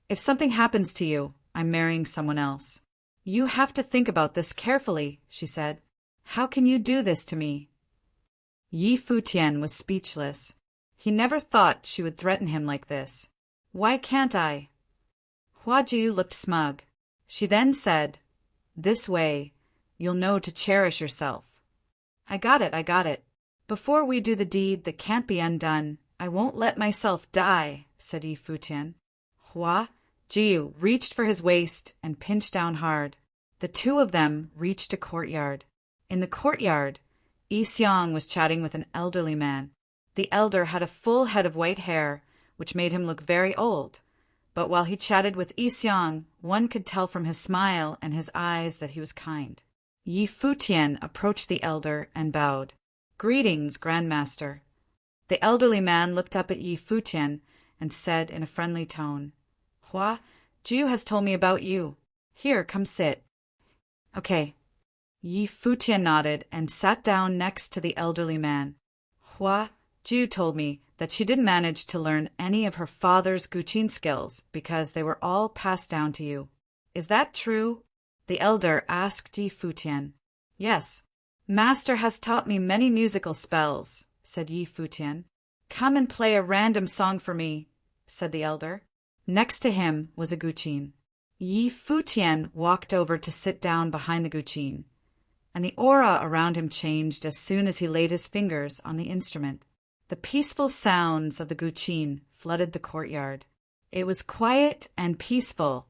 Speaker 1: If something happens to you, I'm marrying someone else." "You have to think about this carefully," she said. "How can you do this to me?" Yi Futian was speechless. He never thought she would threaten him like this. "Why can't I?" Hua Jiu looked smug. She then said, "This way, you'll know to cherish yourself." I got it. Before we do the deed that can't be undone, I won't let myself die," said Yi Futian. Hua Jiu reached for his waist and pinched down hard. The two of them reached a courtyard. In the courtyard, Yi Xiang was chatting with an elderly man. The elder had a full head of white hair, which made him look very old. But while he chatted with Yi Xiang, one could tell from his smile and his eyes that he was kind. Yi Futian approached the elder and bowed. "Greetings, Grandmaster." The elderly man looked up at Yi Futian and said in a friendly tone, "Hua Jiu has told me about you. Here, come sit." "Okay." Yi Futian nodded and sat down next to the elderly man. "Hua Jiu told me that she didn't manage to learn any of her father's guqin skills because they were all passed down to you. Is that true?" The elder asked Yi Futian. "Yes. Master has taught me many musical spells," said Yi Futian. "Come and play a random song for me," said the elder. Next to him was a guqin. Yi Futian walked over to sit down behind the guqin, and the aura around him changed as soon as he laid his fingers on the instrument. The peaceful sounds of the guqin flooded the courtyard. It was quiet and peaceful,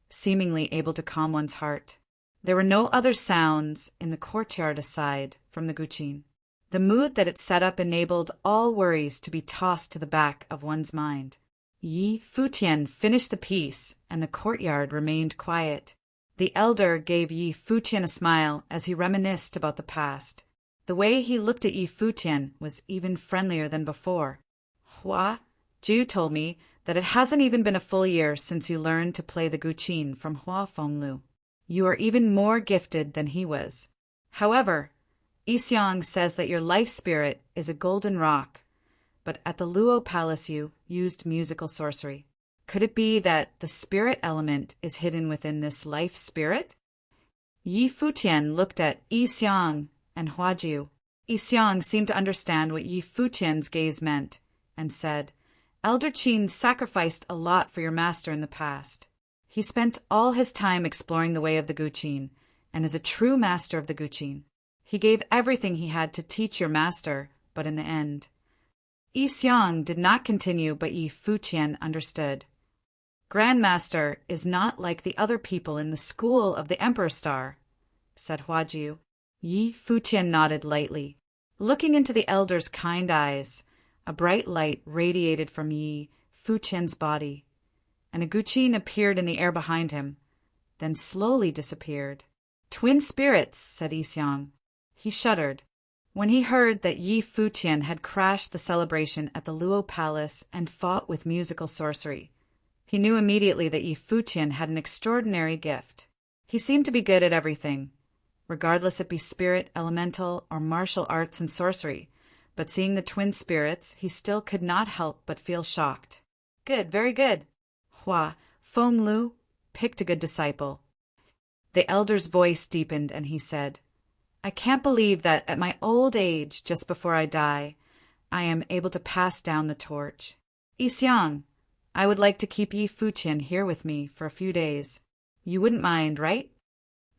Speaker 1: seemingly able to calm one's heart. There were no other sounds in the courtyard aside from the guqin. The mood that it set up enabled all worries to be tossed to the back of one's mind. Yi Futian finished the piece, and the courtyard remained quiet. The elder gave Yi Futian a smile as he reminisced about the past. The way he looked at Yi Futian was even friendlier than before. Hua Ju told me that it hasn't even been a full year since you learned to play the guqin from Hua Fenglu. You are even more gifted than he was. However, Yixiang says that your life spirit is a golden rock, but at the Luo Palace you used musical sorcery. Could it be that the spirit element is hidden within this life spirit? Yi Futian looked at Yixiang and Huajiu. Yixiang seemed to understand what Yi Futian's gaze meant, and said, Elder Qin sacrificed a lot for your master in the past. He spent all his time exploring the way of the guqin, and is a true master of the guqin. He gave everything he had to teach your master, but in the end, Yixiang did not continue, but Yi Futian understood. Grandmaster is not like the other people in the school of the Emperor Star, said Huajiu. Yi Futian nodded lightly. Looking into the elder's kind eyes, a bright light radiated from Yi Futian's body, and a guqin appeared in the air behind him, then slowly disappeared. Twin spirits, said Yixiang. He shuddered when he heard that Yi Futian had crashed the celebration at the Luo Palace and fought with musical sorcery. He knew immediately that Yi Futian had an extraordinary gift. He seemed to be good at everything, regardless it be spirit, elemental, or martial arts and sorcery. But seeing the twin spirits, he still could not help but feel shocked. Good, very good. Hua Fenglu picked a good disciple. The elder's voice deepened, and he said, I can't believe that at my old age, just before I die, I am able to pass down the torch. Yixiang, I would like to keep Yi Futian here with me for a few days. You wouldn't mind, right?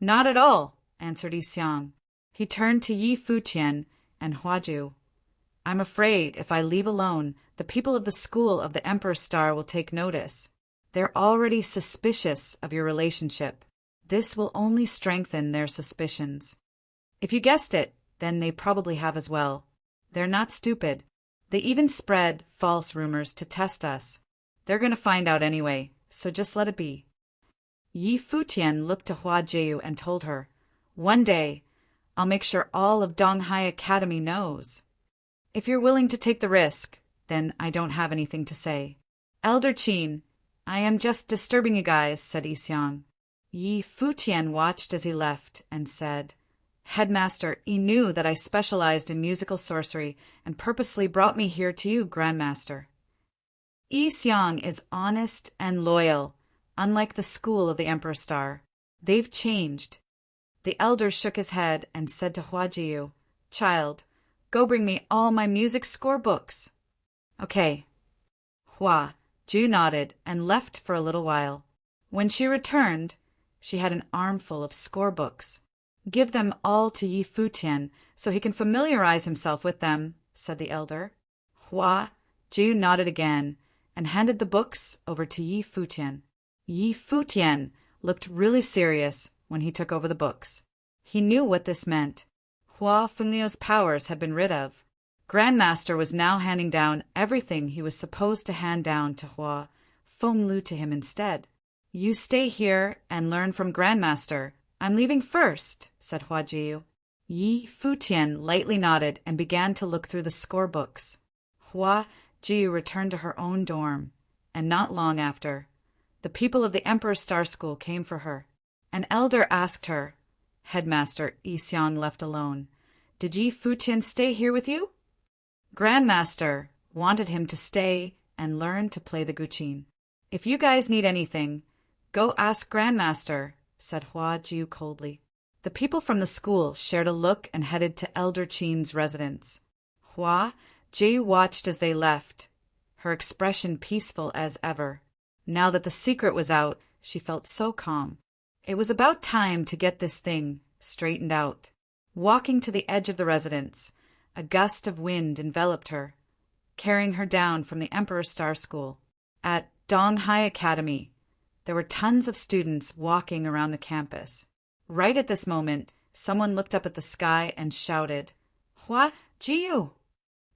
Speaker 1: Not at all, answered Yixiang. He turned to Yi Futian and Huajiu. I'm afraid if I leave alone, the people of the school of the Emperor Star will take notice. They're already suspicious of your relationship. This will only strengthen their suspicions. If you guessed it, then they probably have as well. They're not stupid. They even spread false rumors to test us. They're going to find out anyway, so just let it be. Yi Futian looked to Huajiu and told her, One day, I'll make sure all of Donghai Academy knows. If you're willing to take the risk, then I don't have anything to say. Elder Qin, I am just disturbing you guys, said Yixiang. Yi Futian watched as he left and said, Headmaster, he knew that I specialized in musical sorcery and purposely brought me here to you, Grandmaster. Yixiang is honest and loyal, unlike the school of the Emperor Star. They've changed. The elder shook his head and said to Huajiu, Child, go bring me all my music score books. Okay. Hua Ju nodded and left for a little while. When she returned, she had an armful of score books. Give them all to Yi Futian so he can familiarize himself with them, said the elder. Hua Ju nodded again and handed the books over to Yi Futian. Yi Futian looked really serious when he took over the books. He knew what this meant. Hua Fenglu's powers had been rid of. Grandmaster was now handing down everything he was supposed to hand down to Hua Fenglu to him instead. You stay here and learn from Grandmaster. I'm leaving first, said Huajiu. Yi Futian lightly nodded and began to look through the score books. Hua Jiu returned to her own dorm, and not long after, the people of the Emperor Star School came for her. An elder asked her, Headmaster Yixiang left alone, Did Yi Futian stay here with you? Grandmaster wanted him to stay and learn to play the guqin. If you guys need anything, go ask Grandmaster, said Hua Jiu coldly. The people from the school shared a look and headed to Elder Qin's residence. Hua Jiu watched as they left, her expression peaceful as ever. Now that the secret was out, she felt so calm. It was about time to get this thing straightened out. Walking to the edge of the residence, a gust of wind enveloped her, carrying her down from the Emperor Star School. At Donghai Academy, there were tons of students walking around the campus. Right at this moment, someone looked up at the sky and shouted, "Hua Jiu!"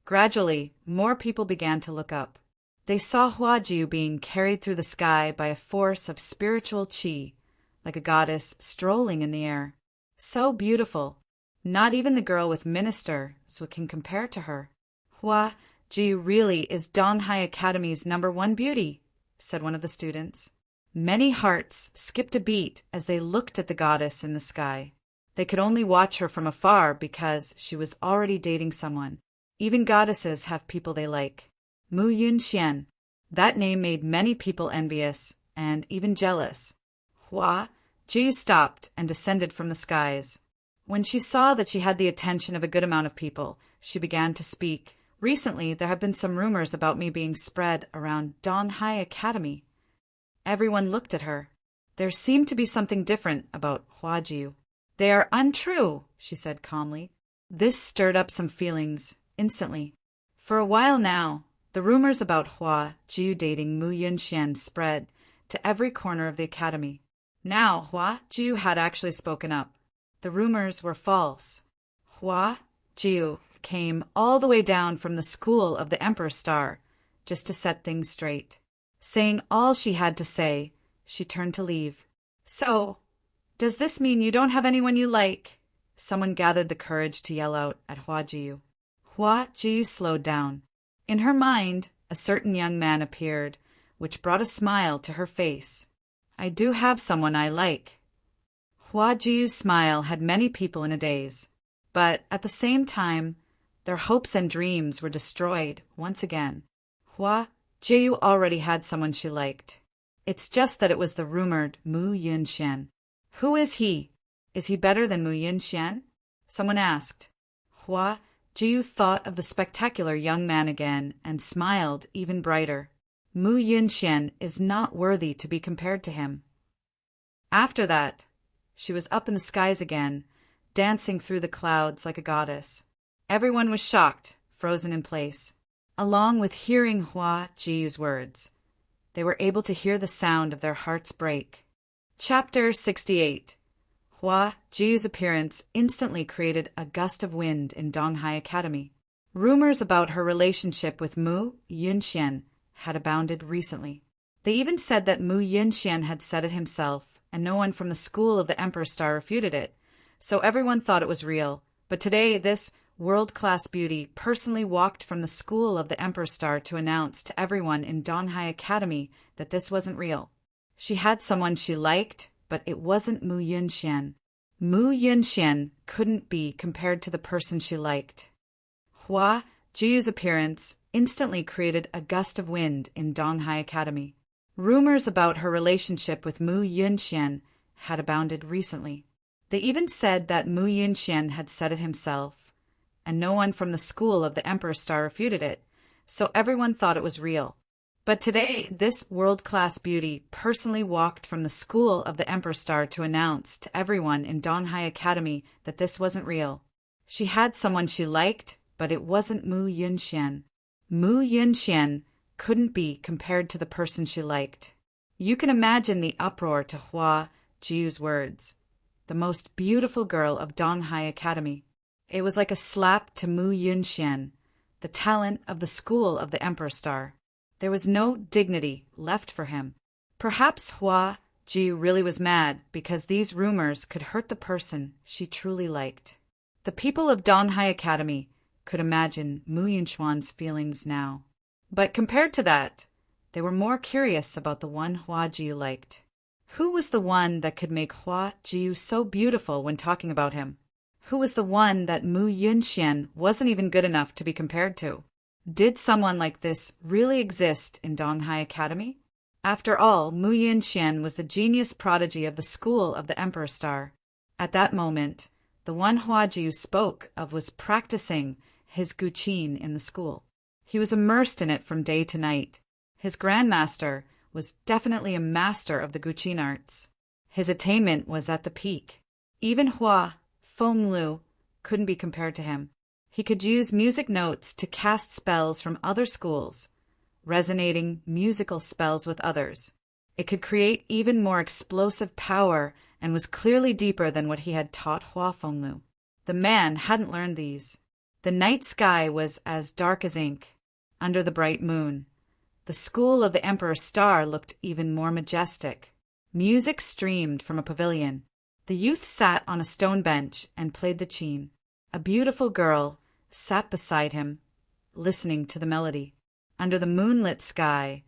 Speaker 1: Gradually, more people began to look up. They saw Hua Jiu being carried through the sky by a force of spiritual qi, like a goddess strolling in the air. So beautiful. Not even the girl with minister can compare to her. "Hua Jiu really is Donghai Academy's #1 beauty," said one of the students. Many hearts skipped a beat as they looked at the goddess in the sky. They could only watch her from afar because she was already dating someone. Even goddesses have people they like. Mu Yunxian. That name made many people envious and even jealous. Hua Jiu stopped and descended from the skies. When she saw that she had the attention of a good amount of people, she began to speak. "Recently, there have been some rumors about me being spread around Donghai Academy." Everyone looked at her. There seemed to be something different about Hua Jiu. "They are untrue," she said calmly. This stirred up some feelings instantly. For a while now, the rumors about Hua Jiu dating Mu Yunxian spread to every corner of the academy. Now Hua Jiu had actually spoken up. The rumors were false. Hua Jiu came all the way down from the school of the Emperor Star just to set things straight. Saying all she had to say, she turned to leave. "So, does this mean you don't have anyone you like?" Someone gathered the courage to yell out at Hua Jiu. Hua Jiu slowed down. In her mind, a certain young man appeared, which brought a smile to her face. "I do have someone I like." Hua Jiu's smile had many people in a daze, but at the same time, their hopes and dreams were destroyed once again. Hua Jiu already had someone she liked. It's just that it was the rumored Mu Yunxian. "Who is he? Is he better than Mu Yunxian?" someone asked. Hua Jiu thought of the spectacular young man again and smiled even brighter. Mu Yunxian is not worthy to be compared to him. After that, she was up in the skies again, dancing through the clouds like a goddess. Everyone was shocked, frozen in place. Along with hearing Hua Jiu's words, they were able to hear the sound of their hearts break. Chapter 68. Hua Jiu's appearance instantly created a gust of wind in Donghai Academy. Rumors about her relationship with Mu Yunxian had abounded recently. They even said that Mu Yunxian had said it himself, and no one from the school of the Emperor Star refuted it, so everyone thought it was real. But today, this world-class beauty personally walked from the school of the Emperor Star to announce to everyone in Donghai Academy that this wasn't real. She had someone she liked, but it wasn't Mu Yunxian. Mu Yunxian couldn't be compared to the person she liked. Hua Jiu's appearance instantly created a gust of wind in Donghai Academy. Rumors about her relationship with Mu Yunxian had abounded recently. They even said that Mu Yunxian had said it himself, and no one from the school of the Emperor Star refuted it, so everyone thought it was real. But today, this world-class beauty personally walked from the school of the Emperor Star to announce to everyone in Donghai Academy that this wasn't real. She had someone she liked, but it wasn't Mu Yunxian. Mu Yunxian couldn't be compared to the person she liked. You can imagine the uproar to Hua Jiu's words. The most beautiful girl of Donghai Academy. It was like a slap to Mu Yunxian, the talent of the school of the Emperor Star. There was no dignity left for him. Perhaps Hua Jiu really was mad because these rumors could hurt the person she truly liked. The people of Donghai Academy could imagine Mu Yunxuan's feelings now. But compared to that, they were more curious about the one Hua Jiu liked. Who was the one that could make Hua Jiu so beautiful when talking about him? Who was the one that Mu Yunxian wasn't even good enough to be compared to? Did someone like this really exist in Donghai Academy? After all, Mu Yunxian was the genius prodigy of the school of the Emperor Star. At that moment, the one Hua Jiu spoke of was practicing his guqin in the school. He was immersed in it from day to night. His grandmaster was definitely a master of the Guqin arts. His attainment was at the peak. Even Hua Fenglu couldn't be compared to him. He could use music notes to cast spells from other schools, resonating musical spells with others. It could create even more explosive power and was clearly deeper than what he had taught Hua Fenglu. The man hadn't learned these. The night sky was as dark as ink, under the bright moon. The school of the Emperor's Star looked even more majestic. Music streamed from a pavilion. The youth sat on a stone bench and played the qin. A beautiful girl sat beside him, listening to the melody. Under the moonlit sky,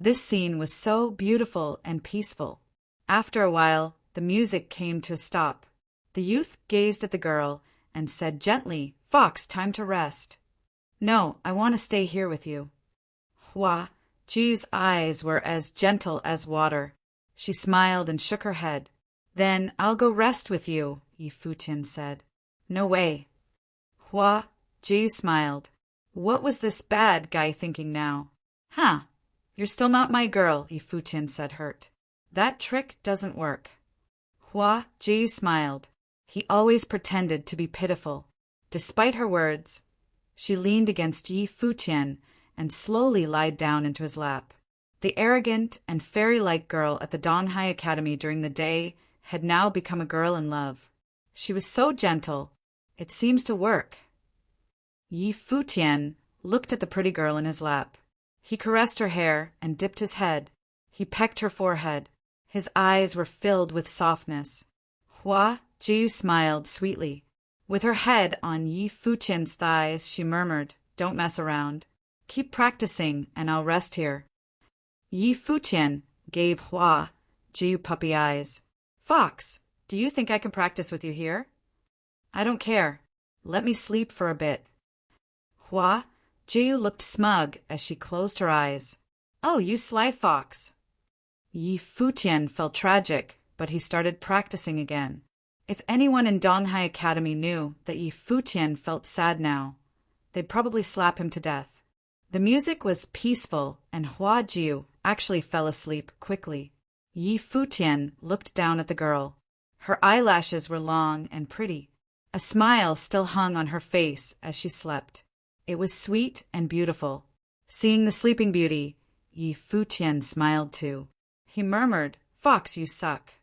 Speaker 1: this scene was so beautiful and peaceful. After a while, the music came to a stop. The youth gazed at the girl and said gently, "Fox, time to rest." "No, I want to stay here with you." Hua Jiu's eyes were as gentle as water. She smiled and shook her head. "Then I'll go rest with you," Yi Futian said. "No way." Hua Jiu smiled. What was this bad guy thinking now? "Huh, you're still not my girl," Yi Futian said, hurt. "That trick doesn't work." Hua Jiu smiled. He always pretended to be pitiful. Despite her words, she leaned against Yi Futian and slowly lied down into his lap. The arrogant and fairy-like girl at the Donghai Academy during the day had now become a girl in love. She was so gentle, it seems to work. Yi Futian looked at the pretty girl in his lap. He caressed her hair and dipped his head. He pecked her forehead. His eyes were filled with softness. Hua Jiu smiled sweetly. With her head on Yi Futian's thighs, she murmured, "Don't mess around. Keep practicing, and I'll rest here." Yi Futian gave Hua Jiu puppy eyes. "Fox, do you think I can practice with you here?" "I don't care. Let me sleep for a bit." Hua Jiu looked smug as she closed her eyes. "Oh, you sly fox." Yi Futian felt tragic, but he started practicing again. If anyone in Donghai Academy knew that Yi Futian felt sad now, they'd probably slap him to death. The music was peaceful, and Hua Jiu actually fell asleep quickly. Yi Futian looked down at the girl. Her eyelashes were long and pretty. A smile still hung on her face as she slept. It was sweet and beautiful. Seeing the sleeping beauty, Yi Futian smiled too. He murmured, "Fox, you suck."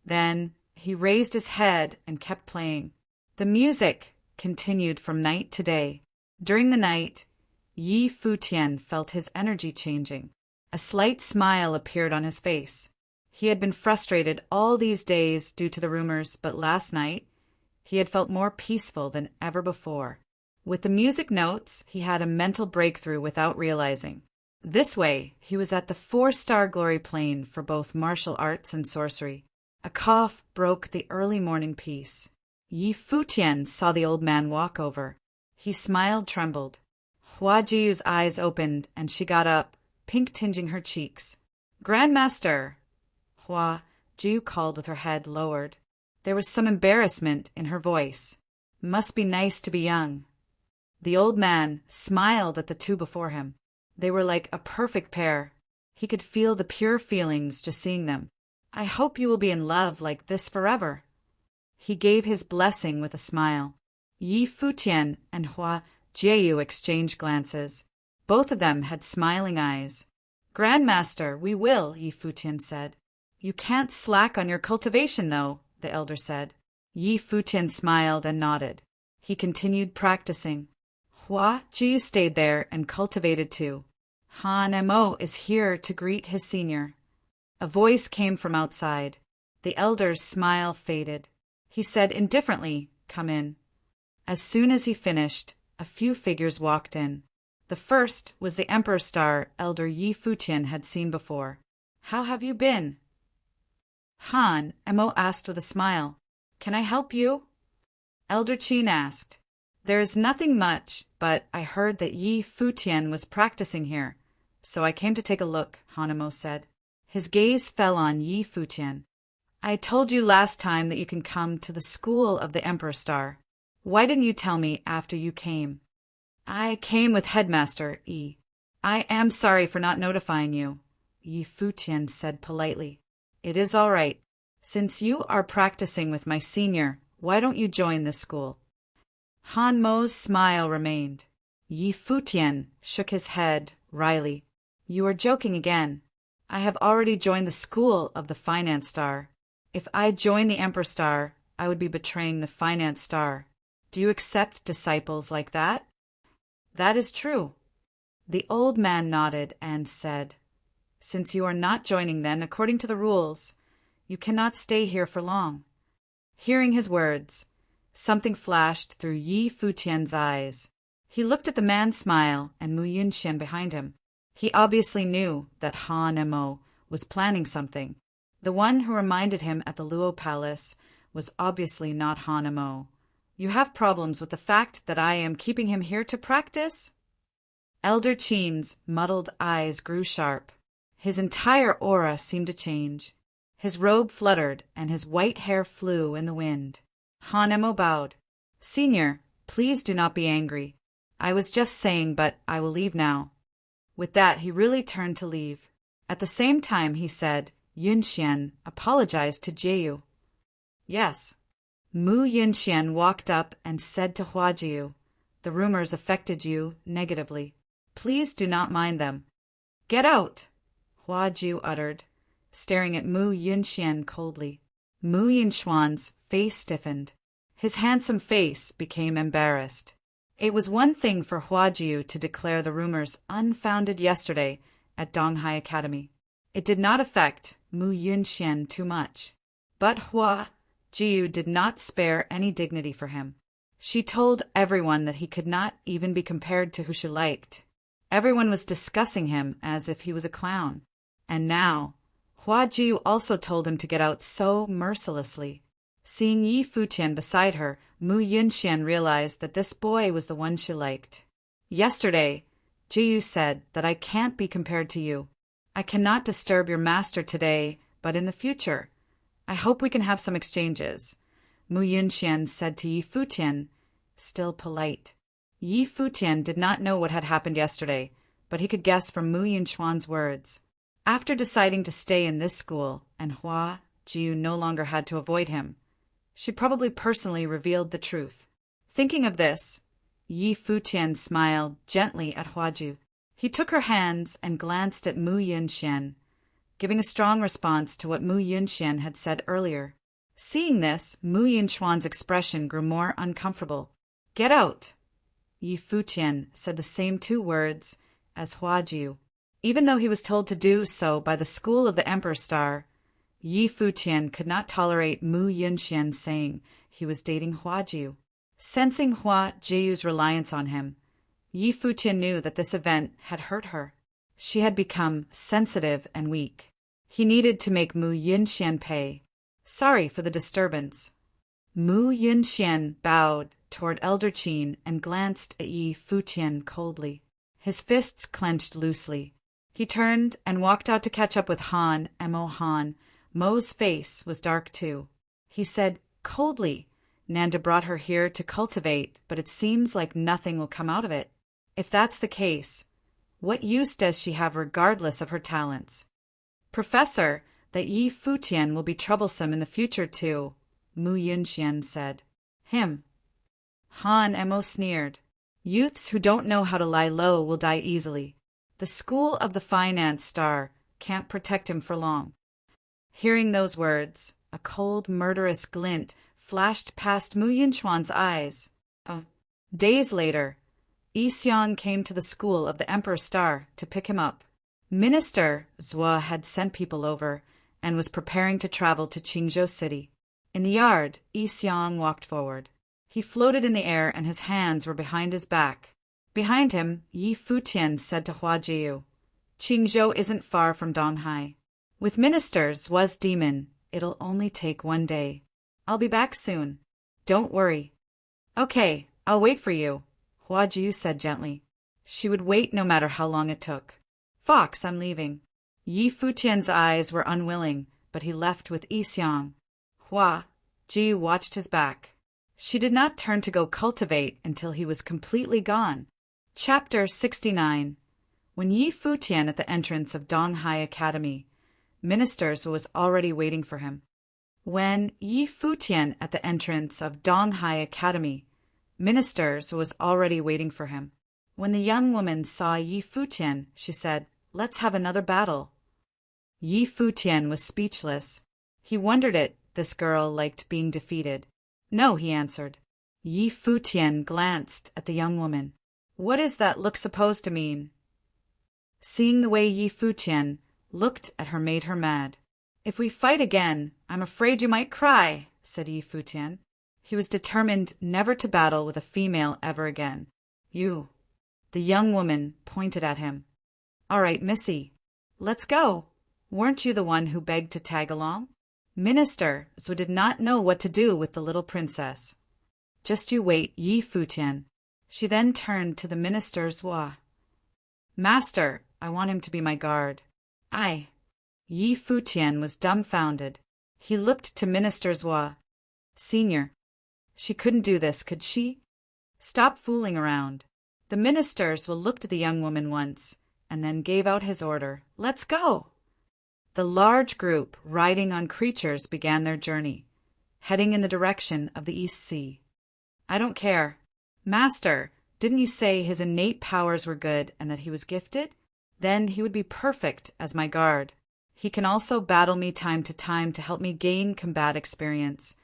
Speaker 1: Then he raised his head and kept playing. The music continued from night to day. During the night, Yi Futian felt his energy changing. A slight smile appeared on his face. He had been frustrated all these days due to the rumors, but last night, he had felt more peaceful than ever before. With the music notes, he had a mental breakthrough without realizing. This way, he was at the 4-star glory plane for both martial arts and sorcery. A cough broke the early morning peace. Yi Futian saw the old man walk over. He smiled, trembled. Hua Jiu's eyes opened, and she got up, pink tinging her cheeks. "Grandmaster!" Hua Jiu called with her head lowered. There was some embarrassment in her voice. "Must be nice to be young." The old man smiled at the two before him. They were like a perfect pair. He could feel the pure feelings just seeing them. "I hope you will be in love like this forever." He gave his blessing with a smile. Yi Futian and Hua Jiu exchanged glances. Both of them had smiling eyes. "Grandmaster, we will," Yi Futian said. "You can't slack on your cultivation, though," the elder said. Yi Futian smiled and nodded. He continued practicing. Hua Jiu stayed there and cultivated too. "Han Mo is here to greet his senior." A voice came from outside. The elder's smile faded. He said indifferently, "Come in." As soon as he finished, a few figures walked in. The first was the Emperor's Star Elder Yi Futian had seen before. "How have you been?" Han Mo asked with a smile. "Can I help you?" Elder Qin asked. "There is nothing much, but I heard that Yi Futian was practicing here, so I came to take a look," Han Mo said. His gaze fell on Yi Futian. "I told you last time that you can come to the school of the Emperor Star. Why didn't you tell me after you came?" "I came with Headmaster Yi. I am sorry for not notifying you. Yi Futian said politely. It is all right. Since you are practicing with my senior, why don't you join this school? Han Mo's smile remained. Yi Futian shook his head wryly. You are joking again. I have already joined the school of the Finance Star. If I join the Emperor Star, I would be betraying the Finance Star. Do you accept disciples like that? That is true. The old man nodded and said, Since you are not joining then, according to the rules, you cannot stay here for long. Hearing his words, something flashed through Yi Futian's eyes. He looked at the man's smile and Mu Yunxian behind him. He obviously knew that Han Mo was planning something. The one who reminded him at the Luo Palace was obviously not Han Mo. You have problems with the fact that I am keeping him here to practice? Elder Qin's muddled eyes grew sharp. His entire aura seemed to change. His robe fluttered and his white hair flew in the wind. Han Mo bowed. Senior, please do not be angry. I was just saying, but I will leave now. With that, he really turned to leave. At the same time, he said, Yunxian apologized to Jiu. Yes. Mu Yunxian walked up and said to Huajiu, The rumors affected you negatively. Please do not mind them. Get out, Huajiu uttered, staring at Mu Yunxian coldly. Mu Yunxuan's face stiffened. His handsome face became embarrassed. It was one thing for Huajiu to declare the rumors unfounded yesterday at Donghai Academy. It did not affect Mu Yunxian too much. But Huajiu did not spare any dignity for him. She told everyone that he could not even be compared to who she liked. Everyone was discussing him as if he was a clown. And now, Huajiu also told him to get out so mercilessly. Seeing Yi Futian beside her, Mu Yunxian realized that this boy was the one she liked. Yesterday, Jiu said that I can't be compared to you. I cannot disturb your master today, but in the future. I hope we can have some exchanges, Mu Yunxian said to Yi Futian, still polite. Yi Futian did not know what had happened yesterday, but he could guess from Mu Yunxuan's words. After deciding to stay in this school, and Jiu no longer had to avoid him, she probably personally revealed the truth. Thinking of this, Yi Futian smiled gently at Huajiu. He took her hands and glanced at Mu Yunxian, giving a strong response to what Mu Yunxian had said earlier. Seeing this, Mu Yunxuan's expression grew more uncomfortable. Get out! Yi Futian said the same two words as Huajiu. Even though he was told to do so by the school of the Emperor Star, Yi Futian could not tolerate Mu Yunxian saying he was dating Huajiu. Sensing Huajiu's reliance on him, Yi Futian knew that this event had hurt her. She had become sensitive and weak. He needed to make Mu Yunxian pay. Sorry for the disturbance. Mu Yunxian bowed toward Elder Qin and glanced at Yi Futian coldly. His fists clenched loosely. He turned and walked out to catch up with Han Mo's face was dark too. He said coldly, Nanda brought her here to cultivate, but it seems like nothing will come out of it. If that's the case, what use does she have regardless of her talents? Professor, that Yi Futian will be troublesome in the future too, Mu Yunxian said. Him. Han Mo sneered. Youths who don't know how to lie low will die easily. The school of the Finance Star can't protect him for long. Hearing those words, a cold, murderous glint flashed past Mu Yunxuan's eyes. Days later, Yixiang came to the school of the Emperor Star to pick him up. Minister Zhua had sent people over and was preparing to travel to Qingzhou City. In the yard, Yixiang walked forward. He floated in the air and his hands were behind his back. Behind him, Yi Futian said to Huajiu, Qingzhou isn't far from Donghai. With Minister Zhua's demon, it'll only take 1 day. I'll be back soon. Don't worry. Okay, I'll wait for you, Huajiu said gently. She would wait no matter how long it took. Fox, I'm leaving. Yi Futian's eyes were unwilling, but he left with Yixiang. Huajiu watched his back. She did not turn to go cultivate until he was completely gone. Chapter 69. When Yi Futian at the entrance of Donghai Academy, ministers was already waiting for him. When Yi Futian at the entrance of Donghai Academy, ministers was already waiting for him. When the young woman saw Yi Futian, she said, "Let's have another battle." Yi Futian was speechless. He wondered if this girl liked being defeated. "No," he answered. Yi Futian glanced at the young woman. "What is that look supposed to mean?" Seeing the way Yi Futian looked at her made her mad. "If we fight again, I'm afraid you might cry," said Yi Futian. He was determined never to battle with a female ever again. "You." The young woman pointed at him. "All right, Missy. Let's go. Weren't you the one who begged to tag along?" Minister Zwa did not know what to do with the little princess. "Just you wait, Yi Futian." She then turned to the Minister Zwa. "Master, I want him to be my guard." "Aye." Yi Futian was dumbfounded. He looked to Minister Zwa. "Senior, she couldn't do this, could she? Stop fooling around." The Minister Zwa looked at the young woman once, and then gave out his order, "Let's go!" The large group riding on creatures began their journey, heading in the direction of the East Sea. "I don't care. Master, didn't you say his innate powers were good and that he was gifted? Then he would be perfect as my guard. He can also battle me time to help me gain combat experience."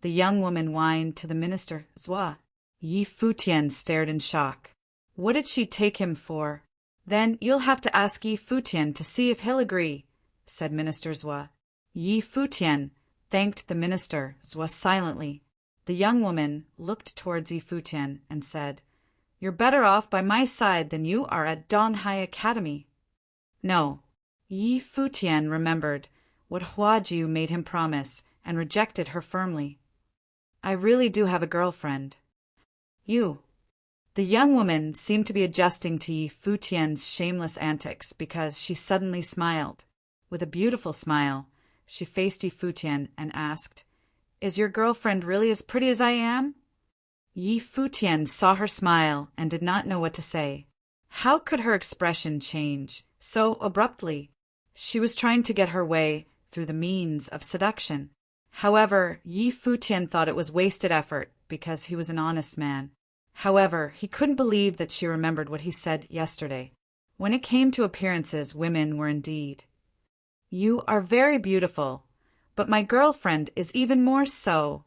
Speaker 1: The young woman whined to the Minister Zwa. Yi Futian stared in shock. What did she take him for? "Then you'll have to ask Yi Futian to see if he'll agree," said Minister Zwa. Yi Futian thanked the Minister Zwa silently. The young woman looked towards Yi Futian and said, "You're better off by my side than you are at Donghai Academy." No. Yi Futian remembered what Huajiu made him promise and rejected her firmly. "I really do have a girlfriend." "You." The young woman seemed to be adjusting to Yi Futian's shameless antics because she suddenly smiled. With a beautiful smile, she faced Yi Futian and asked, "Is your girlfriend really as pretty as I am?" Yi Futian saw her smile and did not know what to say. How could her expression change so abruptly? She was trying to get her way through the means of seduction. However, Yi Futian thought it was wasted effort because he was an honest man. However, he couldn't believe that she remembered what he said yesterday. When it came to appearances, women were indeed. "You are very beautiful, but my girlfriend is even more so,"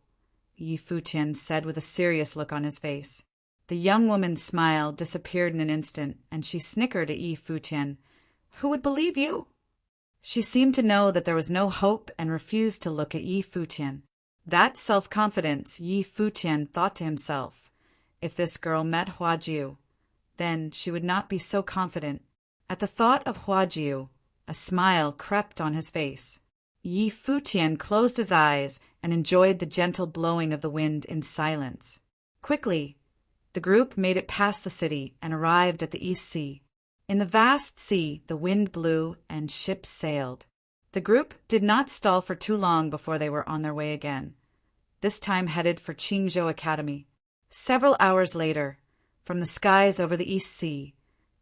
Speaker 1: Yi Futian said with a serious look on his face. The young woman's smile disappeared in an instant, and she snickered at Yi Futian. "Who would believe you?" She seemed to know that there was no hope and refused to look at Yi Futian. That self-confidence, Yi Futian thought to himself. If this girl met Huajiu, then she would not be so confident. At the thought of Huajiu, a smile crept on his face. Yi Futian closed his eyes and enjoyed the gentle blowing of the wind in silence. Quickly, the group made it past the city and arrived at the East Sea. In the vast sea, the wind blew and ships sailed. The group did not stall for too long before they were on their way again, this time headed for Qingzhou Academy. Several hours later, from the skies over the East Sea,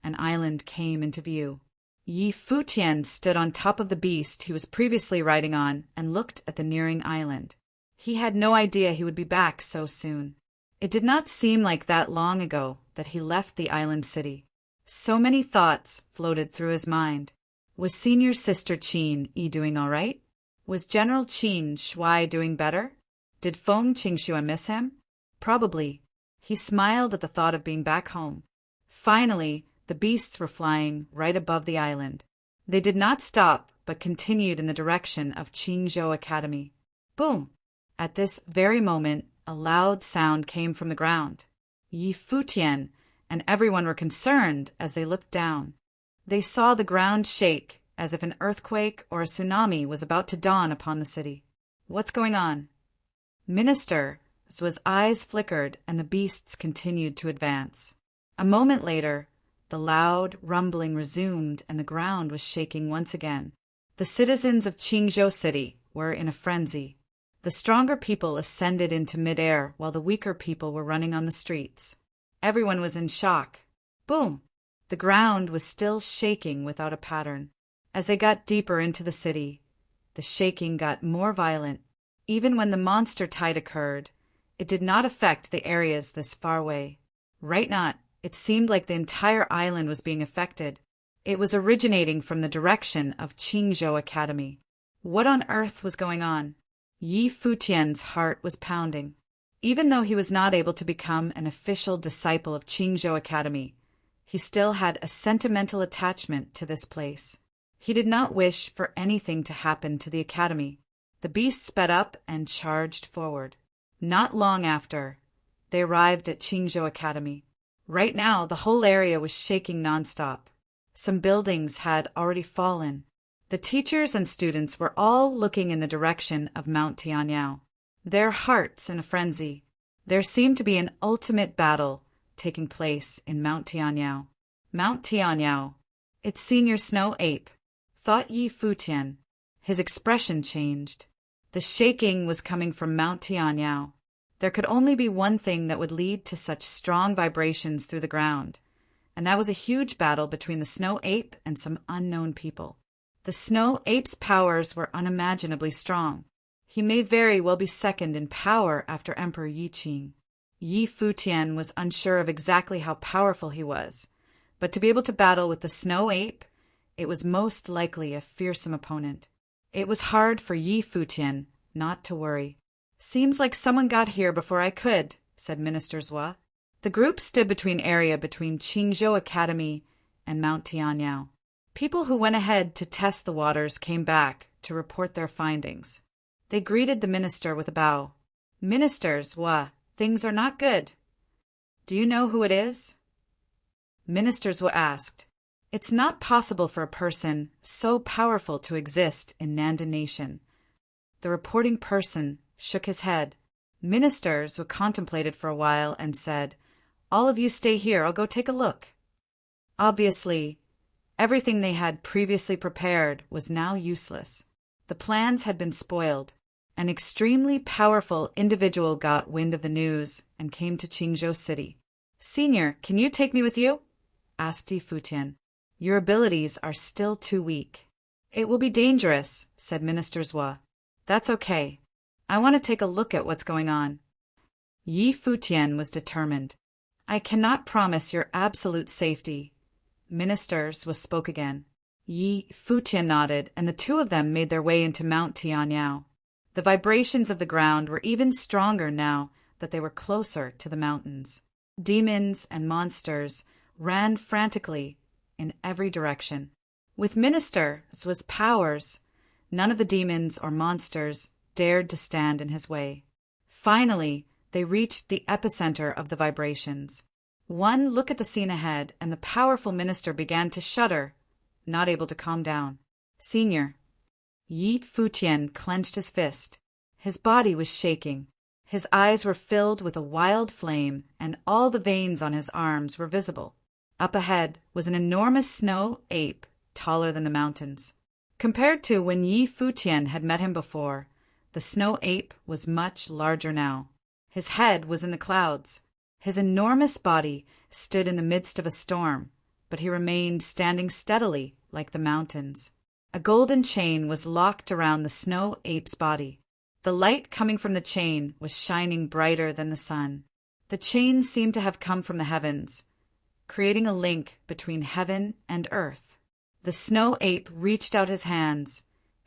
Speaker 1: an island came into view. Yi Futian stood on top of the beast he was previously riding on and looked at the nearing island. He had no idea he would be back so soon. It did not seem like that long ago that he left the island city. So many thoughts floated through his mind. Was Senior Sister Qin Yi doing all right? Was General Qin Shuai doing better? Did Feng Qingxue miss him? Probably. He smiled at the thought of being back home. Finally, the beasts were flying right above the island. They did not stop, but continued in the direction of Qingzhou Academy. Boom! At this very moment, a loud sound came from the ground. Yi Futian and everyone were concerned as they looked down. They saw the ground shake as if an earthquake or a tsunami was about to dawn upon the city. What's going on? Minister Zwa's eyes flickered and the beasts continued to advance. A moment later, the loud rumbling resumed and the ground was shaking once again. The citizens of Qingzhou City were in a frenzy. The stronger people ascended into midair while the weaker people were running on the streets. Everyone was in shock. Boom! The ground was still shaking without a pattern. As they got deeper into the city, the shaking got more violent. Even when the monster tide occurred, it did not affect the areas this far away. Right not, it seemed like the entire island was being affected. It was originating from the direction of Qingzhou Academy. What on earth was going on? Yi Futian's heart was pounding. Even though he was not able to become an official disciple of Qingzhou Academy, he still had a sentimental attachment to this place. He did not wish for anything to happen to the academy. The beast sped up and charged forward. Not long after, they arrived at Qingzhou Academy. Right now, the whole area was shaking nonstop. Some buildings had already fallen. The teachers and students were all looking in the direction of Mount Tianyao, their hearts in a frenzy. There seemed to be an ultimate battle taking place in Mount Tianyao. Mount Tianyao, its senior snow ape, thought Yi Futian. His expression changed. The shaking was coming from Mount Tianyao. There could only be one thing that would lead to such strong vibrations through the ground, and that was a huge battle between the snow ape and some unknown people. The snow ape's powers were unimaginably strong. He may very well be second in power after Emperor Yi Qing. Yi Futian was unsure of exactly how powerful he was, but to be able to battle with the snow ape, it was most likely a fearsome opponent. It was hard for Yi Futian not to worry. "Seems like someone got here before I could," said Minister Zhua. The group stood between Qingzhou Academy and Mount Tianyao. People who went ahead to test the waters came back to report their findings. They greeted the minister with a bow. "Minister Zhua, things are not good." "Do you know who it is?" Minister Zhua asked. "It's not possible for a person so powerful to exist in Nandan Nation." The reporting person shook his head. Minister Zhua contemplated for a while and said, "All of you stay here, I'll go take a look." Obviously, everything they had previously prepared was now useless. The plans had been spoiled. An extremely powerful individual got wind of the news and came to Qingzhou City. "Senior, can you take me with you?" asked Yi Futian. "Your abilities are still too weak." "It will be dangerous," said Minister Zhua. "That's okay. I want to take a look at what's going on." Yi Futian was determined. "I cannot promise your absolute safety." Minister Zhua spoke again. Yi Futian nodded, and the two of them made their way into Mount Tianyao. The vibrations of the ground were even stronger now that they were closer to the mountains. Demons and monsters ran frantically in every direction. With Minister Zhua's powers, none of the demons or monsters dared to stand in his way. Finally, they reached the epicenter of the vibrations. One look at the scene ahead, and the powerful minister began to shudder, not able to calm down. "Senior." Yi Futian clenched his fist. His body was shaking. His eyes were filled with a wild flame, and all the veins on his arms were visible. Up ahead was an enormous snow ape, taller than the mountains. Compared to when Yi Futian had met him before, the snow ape was much larger now. His head was in the clouds. His enormous body stood in the midst of a storm, but he remained standing steadily like the mountains. A golden chain was locked around the snow ape's body. The light coming from the chain was shining brighter than the sun. The chain seemed to have come from the heavens, creating a link between heaven and earth. The snow ape reached out his hands,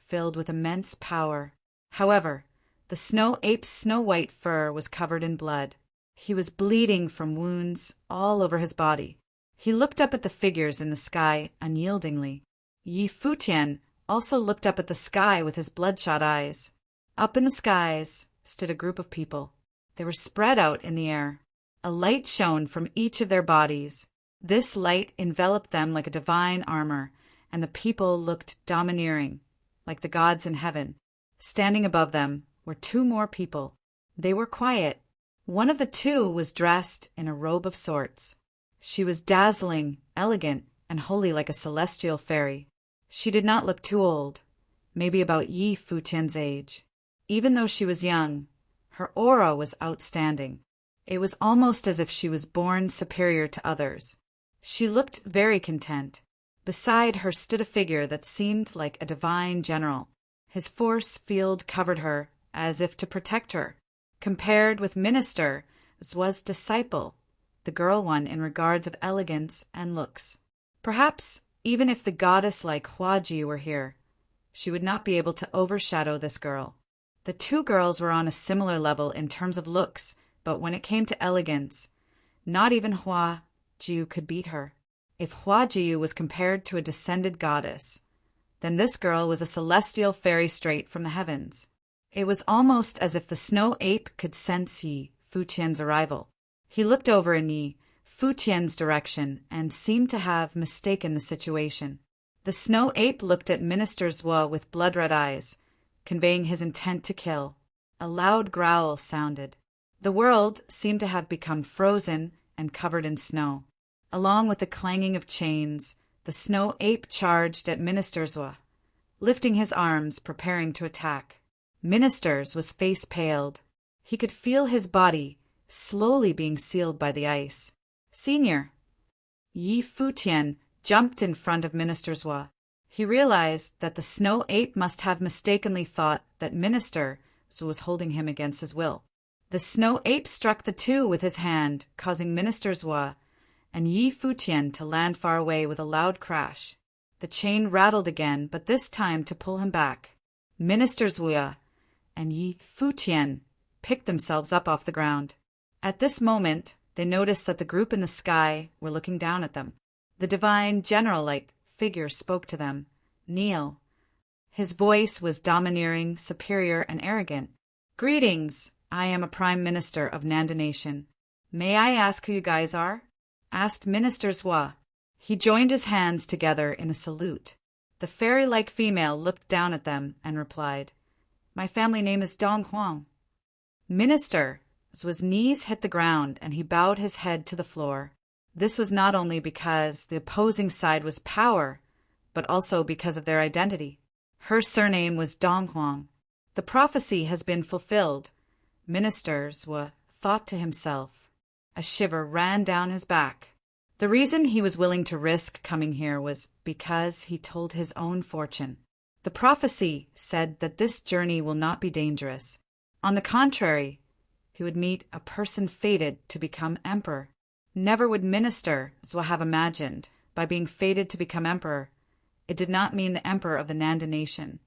Speaker 1: filled with immense power. However, the snow ape's snow-white fur was covered in blood. He was bleeding from wounds all over his body. He looked up at the figures in the sky unyieldingly. Yi Futian also looked up at the sky with his bloodshot eyes. Up in the skies stood a group of people. They were spread out in the air. A light shone from each of their bodies. This light enveloped them like a divine armor, and the people looked domineering, like the gods in heaven. Standing above them were two more people. They were quiet. One of the two was dressed in a robe of sorts. She was dazzling, elegant, and wholly like a celestial fairy. She did not look too old, maybe about Yi Futian's age. Even though she was young, her aura was outstanding. It was almost as if she was born superior to others. She looked very content. Beside her stood a figure that seemed like a divine general. His force field covered her, as if to protect her. Compared with Minister, was disciple, the girl one in regards of elegance and looks. Perhaps, even if the goddess-like Huaji were here, she would not be able to overshadow this girl. The two girls were on a similar level in terms of looks, but when it came to elegance, not even Hua Jiu could beat her. If Hua Jiu was compared to a descended goddess, then this girl was a celestial fairy straight from the heavens. It was almost as if the snow ape could sense Yi Futian's arrival. He looked over in Yi Futian's direction and seemed to have mistaken the situation. The snow ape looked at Minister Zhua with blood-red eyes, conveying his intent to kill. A loud growl sounded. The world seemed to have become frozen and covered in snow. Along with the clanging of chains, the snow ape charged at Minister Zhua, lifting his arms, preparing to attack. Minister's was face-paled. He could feel his body slowly being sealed by the ice. Senior. Yi Futian jumped in front of Minister Zhua. He realized that the snow ape must have mistakenly thought that Minister was holding him against his will. The snow ape struck the two with his hand, causing Minister Zhua and Yi Futian to land far away with a loud crash. The chain rattled again, but this time to pull him back. Minister Zhua and Yi Futian picked themselves up off the ground. At this moment, they noticed that the group in the sky were looking down at them. The divine general-like figure spoke to them. Kneel. His voice was domineering, superior, and arrogant. Greetings. I am a Prime Minister of Nanda Nation. May I ask who you guys are? Asked Minister Zhua. He joined his hands together in a salute. The fairy-like female looked down at them and replied, My family name is Dong Huang. Minister Zhua's knees hit the ground and he bowed his head to the floor. This was not only because the opposing side was power, but also because of their identity. Her surname was Dong Huang. The prophecy has been fulfilled. Minister Zhua thought to himself. A shiver ran down his back. The reason he was willing to risk coming here was because he told his own fortune. The prophecy said that this journey will not be dangerous. On the contrary, he would meet a person fated to become emperor. Never would Minister Zhua have imagined, by being fated to become emperor, it did not mean the emperor of the Nanda nation.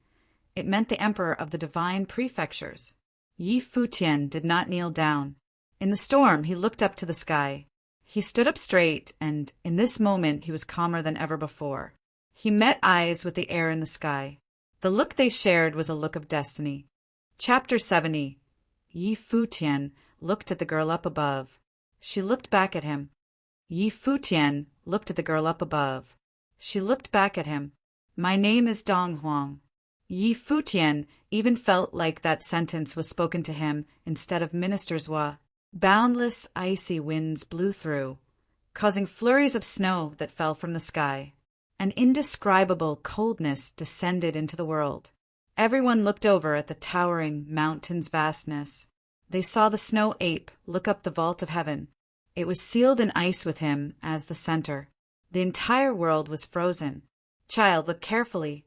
Speaker 1: It meant the emperor of the divine prefectures. Yi Futian did not kneel down. In the storm, he looked up to the sky. He stood up straight, and in this moment he was calmer than ever before. He met eyes with the air in the sky. The look they shared was a look of destiny. Chapter 70. Yi Futian looked at the girl up above. She looked back at him. Yi Futian looked at the girl up above. She looked back at him. My name is Dong Huang. Yi Futian even felt like that sentence was spoken to him instead of Minister Zhua. Boundless icy winds blew through, causing flurries of snow that fell from the sky. An indescribable coldness descended into the world. Everyone looked over at the towering mountain's vastness. They saw the snow ape look up the vault of heaven. It was sealed in ice with him as the center. The entire world was frozen. Child, look carefully.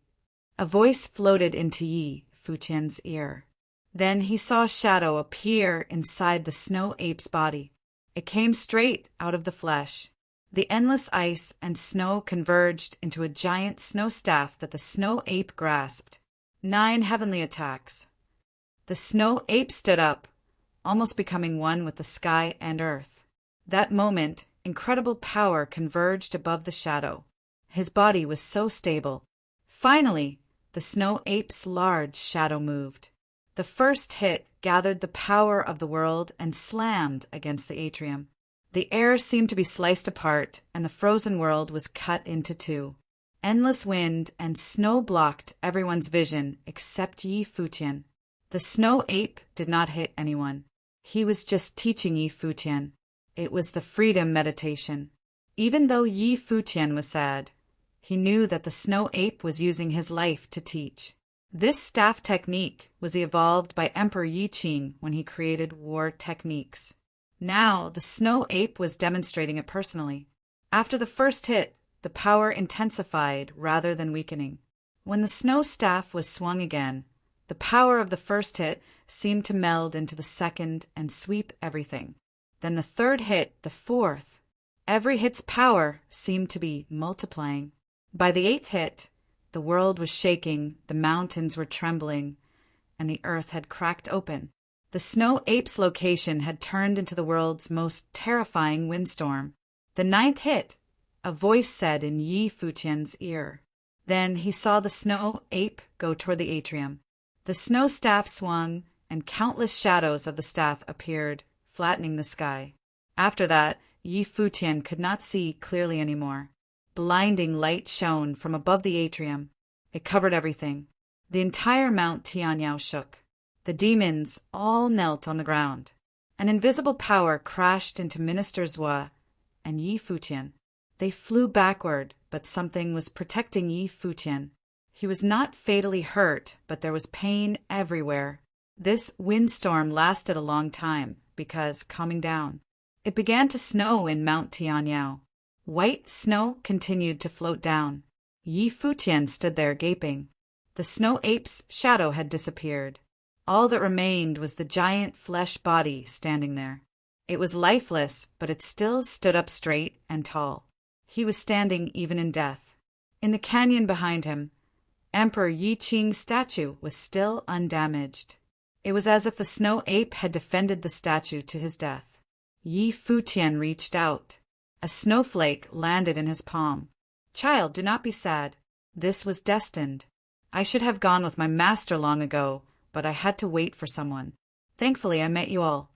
Speaker 1: A voice floated into Yi Futian's ear. Then he saw a shadow appear inside the snow ape's body. It came straight out of the flesh. The endless ice and snow converged into a giant snow staff that the snow ape grasped. 9 heavenly attacks. The snow ape stood up, almost becoming one with the sky and earth. That moment, incredible power converged above the shadow. His body was so stable. Finally, the snow ape's large shadow moved. The first hit gathered the power of the world and slammed against the atrium. The air seemed to be sliced apart, and the frozen world was cut into 2. Endless wind and snow blocked everyone's vision except Yi Futian. The snow ape did not hit anyone. He was just teaching Yi Futian. It was the freedom meditation. Even though Yi Futian was sad, he knew that the snow ape was using his life to teach. This staff technique was evolved by Emperor Yi Qing when he created war techniques. Now, the snow ape was demonstrating it personally. After the first hit, the power intensified rather than weakening. When the snow staff was swung again, the power of the first hit seemed to meld into the second and sweep everything. Then the third hit, the fourth. Every hit's power seemed to be multiplying. By the eighth hit, the world was shaking, the mountains were trembling, and the earth had cracked open. The snow ape's location had turned into the world's most terrifying windstorm. The ninth hit, a voice said in Yi Futian's ear. Then he saw the snow ape go toward the atrium. The snow staff swung, and countless shadows of the staff appeared, flattening the sky. After that, Yi Futian could not see clearly anymore. Blinding light shone from above the atrium. It covered everything. The entire Mount Tianyao shook. The demons all knelt on the ground. An invisible power crashed into Minister Zhua and Yi Futian. They flew backward, but something was protecting Yi Futian. He was not fatally hurt, but there was pain everywhere. This windstorm lasted a long time, because, calming down, it began to snow in Mount Tianyao. White snow continued to float down. Yi Futian stood there gaping. The snow ape's shadow had disappeared. All that remained was the giant flesh body standing there. It was lifeless, but it still stood up straight and tall. He was standing even in death. In the canyon behind him, Emperor Yi Qing's statue was still undamaged. It was as if the snow ape had defended the statue to his death. Yi Futian reached out. A snowflake landed in his palm. "Child, do not be sad. This was destined. I should have gone with my master long ago, but I had to wait for someone. Thankfully, I met you all.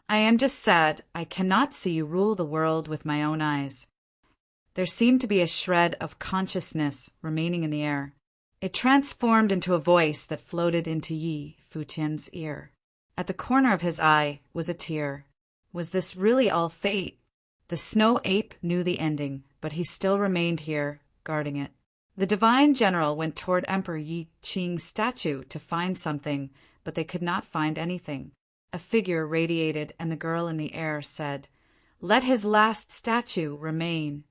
Speaker 1: I am just sad I cannot see you rule the world with my own eyes." There seemed to be a shred of consciousness remaining in the air. It transformed into a voice that floated into Yi Futian's ear. At the corner of his eye was a tear. Was this really all fate? The snow ape knew the ending, but he still remained here, guarding it. The divine general went toward Emperor Yi Qing's statue to find something, but they could not find anything. A figure radiated, and the girl in the air said, "Let his last statue remain."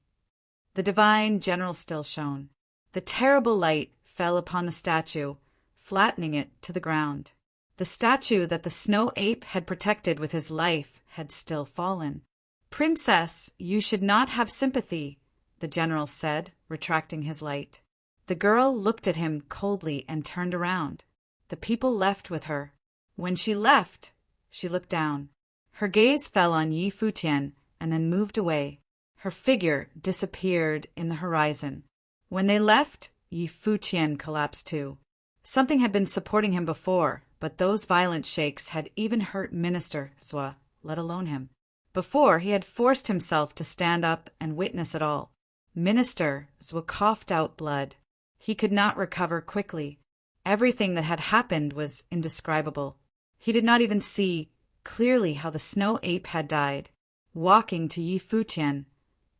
Speaker 1: The divine general still shone. The terrible light fell upon the statue, flattening it to the ground. The statue that the snow ape had protected with his life had still fallen. "Princess, you should not have sympathy," the general said, retracting his light. The girl looked at him coldly and turned around. The people left with her. When she left, she looked down. Her gaze fell on Yi Futian and then moved away. Her figure disappeared in the horizon. When they left, Yi Futian collapsed too. Something had been supporting him before, but those violent shakes had even hurt Minister Zhua, let alone him. Before, he had forced himself to stand up and witness it all. Minister Zhua coughed out blood. He could not recover quickly. Everything that had happened was indescribable. He did not even see clearly how the snow ape had died. Walking to Yi Futian,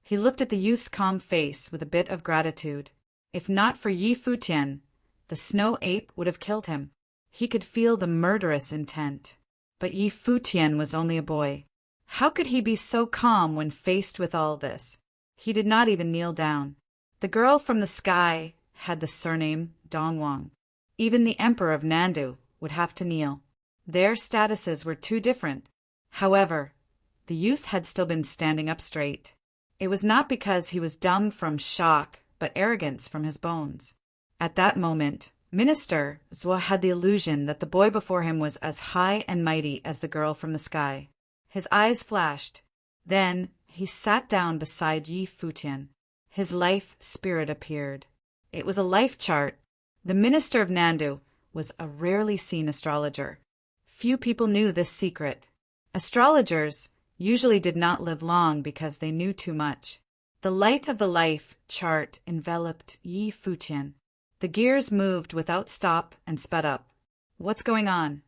Speaker 1: he looked at the youth's calm face with a bit of gratitude. If not for Yi Futian, the snow ape would have killed him. He could feel the murderous intent. But Yi Futian was only a boy. How could he be so calm when faced with all this? He did not even kneel down. The girl from the sky had the surname Dongwang. Even the emperor of Nandu would have to kneel. Their statuses were too different. However, the youth had still been standing up straight. It was not because he was dumb from shock, but arrogance from his bones. At that moment, Minister Zhua had the illusion that the boy before him was as high and mighty as the girl from the sky. His eyes flashed. Then he sat down beside Yi Futian. His life spirit appeared. It was a life chart. The minister of Nandu was a rarely seen astrologer. Few people knew this secret. Astrologers usually did not live long because they knew too much. The light of the life chart enveloped Yi Futian. The gears moved without stop and sped up. "What's going on?"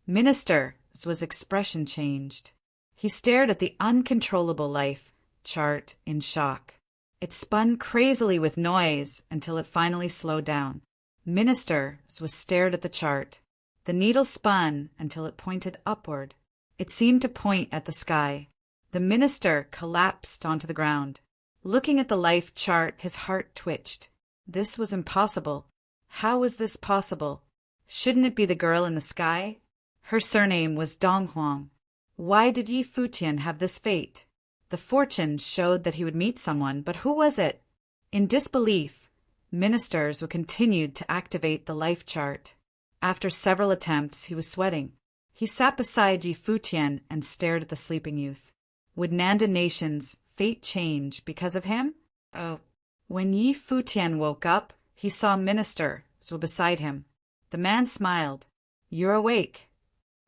Speaker 1: Minister Zhua's expression changed. He stared at the uncontrollable life chart in shock. It spun crazily with noise until it finally slowed down. Minister Zhua stared at the chart. The needle spun until it pointed upward. It seemed to point at the sky. The minister collapsed onto the ground. Looking at the life chart, his heart twitched. This was impossible. How was this possible? Shouldn't it be the girl in the sky? Her surname was Donghuang. Why did Yi Futian have this fate? The fortune showed that he would meet someone, but who was it? In disbelief, ministers continued to activate the life chart. After several attempts, he was sweating. He sat beside Yi Futian and stared at the sleeping youth. Would Nanda Nation's fate change because of him? Oh. When Yi Futian woke up, he saw ministers beside him. The man smiled. You're awake.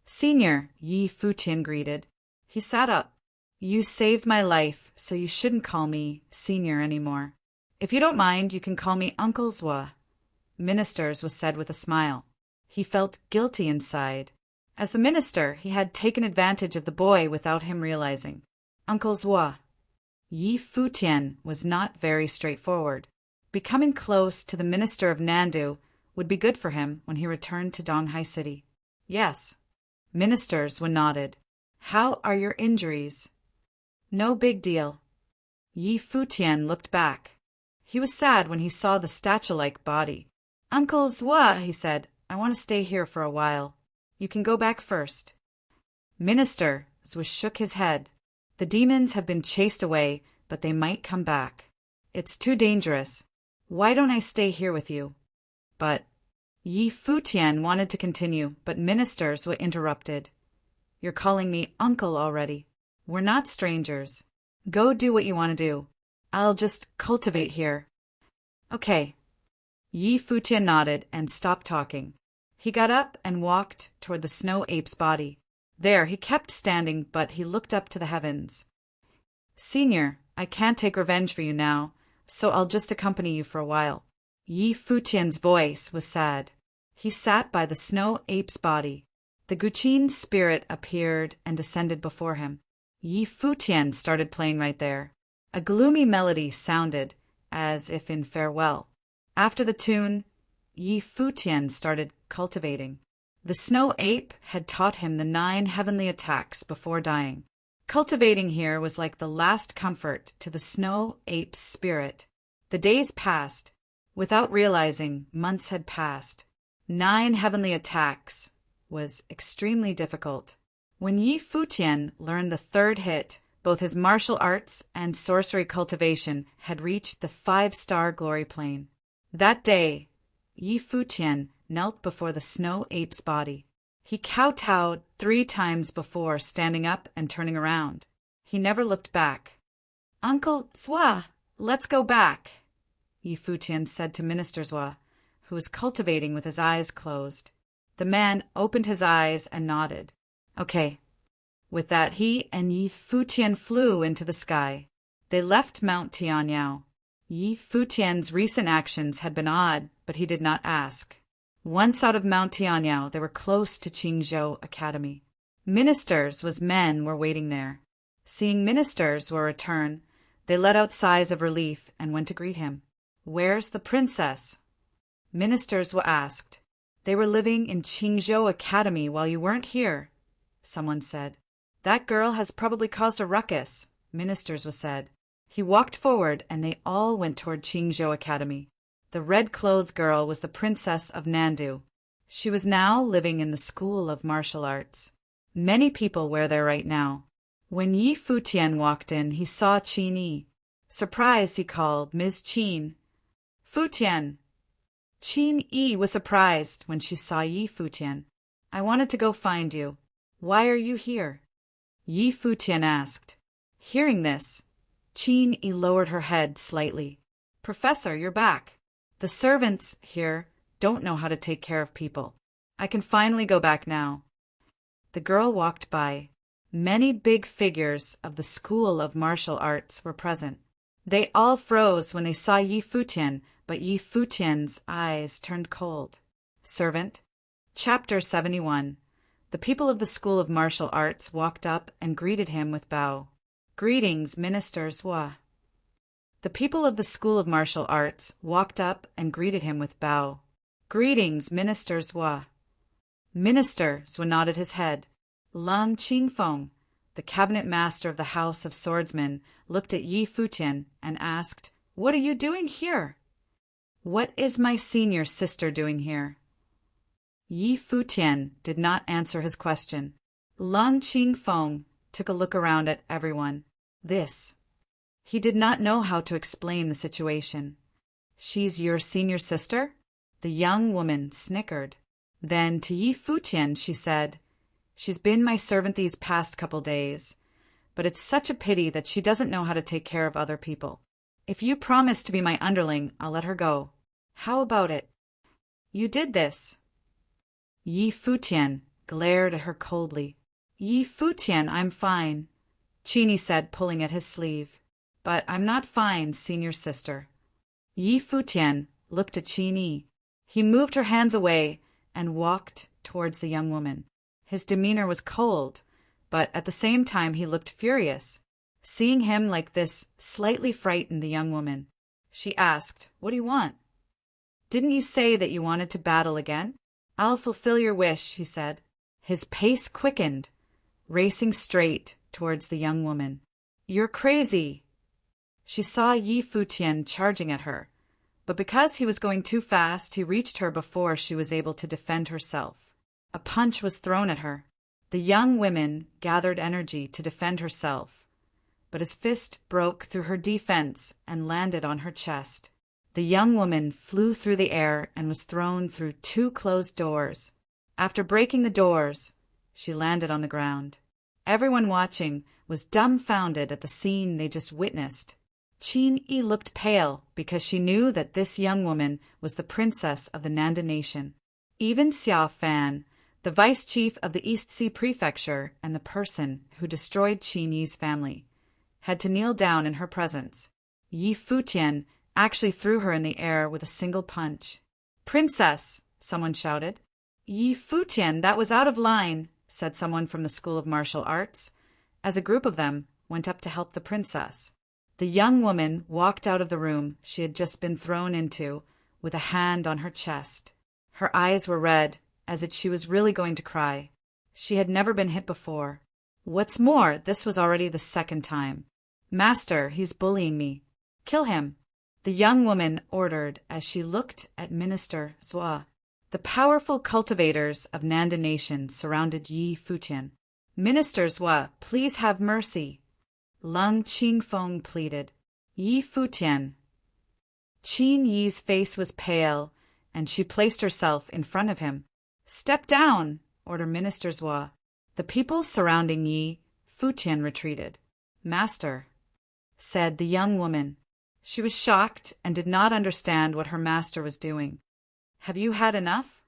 Speaker 1: Senior, Yi Futian greeted. He sat up. You saved my life, so you shouldn't call me Senior anymore. If you don't mind, you can call me Uncle Zwa. Ministers was said with a smile. He felt guilty inside. As the minister, he had taken advantage of the boy without him realizing. Uncle Zwa. Yi Futian was not very straightforward. Becoming close to the minister of Nandu would be good for him when he returned to Donghai City. Yes. Ministers were nodded. How are your injuries? No big deal. Yi Futian looked back. He was sad when he saw the statue-like body. Uncle Zwa, he said, I want to stay here for a while. You can go back first. Minister Zwa shook his head. The demons have been chased away, but they might come back. It's too dangerous. Why don't I stay here with you? But Yi Futian wanted to continue, but ministers were interrupted. You're calling me uncle already. We're not strangers. Go do what you want to do. I'll just cultivate here. Okay. Yi Futian nodded and stopped talking. He got up and walked toward the snow ape's body. There, he kept standing, but he looked up to the heavens. Senior, I can't take revenge for you now, so I'll just accompany you for a while. Yi Futian's voice was sad. He sat by the snow ape's body. The Guqin spirit appeared and descended before him. Yi Futian started playing right there. A gloomy melody sounded, as if in farewell. After the tune, Yi Futian started cultivating. The snow ape had taught him the 9 heavenly attacks before dying. Cultivating here was like the last comfort to the snow ape's spirit. The days passed. Without realizing, months had passed. 9 heavenly attacks was extremely difficult. When Yi Futian learned the 3rd hit, both his martial arts and sorcery cultivation had reached the 5-star glory plane. That day, Yi Futian knelt before the snow ape's body. He kowtowed 3 times before standing up and turning around. He never looked back. Uncle Zwa, let's go back, Yi Futian said to Minister Zwa, who was cultivating with his eyes closed. The man opened his eyes and nodded. Okay. With that, he and Yi Futian flew into the sky. They left Mount Tianyao. Yi Futian's recent actions had been odd, but he did not ask. Once out of Mount Tianyao, they were close to Qingzhou Academy. Ministers was men were waiting there. Seeing ministers were return, they let out sighs of relief and went to greet him. Where's the princess? Ministers were asked. They were living in Qingzhou Academy while you weren't here, someone said. That girl has probably caused a ruckus, ministers was said. He walked forward and they all went toward Qingzhou Academy. The red-clothed girl was the princess of Nandu. She was now living in the School of Martial Arts. Many people were there right now. When Yi Futian walked in, he saw Qin Yi. Surprised, he called, Ms. Qin. Futian. Qin Yi was surprised when she saw Yi Futian. I wanted to go find you. Why are you here? Yi Futian asked. Hearing this, Qin Yi lowered her head slightly. Professor, you're back. The servants here don't know how to take care of people. I can finally go back now. The girl walked by. Many big figures of the School of Martial Arts were present. They all froze when they saw Yi Futian, but Yi Futian's eyes turned cold. Servant. Chapter 71. The people of the School of Martial Arts walked up and greeted him with bow. Greetings, Minister Zwa. The people of the School of Martial Arts walked up and greeted him with bow. Greetings, Minister Zwa. Minister Zwa nodded his head. Lan Qingfeng, The cabinet master of the House of Swordsmen looked at Yi Futian and asked, "What are you doing here?" "What is my senior sister doing here?" Yi Futian did not answer his question. Lung Qingfeng took a look around at everyone. He did not know how to explain the situation. "She's your senior sister?" The young woman snickered. Then to Yi Futian she said, "She's been my servant these past couple days, but it's such a pity that she doesn't know how to take care of other people. If you promise to be my underling, I'll let her go. How about it?" "You did this." Yi Futian glared at her coldly. "Yi Futian, I'm fine," Qini said, pulling at his sleeve. "But I'm not fine, senior sister." Yi Futian looked at Qini. He moved her hands away and walked towards the young woman. His demeanor was cold, but at the same time he looked furious. Seeing him like this slightly frightened the young woman. She asked, "What do you want?" "Didn't you say that you wanted to battle again?" "I'll fulfill your wish," he said. His pace quickened, racing straight towards the young woman. "You're crazy!" She saw Yi Futian charging at her, but because he was going too fast, he reached her before she was able to defend herself. A punch was thrown at her. The young woman gathered energy to defend herself, but his fist broke through her defense and landed on her chest. The young woman flew through the air and was thrown through 2 closed doors. After breaking the doors, she landed on the ground. Everyone watching was dumbfounded at the scene they just witnessed. Qin-yi looked pale because she knew that this young woman was the princess of the Nanda nation. Even Xiao Fan, the vice chief of the East Sea Prefecture and the person who destroyed Qin-yi's family, had to kneel down in her presence. Yi Futian actually threw her in the air with a single punch. "Princess!" someone shouted. "Yi Futian, that was out of line," said someone from the School of Martial Arts, as a group of them went up to help the princess. The young woman walked out of the room she had just been thrown into with a hand on her chest. Her eyes were red, as if she was really going to cry. She had never been hit before. What's more, this was already the 2nd time. "Master, he's bullying me. Kill him," the young woman ordered as she looked at Minister Zhua. The powerful cultivators of Nanda Nation surrounded Yi Futian. "Minister Zhua, please have mercy," Lung Qingfeng pleaded. "Yi Futian." Qin Yi's face was pale, and she placed herself in front of him. "Step down," ordered Minister Zhua. The people surrounding Yi Futian retreated. "Master," said the young woman. She was shocked and did not understand what her master was doing. "Have you had enough?"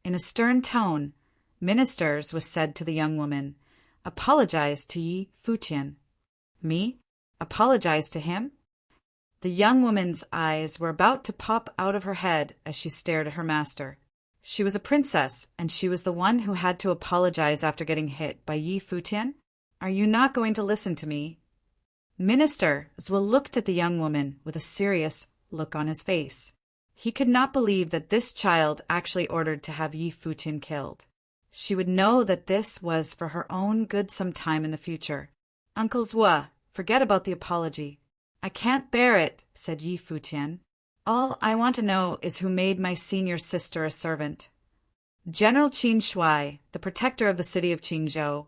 Speaker 1: In a stern tone, "Ministers," was said to the young woman, "apologize to Yi Futian." "Me? Apologize to him?" The young woman's eyes were about to pop out of her head as she stared at her master. She was a princess, and she was the one who had to apologize after getting hit by Yi Futian? "Are you not going to listen to me?" Minister Zhou looked at the young woman with a serious look on his face. He could not believe that this child actually ordered to have Yi Futian killed. She would know that this was for her own good some time in the future. "Uncle Zhou, forget about the apology." "I can't bear it," said Yi Futian. "All I want to know is who made my senior sister a servant." General Qin Shuai, the protector of the city of Qingzhou,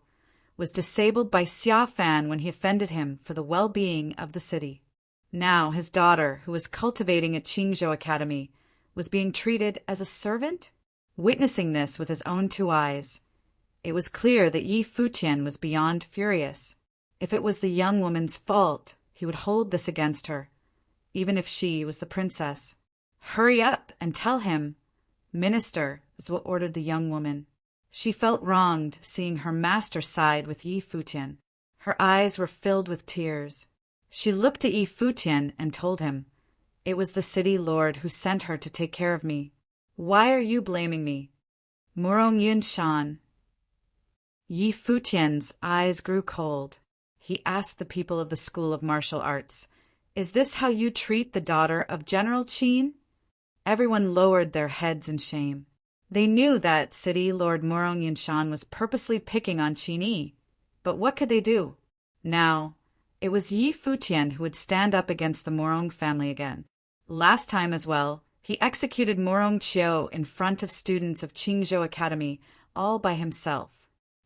Speaker 1: was disabled by Xia Fan when he offended him for the well-being of the city. Now his daughter, who was cultivating at Qingzhou Academy, was being treated as a servant? Witnessing this with his own 2 eyes, it was clear that Yi Futian was beyond furious. If it was the young woman's fault, he would hold this against her, even if she was the princess. "Hurry up and tell him," Minister Zhou ordered the young woman. She felt wronged seeing her master side with Yi Futian. Her eyes were filled with tears. She looked at Yi Futian and told him, "It was the city lord who sent her to take care of me. Why are you blaming me?" "Murong Yun Shan." Yi Futian's eyes grew cold. He asked the people of the School of Martial Arts, "Is this how you treat the daughter of General Qin?" Everyone lowered their heads in shame. They knew that City Lord Murong Yinshan was purposely picking on Qin Yi. But what could they do? Now, it was Yi Futian who would stand up against the Morong family again. Last time as well, he executed Morong Chiu in front of students of Qingzhou Academy all by himself.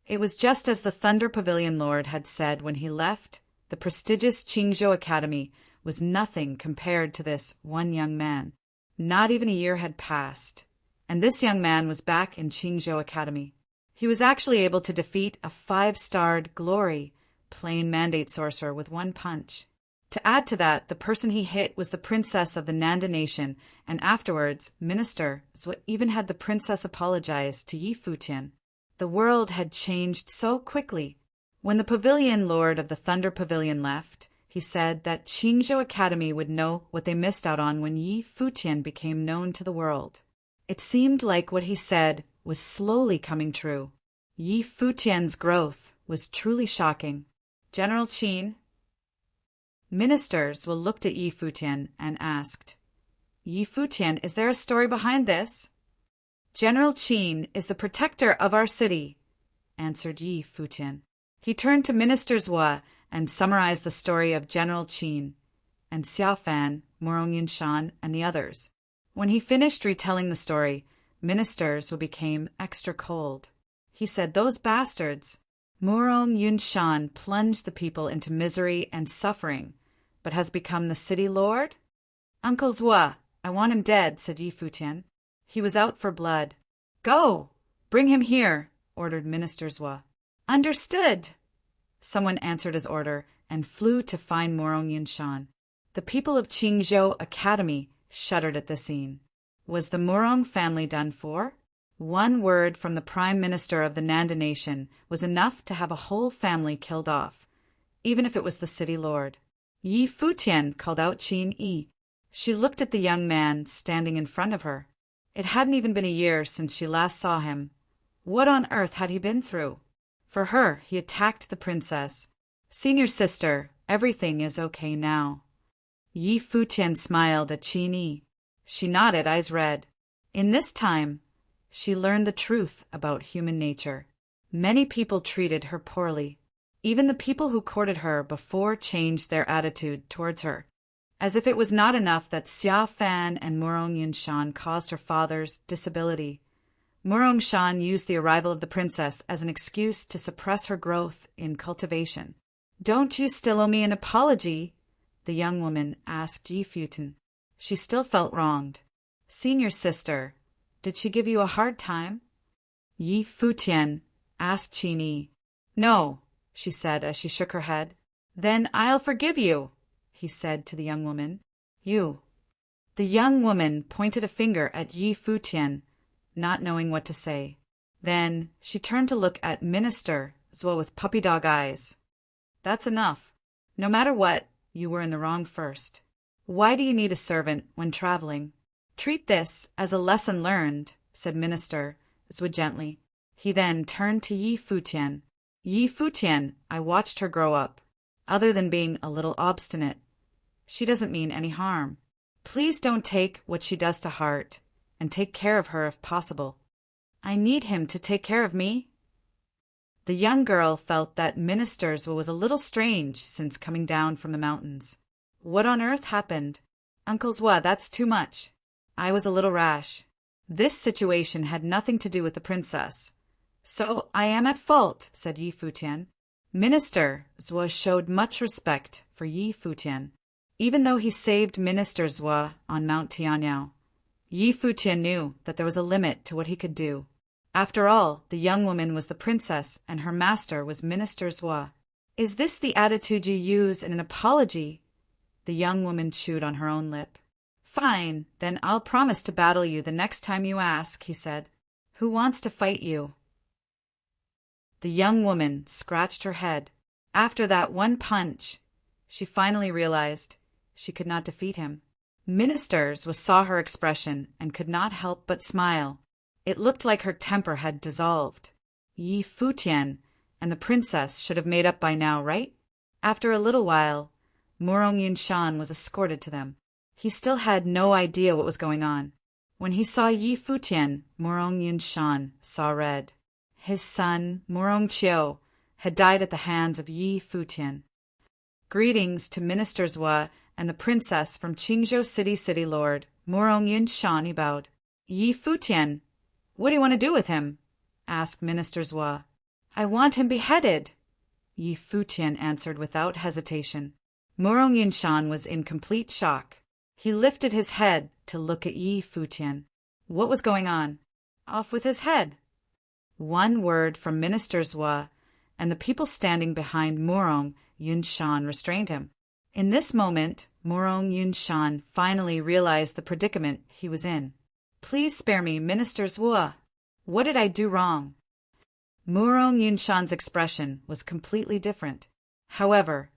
Speaker 1: It was just as the Thunder Pavilion Lord had said when he left. The prestigious Qingzhou Academy was nothing compared to this one young man. Not even a year had passed, and this young man was back in Qingzhou Academy. He was actually able to defeat a 5-starred glory plain mandate sorcerer with one punch. To add to that, the person he hit was the princess of the Nanda nation, and afterwards, Minister Zhuo even had the princess apologize to Yi Futian. The world had changed so quickly. When the Pavilion Lord of the Thunder Pavilion left, he said that Qingzhou Academy would know what they missed out on when Yi Futian became known to the world. It seemed like what he said was slowly coming true. Yi Futian's growth was truly shocking. General Qin. Ministers looked at Yi Futian and asked, Yi Futian, is there a story behind this? General Qin is the protector of our city, answered Yi Futian. He turned to Minister Zhuo and summarized the story of General Qin and Xiaofan, Morong Yunshan, and the others. When he finished retelling the story, Minister Zhuo became extra cold. He said, those bastards. Morong Yunshan plunged the people into misery and suffering, but has become the city lord? Uncle Zhuo, I want him dead, said Yi Futian. He was out for blood. Go! Bring him here, ordered Minister Zhuo. Understood! Someone answered his order and flew to find Morong Yunshan. The people of Qingzhou Academy shuddered at the scene. Was the Morong family done for? One word from the Prime Minister of the Nanda nation was enough to have a whole family killed off, even if it was the city lord. Yi Futian called out Qin Yi. She looked at the young man standing in front of her. It hadn't even been a year since she last saw him. What on earth had he been through? For her, he attacked the princess. Senior sister, everything is okay now. Yi Futian smiled at Qin Yi. She nodded, eyes red. In this time, she learned the truth about human nature. Many people treated her poorly. Even the people who courted her before changed their attitude towards her. As if it was not enough that Xiaofan and Morong Yunshan caused her father's disability, Morong Shan used the arrival of the princess as an excuse to suppress her growth in cultivation. Don't you still owe me an apology? The young woman asked Yi Futian. She still felt wronged. Senior sister, did she give you a hard time? Yi Futian asked Qin Yi. No, she said as she shook her head. Then I'll forgive you, he said to the young woman. You. The young woman pointed a finger at Yi Futian, not knowing what to say. Then she turned to look at Minister Zhuo with puppy dog eyes. That's enough. No matter what, you were in the wrong first. Why do you need a servant when traveling? Treat this as a lesson learned, said Minister Zhuo gently. He then turned to Yi Futian. Yi Futian, I watched her grow up. Other than being a little obstinate, she doesn't mean any harm. Please don't take what she does to heart, and take care of her if possible. I need him to take care of me. The young girl felt that Minister Zhuo was a little strange since coming down from the mountains. What on earth happened? Uncle Zhuo, that's too much. I was a little rash. This situation had nothing to do with the princess. So I am at fault, said Yi Futian. Minister Zhuo showed much respect for Yi Futian. Even though he saved Minister Zhuo on Mount Tianyao, Yi Futian knew that there was a limit to what he could do. After all, the young woman was the princess and her master was Minister Zhuo. Is this the attitude you use in an apology? The young woman chewed on her own lip. Fine, then I'll promise to battle you the next time you ask, he said. Who wants to fight you? The young woman scratched her head. After that one punch, she finally realized she could not defeat him. Ministers saw her expression and could not help but smile. It looked like her temper had dissolved. Yi Futian and the princess should have made up by now, right? After a little while, Morong Yunshan was escorted to them. He still had no idea what was going on. When he saw Yi Futian, Morong Yunshan saw red. His son, Morong Chiu, had died at the hands of Yi Futian. Greetings to Minister Zhua and the princess from Qingzhou City Lord, Morong Yun Shan, he bowed. Yi Futian, what do you want to do with him? Asked Minister Zhua. I want him beheaded, Yi Futian answered without hesitation. Morong Yun Shan was in complete shock. He lifted his head to look at Yi Futian. What was going on? Off with his head. One word from Minister Zhua, and the people standing behind Morong Yun Shan restrained him. In this moment, Morong Yun Shan finally realized the predicament he was in. Please spare me, Minister Zhua. What did I do wrong? Morong Yun Shan's expression was completely different. However,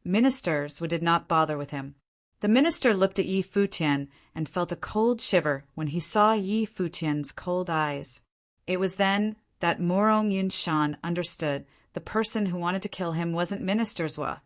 Speaker 1: Minister Zhua did not bother with him. The minister looked at Yi Futian and felt a cold shiver when he saw Yi Futian's cold eyes. It was then that Morong Yun Shan understood the person who wanted to kill him wasn't Minister Zhua,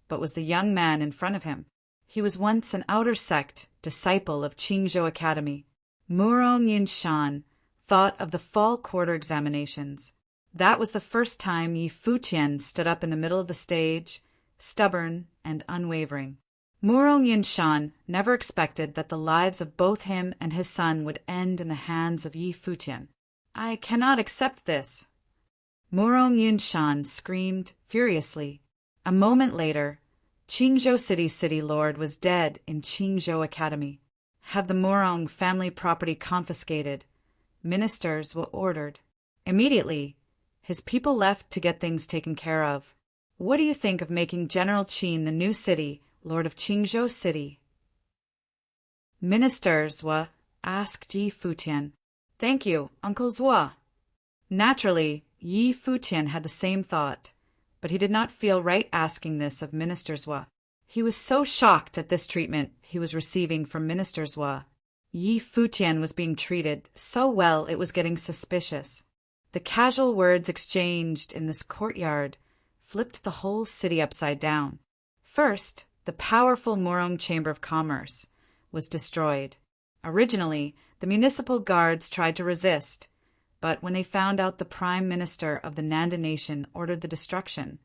Speaker 1: but was the young man in front of him. He was once an outer sect disciple of Qingzhou Academy. Morong Yun Shan thought of the fall quarter examinations. That was the first time Yi Futian stood up in the middle of the stage, stubborn and unwavering. Morong Yun Shan never expected that the lives of both him and his son would end in the hands of Yi Futian. I cannot accept this. Morong Yun Shan screamed furiously. A moment later, Qingzhou City Lord was dead in Qingzhou Academy. Have the Morong family property confiscated, ministers were ordered. Immediately, his people left to get things taken care of. What do you think of making General Qin the new city Lord of Qingzhou City? Minister Zhua asked Yi Futian. Thank you, Uncle Zhua. Naturally, Yi Futian had the same thought, but he did not feel right asking this of Minister Zhua. He was so shocked at this treatment he was receiving from Minister Zhua. Yi Futian was being treated so well it was getting suspicious. The casual words exchanged in this courtyard flipped the whole city upside down. First, the powerful Morong Chamber of Commerce was destroyed. Originally, the municipal guards tried to resist, but when they found out the Prime Minister of the Nanda Nation ordered the destruction,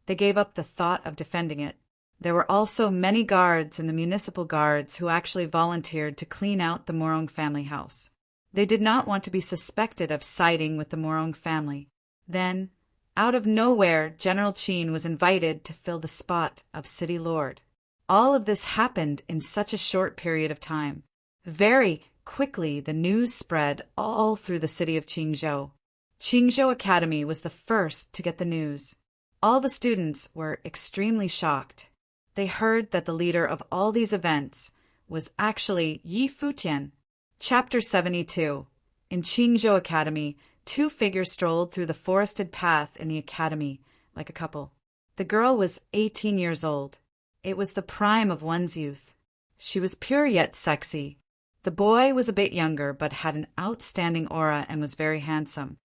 Speaker 1: they gave up the thought of defending it. There were also many guards in the municipal guards who actually volunteered to clean out the Morong family house. They did not want to be suspected of siding with the Morong family. Then, out of nowhere, General Qin was invited to fill the spot of City Lord. All of this happened in such a short period of time. Very quickly, the news spread all through the city of Qingzhou. Qingzhou Academy was the first to get the news. All the students were extremely shocked. They heard that the leader of all these events was actually Yi Futian. Chapter 72. In Qingzhou Academy, two figures strolled through the forested path in the academy like a couple. The girl was 18 years old. It was the prime of one's youth. She was pure yet sexy. The boy was a bit younger but had an outstanding aura and was very handsome.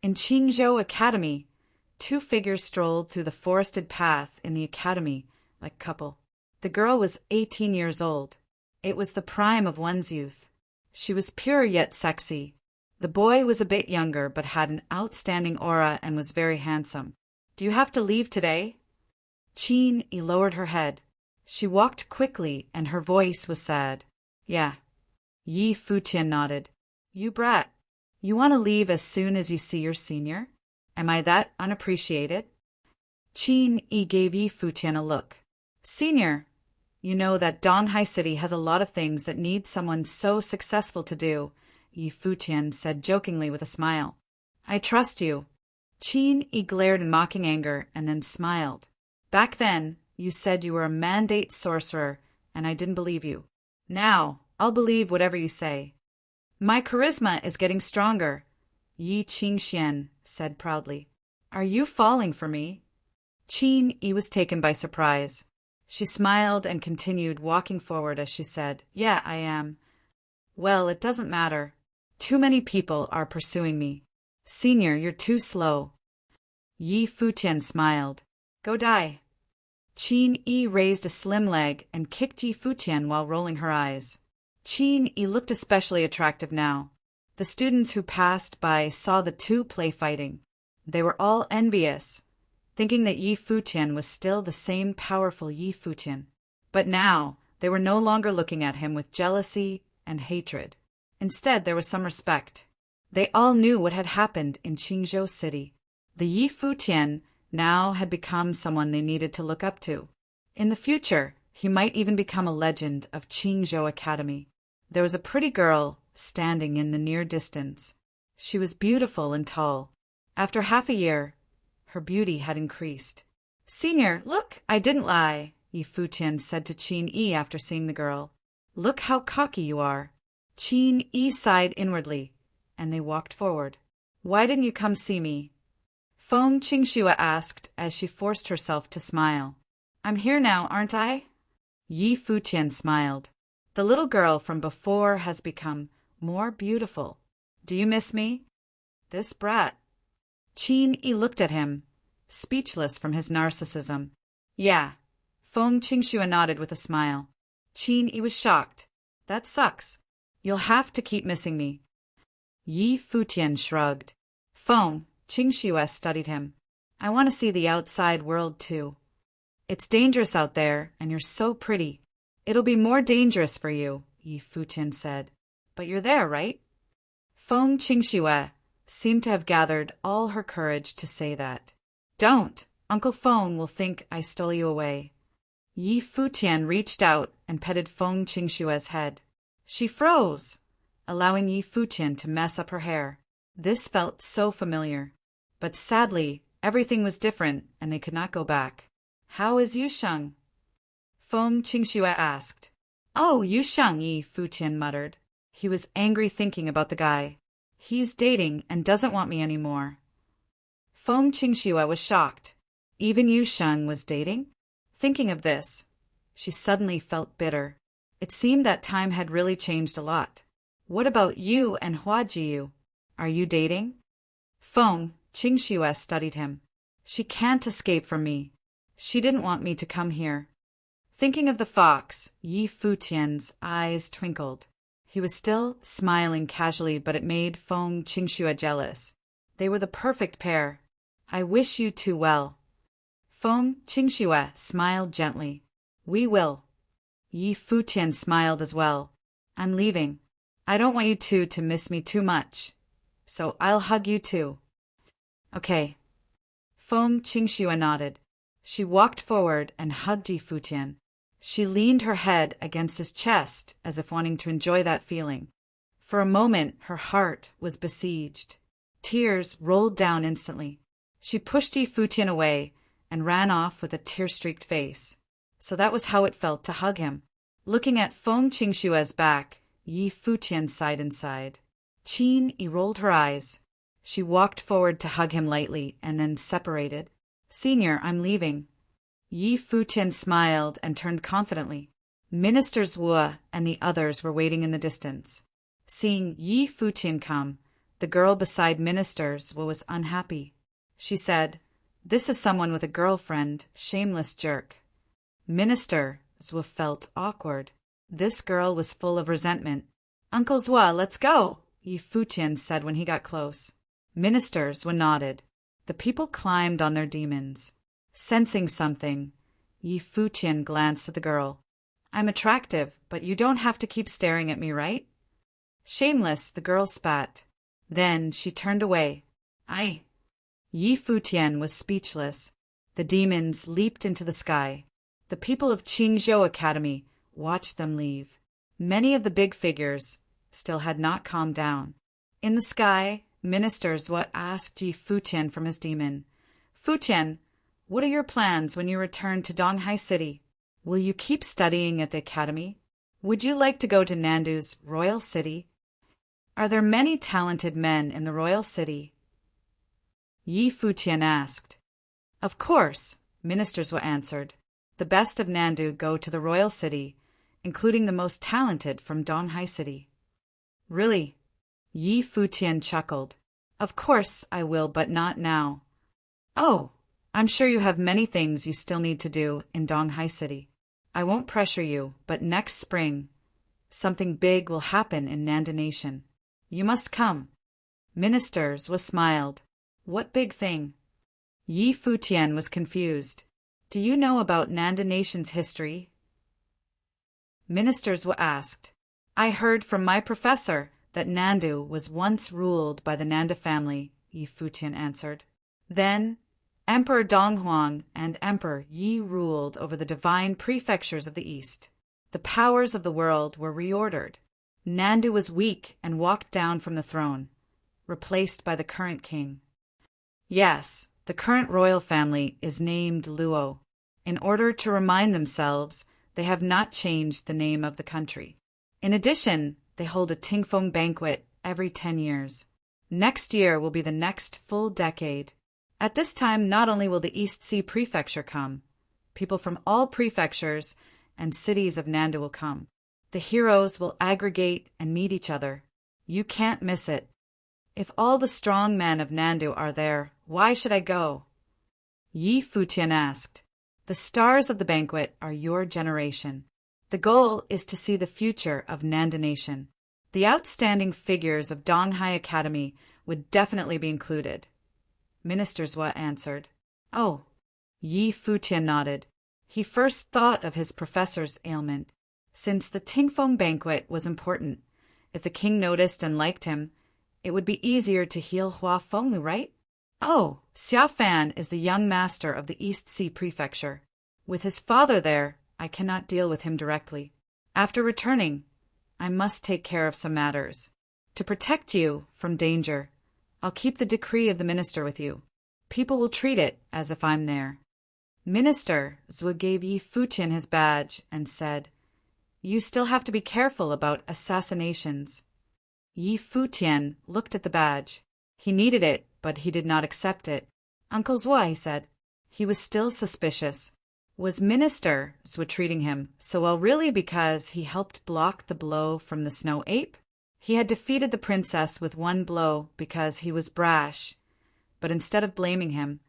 Speaker 1: In Qingzhou Academy, two figures strolled through the forested path in the academy like a couple. The girl was 18 years old. It was the prime of one's youth. She was pure yet sexy. The boy was a bit younger but had an outstanding aura and was very handsome. Do you have to leave today? Qin lowered her head. She walked quickly and her voice was sad. Yeah. Yi Futian nodded. You brat. You want to leave as soon as you see your senior? Am I that unappreciated? Qin gave Yi Futian a look. Senior, you know that Donghai City has a lot of things that need someone so successful to do, Yi Futian said jokingly with a smile. I trust you. Qin glared in mocking anger and then smiled. Back then, you said you were a mandate sorcerer, and I didn't believe you. Now, I'll believe whatever you say. My charisma is getting stronger, Yi Qingxian said proudly. Are you falling for me? Qin was taken by surprise. She smiled and continued walking forward as she said, Yeah, I am. Well, it doesn't matter. Too many people are pursuing me. Senior, you're too slow. Yi Futian smiled. Go die. Qin raised a slim leg and kicked Yi Futian while rolling her eyes. Qin looked especially attractive now. The students who passed by saw the two play fighting. They were all envious. thinking that Yi Futian was still the same powerful Yi Futian. But now, they were no longer looking at him with jealousy and hatred. Instead, there was some respect. They all knew what had happened in Qingzhou City. The Yi Futian now had become someone they needed to look up to. In the future, he might even become a legend of Qingzhou Academy. There was a pretty girl standing in the near distance. She was beautiful and tall. After half a year, her beauty had increased. "Senior, look, I didn't lie," Yi Futian said to Qin Yi after seeing the girl. "Look how cocky you are." Qin Yi sighed inwardly, and they walked forward. "Why didn't you come see me?" Feng Qingxue asked as she forced herself to smile. "I'm here now, aren't I?" Yi Futian smiled. "The little girl from before has become more beautiful. Do you miss me?" "This brat." Qin Yi looked at him, speechless from his narcissism. "Yeah." Feng Qingxue nodded with a smile. Qin Yi was shocked. "That sucks. You'll have to keep missing me." Yi Futian shrugged. Feng Qingxue studied him. "I want to see the outside world too. It's dangerous out there, and you're so pretty." "It'll be more dangerous for you," Yi Futian said. "But you're there, right?" Feng Qingxue seemed to have gathered all her courage to say that. "Don't! Uncle Feng will think I stole you away." Yi Futian reached out and petted Feng Qingxue's head. She froze, allowing Yi Futian to mess up her hair. This felt so familiar. But sadly, everything was different and they could not go back. "How is Yusheng?" Feng Qingxue asked. "Oh, Yusheng," Yi Futian muttered. He was angry thinking about the guy. "He's dating and doesn't want me anymore." Feng Qingxue was shocked. Even Yusheng was dating? Thinking of this, she suddenly felt bitter. It seemed that time had really changed a lot. "What about you and Hua Jiyu? Are you dating?" Feng Qingxue studied him. "She can't escape from me. She didn't want me to come here." Thinking of the fox, Yi Futian's eyes twinkled. He was still smiling casually, but it made Feng Qingxue jealous. They were the perfect pair. "I wish you two well." Feng Qingxue smiled gently. "We will." Yi Futian smiled as well. "I'm leaving. I don't want you two to miss me too much. So I'll hug you too." "Okay." Feng Qingxue nodded. She walked forward and hugged Yi Futian. She leaned her head against his chest as if wanting to enjoy that feeling. For a moment, her heart was besieged. Tears rolled down instantly. She pushed Yi Futian away and ran off with a tear-streaked face. So that was how it felt to hug him. Looking at Feng Qingxue's back, Yi Futian sighed inside. Qin Yi rolled her eyes. She walked forward to hug him lightly and then separated. "Senior, I'm leaving." Yi Futian smiled and turned confidently. Ministers Wu and the others were waiting in the distance. Seeing Yi Futian come, the girl beside Ministers Wu was unhappy. She said, "This is someone with a girlfriend, shameless jerk." Minister Wu felt awkward. This girl was full of resentment. "Uncle Zwa, let's go," Yi Futian said when he got close. Ministers Wu nodded. The people climbed on their demons. Sensing something, Yi Futian glanced at the girl. "I'm attractive, but you don't have to keep staring at me, right?" Shameless, the girl spat. Then she turned away. "Aye." Yi Futian was speechless. The demons leaped into the sky. The people of Qingzhou Academy watched them leave. Many of the big figures still had not calmed down. In the sky, Ministers Wu asked Yi Futian from his demon, "Futian, what are your plans when you return to Donghai City? Will you keep studying at the academy? Would you like to go to Nandu's royal city? Are there many talented men in the royal city?" Yi Futian asked. "Of course," Ministers Wu answered. "The best of Nandu go to the royal city, including the most talented from Donghai City." "Really?" Yi Futian chuckled. "Of course I will, but not now." "Oh, I'm sure you have many things you still need to do in Donghai City. I won't pressure you, but next spring, something big will happen in Nanda Nation. You must come." Ministers Wu smiled. "What big thing?" Yi Futian was confused. Do you know about Nanda Nation's history? Ministers were asked. I heard from my professor that Nandu was once ruled by the Nanda family, Yi Futian answered. Then, Emperor Donghuang and Emperor Yi ruled over the divine prefectures of the East. The powers of the world were reordered. Nandu was weak and walked down from the throne, replaced by the current king. Yes, the current royal family is named Luo. In order to remind themselves, they have not changed the name of the country. In addition, they hold a Tingfeng banquet every 10 years. Next year will be the next full decade. At this time, not only will the East Sea Prefecture come, people from all prefectures and cities of Nanda will come. The heroes will aggregate and meet each other. You can't miss it. If all the strong men of Nandu are there, why should I go? Yi Futian asked. The stars of the banquet are your generation. The goal is to see the future of Nanda Nation. The outstanding figures of Donghai Academy would definitely be included. Minister Zhua answered. Oh. Yi Futian nodded. He first thought of his professor's ailment. Since the Tingfeng banquet was important, if the king noticed and liked him, it would be easier to heal Hua Fenglu, right? Oh, Xia Fan is the young master of the East Sea Prefecture. With his father there, I cannot deal with him directly. After returning, I must take care of some matters. To protect you from danger, I'll keep the decree of the minister with you. People will treat it as if I'm there. Minister Zhua gave Yi Futian his badge and said, You still have to be careful about assassinations. Yi Futian looked at the badge. He needed it, but he did not accept it. Uncle Zhua, he said. He was still suspicious. Was Minister Zhua treating him so well really because he helped block the blow from the snow ape? He had defeated the princess with one blow because he was brash. But instead of blaming him,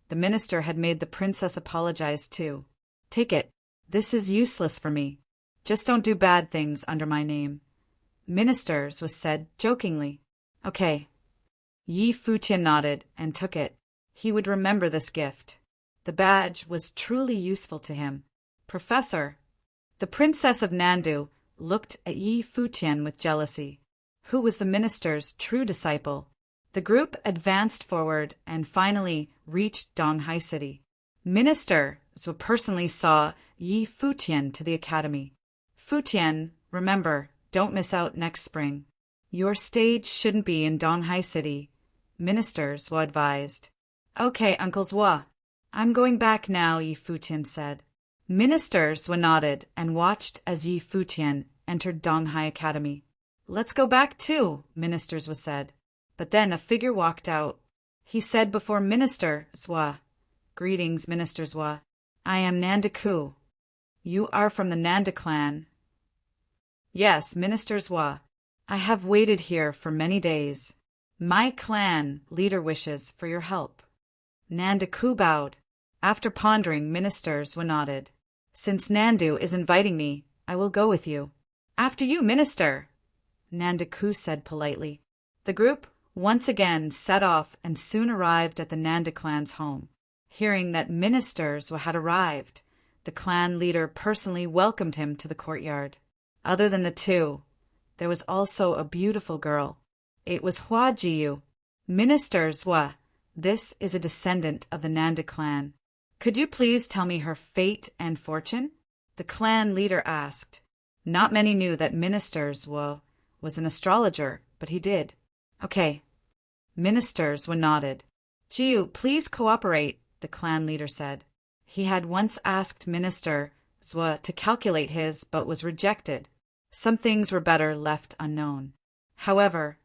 Speaker 1: the minister had made the princess apologize too. Take it. This is useless for me. Just don't do bad things under my name. Ministers was said jokingly. Okay. Yi Futian nodded and took it. He would remember this gift. The badge was truly useful to him. Professor. The princess of Nandu looked at Yi Futian with jealousy. Who was the minister's true disciple? The group advanced forward and finally reached Donghai City. Minister Zhua personally saw Yi Futian to the academy. Futian, remember, don't miss out next spring. Your stage shouldn't be in Donghai City, Minister Zhua advised. Okay, Uncle Zhua. I'm going back now, Yi Futian said. Minister Zhua nodded and watched as Yi Futian entered Donghai Academy. Let's go back too, Minister Zhua said. But then a figure walked out. He said before Minister Zhua, Greetings, Minister Zhua. I am Nanda Ku. You are from the Nanda clan. Yes, Minister Zhua. I have waited here for many days. My clan leader wishes for your help. Nanda Ku bowed. After pondering, Minister Zhua nodded. Since Nandu is inviting me, I will go with you. After you, Minister, Nanda Ku said politely. The group once again set off and soon arrived at the Nanda clan's home. Hearing that Minister Zhua had arrived, the clan leader personally welcomed him to the courtyard. Other than the two, there was also a beautiful girl. It was Hua Jiyu. Minister Zhua, this is a descendant of the Nanda clan. Could you please tell me her fate and fortune? The clan leader asked. Not many knew that Minister Zhua was an astrologer, but he did. Okay. Minister Zhua nodded. Jiyu, please cooperate, the clan leader said. He had once asked Minister Zhua to calculate his, but was rejected. Some things were better left unknown. However,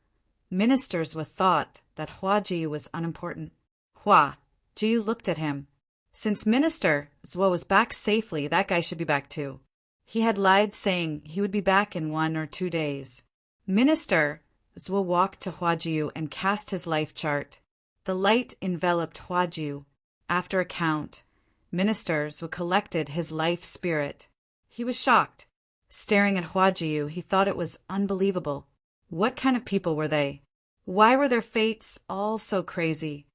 Speaker 1: Minister Zhua thought that Hua Jiyu was unimportant. Hua Jiyu looked at him. Since Minister Zhua was back safely, that guy should be back too. He had lied saying he would be back in 1 or 2 days. Minister Zhua walked to Hua Jiyu and cast his life chart. The light enveloped Hua Jiyu. After a count, Minister Zhua collected his life spirit. He was shocked. Staring at Hua Jiyu, he thought it was unbelievable. What kind of people were they? Why were their fates all so crazy?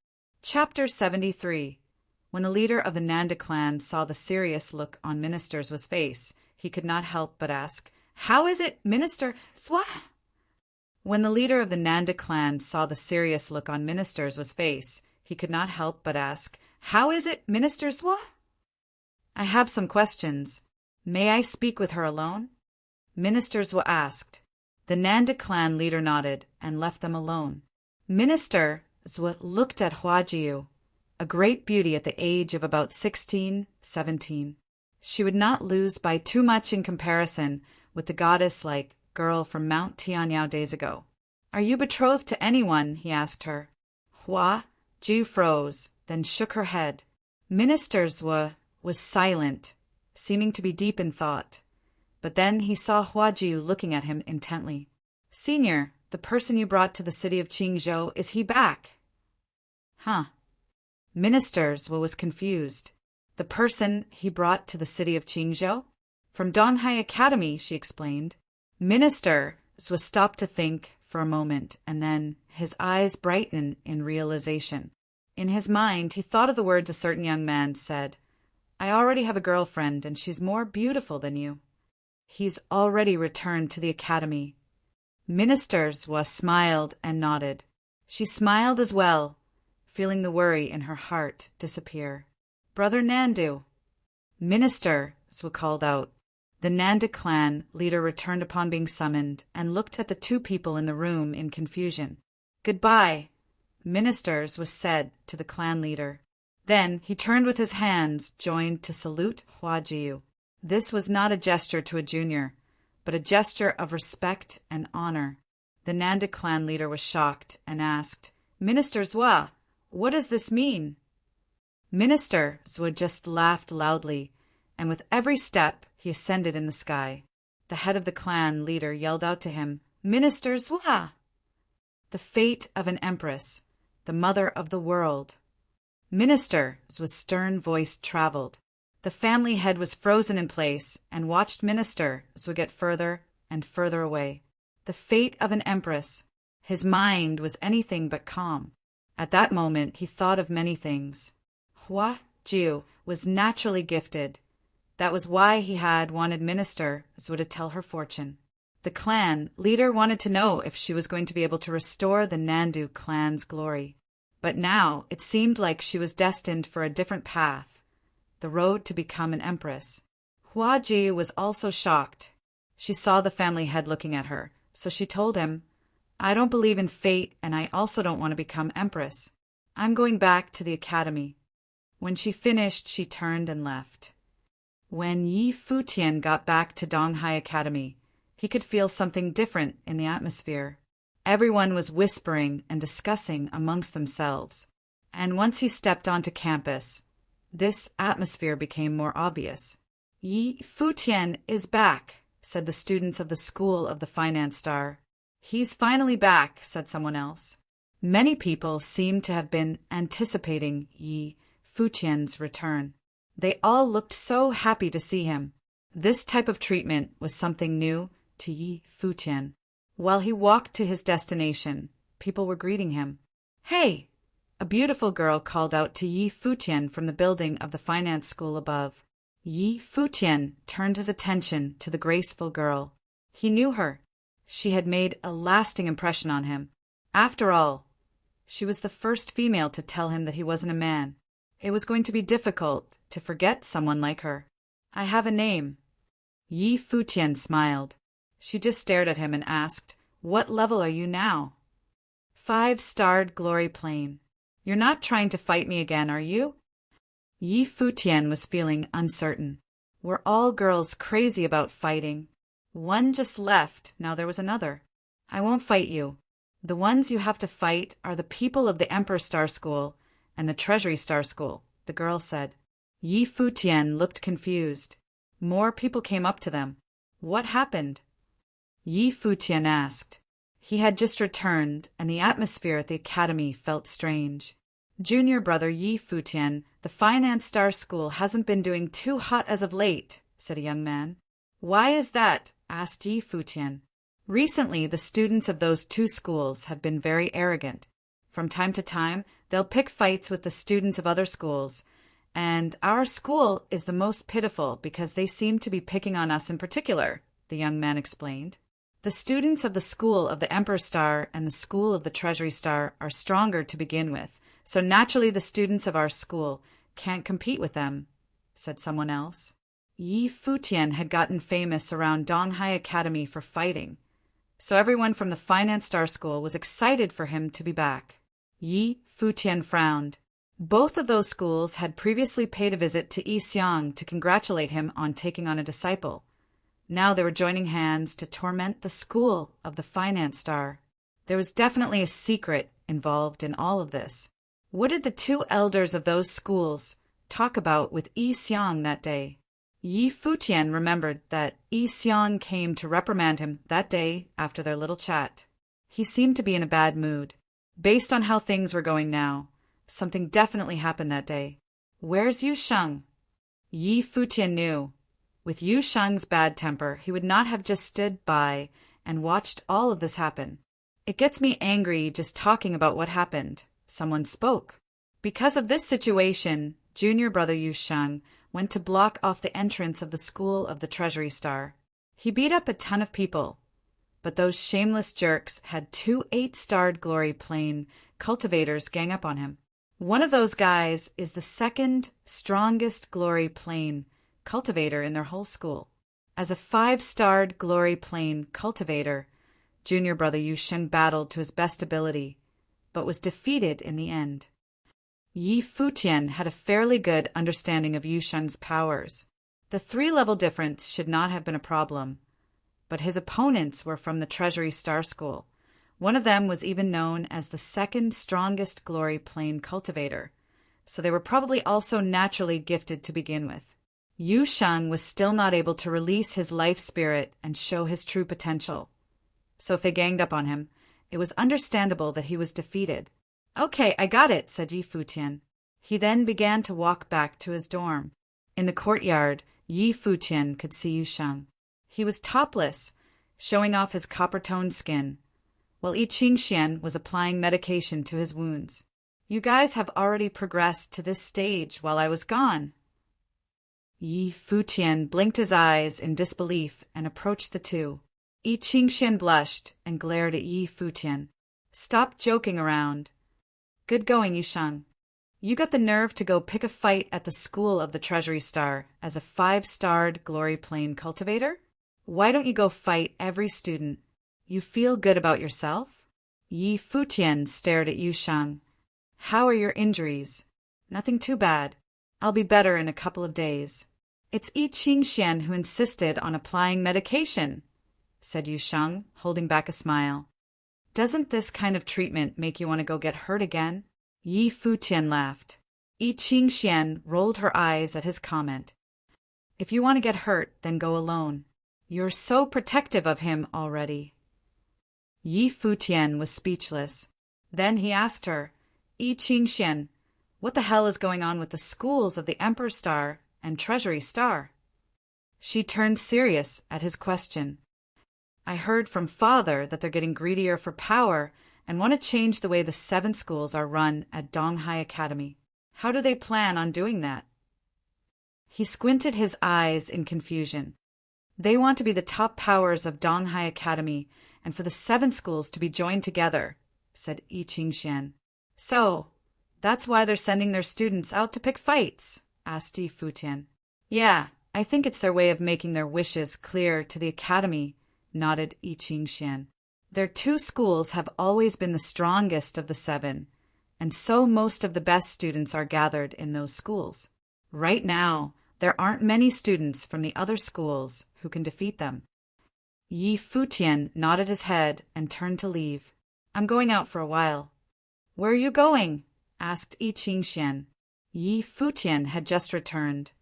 Speaker 1: Chapter 73. When the leader of the Nanda clan saw the serious look on Minister's face, he could not help but ask, "How is it, Minister Swa?" When the leader of the Nanda clan saw the serious look on Minister's face, he could not help but ask, "How is it, Minister Swa?" "I have some questions. May I speak with her alone?" Minister Swa asked. The Nanda clan leader nodded and left them alone. Minister Swa looked at Huajiu, a great beauty at the age of about 16, 17. She would not lose by too much in comparison with the goddess-like girl from Mount Tianyao days ago. "Are you betrothed to anyone?" he asked her. Huajiu froze, then shook her head. Minister Swa was silent, seeming to be deep in thought. But then he saw Huajiu looking at him intently. "Senior, the person you brought to the city of Qingzhou, is he back?" "Huh." Minister Swa was confused. "The person he brought to the city of Qingzhou?" "From Donghai Academy," she explained. Minister Swa stopped to think for a moment, and then his eyes brightened in realization. In his mind, he thought of the words a certain young man said, "I already have a girlfriend, and she's more beautiful than you." "He's already returned to the academy." Minister Swa smiled and nodded. She smiled as well, feeling the worry in her heart disappear. "Brother Nandu." Minister Swa called out. The Nanda clan leader returned upon being summoned and looked at the two people in the room in confusion. "Goodbye," Minister Swa said to the clan leader. Then he turned with his hands joined to salute Huajiu. This was not a gesture to a junior, but a gesture of respect and honor. The Nanda clan leader was shocked and asked, "Minister Swa, what does this mean?" Minister Swa just laughed loudly, and with every step he ascended in the sky. The head of the clan leader yelled out to him, "Minister Swa!" The fate of an empress, the mother of the world. Minister Swa's stern voice traveled. The family head was frozen in place and watched Minister Swa get further and further away. The fate of an empress. His mind was anything but calm. At that moment he thought of many things. Huajiu was naturally gifted. That was why he had wanted Minister Swa to tell her fortune. The clan leader wanted to know if she was going to be able to restore the Nandu clan's glory. But now it seemed like she was destined for a different path, the road to become an empress. Huajiu was also shocked. She saw the family head looking at her, so she told him, "I don't believe in fate, and I also don't want to become empress. I'm going back to the academy." When she finished, she turned and left. When Futian got back to Donghai Academy, he could feel something different in the atmosphere. Everyone was whispering and discussing amongst themselves. And once he stepped onto campus, this atmosphere became more obvious. "Futian is back," said the students of the School of the Finance Star. "He's finally back," said someone else. Many people seemed to have been anticipating Futian's return. They all looked so happy to see him. This type of treatment was something new to Futian. While he walked to his destination, people were greeting him. "Hey!" A beautiful girl called out to Futian from the building of the finance school above. Futian turned his attention to the graceful girl. He knew her. She had made a lasting impression on him. After all, she was the first female to tell him that he wasn't a man. It was going to be difficult to forget someone like her. "I have a name." Futian smiled. She just stared at him and asked, "What level are you now?" 5-starred glory plane. "You're not trying to fight me again, are you?" Futian was feeling uncertain. Were all girls crazy about fighting? One just left, now there was another. "I won't fight you. The ones you have to fight are the people of the Emperor Star School and the Treasury Star School," the girl said. Futian looked confused. More people came up to them. "What happened?" Futian asked. He had just returned, and the atmosphere at the academy felt strange. "Junior brother Futian, the Finance Star School hasn't been doing too hot as of late," said a young man. "Why is that?" asked Futian. "Recently, the students of those two schools have been very arrogant. From time to time, they'll pick fights with the students of other schools, and our school is the most pitiful because they seem to be picking on us in particular, the young man explained. The students of the School of the Emperor Star and the School of the Treasury Star are stronger to begin with, so naturally the students of our school can't compete with them, said someone else. Yi Futian had gotten famous around Donghai Academy for fighting, so everyone from the Finance Star School was excited for him to be back. Yi Futian frowned. Both of those schools had previously paid a visit to Yi Xiang to congratulate him on taking on a disciple. Now they were joining hands to torment the School of the Finance Star. There was definitely a secret involved in all of this. What did the two elders of those schools talk about with Yi Xiang that day? Yi Futian remembered that Yi Xiang came to reprimand him that day after their little chat. He seemed to be in a bad mood. Based on how things were going now, something definitely happened that day. Where's Yu Sheng? Yi Futian knew. With Yu Sheng's bad temper, he would not have just stood by and watched all of this happen. It gets me angry just talking about what happened. Someone spoke. Because of this situation, junior brother Yu Sheng went to block off the entrance of the School of the Treasury Star. He beat up a ton of people, but those shameless jerks had 2 8-starred glory plane cultivators gang up on him. One of those guys is the second strongest glory plane cultivator in their whole school. As a 5-starred glory plane cultivator, junior brother Yu Sheng battled to his best ability, but was defeated in the end. Yi Futian had a fairly good understanding of Yu Sheng's powers. The 3-level difference should not have been a problem, but his opponents were from the Treasury Star School. One of them was even known as the second strongest glory plane cultivator, so they were probably also naturally gifted to begin with. Yu Sheng was still not able to release his life spirit and show his true potential. So if they ganged up on him, it was understandable that he was defeated. Okay, I got it, said Yi Futian. He then began to walk back to his dorm. In the courtyard, Yi Futian could see Yu Sheng. He was topless, showing off his copper-toned skin, while Yi Qingxian was applying medication to his wounds. You guys have already progressed to this stage while I was gone. Yi Futian blinked his eyes in disbelief and approached the two. Yi Qingxian blushed and glared at Yi Futian. Stop joking around. Good going, Yu Sheng. You got the nerve to go pick a fight at the School of the Treasury Star as a 5-starred glory plane cultivator? Why don't you go fight every student? You feel good about yourself? Yi Futian stared at Yu Sheng. How are your injuries? Nothing too bad. I'll be better in a couple of days. It's Yi Qingxian who insisted on applying medication, said Yu Sheng, holding back a smile. Doesn't this kind of treatment make you want to go get hurt again? Yi Futian laughed. Yi Qingxian rolled her eyes at his comment. If you want to get hurt, then go alone. You're so protective of him already. Yi Futian was speechless. Then he asked her, Yi Qingxian, what the hell is going on with the schools of the Emperor Star and Treasury Star? She turned serious at his question. I heard from Father that they're getting greedier for power and want to change the way the 7 schools are run at Donghai Academy. How do they plan on doing that? He squinted his eyes in confusion. They want to be the top powers of Donghai Academy and for the 7 schools to be joined together, said Yi Qingxian. So, that's why they're sending their students out to pick fights, asked Yi Futian. Yeah, I think it's their way of making their wishes clear to the academy, nodded Yi Qingxian. Their 2 schools have always been the strongest of the 7, and so most of the best students are gathered in those schools. Right now, there aren't many students from the other schools who can defeat them. Yi Futian nodded his head and turned to leave. I'm going out for a while. Where are you going? Asked Yi Qingxian. Yi Futian had just returned.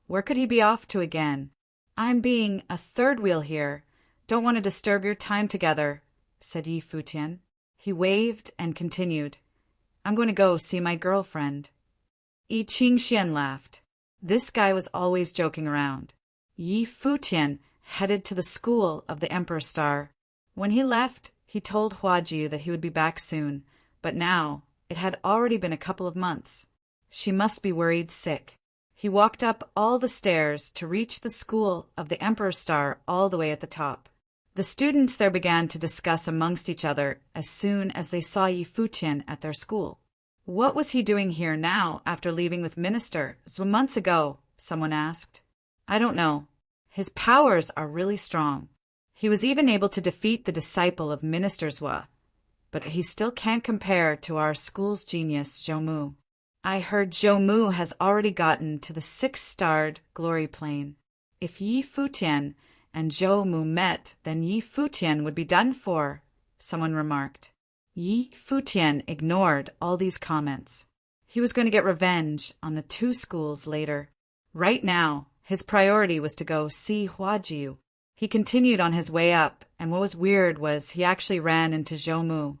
Speaker 1: Where could he be off to again? I'm being a third wheel here. Don't want to disturb your time together, said Yi Futian. He waved and continued. I'm going to go see my girlfriend. Yi Qingxian laughed. This guy was always joking around. Yi Futian headed to the School of the Emperor Star. When he left, he told Huajiu that he would be back soon, But now, it had already been a couple of months. She must be worried sick. He walked up all the stairs to reach the school of the Emperor's Star all the way at the top. The students there began to discuss amongst each other as soon as they saw Yi Futian at their school. What was he doing here now after leaving with Minister Zhu months ago? Someone asked. I don't know. His powers are really strong. He was even able to defeat the disciple of Minister Zhu, but he still can't compare to our school's genius, Zhou Mu. I heard Zhou Mu has already gotten to the 6-starred glory plane. If Yi Futian and Zhou Mu met, then Yi Futian would be done for, someone remarked. Yi Futian ignored all these comments. He was going to get revenge on the 2 schools later. Right now, his priority was to go see Huajiu. He continued on his way up, and what was weird was he actually ran into Zhou Mu.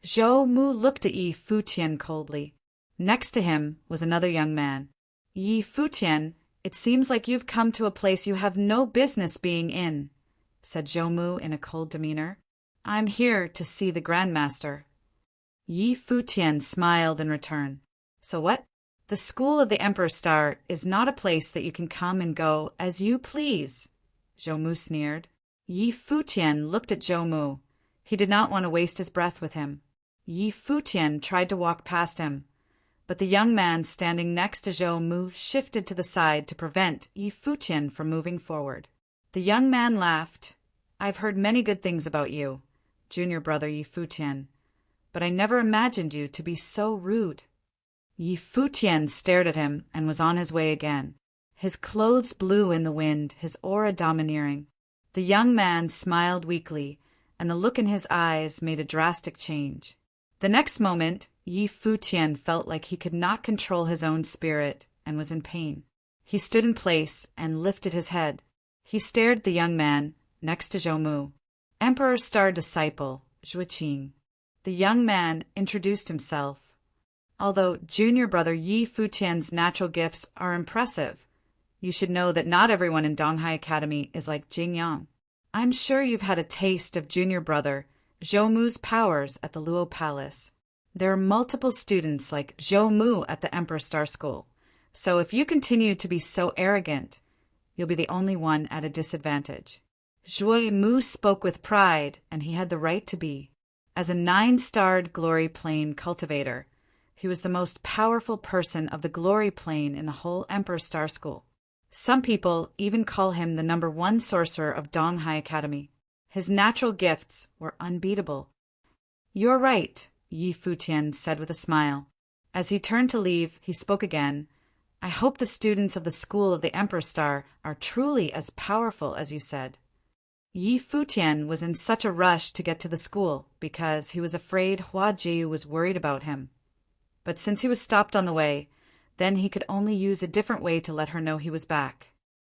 Speaker 1: Zhou Mu looked at Yi Futian coldly. Next to him was another young man. Yi Futian, it seems like you've come to a place you have no business being in, said Zhou Mu in a cold demeanor. I'm here to see the Grandmaster. Yi Futian smiled in return. So what? The school of the Emperor's Star is not a place that you can come and go as you please, Zhou Mu sneered. Yi Futian looked at Zhou Mu. He did not want to waste his breath with him. Yi Futian tried to walk past him, but the young man standing next to Zhou Mu shifted to the side to prevent Yi Futian from moving forward. The young man laughed. I've heard many good things about you, junior brother Yi Futian, but I never imagined you to be so rude. Yi Futian stared at him and was on his way again. His clothes blew in the wind, his aura domineering. The young man smiled weakly, and the look in his eyes made a drastic change. The next moment, Yi Futian felt like he could not control his own spirit and was in pain. He stood in place and lifted his head. He stared at the young man next to Zhou Mu. Emperor's Star disciple, Zhuqing. The young man introduced himself. Although junior brother Yi Futian's natural gifts are impressive, you should know that not everyone in Donghai Academy is like Jingyang. I'm sure you've had a taste of junior brother Zhou Mu's powers at the Luo Palace. There are multiple students like Zhou Mu at the Emperor Star School, so if you continue to be so arrogant, you'll be the only one at a disadvantage. Zhou Mu spoke with pride, and he had the right to be. As a 9-starred glory plane cultivator, he was the most powerful person of the glory plane in the whole Emperor Star School. Some people even call him the #1 sorcerer of Donghai Academy. His natural gifts were unbeatable. You're right, Yi Futian said with a smile. As he turned to leave, he spoke again. I hope the students of the school of the Emperor Star are truly as powerful as you said. Yi Futian was in such a rush to get to the school because he was afraid Huajiu was worried about him. But since he was stopped on the way, then he could only use a different way to let her know he was back.